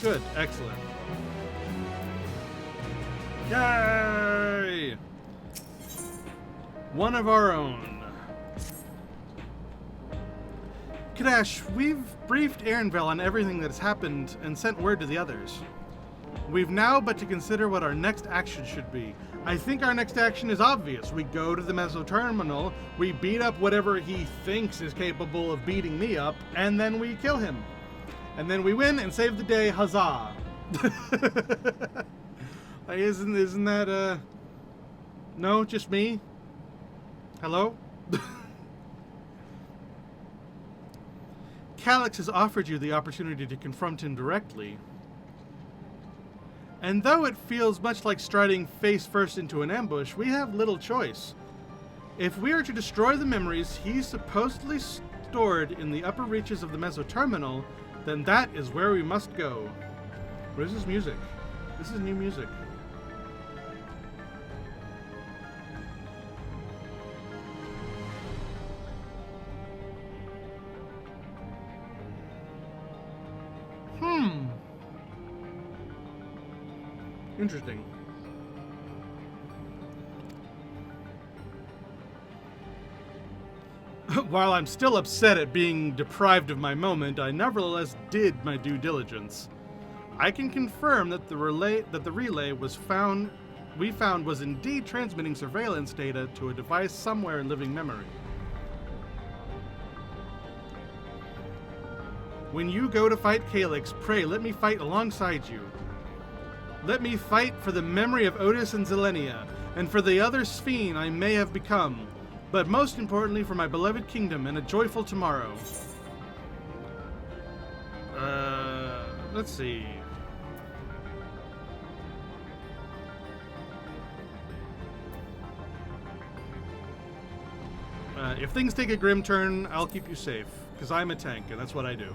A: Good, excellent. Yay! One of our own. Kadash, we've briefed Ehrenville on everything that's happened and sent word to the others. We've now but to consider what our next action should be. I think our next action is obvious. We go to the Mesoterminal, we beat up whatever he thinks is capable of beating me up, and then we kill him. And then we win and save the day, huzzah! Like, isn't that, no, just me? Hello? Calyx has offered you the opportunity to confront him directly. And though it feels much like striding face first into an ambush, we have little choice. If we are to destroy the memories he supposedly stored in the upper reaches of the Mesoterminal, then that is where we must go. What is this music? This is new music. Interesting. While I'm still upset at being deprived of my moment, I nevertheless did my due diligence. I can confirm that the relay was found was indeed transmitting surveillance data to a device somewhere in living memory. When you go to fight Calyx, pray let me fight alongside you. Let me fight for the memory of Otis and Zelenia, and for the other Sphene I may have become, but most importantly for my beloved kingdom and a joyful tomorrow. Let's see. If things take a grim turn, I'll keep you safe, because I'm a tank, and that's what I do.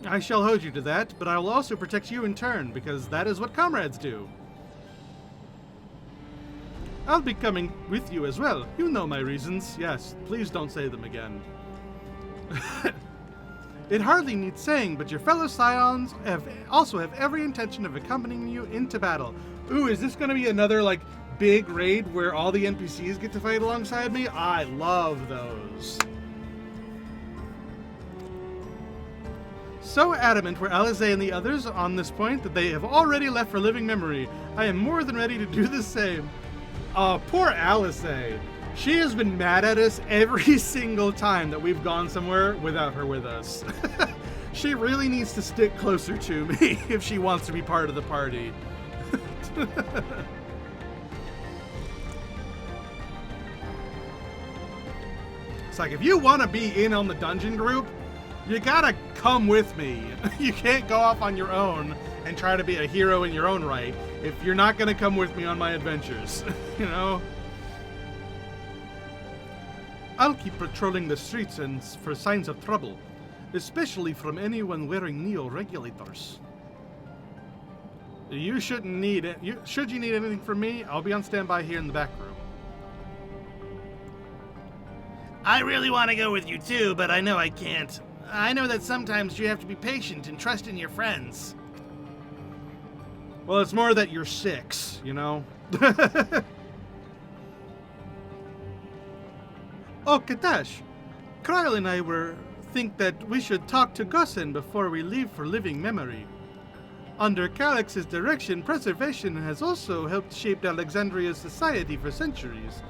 A: I shall hold you to that, but I will also protect you in turn, because that is what comrades do. I'll be coming with you as well. You know my reasons. Yes, please don't say them again. It hardly needs saying, but your fellow Scions also have every intention of accompanying you into battle. Ooh, is this going to be another, like, big raid where all the NPCs get to fight alongside me? I love those.
C: So adamant were Alize and the others on this point that they have already left for living memory. I am more than ready to do the same. Oh, poor Alize. She has been mad at us every single time that we've gone somewhere without her with us. She really needs to stick closer to me if she wants to be part of the party. It's like, if you want to be in on the dungeon group, you gotta come with me. You can't go off on your own and try to be a hero in your own right if you're not gonna come with me on my adventures, you know? I'll keep patrolling the streets and for signs of trouble, especially from anyone wearing neo-regulators. You shouldn't need it. Should you need anything from me, I'll be on standby here in the back room.
D: I really want to go with you too, but I know I can't. I know that sometimes you have to be patient and trust in your friends.
C: Well, it's more that you're 6, you know? Oh, Katash. Kyle and I think that we should talk to Gossen before we leave for living memory. Under Calix's direction, preservation has also helped shape Alexandria's society for centuries.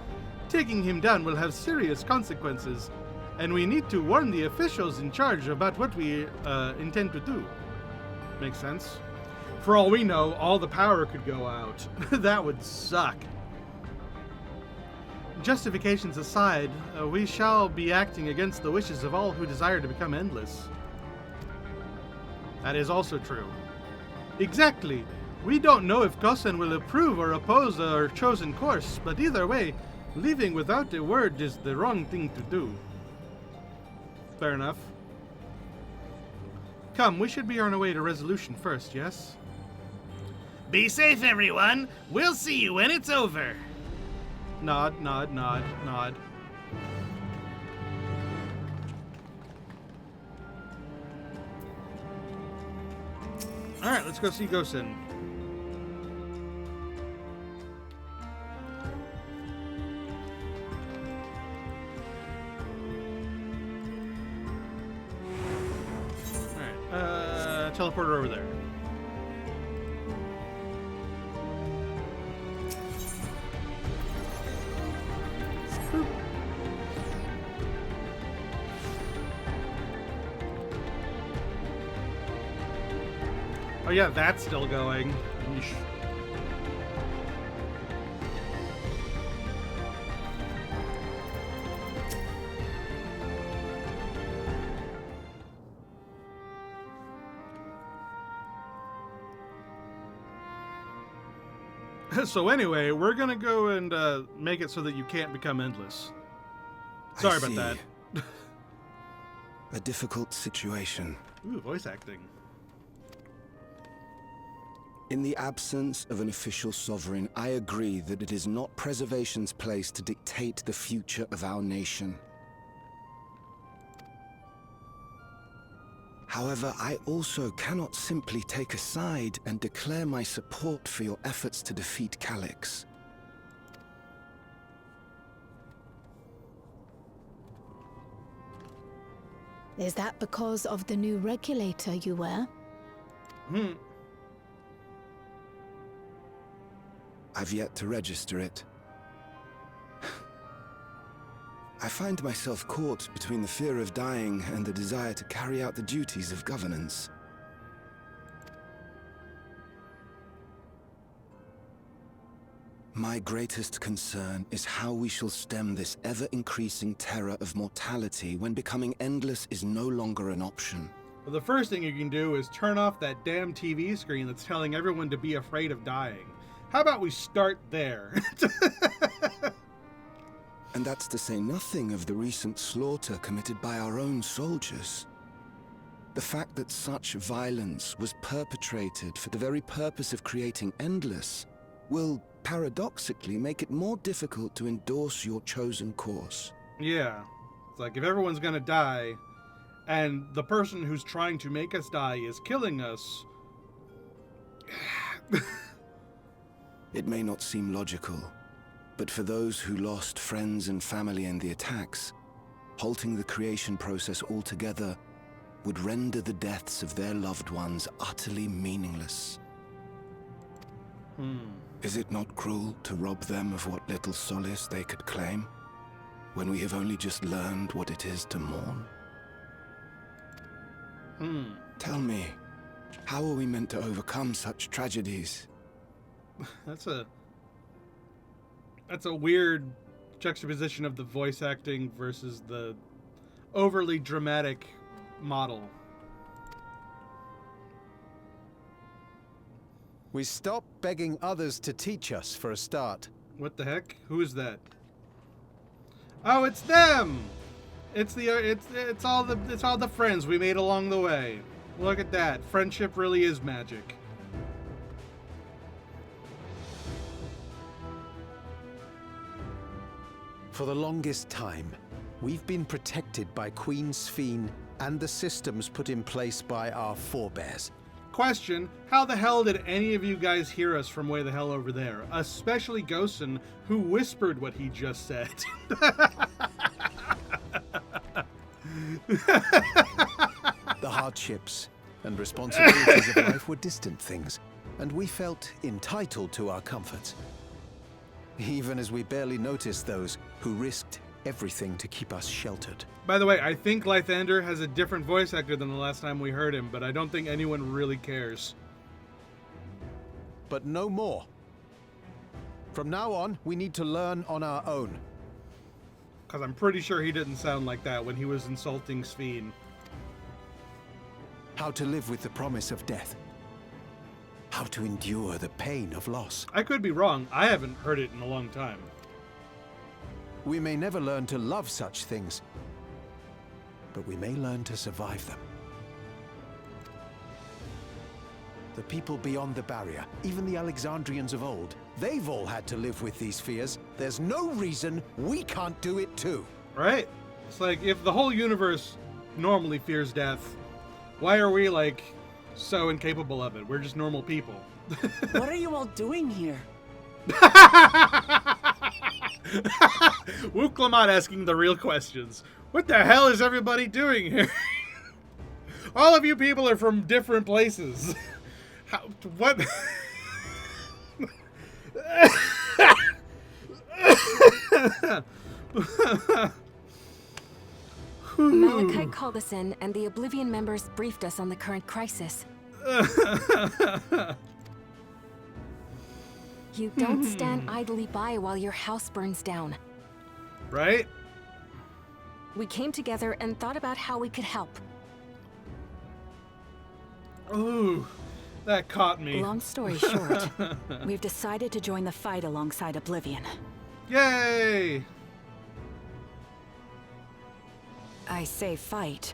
C: Taking him down will have serious consequences, and we need to warn the officials in charge about what we intend to do. Makes sense. For all we know, all the power could go out. That would suck. Justifications aside, we shall be acting against the wishes of all who desire to become endless. That is also true. Exactly. We don't know if Gossen will approve or oppose our chosen course, but either way, leaving without a word is the wrong thing to do. Fair enough. Come, we should be on our way to resolution first, yes?
D: Be safe, everyone. We'll see you when it's over.
C: Nod, nod, nod, nod. Alright, let's go see Gossen. Alright, teleporter over there. Oh yeah, that's still going. Yeesh. So anyway, we're gonna go and make it so that you can't become endless. Sorry about that.
G: A difficult situation.
C: Ooh, voice acting.
G: In the absence of an official sovereign, I agree that it is not preservation's place to dictate the future of our nation. However, I also cannot simply take a side and declare my support for your efforts to defeat Calix.
F: Is that because of the new regulator you wear?
G: I've yet to register it. I find myself caught between the fear of dying and the desire to carry out the duties of governance. My greatest concern is how we shall stem this ever-increasing terror of mortality when becoming endless is no longer an option.
C: Well, the first thing you can do is turn off that damn TV screen that's telling everyone to be afraid of dying. How about we start there?
G: And that's to say nothing of the recent slaughter committed by our own soldiers. The fact that such violence was perpetrated for the very purpose of creating Endless will, paradoxically, make it more difficult to endorse your chosen course.
C: Yeah. It's like, if everyone's gonna die, and the person who's trying to make us die is killing us...
G: It may not seem logical, but for those who lost friends and family in the attacks, halting the creation process altogether would render the deaths of their loved ones utterly meaningless. Is it not cruel to rob them of what little solace they could claim, when we have only just learned what it is to mourn? Tell me, how are we meant to overcome such tragedies?
A: That's a weird juxtaposition of the voice acting versus the overly dramatic model.
S: We stop begging others to teach us for a start.
A: What the heck? Who is that? Oh, it's them. It's all the friends we made along the way. Look at that. Friendship really is magic.
S: For the longest time, we've been protected by Queen Sphene and the systems put in place by our forebears.
A: Question, how the hell did any of you guys hear us from way the hell over there? Especially Gosen, who whispered what he just said.
S: The hardships and responsibilities of life were distant things, and we felt entitled to our comforts. Even as we barely noticed those who risked everything to keep us sheltered.
A: By the way, I think Lythander has a different voice actor than the last time we heard him, but I don't think anyone really cares.
S: But no more. From now on, we need to learn on our own.
A: Because I'm pretty sure he didn't sound like that when he was insulting Sphene.
S: How to live with the promise of death. How to endure the pain of loss.
A: I could be wrong. I haven't heard it in a long time.
S: We may never learn to love such things, but we may learn to survive them. The people beyond the barrier, even the Alexandrians of old, they've all had to live with these fears. There's no reason we can't do it too.
A: Right? It's like, if the whole universe normally fears death, why are we, like, so incapable of it? We're just normal people.
O: What are you all doing here?
A: Wuklamot asking the real questions. What the hell is everybody doing here? All of you people are from different places. How, what?
T: Malachite called us in, and the Oblivion members briefed us on the current crisis. You don't stand idly by while your house burns down.
A: Right?
T: We came together and thought about how we could help.
A: Ooh, that caught me.
T: Long story short, we've decided to join the fight alongside Oblivion.
A: Yay!
T: I say fight,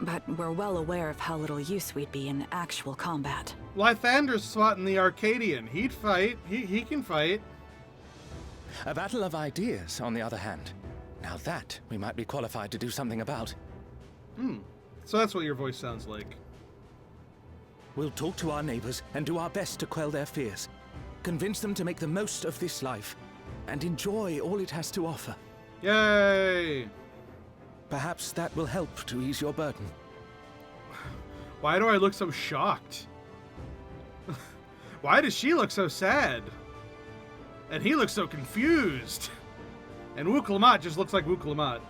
T: but we're well aware of how little use we'd be in actual combat.
A: Lythander's swatting the Arcadian. He'd fight. He can fight.
U: A battle of ideas, on the other hand. Now that we might be qualified to do something about.
A: So that's what your voice sounds like.
U: We'll talk to our neighbors and do our best to quell their fears. Convince them to make the most of this life and enjoy all it has to offer.
A: Yay!
U: Perhaps that will help to ease your burden.
A: Why do I look so shocked? Why does she look so sad? And he looks so confused. And Wuklamot just looks like Wuklamot.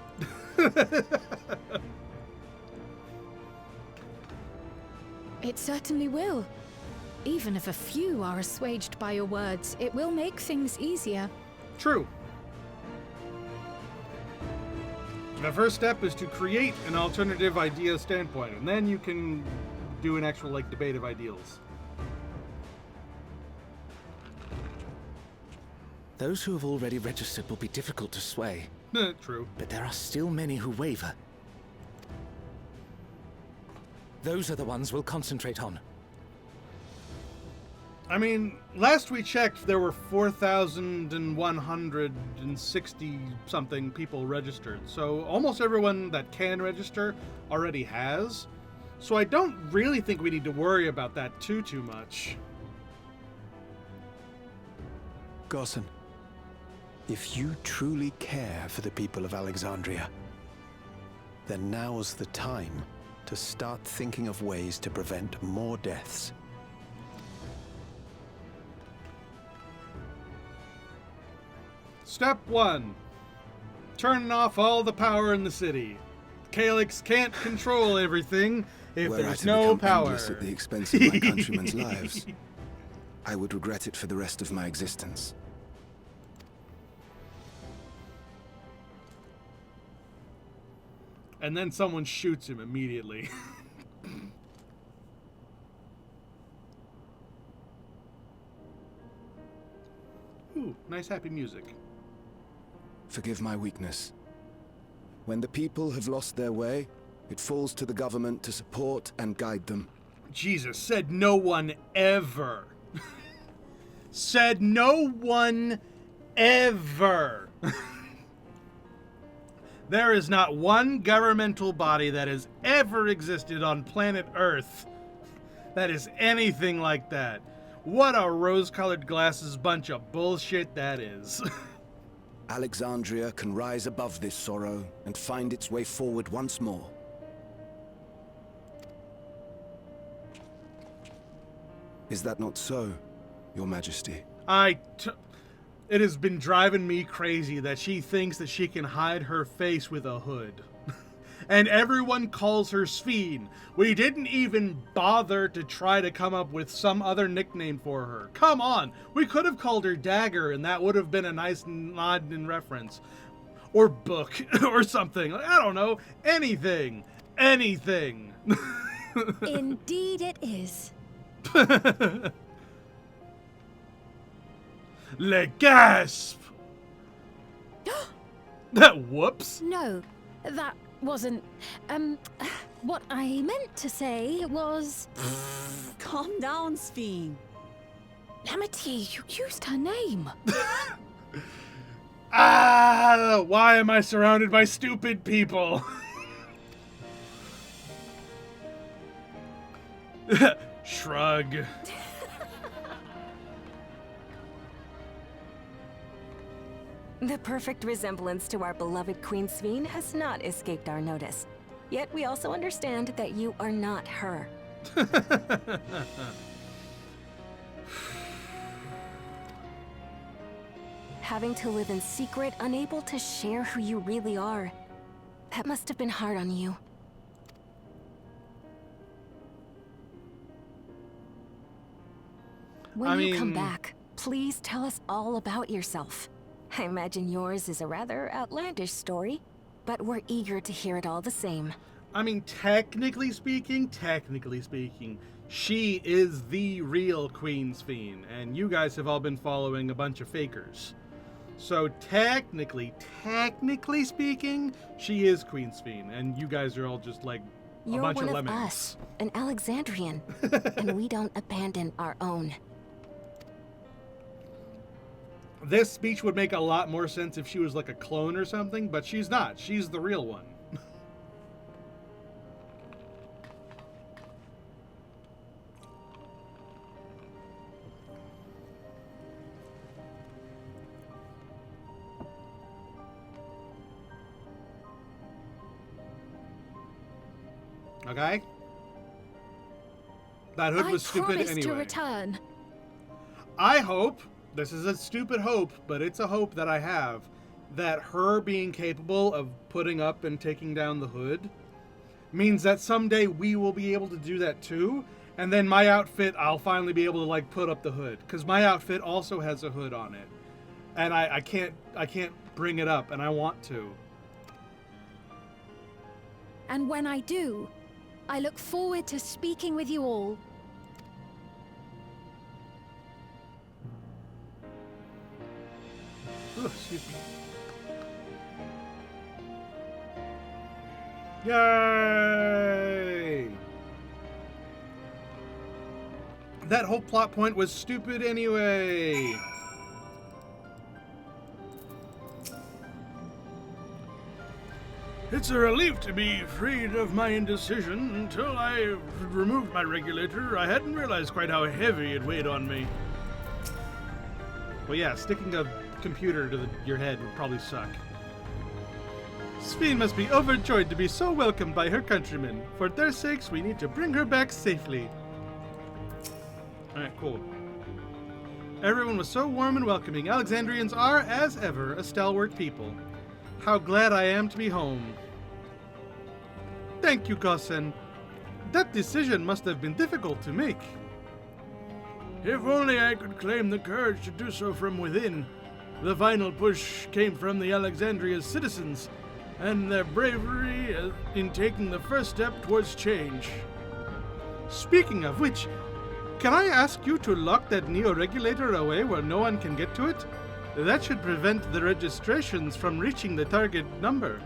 F: It certainly will. Even if a few are assuaged by your words, it will make things easier.
A: True. The first step is to create an alternative idea standpoint, and then you can do an actual, like, debate of ideals.
U: Those who have already registered will be difficult to sway.
A: True.
U: But there are still many who waver. Those are the ones we'll concentrate on.
A: I mean, last we checked, there were 4,160-something people registered. So almost everyone that can register already has. So I don't really think we need to worry about that too much.
S: Gosen, if you truly care for the people of Alexandria, then now's the time to start thinking of ways to prevent more deaths.
A: Step 1. Turning off all the power in the city. Calyx can't control everything if
G: Were I
A: there's
G: to
A: no
G: become
A: power.
G: endless at the expense of my countrymen's lives, I would regret it for the rest of my existence.
A: And then someone shoots him immediately. Ooh, nice happy music.
G: Forgive my weakness. When the people have lost their way, it falls to the government to support and guide them.
A: Jesus, said no one ever. Said no one ever. There is not one governmental body that has ever existed on planet Earth that is anything like that. What a rose-colored glasses bunch of bullshit that is.
G: Alexandria can rise above this sorrow and find its way forward once more. Is that not so, Your Majesty?
A: It has been driving me crazy that she thinks that she can hide her face with a hood. And everyone calls her Sphene. We didn't even bother to try to come up with some other nickname for her. Come on! We could have called her Dagger, and that would have been a nice nod in reference. Or Book, or something. I don't know. Anything. Anything.
F: Indeed it is.
A: Le gasp! Whoops.
P: No, that wasn't. What I meant to say was.
O: Calm down, Sphene.
P: Lamity, you used her name.
A: Why am I surrounded by stupid people? Shrug.
H: The perfect resemblance to our beloved Queen Sphene has not escaped our notice. Yet we also understand that you are not her. Having to live in secret, unable to share who you really are. That must have been hard on you. When you come back, please tell us all about yourself. I imagine yours is a rather outlandish story, but we're eager to hear it all the same.
A: I mean, technically speaking, she is the real Queen Sphene, and you guys have all been following a bunch of fakers. So technically speaking, she is Queen Sphene, and you guys are all just like a
H: You're
A: bunch
H: one
A: of
H: of
A: lemmings.
H: us, an Alexandrian, and we don't abandon our own.
A: This speech would make a lot more sense if she was like a clone or something, but she's not. She's the real one. Okay? That hood was stupid
P: promise
A: anyway.
P: to return.
A: I hope, this is a stupid hope, but it's a hope that I have, that her being capable of putting up and taking down the hood means that someday we will be able to do that too, and then my outfit, I'll finally be able to like put up the hood, because my outfit also has a hood on it, and I can't bring it up, and I want to.
P: And when I do, I look forward to speaking with you all.
A: Ooh, excuse me. Yay! That whole plot point was stupid anyway. It's a relief to be freed of my indecision. Until I removed my regulator, I hadn't realized quite how heavy it weighed on me. Well, yeah, sticking a computer to your head would probably suck.
C: Sphene must be overjoyed to be so welcomed by her countrymen. For their sakes, we need to bring her back safely. Alright, cool. Everyone was so warm and welcoming. Alexandrians are, as ever, a stalwart people. How glad I am to be home. Thank you, Gossen. That decision must have been difficult to make.
B: If only I could claim the courage to do so from within. The final push came from the Alexandria's citizens, and their bravery in taking the first step towards change.
C: Speaking of which, can I ask you to lock that Neo-Regulator away where no one can get to it? That should prevent the registrations from reaching the target number.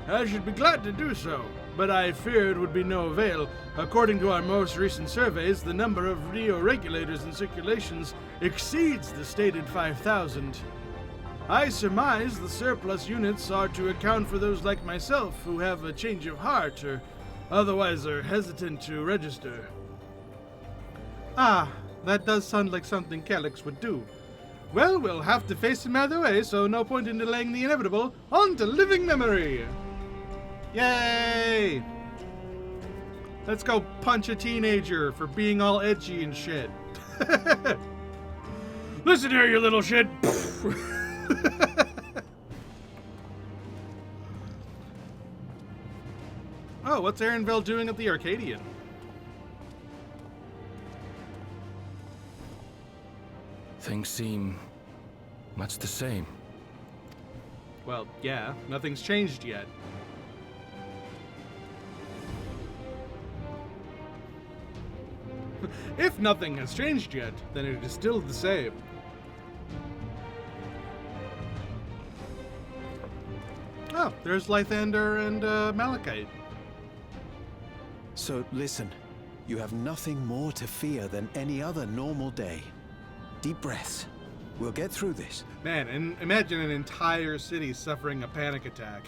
B: I should be glad to do so, but I fear it would be no avail. According to our most recent surveys, the number of Neo-Regulators in circulations exceeds the stated 5,000. I surmise the surplus units are to account for those like myself who have a change of heart or otherwise are hesitant to register.
C: Ah, that does sound like something Calyx would do. Well, we'll have to face him either way, so no point in delaying the inevitable. On to living memory! Yay! Let's go punch a teenager for being all edgy and shit.
B: Listen here, you little shit!
C: Oh, what's Aaronville doing at the Arcadian?
U: Things seem much the same.
C: Well, yeah, nothing's changed yet. If nothing has changed yet, then it is still the same. Oh, there's Lythander and Malachite.
S: So listen, you have nothing more to fear than any other normal day. Deep breaths. We'll get through this.
C: Man, and imagine an entire city suffering a panic attack.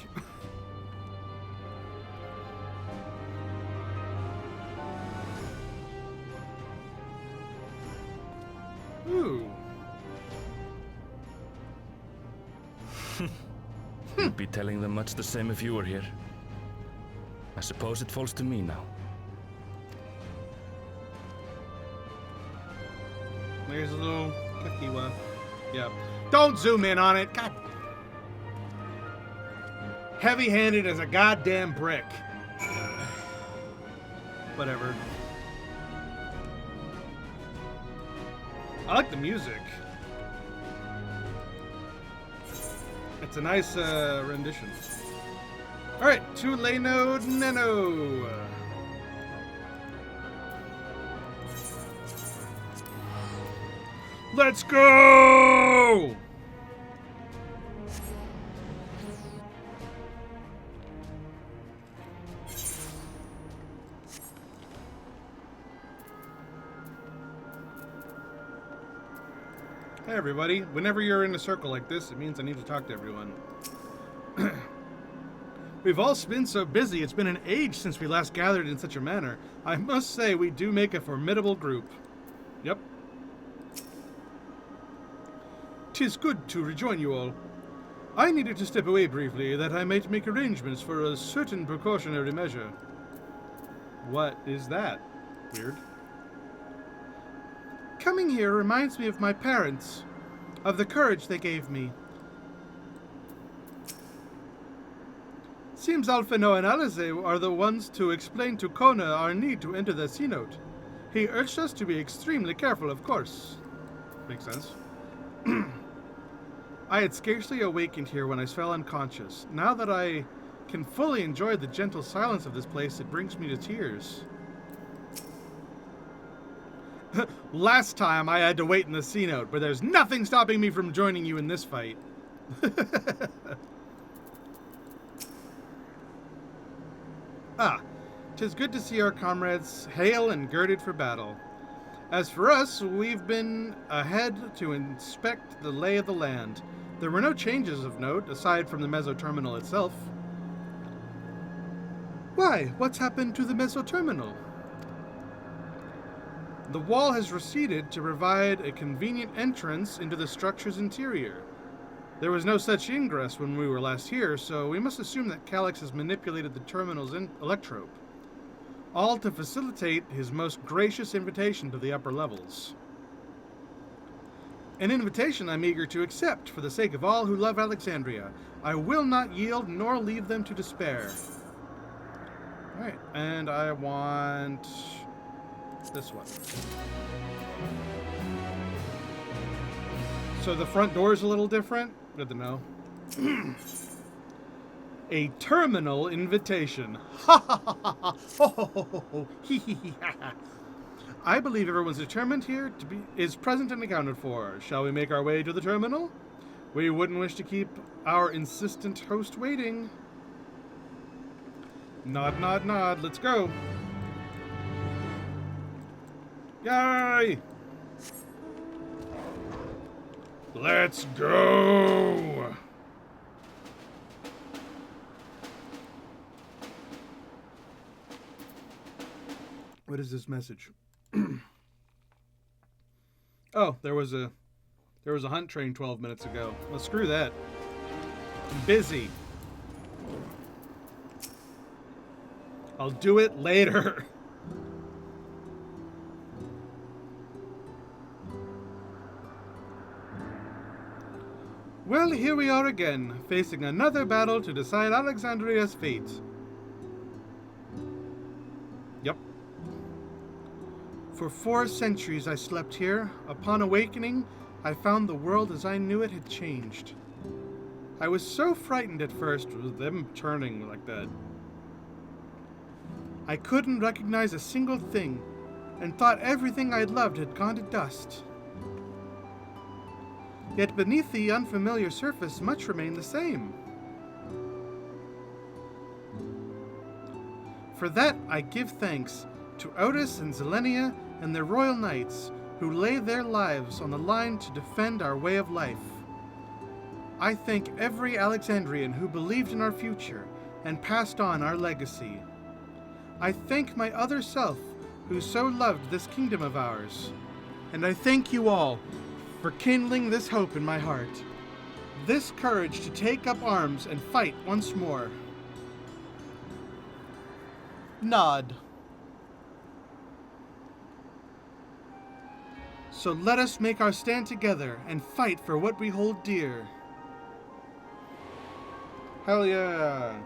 C: Ooh.
U: You'd be telling them much the same if you were here. I suppose it falls to me now.
C: There's a little kifty one. Yeah. Don't zoom in on it. God. Heavy-handed as a goddamn brick. Whatever. I like the music. It's a nice rendition. Alright, to Leno Neno.
B: Let's go!
C: Hey everybody, whenever you're in a circle like this, it means I need to talk to everyone. We've all been so busy, it's been an age since we last gathered in such a manner. I must say, we do make a formidable group. Yep. 'Tis good to rejoin you all. I needed to step away briefly, that I might make arrangements for a certain precautionary measure. What is that? Weird. Coming here reminds me of my parents, of the courage they gave me. Seems Alphino and Alize are the ones to explain to Kona our need to enter the cenote. He urged us to be extremely careful, of course. Makes sense. I had scarcely awakened here when I fell unconscious. Now that I can fully enjoy the gentle silence of this place, it brings me to tears. Last time I had to wait in the cenote, but there's nothing stopping me from joining you in this fight. Ah, 'tis good to see our comrades hale and girded for battle. As for us, we've been ahead to inspect the lay of the land. There were no changes of note, aside from the mesoterminal itself. Why, what's happened to the mesoterminal? The wall has receded to provide a convenient entrance into the structure's interior. There was no such ingress when we were last here, so we must assume that Calyx has manipulated the terminal's electrope, all to facilitate his most gracious invitation to the upper levels. An invitation I'm eager to accept for the sake of all who love Alexandria. I will not yield nor leave them to despair. Alright, and I want this one. So the front door is a little different. Good to know. A terminal invitation. Ha ha ha ha ha. Ho ho ho ho ho. Hee hee hee ha ha. I believe everyone's determined here is present and accounted for. Shall we make our way to the terminal? We wouldn't wish to keep our insistent host waiting. Nod, nod, nod. Let's go. Yay!
B: Let's go!
C: What is this message? Oh, there was a hunt train 12 minutes ago. Well, screw that. I'm busy. I'll do it later. Well, here we are again, facing another battle to decide Alexandria's fate. Yep. For 4 centuries I slept here. Upon awakening, I found the world as I knew it had changed. I was so frightened at first with them turning like that. I couldn't recognize a single thing, and thought everything I'd loved had gone to dust. Yet beneath the unfamiliar surface, much remained the same. For that I give thanks to Otis and Zelenia and their royal knights, who lay their lives on the line to defend our way of life. I thank every Alexandrian who believed in our future and passed on our legacy. I thank my other self, who so loved this kingdom of ours. And I thank you all for kindling this hope in my heart, this courage to take up arms and fight once more. Nod. So let us make our stand together and fight for what we hold dear. Hell yeah.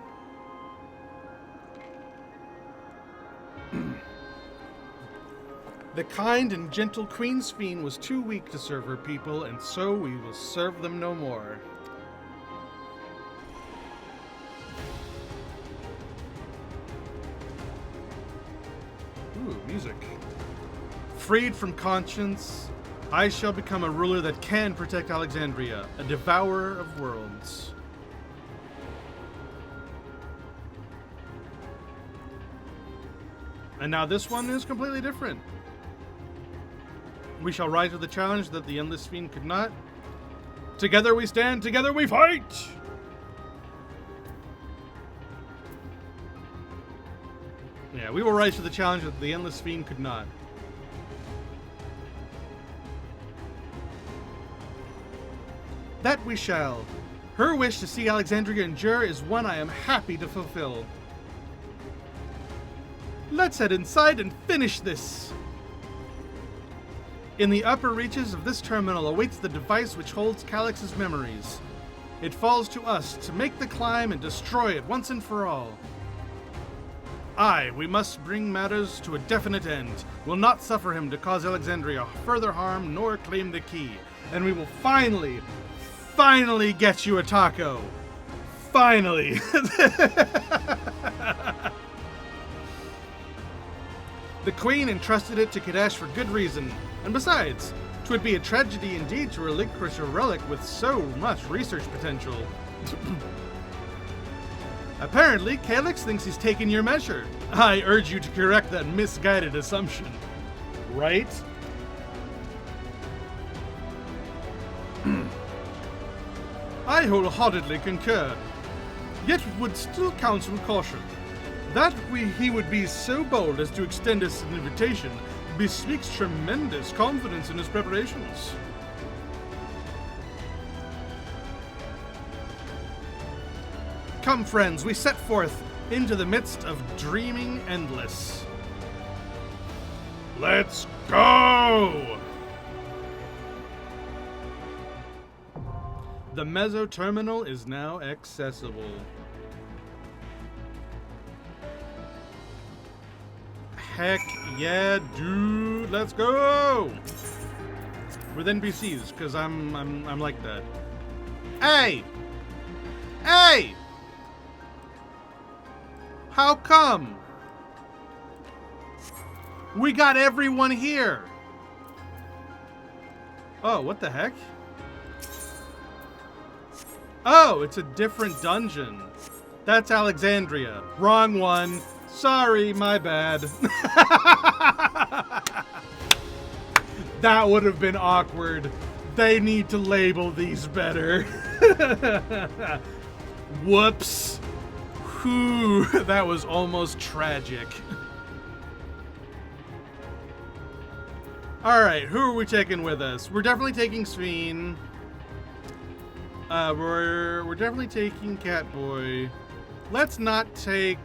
C: The kind and gentle Queen Sphene was too weak to serve her people, and so we will serve them no more. Ooh, music. Freed from conscience, I shall become a ruler that can protect Alexandria, a devourer of worlds. And now this one is completely different. We shall rise to the challenge that the Endless Fiend could not. Together we stand, together we fight! Yeah, we will rise to the challenge that the Endless Fiend could not. That we shall. Her wish to see Alexandria endure is one I am happy to fulfill. Let's head inside and finish this! In the upper reaches of this terminal awaits the device which holds Calyx's memories. It falls to us to make the climb and destroy it once and for all. We must bring matters to a definite end. Will not suffer him to cause Alexandria further harm nor claim the key. And we will finally get you a taco. Finally. The Queen entrusted it to Kadesh for good reason, and besides, 'twould be a tragedy indeed to relinquish a relic with so much research potential. Apparently, Calyx thinks he's taken your measure. I urge you to correct that misguided assumption. Right? I wholeheartedly concur, yet would still counsel caution. That he would be so bold as to extend us an invitation bespeaks tremendous confidence in his preparations. Come, friends, we set forth into the midst of dreaming endless.
B: Let's go!
C: The Meso-terminal is now accessible. Heck yeah, dude! Let's go! With NPCs, because I'm like that. Hey! Hey! How come? We got everyone here! Oh, what the heck? Oh, it's a different dungeon. That's Alexandria. Wrong one. Sorry, my bad. That would have been awkward. They need to label these better. Whoops. Whew, that was almost tragic. Alright, who are we taking with us? We're definitely taking Sveen. We're definitely taking Catboy. Let's not take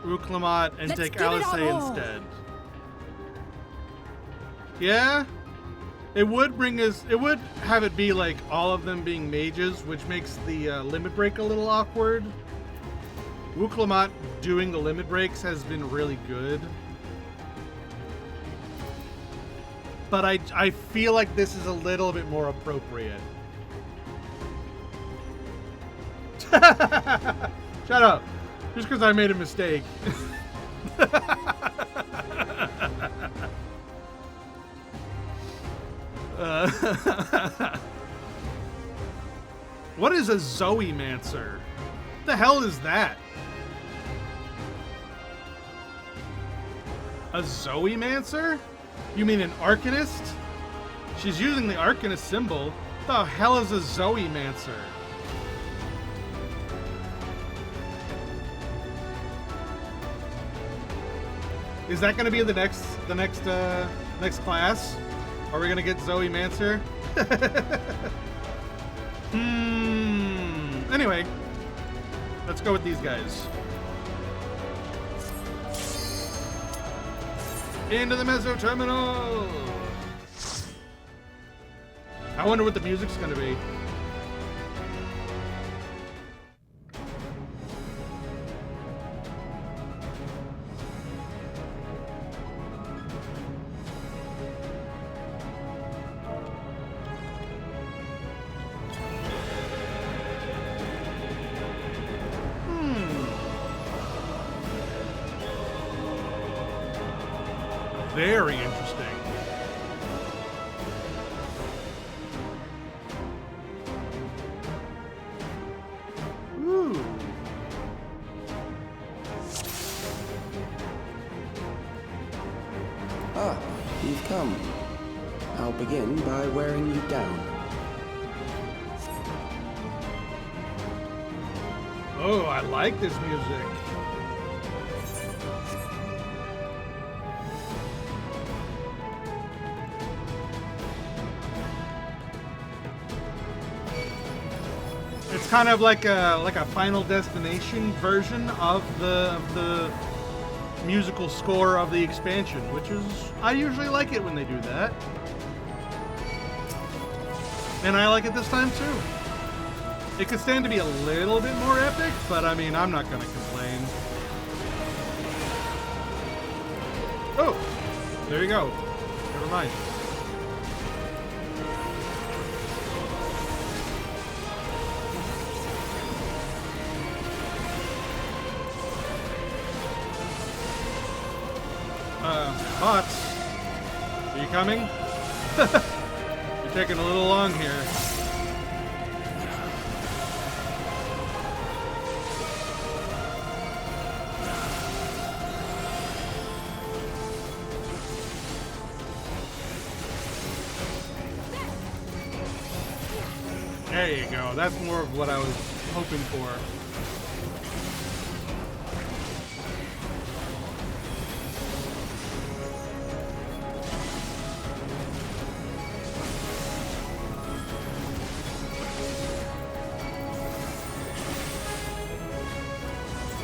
C: Uklamat and take Alice instead. Yeah? It would bring us, it would have it be like all of them being mages, which makes the limit break a little awkward. Uklamat doing the limit breaks has been really good. But I feel like this is a little bit more appropriate. Shut up. Just because I made a mistake. What is a Zoe-mancer? What the hell is that? A Zoe-mancer? You mean an Arcanist? She's using the Arcanist symbol. What the hell is a Zoe-mancer? Is that going to be the next class? Are we going to get Zoe-mancer? Anyway, let's go with these guys. Into the Meso-terminal! I wonder what the music's going to be. Very interesting. Ooh.
I: Ah, you've come. I'll begin by wearing you down.
C: Oh, I like this music. It's kind of like a Final Destination version of the musical score of the expansion, which is, I usually like it when they do that. And I like it this time too. It could stand to be a little bit more epic, but I mean, I'm not gonna complain. Oh, there you go. Never mind. Bots, are you coming? You're taking a little long here. There you go. That's more of what I was hoping for.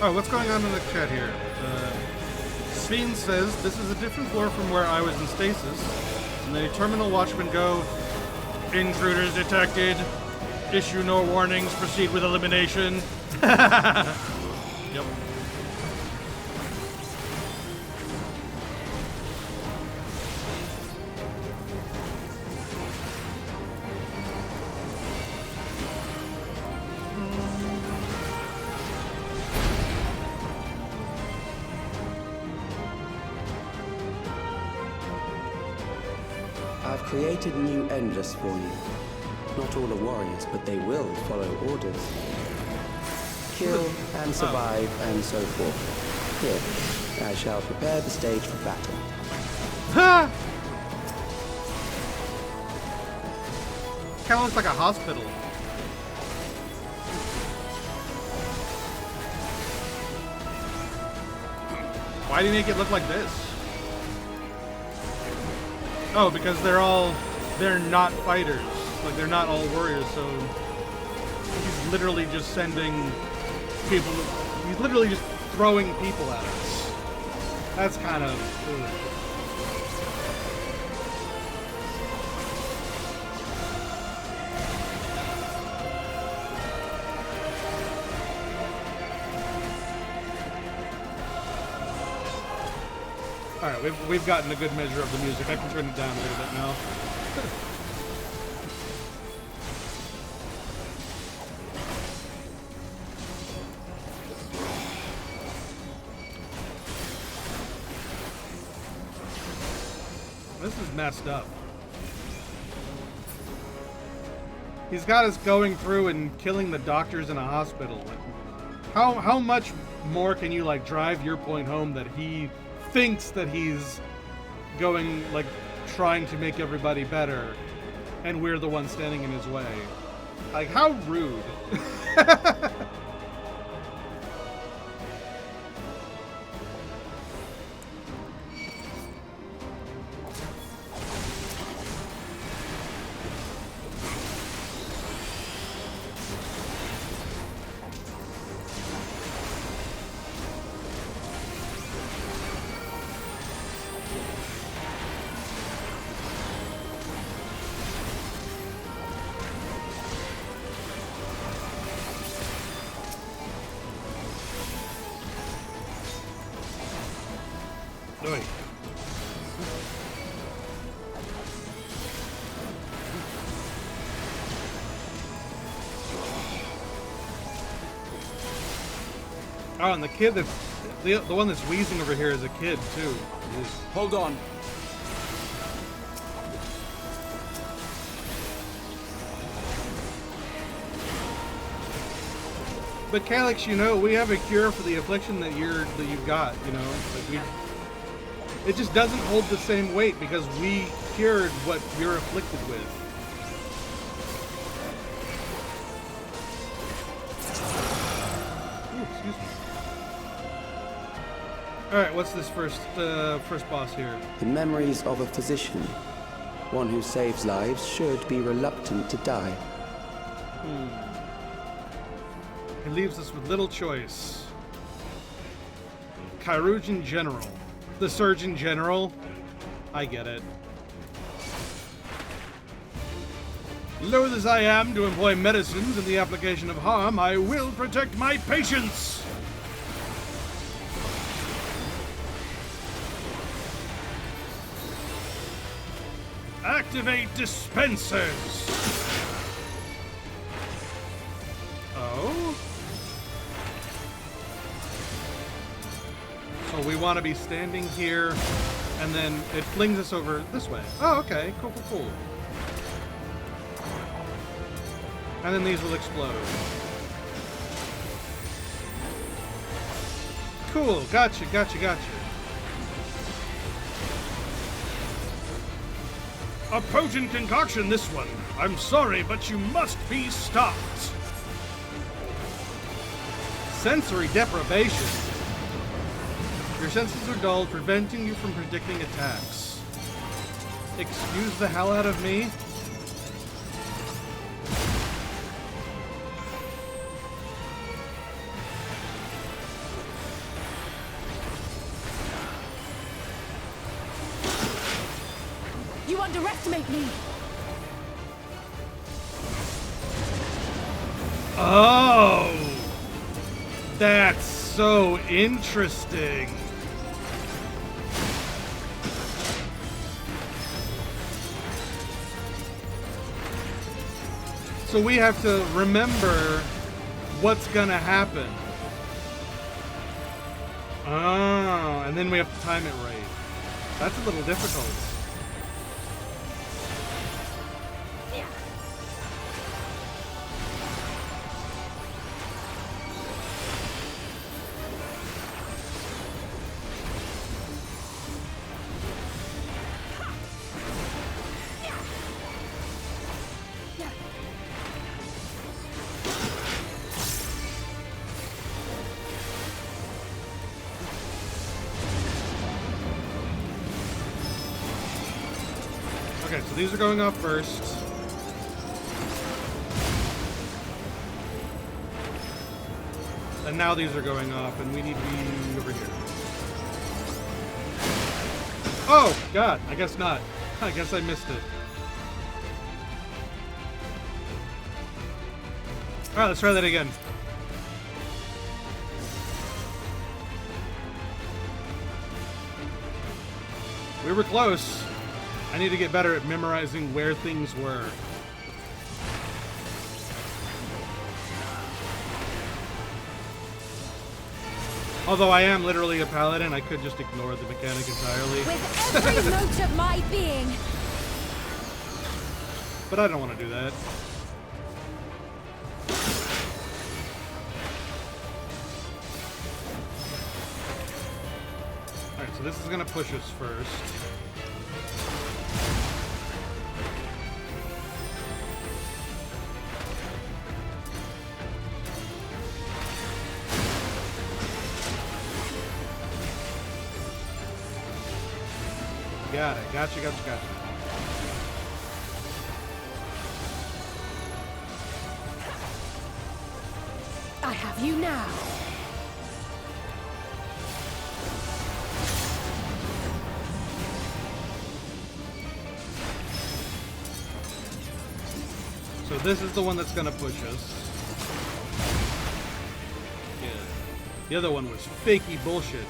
A: Oh, what's going on in the chat here? Sveen says, this is a different floor from where I was in stasis. And the terminal watchmen go, intruders detected, issue no warnings, proceed with elimination. Yep.
I: I've created new Endless for you. Not all are warriors, but they will follow orders. Kill and survive and so forth. Here, I shall prepare the stage for battle.
A: Ha! Kinda looks like a hospital. Why do you make it look like this? Oh, because they're not fighters. Like, they're not all warriors, so he's literally just sending people, he's literally just throwing people at us. That's kind of... Ugh. Alright, we've gotten a good measure of the music. I can turn it down a little bit now. This is messed up. He's got us going through and killing the doctors in a hospital. Like, how much more can you, like, drive your point home that he thinks that he's going, like, trying to make everybody better, and we're the ones standing in his way? Like, how rude. Oh, and the kid that's the one that's wheezing over here is a kid too.
O: Hold on.
A: But Calyx, you know, we have a cure for the affliction that you've got. You know, like it just doesn't hold the same weight because we cured what you're afflicted with. Ooh, excuse me. All right, what's this first boss here?
I: The memories of a physician. One who saves lives should be reluctant to die.
A: It leaves us with little choice. Chirurgeon General. The Surgeon General. I get it. Loath as I am to employ medicines in the application of harm, I will protect my patients! Activate dispensers! Oh? So we want to be standing here, and then it flings us over this way. Oh, okay. Cool, cool, cool. And then these will explode. Cool. Gotcha, gotcha, gotcha. A potent concoction, this one. I'm sorry, but you must be stopped. Sensory deprivation. Your senses are dulled, preventing you from predicting attacks. Excuse the hell out of me?
P: underestimate me.
A: Oh! That's so interesting. So we have to remember what's gonna happen. Oh, and then we have to time it right. That's a little difficult. Okay, so these are going off first. And now these are going off, and we need to be over here. Oh, God, I guess not. I guess I missed it. Alright, let's try that again. We were close. I need to get better at memorizing where things were. Although I am literally a paladin, I could just ignore the mechanic entirely.
P: With every note of my being.
A: But I don't want to do that. Alright, so this is going to push us first. Got it. Gotcha.
P: I have you now.
A: So this is the one that's gonna push us. Yeah. The other one was fakey bullshit.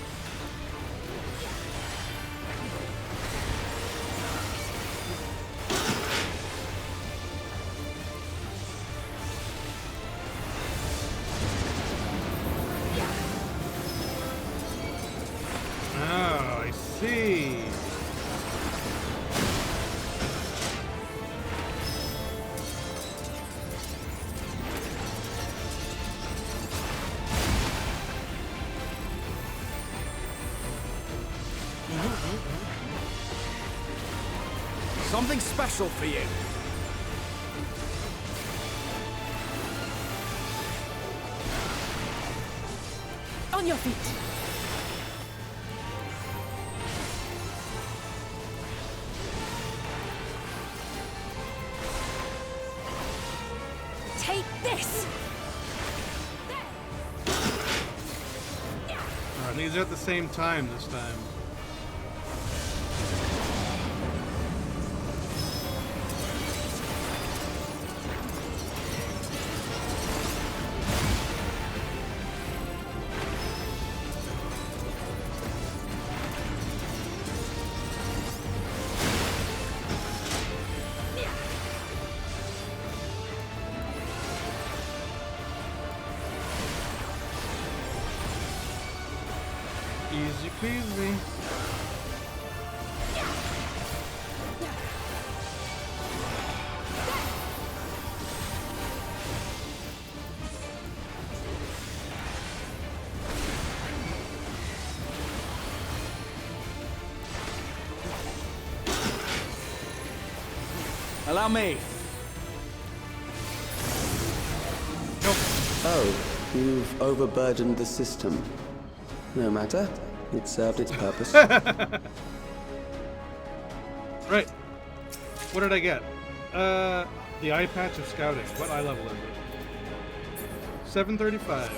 A: Oh, I see.
M: Something special for you.
P: On your feet. Take this.
A: Alright, these are at the same time this time. Easy peasy.
M: Allow me.
E: Oh, you've overburdened the system. No matter. It served its purpose.
A: Right. What did I get? The eye patch of scouting. What eye level is it? 735.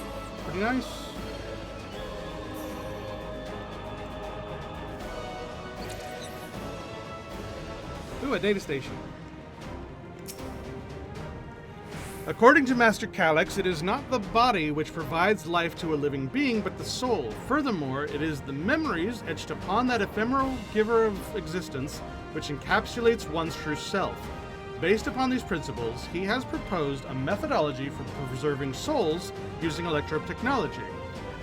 A: Pretty nice. Ooh, a data station. According to Master Calyx, it is not the body which provides life to a living being, but the soul. Furthermore, it is the memories etched upon that ephemeral giver of existence which encapsulates one's true self. Based upon these principles, he has proposed a methodology for preserving souls using electro-technology.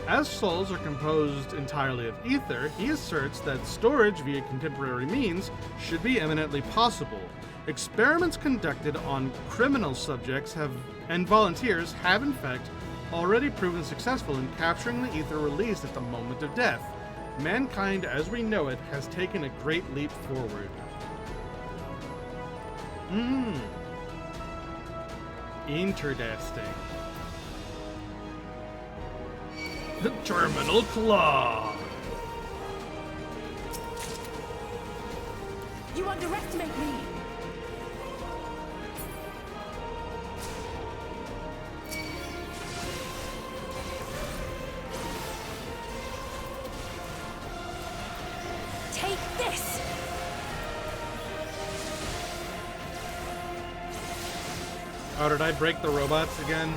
A: As souls are composed entirely of ether, he asserts that storage via contemporary means should be eminently possible. Experiments conducted on criminal subjects and volunteers have in fact already proven successful in capturing the ether released at the moment of death. Mankind as we know it has taken a great leap forward. Interesting.
B: The Terminal Claw.
O: You underestimate me!
P: Take this!
A: Oh, did I break the robots again?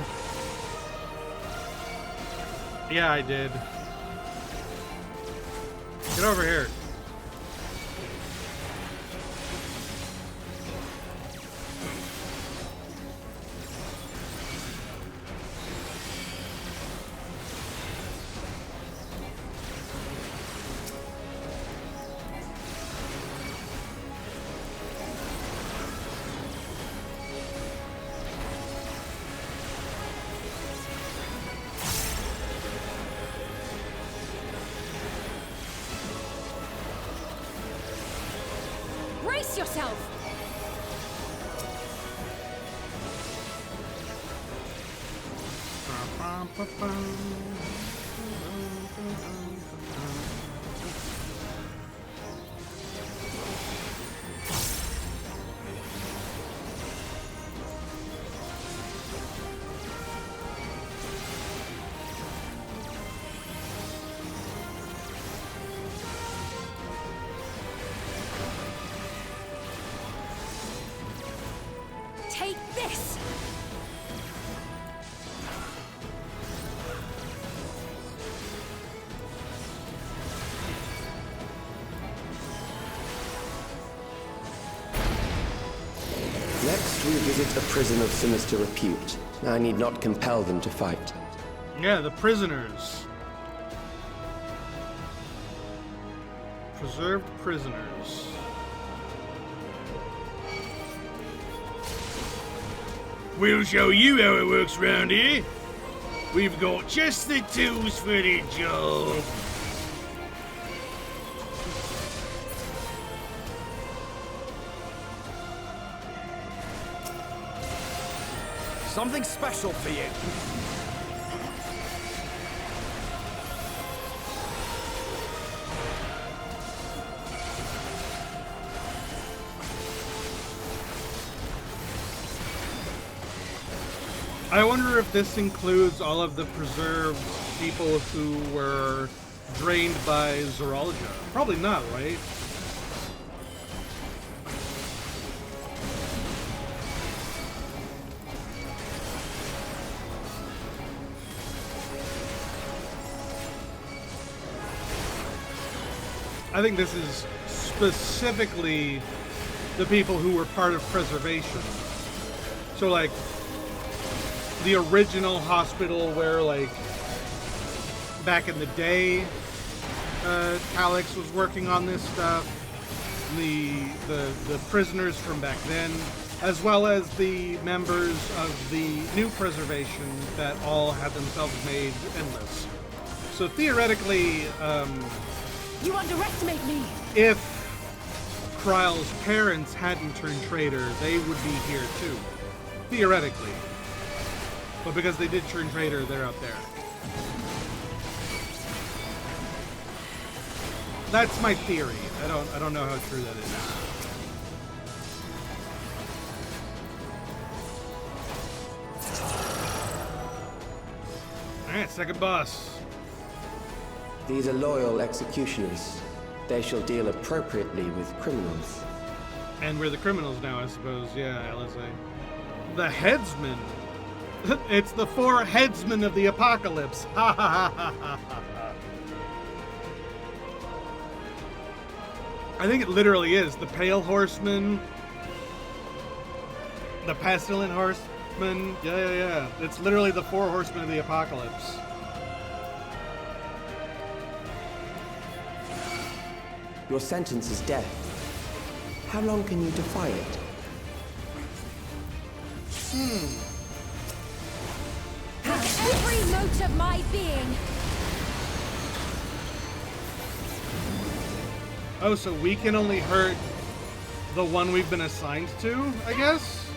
A: Yeah, I did. Get over here.
P: Brace yourself! Take this!
E: Next, we visit a prison of sinister repute. I need not compel them to fight.
A: Yeah, the prisoners. Preserved prisoners.
B: We'll show you how it works around here. We've got just the tools for the job.
M: Something special for you.
A: I wonder if this includes all of the preserved people who were drained by Zoralia. Probably not, right? I think this is specifically the people who were part of preservation. So, like, the original hospital where, like, back in the day, Calyx was working on this stuff. The prisoners from back then, as well as the members of the new preservation that all had themselves made endless. So theoretically,
O: You underestimate me!
A: if Kryle's parents hadn't turned traitor, they would be here too. Theoretically. But because they did turn traitor, they're up there. That's my theory. I don't know how true that is. Alright, second boss.
E: These are loyal executioners. They shall deal appropriately with criminals.
A: And we're the criminals now, I suppose. Yeah, LSA. The headsman. It's the 4 headsmen of the apocalypse. Ha ha ha ha ha ha. I think it literally is. The Pale Horseman. The Pestilent Horseman. Yeah. It's literally the 4 horsemen of the apocalypse.
I: Your sentence is death. How long can you defy it?
Q: Every note of my being.
A: Oh, so we can only hurt the one we've been assigned to, I guess?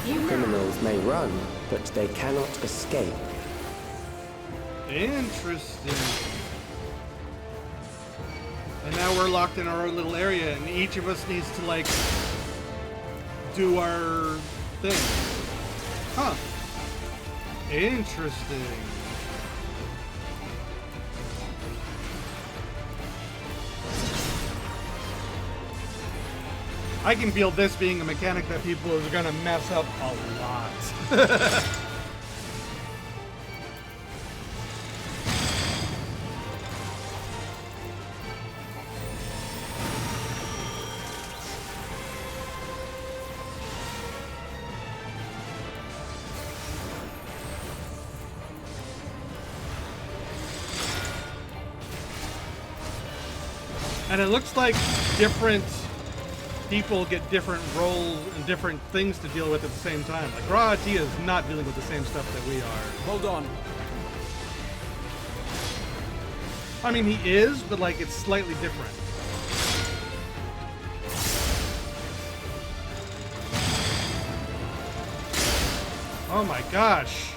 I: Criminals may run, but they cannot escape.
A: Interesting. And now we're locked in our own little area, and each of us needs to, like, do our thing. Huh. Interesting. I can feel this being a mechanic that people are gonna mess up a lot. And it looks like different people get different roles and different things to deal with at the same time. Like, Ra'atia is not dealing with the same stuff that we are.
L: Hold on.
A: I mean, he is, but, like, it's slightly different. Oh my gosh.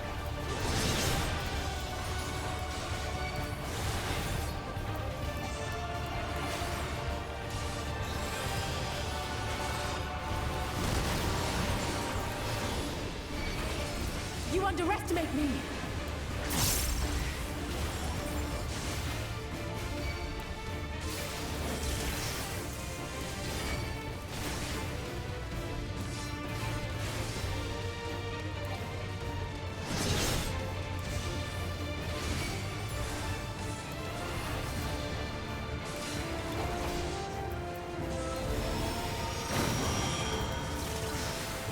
Q: You underestimate me.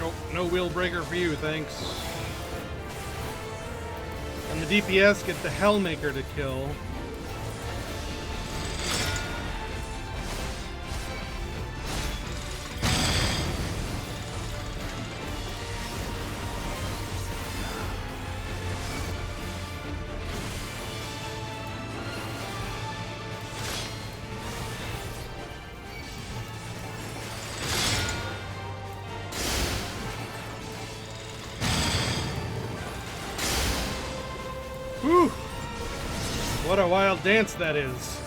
A: Nope, no wheel breaker for you, thanks. And the DPS get the Hellmaker to kill. Whew! What a wild dance that is.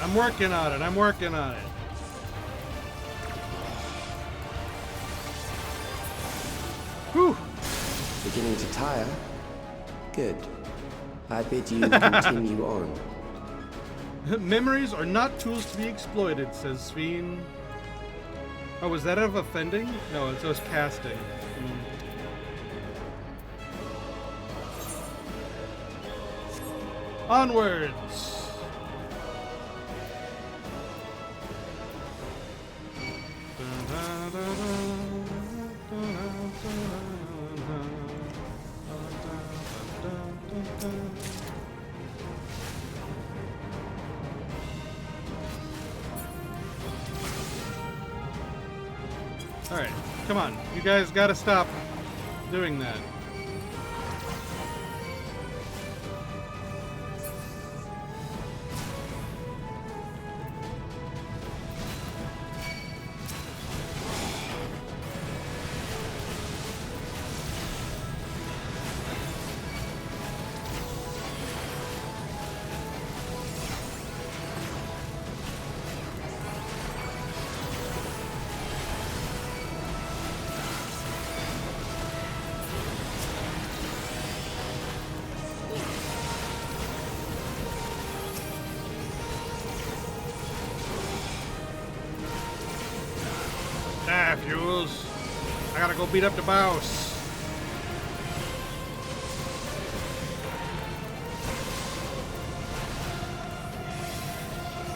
A: I'm working on it. I'm working on it. Whew.
I: Beginning to tire? Good. I bid you continue on.
A: Memories are not tools to be exploited, says Sveen. Oh, was that of offending? No, it was casting. Onwards! Alright, come on. You guys gotta stop doing that. Fuels. I gotta go beat up the boss.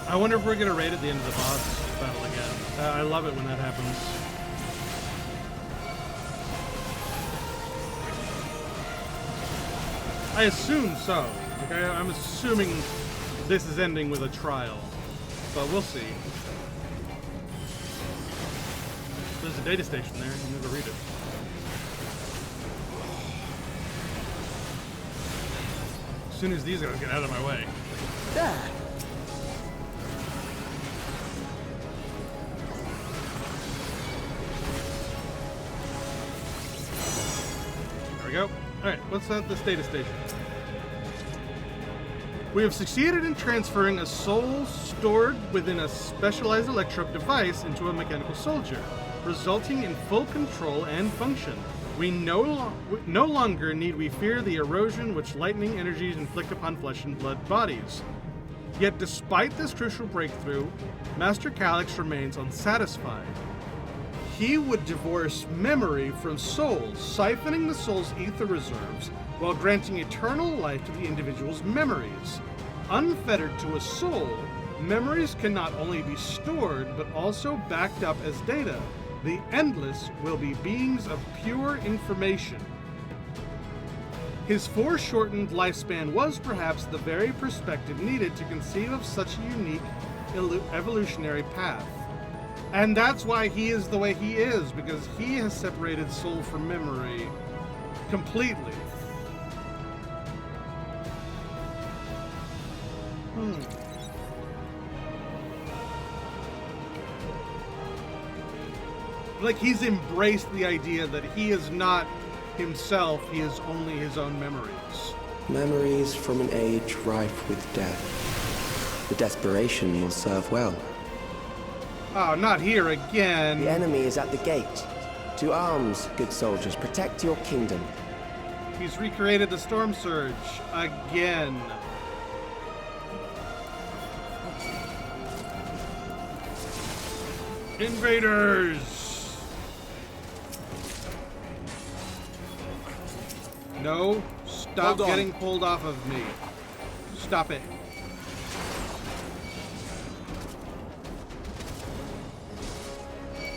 A: I wonder if we're gonna raid at the end of the boss battle again. I love it when that happens. I assume so. Okay, I'm assuming this is ending with a trial, but we'll see. There's a data station there. You never read it. As soon as these guys get out of my way.
O: There.
A: There we go. Alright, what's at this data station? We have succeeded in transferring a soul stored within a specialized electrode device into a mechanical soldier, resulting in full control and function. We no longer need we fear the erosion which lightning energies inflict upon flesh and blood bodies. Yet despite this crucial breakthrough, Master Calyx remains unsatisfied. He would divorce memory from soul, siphoning the soul's ether reserves while granting eternal life to the individual's memories. Unfettered to a soul, memories can not only be stored but also backed up as data. The Endless will be beings of pure information. His foreshortened lifespan was perhaps the very perspective needed to conceive of such a unique evolutionary path. And that's why he is the way he is, because he has separated soul from memory completely. Like, he's embraced the idea that he is not himself, he is only his own memories.
E: Memories from an age rife with death. The desperation will serve well.
A: Oh, not here again.
E: The enemy is at the gate. To arms, good soldiers, protect your kingdom.
A: He's recreated the Storm Surge again. Invaders! No, stop getting pulled off of me. Stop it.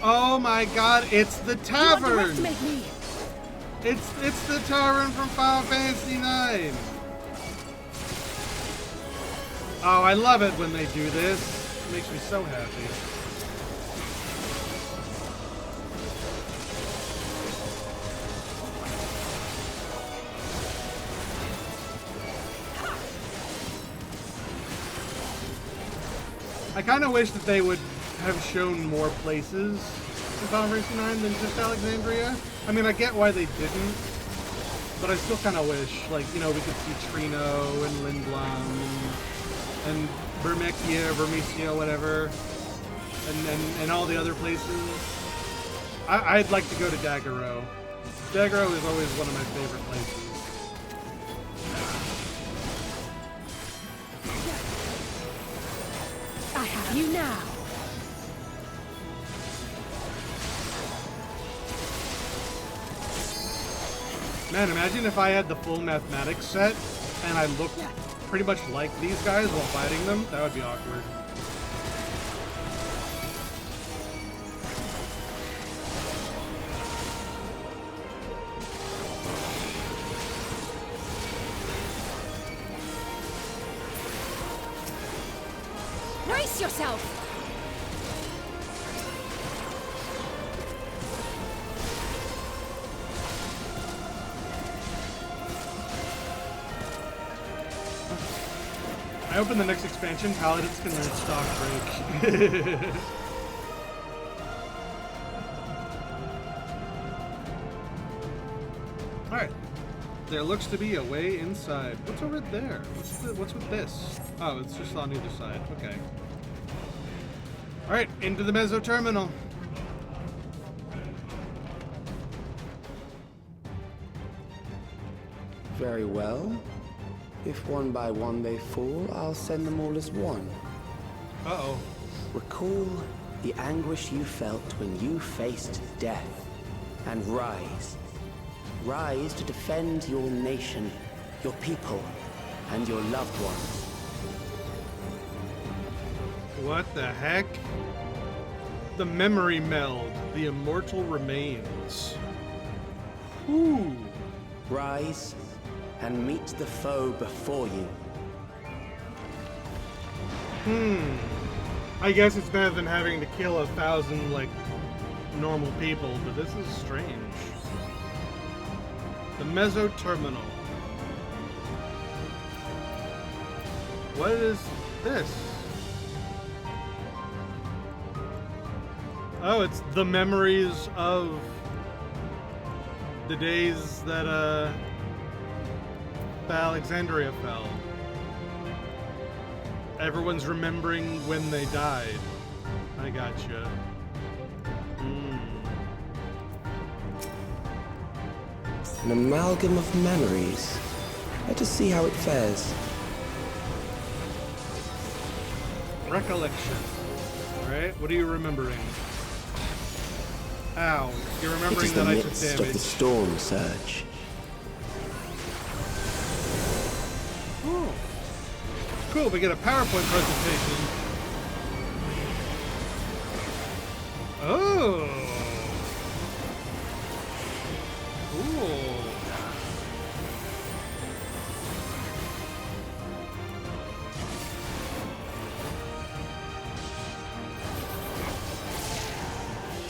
A: Oh my god, it's the tavern! It's the tavern from Final Fantasy IX! Oh, I love it when they do this. It makes me so happy. I kind of wish that they would have shown more places in Final Fantasy IX than just Alexandria. I mean, I get why they didn't, but I still kind of wish, like, you know, we could see Trino and Lindblom and Vermicia, whatever, and all the other places. I'd like to go to Daggero. Daggero is always one of my favorite places.
P: I have you now.
A: Man, imagine if I had the full mathematics set and I looked pretty much like these guys while fighting them. That would be awkward.
P: Brace yourself!
A: I hope in the next expansion, Paladins can learn stock break. Alright. There looks to be a way inside. What's over there? What's with this? Oh, it's just on either side. Okay. Alright, into the Mezzo Terminal.
E: Very well. If one by one they fall, I'll send them all as one.
A: Uh-oh.
E: Recall the anguish you felt when you faced death, and rise. Rise to defend your nation, your people, and your loved ones.
C: What the heck? The memory meld, the immortal remains. Ooh.
E: Rise and meet the foe before you.
C: I guess it's better than having to kill 1,000, like, normal people, but this is strange. The Meso-Terminal. What is this? Oh, it's the memories of the days that, Alexandria fell. Everyone's remembering when they died. I gotcha.
E: An amalgam of memories. Let us see how it fares.
C: Recollection. Alright, what are you remembering? Ow. You're remembering that I took damage.
E: It is the midst of the storm surge.
C: Oh. Cool, we get a PowerPoint presentation. Oh. Cool.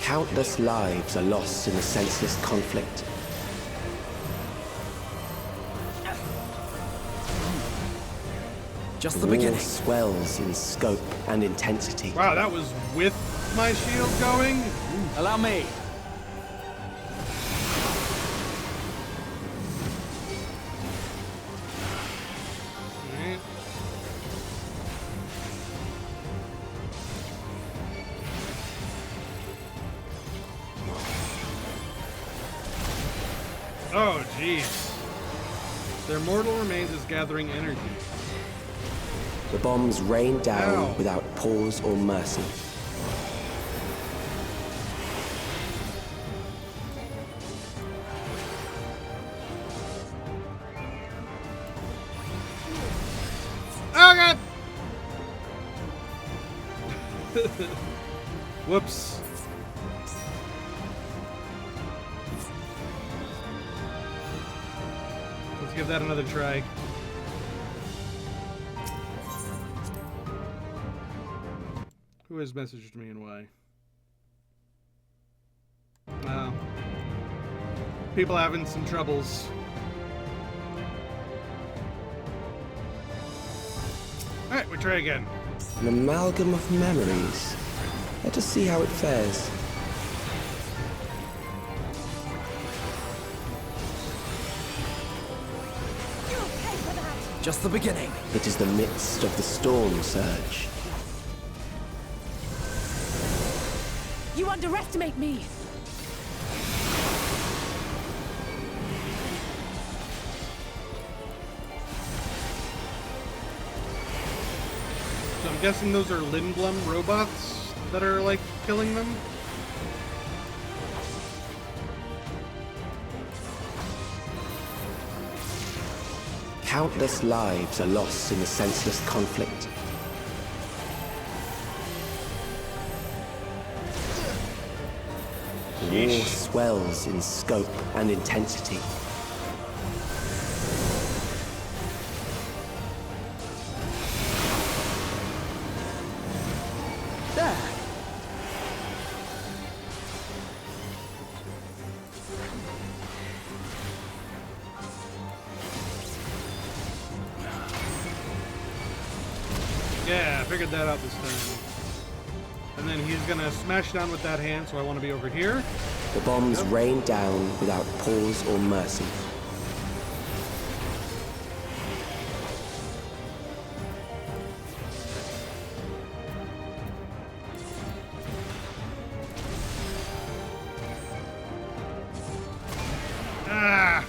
E: Countless lives are lost in the senseless conflict.
U: Just the beginning.
E: War swells in scope and intensity.
C: Wow, that was with my shield going? Ooh.
U: Allow me.
C: Oh, jeez. Their mortal remains is gathering energy.
E: The bombs rain down without pause or mercy.
C: Oh, God! Whoops. Let's give that another try. Who has messaged me and why? People having some troubles. Alright, we try again.
E: An amalgam of memories. Let us see how it fares.
U: Just the beginning.
E: It is the midst of the storm surge.
P: You underestimate me!
C: So I'm guessing those are Lindblum robots that are, like, killing them?
E: Countless lives are lost in the senseless conflict. War swells in scope and intensity.
U: There.
C: Yeah, I figured that out this time. And then he's gonna smash down with that hand, so I want to be over here.
E: The bombs rain down without pause or mercy.
C: Ah!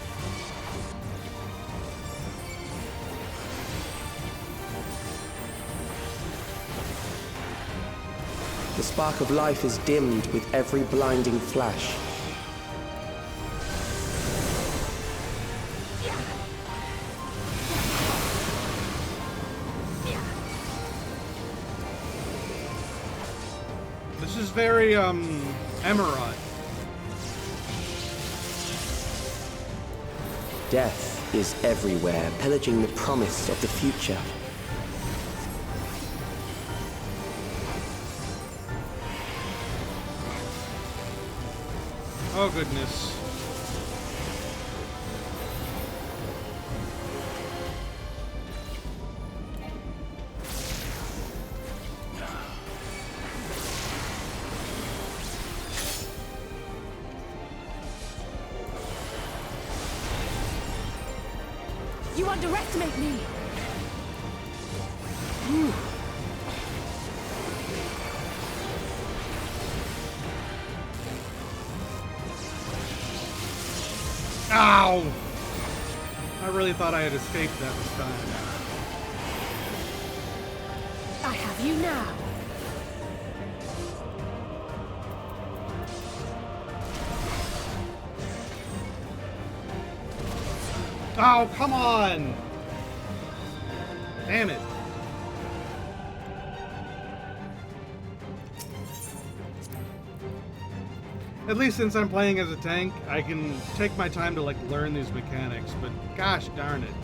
E: This spark of life is dimmed with every blinding flash.
A: This is very, Emerald.
E: Death is everywhere, pillaging the promise of the future.
A: Oh, goodness.
Q: You underestimate me!
A: Ow! I really thought I had escaped that this time.
Q: I have you now!
A: Oh, come on! Damn it. At least since I'm playing as a tank, I can take my time to like learn these mechanics, but gosh darn it.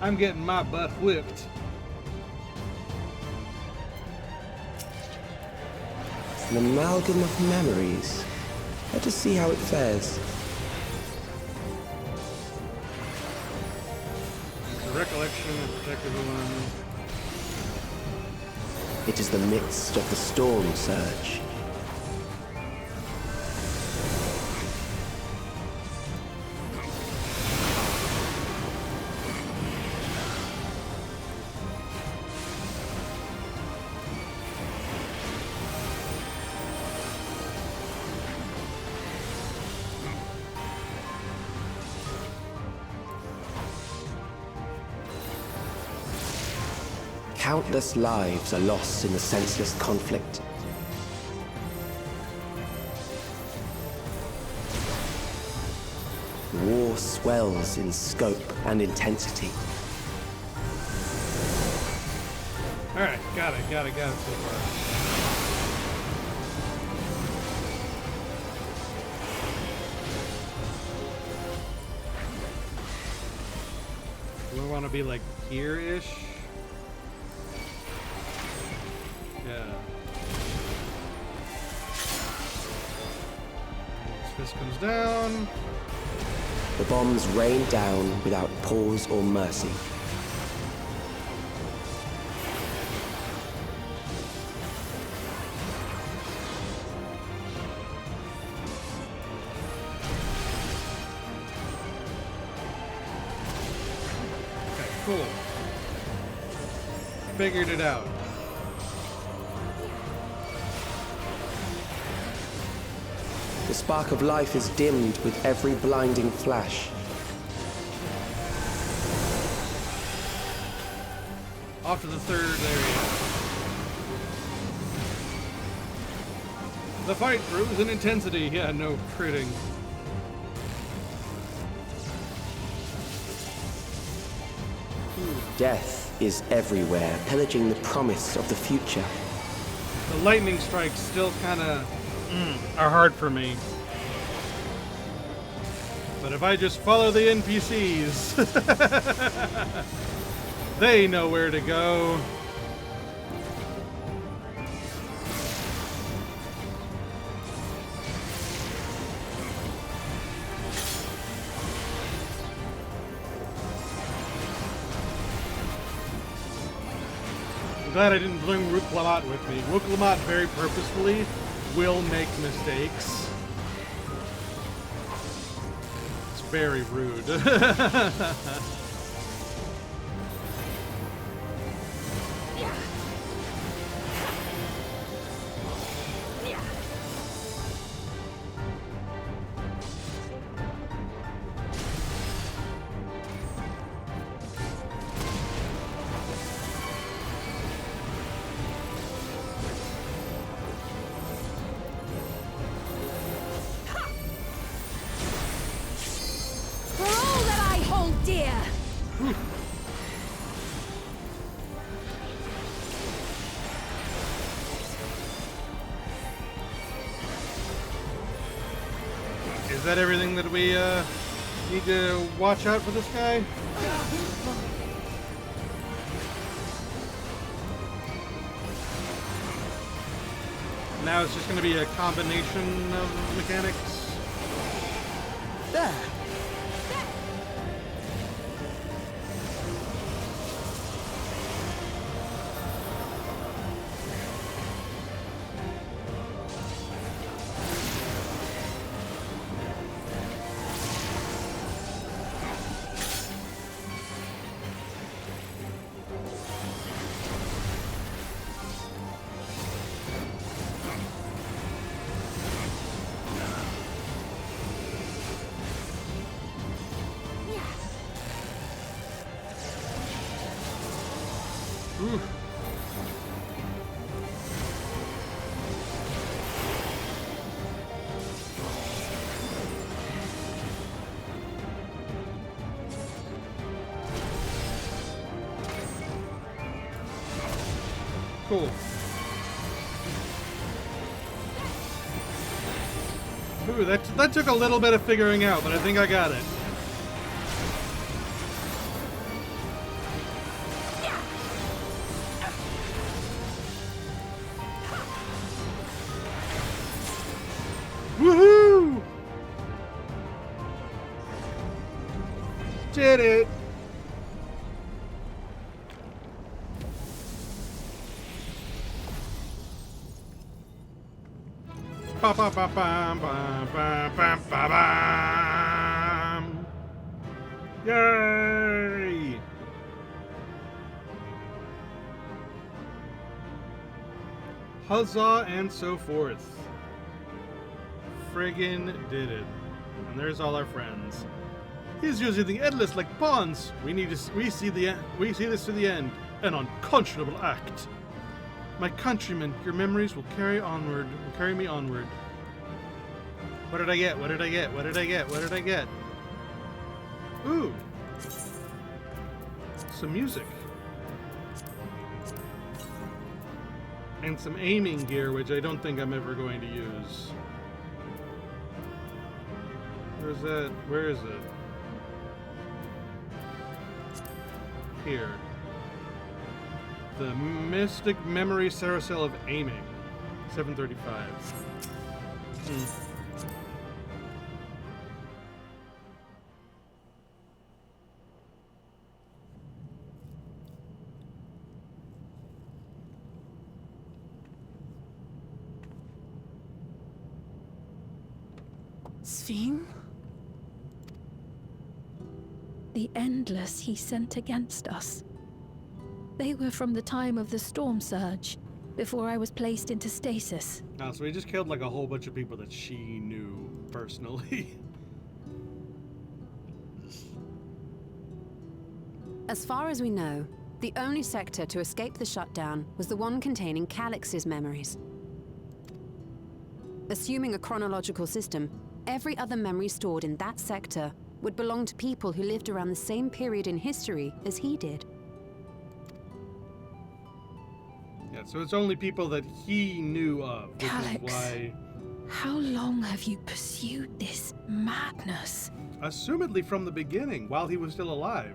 A: I'm getting my butt whipped.
E: An amalgam of memories. Let us see how it fares.
A: The recollection of protective one.
E: It is the midst of the storm surge. Countless lives are lost in the senseless conflict. War swells in scope and intensity.
A: Alright, got it so far. Do I want to be like here-ish? Yeah. This fist comes down.
E: The bombs rain down without pause or mercy.
A: Okay, cool. Figured it out.
E: The spark of life is dimmed with every blinding flash.
A: Off to the third area. The fight grows in intensity. Yeah, no critting.
E: Death is everywhere, pillaging the promise of the future.
A: The lightning strikes still kind of are hard for me. But if I just follow the NPCs, they know where to go. I'm glad I didn't bring Rook Lamont with me. Rook Lamont very purposefully will make mistakes. It's very rude. Is that everything that we need to watch out for this guy? Now it's just going to be a combination of mechanics.
O: There.
A: Cool. Ooh, that took a little bit of figuring out, but I think I got it. Woohoo! Did it! Ba ba ba ba ba ba ba ba bam. Yay! Huzzah and so forth. Friggin' did it. And there's all our friends. He's using the endless like pawns. We see this to the end. An unconscionable act. My countrymen, your memories will carry me onward. What did I get? What did I get? What did I get? What did I get? Ooh. Some music. And some aiming gear, which I don't think I'm ever going to use. Where's that? Where is it? Here. The Mystic Memory Carousel of Aiming. 735.
H: Sphene?
P: The Endless he sent against us. They were from the time of the storm surge, before I was placed into stasis.
A: Oh, so he just killed like a whole bunch of people that she knew personally.
K: As far as we know, the only sector to escape the shutdown was the one containing Calix's memories. Assuming a chronological system, every other memory stored in that sector would belong to people who lived around the same period in history as he did.
A: Yeah, so it's only people that he knew of, which
P: Calix,
A: is why...
P: How long have you pursued this madness?
A: Assumedly from the beginning, while he was still alive.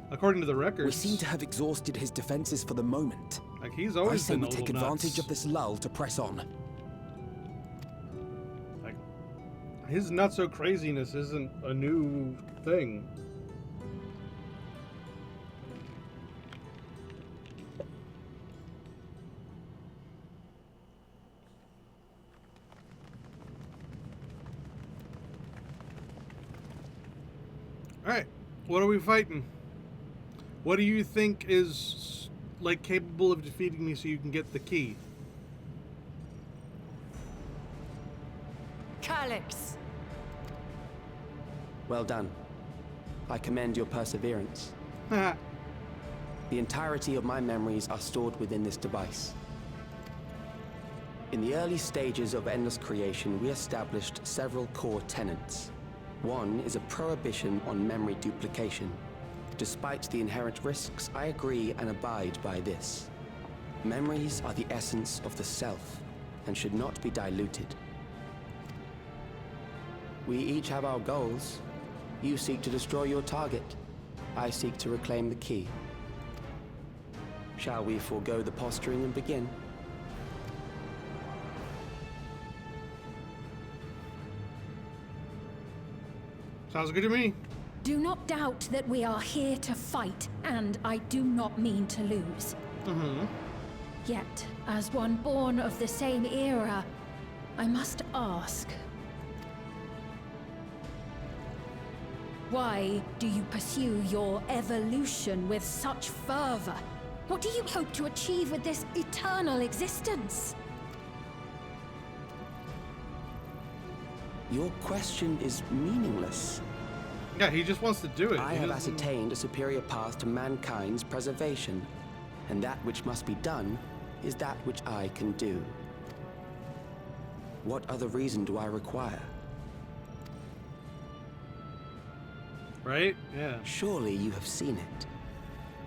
A: According to the records.
V: We seem to have exhausted his defenses for the moment.
A: Like, he's always been a
V: I say we take advantage of this lull to press on.
A: Like, his not-so-craziness isn't a new thing. Alright, what are we fighting? What do you think is, like, capable of defeating me so you can get the key?
K: Calix!
E: Well done. I commend your perseverance. The entirety of my memories are stored within this device. In the early stages of Endless creation, we established several core tenets. One is a prohibition on memory duplication. Despite the inherent risks, I agree and abide by this. Memories are the essence of the self, and should not be diluted. We each have our goals. You seek to destroy your target. I seek to reclaim the key. Shall we forego the posturing and begin?
A: Sounds good to me.
F: Do not doubt that we are here to fight, and I do not mean to lose. Yet, as one born of the same era, I must ask, why do you pursue your evolution with such fervor? What do you hope to achieve with this eternal existence?
E: Your question is meaningless.
A: Yeah, he just wants to do it.
E: I have ascertained a superior path to mankind's preservation, and that which must be done is that which I can do. What other reason do I require?
A: Right? Yeah.
E: Surely you have seen it.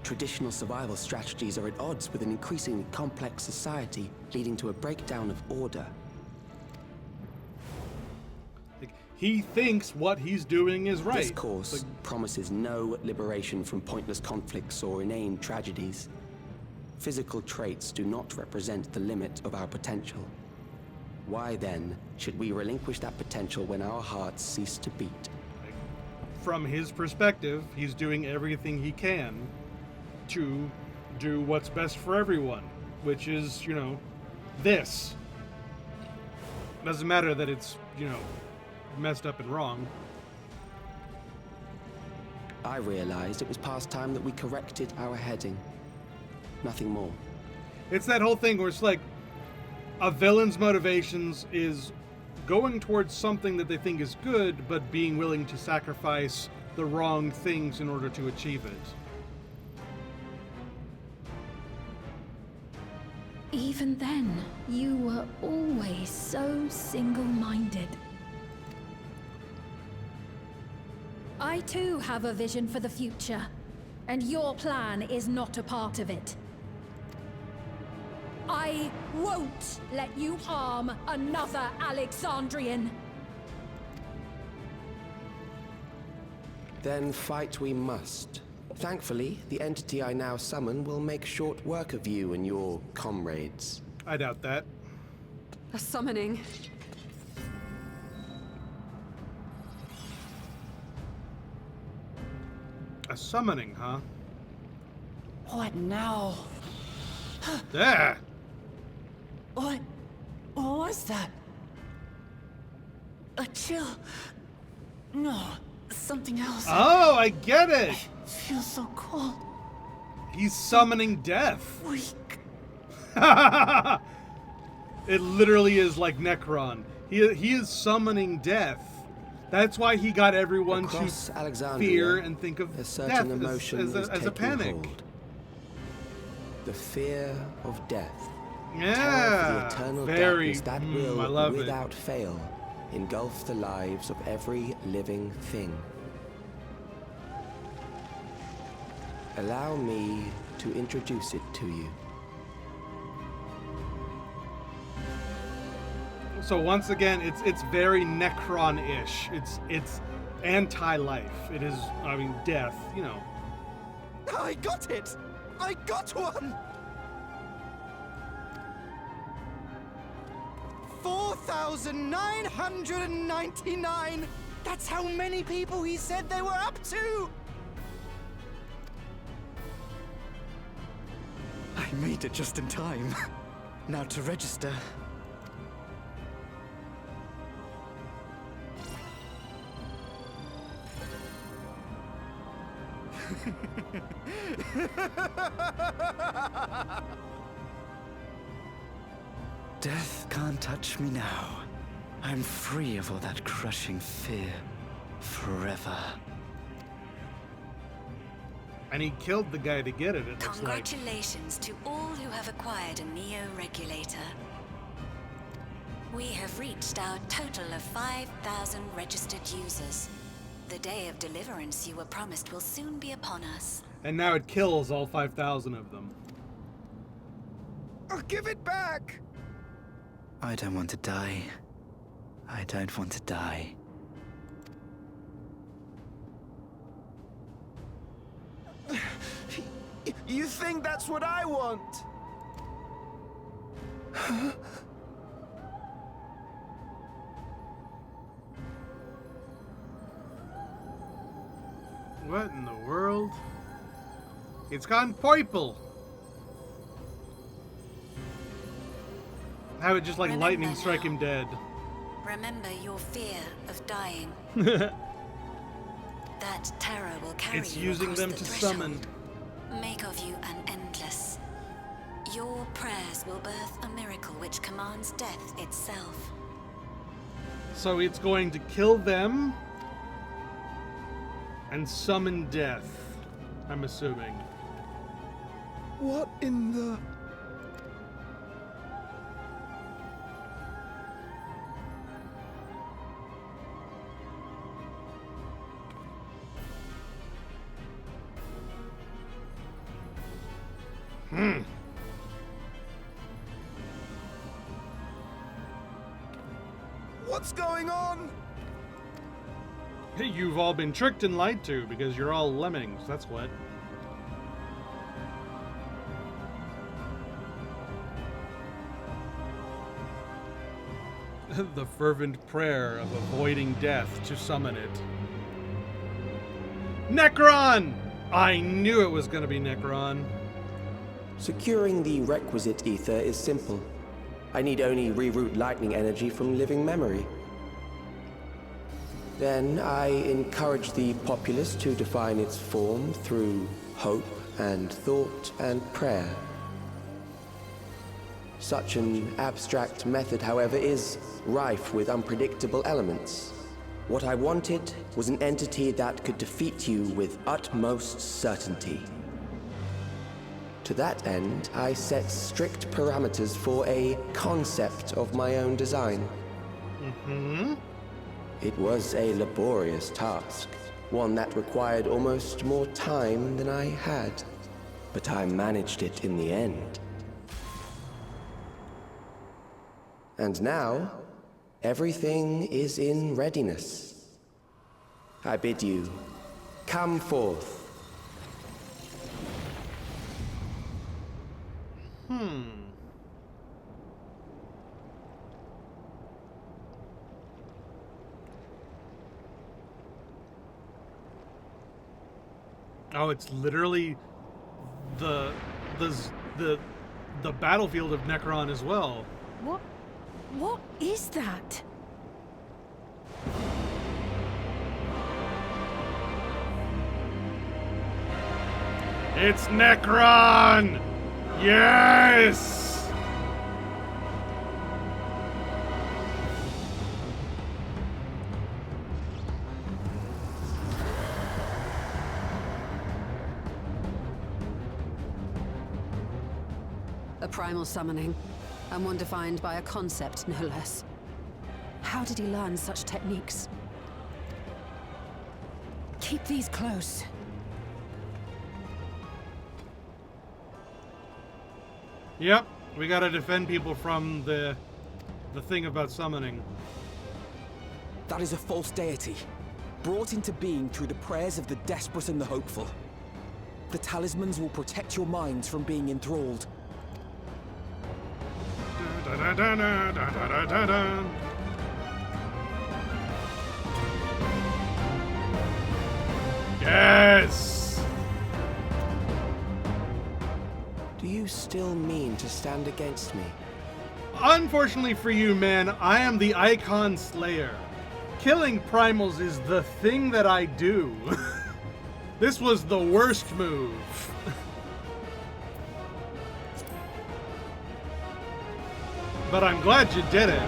E: Traditional survival strategies are at odds with an increasingly complex society, leading to a breakdown of order.
A: He thinks what he's doing is right.
E: This course promises no liberation from pointless conflicts or inane tragedies. Physical traits do not represent the limit of our potential. Why then should we relinquish that potential when our hearts cease to beat?
A: From his perspective, he's doing everything he can to do what's best for everyone, which is, you know, this. Doesn't matter that it's, you know, messed up and wrong.
E: I realized it was past time that we corrected our heading. Nothing more.
A: It's that whole thing where it's like a villain's motivations is going towards something that they think is good, but being willing to sacrifice the wrong things in order to achieve it.
F: Even then, you were always so single-minded. I too have a vision for the future, and your plan is not a part of it. I won't let you harm another Alexandrian.
E: Then fight we must. Thankfully, the entity I now summon will make short work of you and your comrades.
A: I doubt that.
K: A summoning.
A: A summoning, huh?
O: What now?
A: There!
O: What was that? A chill? No, something else.
A: Oh, I get it!
O: I feel so cold.
A: He's summoning death.
O: Weak.
A: It literally is like Necron. He is summoning death. That's why he got everyone
E: Across
A: to
E: Alexandria,
A: fear and think of
E: a certain
A: death
E: emotion
A: as a panic.
E: Hold. The fear of death.
A: Yeah,
E: Terror for the eternal
A: very.
E: darkness that
A: I
E: will,
A: love
E: without fail, engulf the lives of every living thing. Allow me to introduce it to you.
A: So once again, it's very Necron-ish. It's anti-life. It is, I mean, death. You know.
M: I got it! I got one! 4,999! That's how many people he said they were up to! I made it just in time. Now to register. Death can't touch me now. I'm free of all that crushing fear. Forever.
A: And he killed the guy to get it, it looks like.
N: Congratulations to all who have acquired a Neo-Regulator. We have reached our total of 5,000 registered users. The day of deliverance you were promised will soon be upon us.
A: And now it kills all 5,000 of them.
M: Oh, give it back! I don't want to die. I don't want to die.
G: You think that's what I want?
C: What in the world? It's gone purple. How would just like
N: Remember
C: lightning strike him dead?
N: Remember your fear of dying. That terror will carry
C: It's
N: you
C: using
N: across
C: them
N: the
C: to
N: threshold.
C: summon.
N: Make of you an endless. Your prayers will birth a miracle which commands death itself.
C: So it's going to kill them and summon death, I'm assuming.
G: What in the... What's going on?
C: You've all been tricked and lied to because you're all lemmings, that's what. The fervent prayer of avoiding death to summon it. Necron! I knew it was going to be Necron.
I: Securing the requisite ether is simple. I need only reroute lightning energy from living memory. Then I encourage the populace to define its form through hope and thought and prayer. Such an abstract method, however, is rife with unpredictable elements. What I wanted was an entity that could defeat you with utmost certainty. To that end, I set strict parameters for a concept of my own design. It was a laborious task, one that required almost more time than I had, but I managed it in the end. And now, everything is in readiness. I bid you, come forth.
C: Oh, it's literally the battlefield of Necron as well.
P: What is that?
C: It's Necron! Yes!
K: A primal summoning, and one defined by a concept, no less. How did he learn such techniques? Keep these close.
C: Yep, we gotta defend people from the thing about summoning.
V: That is a false deity, brought into being through the prayers of the desperate and the hopeful. The talismans will protect your minds from being enthralled.
C: Yes!
I: Do you still mean to stand against me?
C: Unfortunately for you, man, I am the Icon Slayer. Killing primals is the thing that I do. This was the worst move. But I'm glad you did it.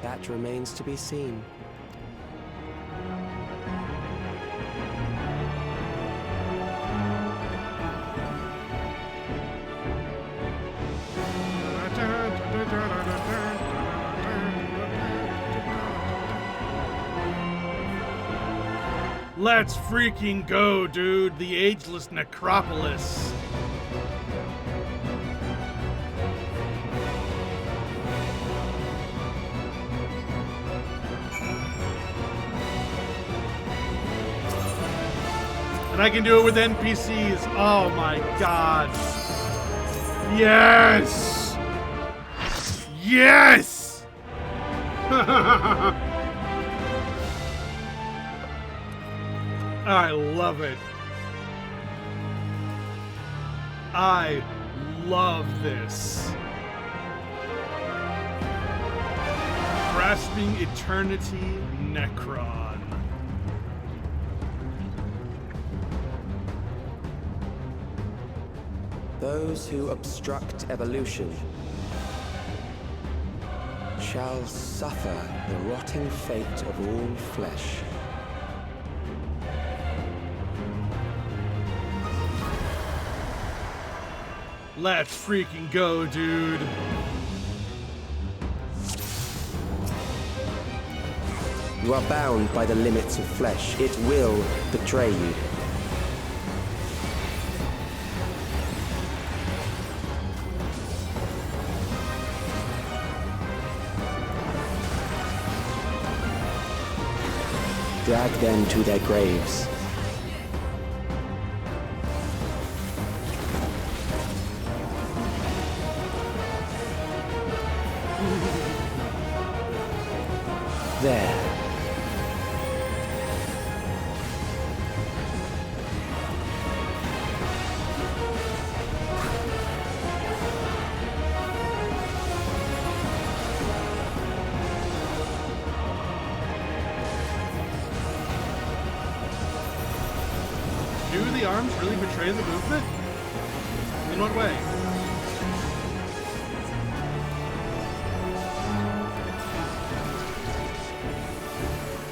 I: That remains to be seen.
C: Let's freaking go, dude. The Ageless Necropolis. And I can do it with NPCs. Oh my god. Yes! Yes! I love it. I love this. Grasping Eternity Necron.
I: Those who obstruct evolution shall suffer the rotting fate of all flesh.
C: Let's freaking go, dude.
I: You are bound by the limits of flesh. It will betray you. Drag them to their graves. There.
C: Do the arms really betray the movement? In what way?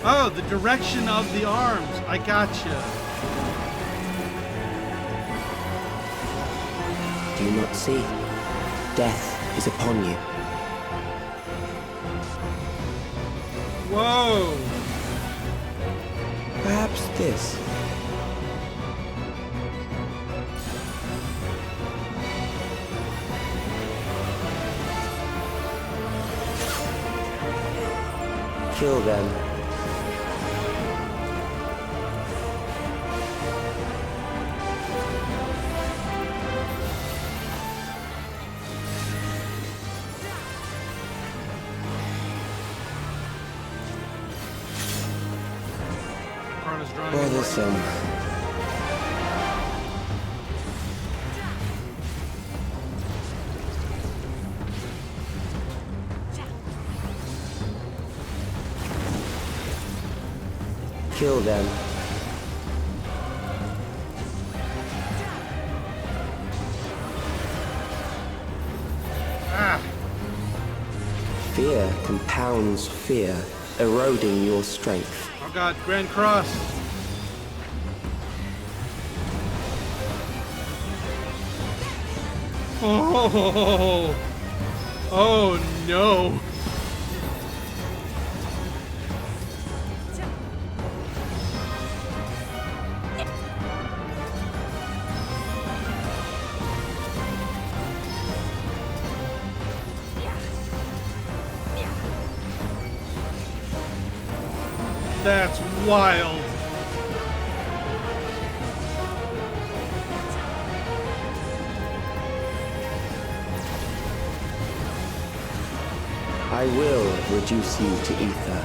C: Oh, the direction of the arms. I gotcha.
I: Do you not see? Death is upon you.
C: Whoa!
I: Perhaps this. Kill them. Bothersome. Kill them.
C: Ah.
I: Fear compounds fear, eroding your strength.
C: Oh god, Grand Cross. Oh, oh no. That's wild.
I: I will reduce you to ether.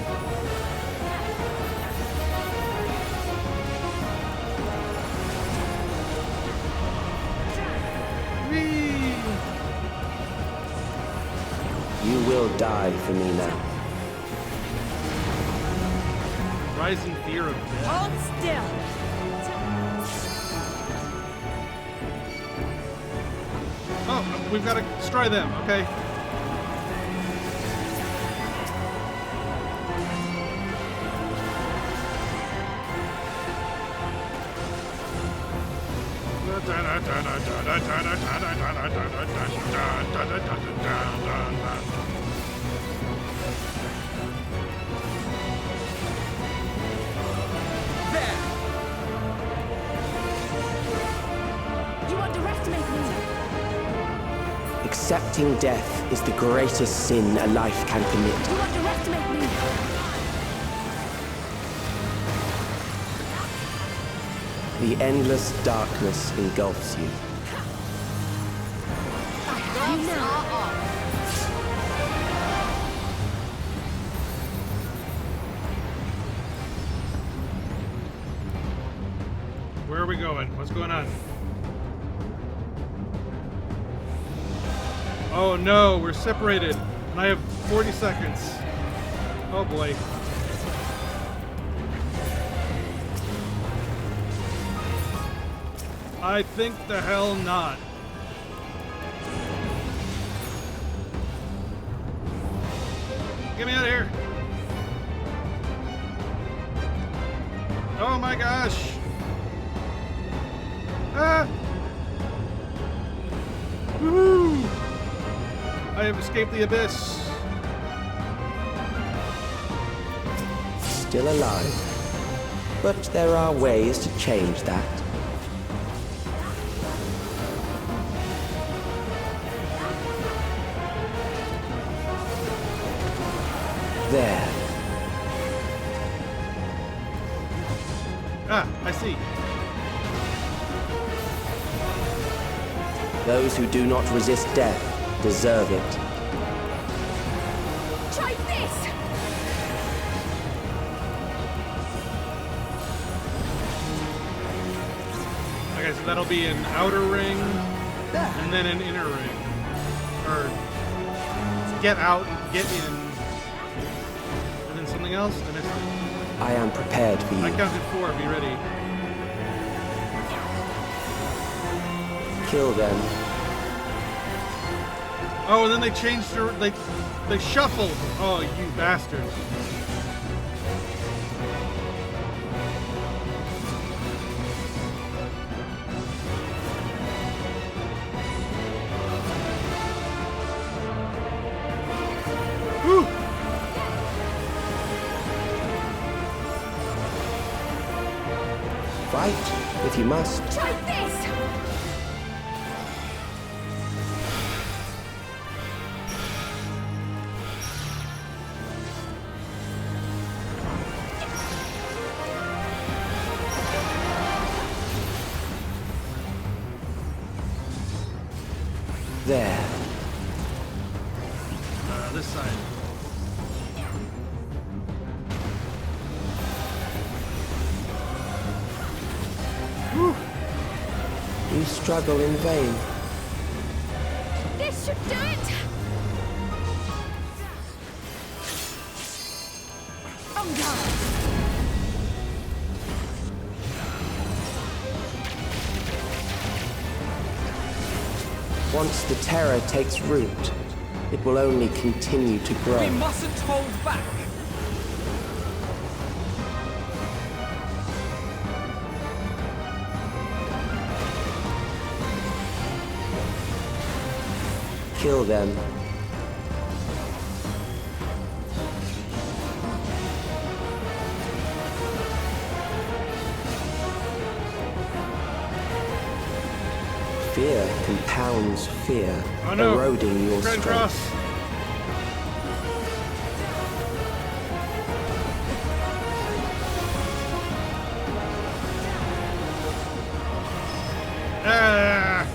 I: You will die for me now.
C: Rising fear of death.
J: Hold still.
C: Oh, we've got to destroy them. Okay.
J: You underestimate me.
I: Accepting death is the greatest sin a life can commit.
J: You underestimate me.
I: The endless darkness engulfs you.
A: Where are we going? What's going on? Oh no, we're separated. And I have 40 seconds. Oh boy. I think the hell not. Get me out of here. Oh my gosh. Ah! Woohoo! I have escaped the abyss.
I: Still alive. But there are ways to change that. There.
A: Ah, I see.
I: Those who do not resist death deserve it.
J: Try this!
A: Okay, so that'll be an outer ring, and then an inner ring. Or get out, get in. And then something else? I missed it.
I: I am prepared for you.
A: I counted 4, be ready.
I: Kill them.
A: Oh, and then they changed their, they shuffled. Oh, you bastard. Whew.
I: Fight, if you must.
J: Try this!
I: There.
A: This side.
I: Whew. You struggle in vain.
J: This should do it! Oh God!
I: Once the terror takes root, it will only continue to grow.
L: We mustn't hold back!
I: Kill them. Fear compounds fear,
A: Oh, no.
I: eroding your
A: Red
I: strength.
A: Cross. Ah.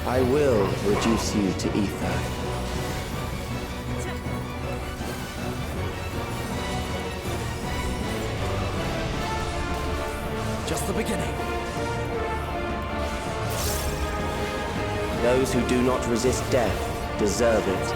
I: I will reduce you to ether.
L: Just the beginning.
I: Those who do not resist death deserve it.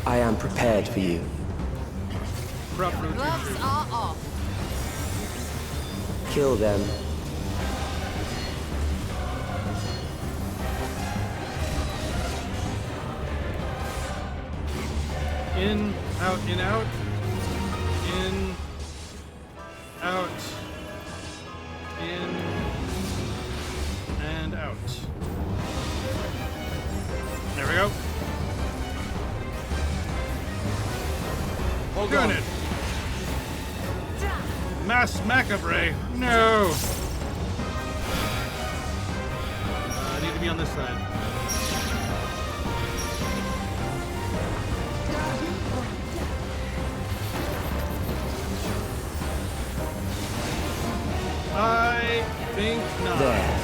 I: I am prepared for you.
A: corrupt rotation.
J: Gloves are off.
I: Kill them.
A: In, out, in, out. In, out. In, and out. There we go.
I: Hold
A: Doing
I: on.
A: it. Mass macabre. No. I need to be on this side. I think not.
I: There.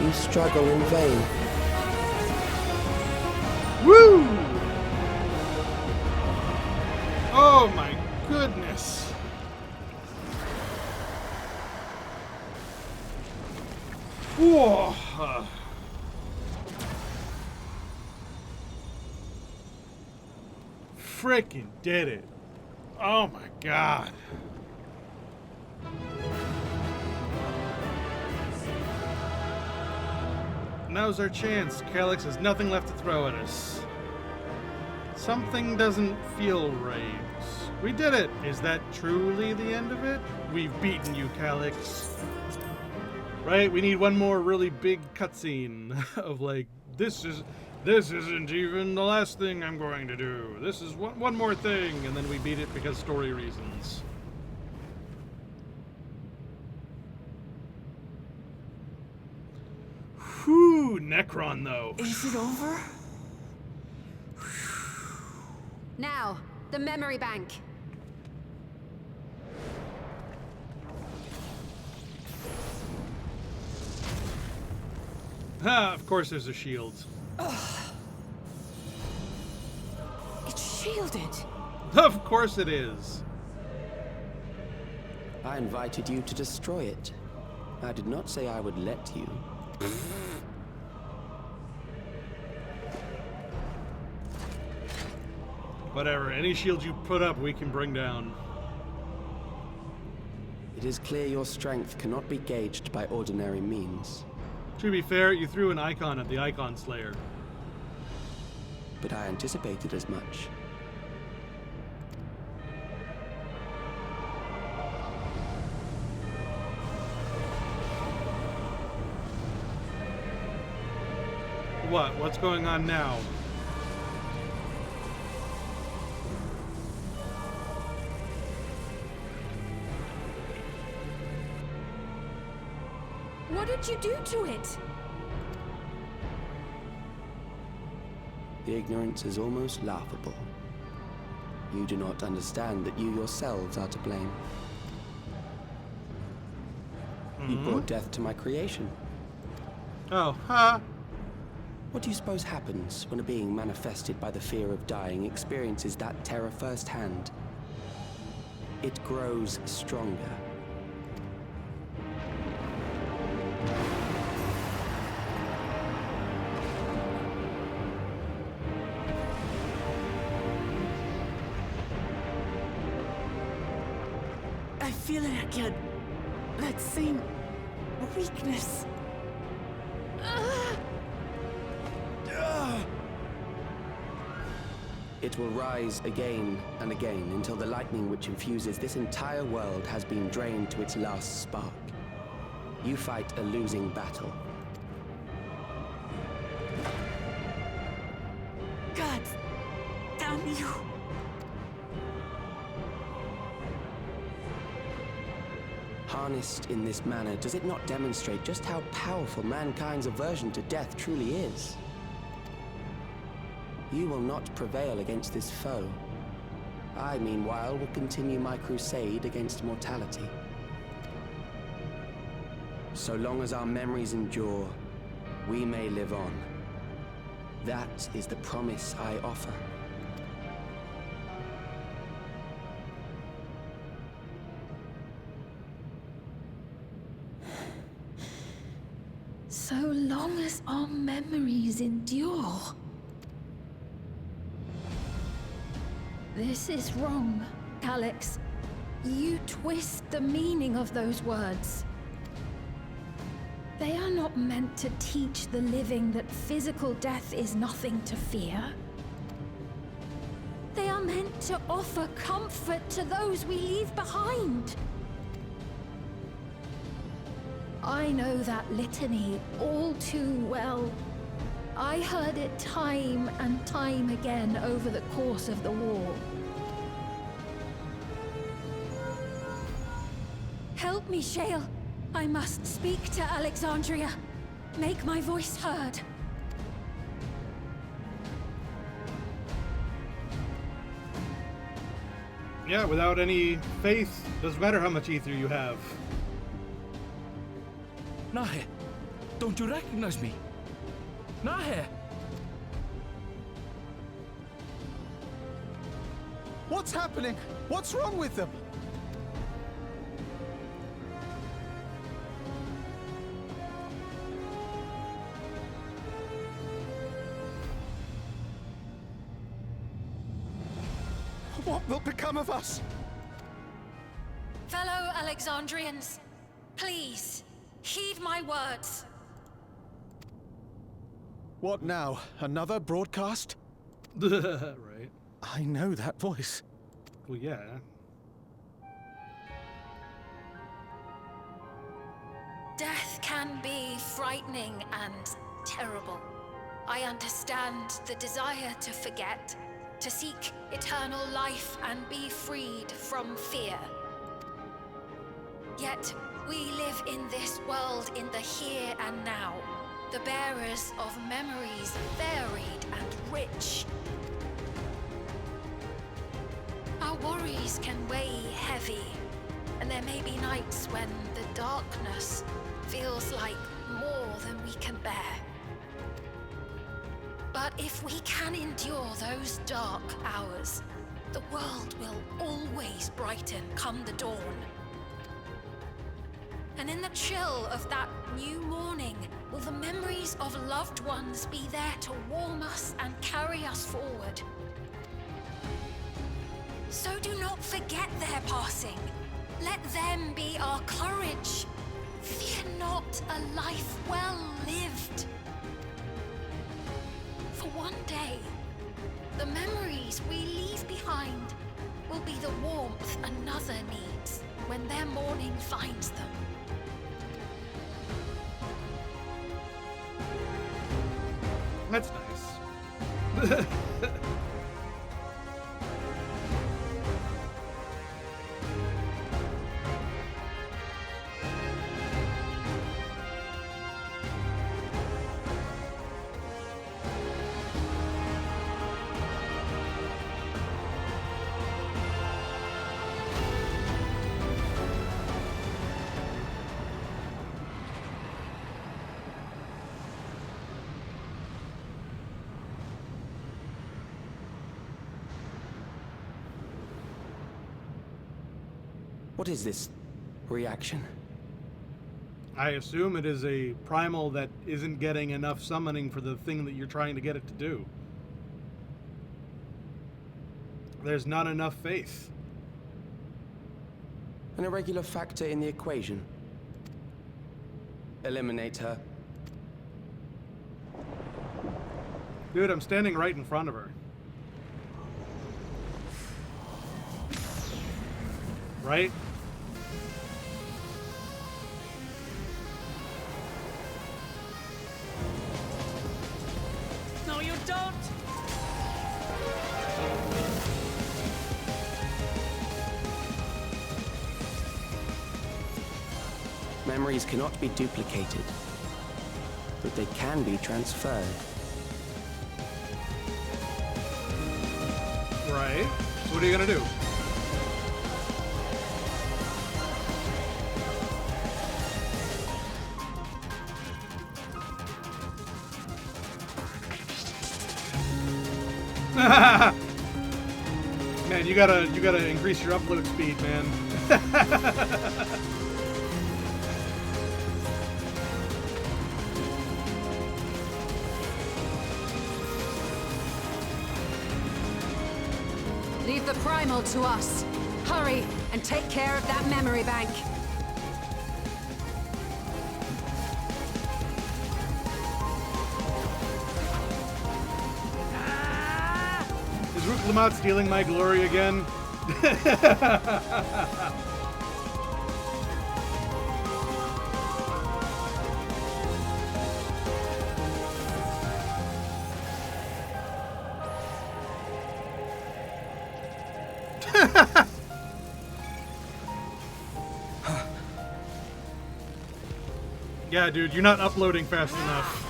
I: You struggle in vain.
A: Woo! Oh my goodness. Whoa. Frickin' did it. Oh my god. Now's our chance. Calyx has nothing left to throw at us. Something doesn't feel right. We did it. Is that truly the end of it? We've beaten you, Calyx. Right? We need one more really big cutscene of like, this isn't even the last thing I'm going to do. This is one more thing, and then we beat it because story reasons. Whew, Necron though.
O: Is it over?
K: Now, the memory bank.
A: Ah, of course there's a shield.
O: It's shielded.
A: Of course it is.
E: I invited you to destroy it. I did not say I would let you.
A: Whatever, any shield you put up, we can bring down.
E: It is clear your strength cannot be gauged by ordinary means.
A: To be fair, you threw an icon at the Icon Slayer.
E: But I anticipated as much.
A: What? What's going on now?
J: What did you do to it?
E: The ignorance is almost laughable. You do not understand that you yourselves are to blame. You brought death to my creation.
A: Oh, huh.
E: What do you suppose happens when a being manifested by the fear of dying experiences that terror firsthand? It grows stronger.
O: I feel it again. That same weakness.
E: It will rise again and again until the lightning which infuses this entire world has been drained to its last spark. You fight a losing battle.
O: God damn you.
E: Harnessed in this manner, does it not demonstrate just how powerful mankind's aversion to death truly is? You will not prevail against this foe. I, meanwhile, will continue my crusade against mortality. So long as our memories endure, we may live on. That is the promise I offer.
P: long as our memories endure. This is wrong, Calyx. You twist the meaning of those words. They are not meant to teach the living that physical death is nothing to fear. They are meant to offer comfort to those we leave behind. I know that litany all too well. I heard it time and time again over the course of the war. Help me, Shale. I must speak to Alexandria. Make my voice heard.
C: Yeah, without any faith, doesn't matter how much ether you have.
U: Nahe, don't you recognize me? Nahe!
S: What's happening? What's wrong with them? What will become of us?
J: Fellow Alexandrians, please, heed my words.
S: What now? Another broadcast?
C: Right.
U: I know that voice.
C: Well, yeah.
J: Death can be frightening and terrible. I understand the desire to forget, to seek eternal life and be freed from fear. Yet, we live in this world in the here and now, the bearers of memories varied and rich. Our worries can weigh heavy, and there may be nights when the darkness feels like more than we can bear. But if we can endure those dark hours, the world will always brighten come the dawn. And in the chill of that new morning, will the memories of loved ones be there to warm us and carry us forward? So do not forget their passing. Let them be our courage. Fear not a life well lived. For one day, the memories we leave behind will be the warmth another needs when their morning finds them.
C: That's nice.
E: What is this reaction?
C: I assume it is a primal that isn't getting enough summoning for the thing that you're trying to get it to do. There's not enough faith.
E: An irregular factor in the equation. Eliminate her.
C: Dude, I'm standing right in front of her. Right?
O: No, you don't!
E: Memories cannot be duplicated, but they can be transferred.
C: Right. So what are you gonna do? Man, you gotta increase your upload speed, man.
K: Leave the primal to us. Hurry and take care of that memory bank.
A: Is Rook Lamont stealing my glory again? Yeah, dude, you're not uploading fast enough.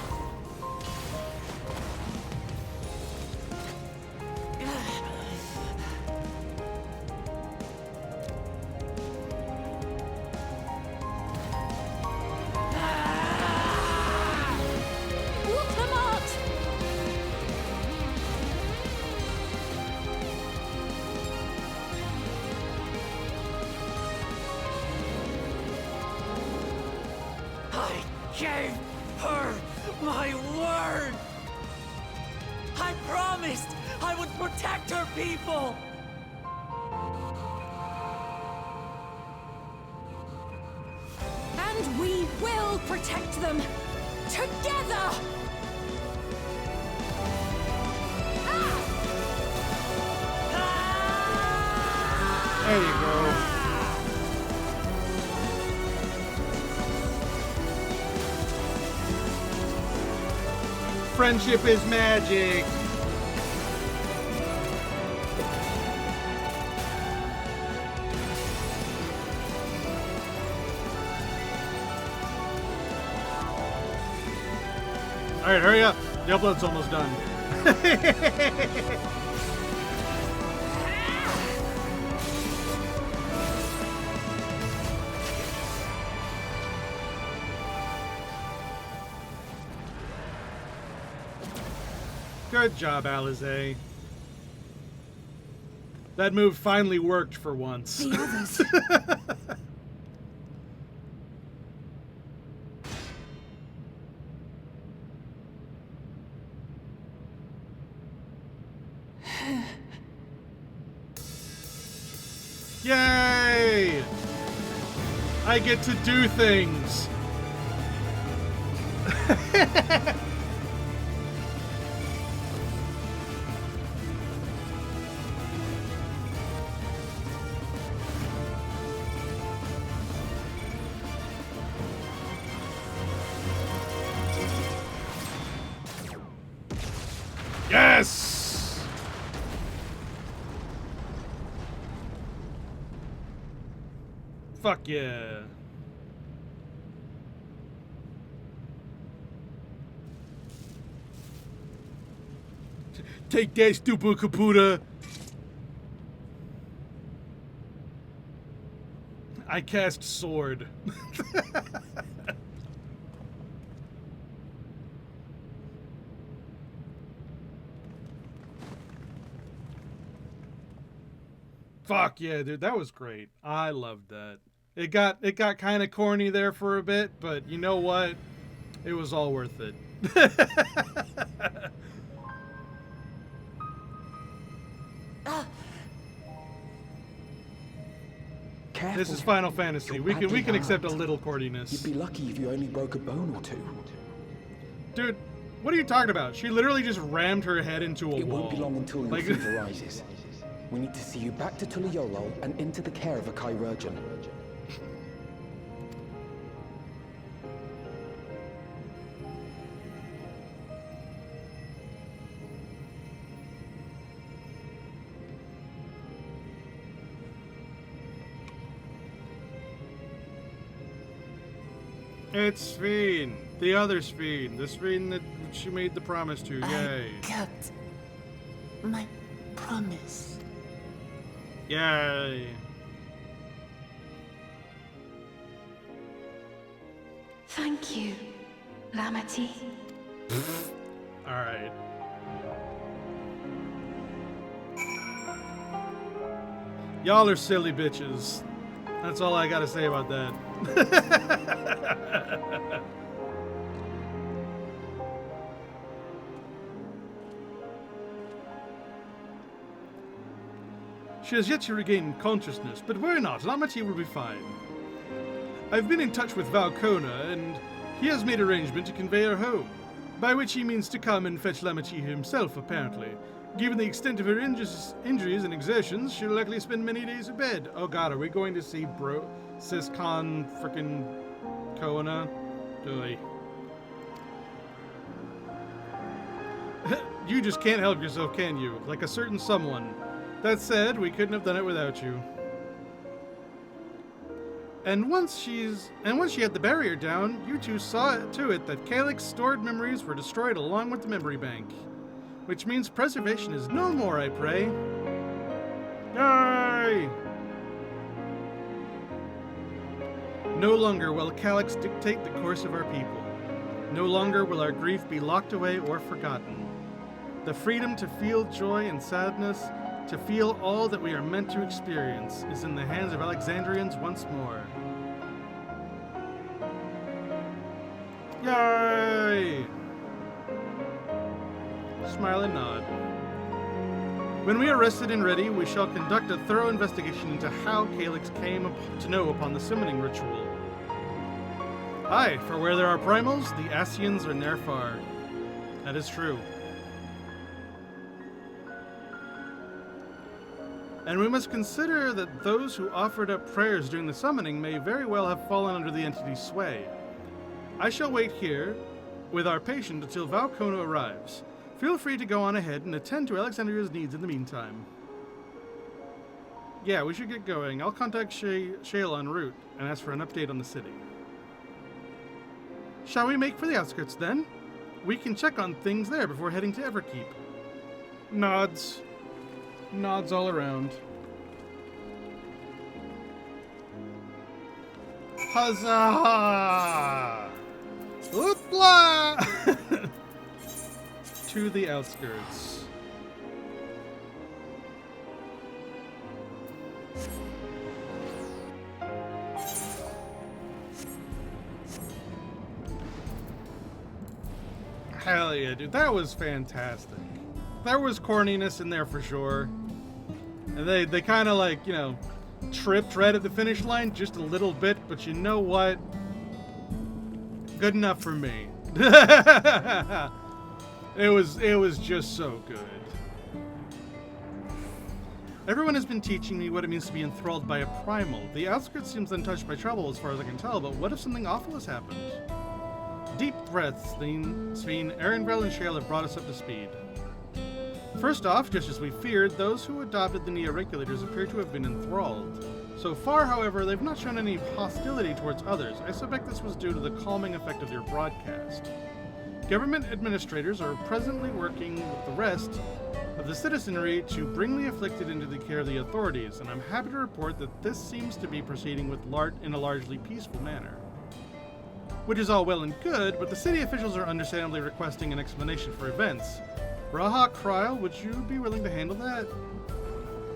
O: Gave her my word! I promised I would protect her people!
K: And we will protect them! Together!
A: There you go. Friendship is magic. All right, hurry up. The upload's almost done. Good job, Alizé. That move finally worked for once.
K: The others.
A: Yay! I get to do things. Yes! Fuck yeah. Take that, stupid Caputa. I cast sword. Fuck yeah, dude, that was great. I loved that. It got kind of corny there for a bit, but you know what? It was all worth it.
L: Careful.
A: This is Final Fantasy. We can accept a little corniness.
L: You'd be lucky if you only broke a bone or two.
A: Dude, what are you talking about? She literally just rammed her head into a wall.
L: It won't be long until your
A: Like-
L: fever rises. We need to see you back to Tuliyorol and into the care of a chirurgeon.
A: It's Sphene. The other Sphene. The Sphene that she made the promise to. Yay.
O: I kept my promise.
A: Yay.
D: Thank you, Lamity.
A: Alright. Y'all are silly bitches. That's all I gotta say about that.
C: She has yet to regain consciousness, but worry not, Lamati will be fine. I've been in touch with Valcona, and he has made arrangement to convey her home, by which he means to come and fetch Lamati himself, apparently. Given the extent of her injuries and exertions, she'll likely spend many days in bed. Oh god, are we going to see Siscon frickin' Kona? Doy. You just can't help yourself, can you? Like a certain someone. That said, we couldn't have done it without you. And once she had the barrier down, you two saw to it that Calyx's stored memories were destroyed along with the memory bank. Which means preservation is no more, I pray. Yay! No longer will Calyx dictate the course of our people. No longer will our grief be locked away or forgotten. The freedom to feel joy and sadness, to feel all that we are meant to experience, is in the hands of Alexandrians once more. Yay! Smile and nod. When we are rested and ready, we shall conduct a thorough investigation into how Calyx came to know upon the summoning ritual. Aye, for where there are primals, the Asians are ne'er far. That is true. And we must consider that those who offered up prayers during the summoning may very well have fallen under the entity's sway. I shall wait here with our patient until Valcona arrives. Feel free to go on ahead and attend to Alexandria's needs in the meantime. Yeah, we should get going. I'll contact Shale en route and ask for an update on the city. Shall we make for the outskirts then? We can check on things there before heading to Everkeep. Nods. Nods all around. Huzzah! Oopla! To the outskirts. Hell yeah, dude. That was fantastic. There was corniness in there for sure. And they kind of like, you know, tripped right at the finish line just a little bit, but you know what? Good enough for me. It was just so good. Everyone has been teaching me what it means to be enthralled by a primal. The outskirts seems untouched by trouble as far as I can tell, but what if something awful has happened? Deep breaths, Sveen, Erenvel, and Shale have brought us up to speed. First off, just as we feared, those who adopted the Neo-Regulators appear to have been enthralled. So far, however, they've not shown any hostility towards others. I suspect this was due to the calming effect of their broadcast. Government administrators are presently working with the rest of the citizenry to bring the afflicted into the care of the authorities, and I'm happy to report that this seems to be proceeding in a largely peaceful manner. Which is all well and good, but the city officials are understandably requesting an explanation for events. Raha Kryl, would you be willing to handle that?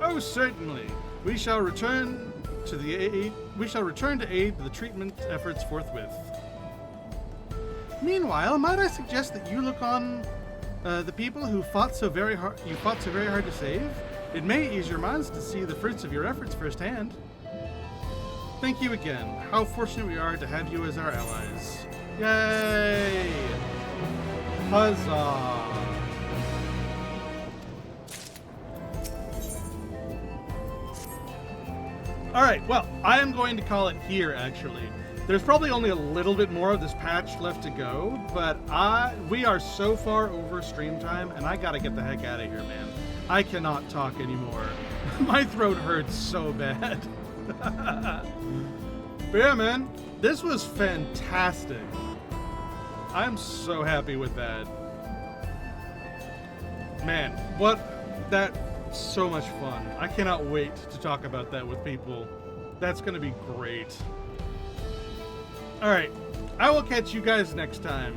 C: Oh, certainly. We shall return to aid the treatment efforts forthwith. Meanwhile, might I suggest that you look on the people who fought so very hard to save? It may ease your minds to see the fruits of your efforts firsthand. Thank you again. How fortunate we are to have you as our allies. Yay! Huzzah! Alright, well, I am going to call it here, actually. There's probably only a little bit more of this patch left to go, but we are so far over stream time, and I gotta get the heck out of here, man. I cannot talk anymore. My throat hurts so bad. But yeah, man, this was fantastic. I'm so happy with that. Man, so much fun. I cannot wait to talk about that with people. That's gonna be great. Alright, I will catch you guys next time.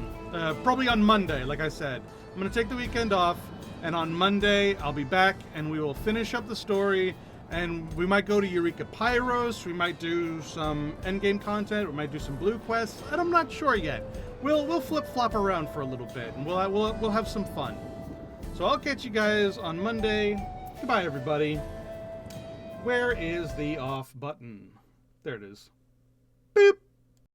C: Probably on Monday, like I said. I'm gonna take the weekend off, and on Monday I'll be back and we will finish up the story, and we might go to Eureka Pyros, we might do some endgame content, we might do some blue quests, and I'm not sure yet. We'll flip-flop around for a little bit, and we'll have some fun. So I'll catch you guys on Monday. Goodbye, everybody.
A: Where is the off button? There it is.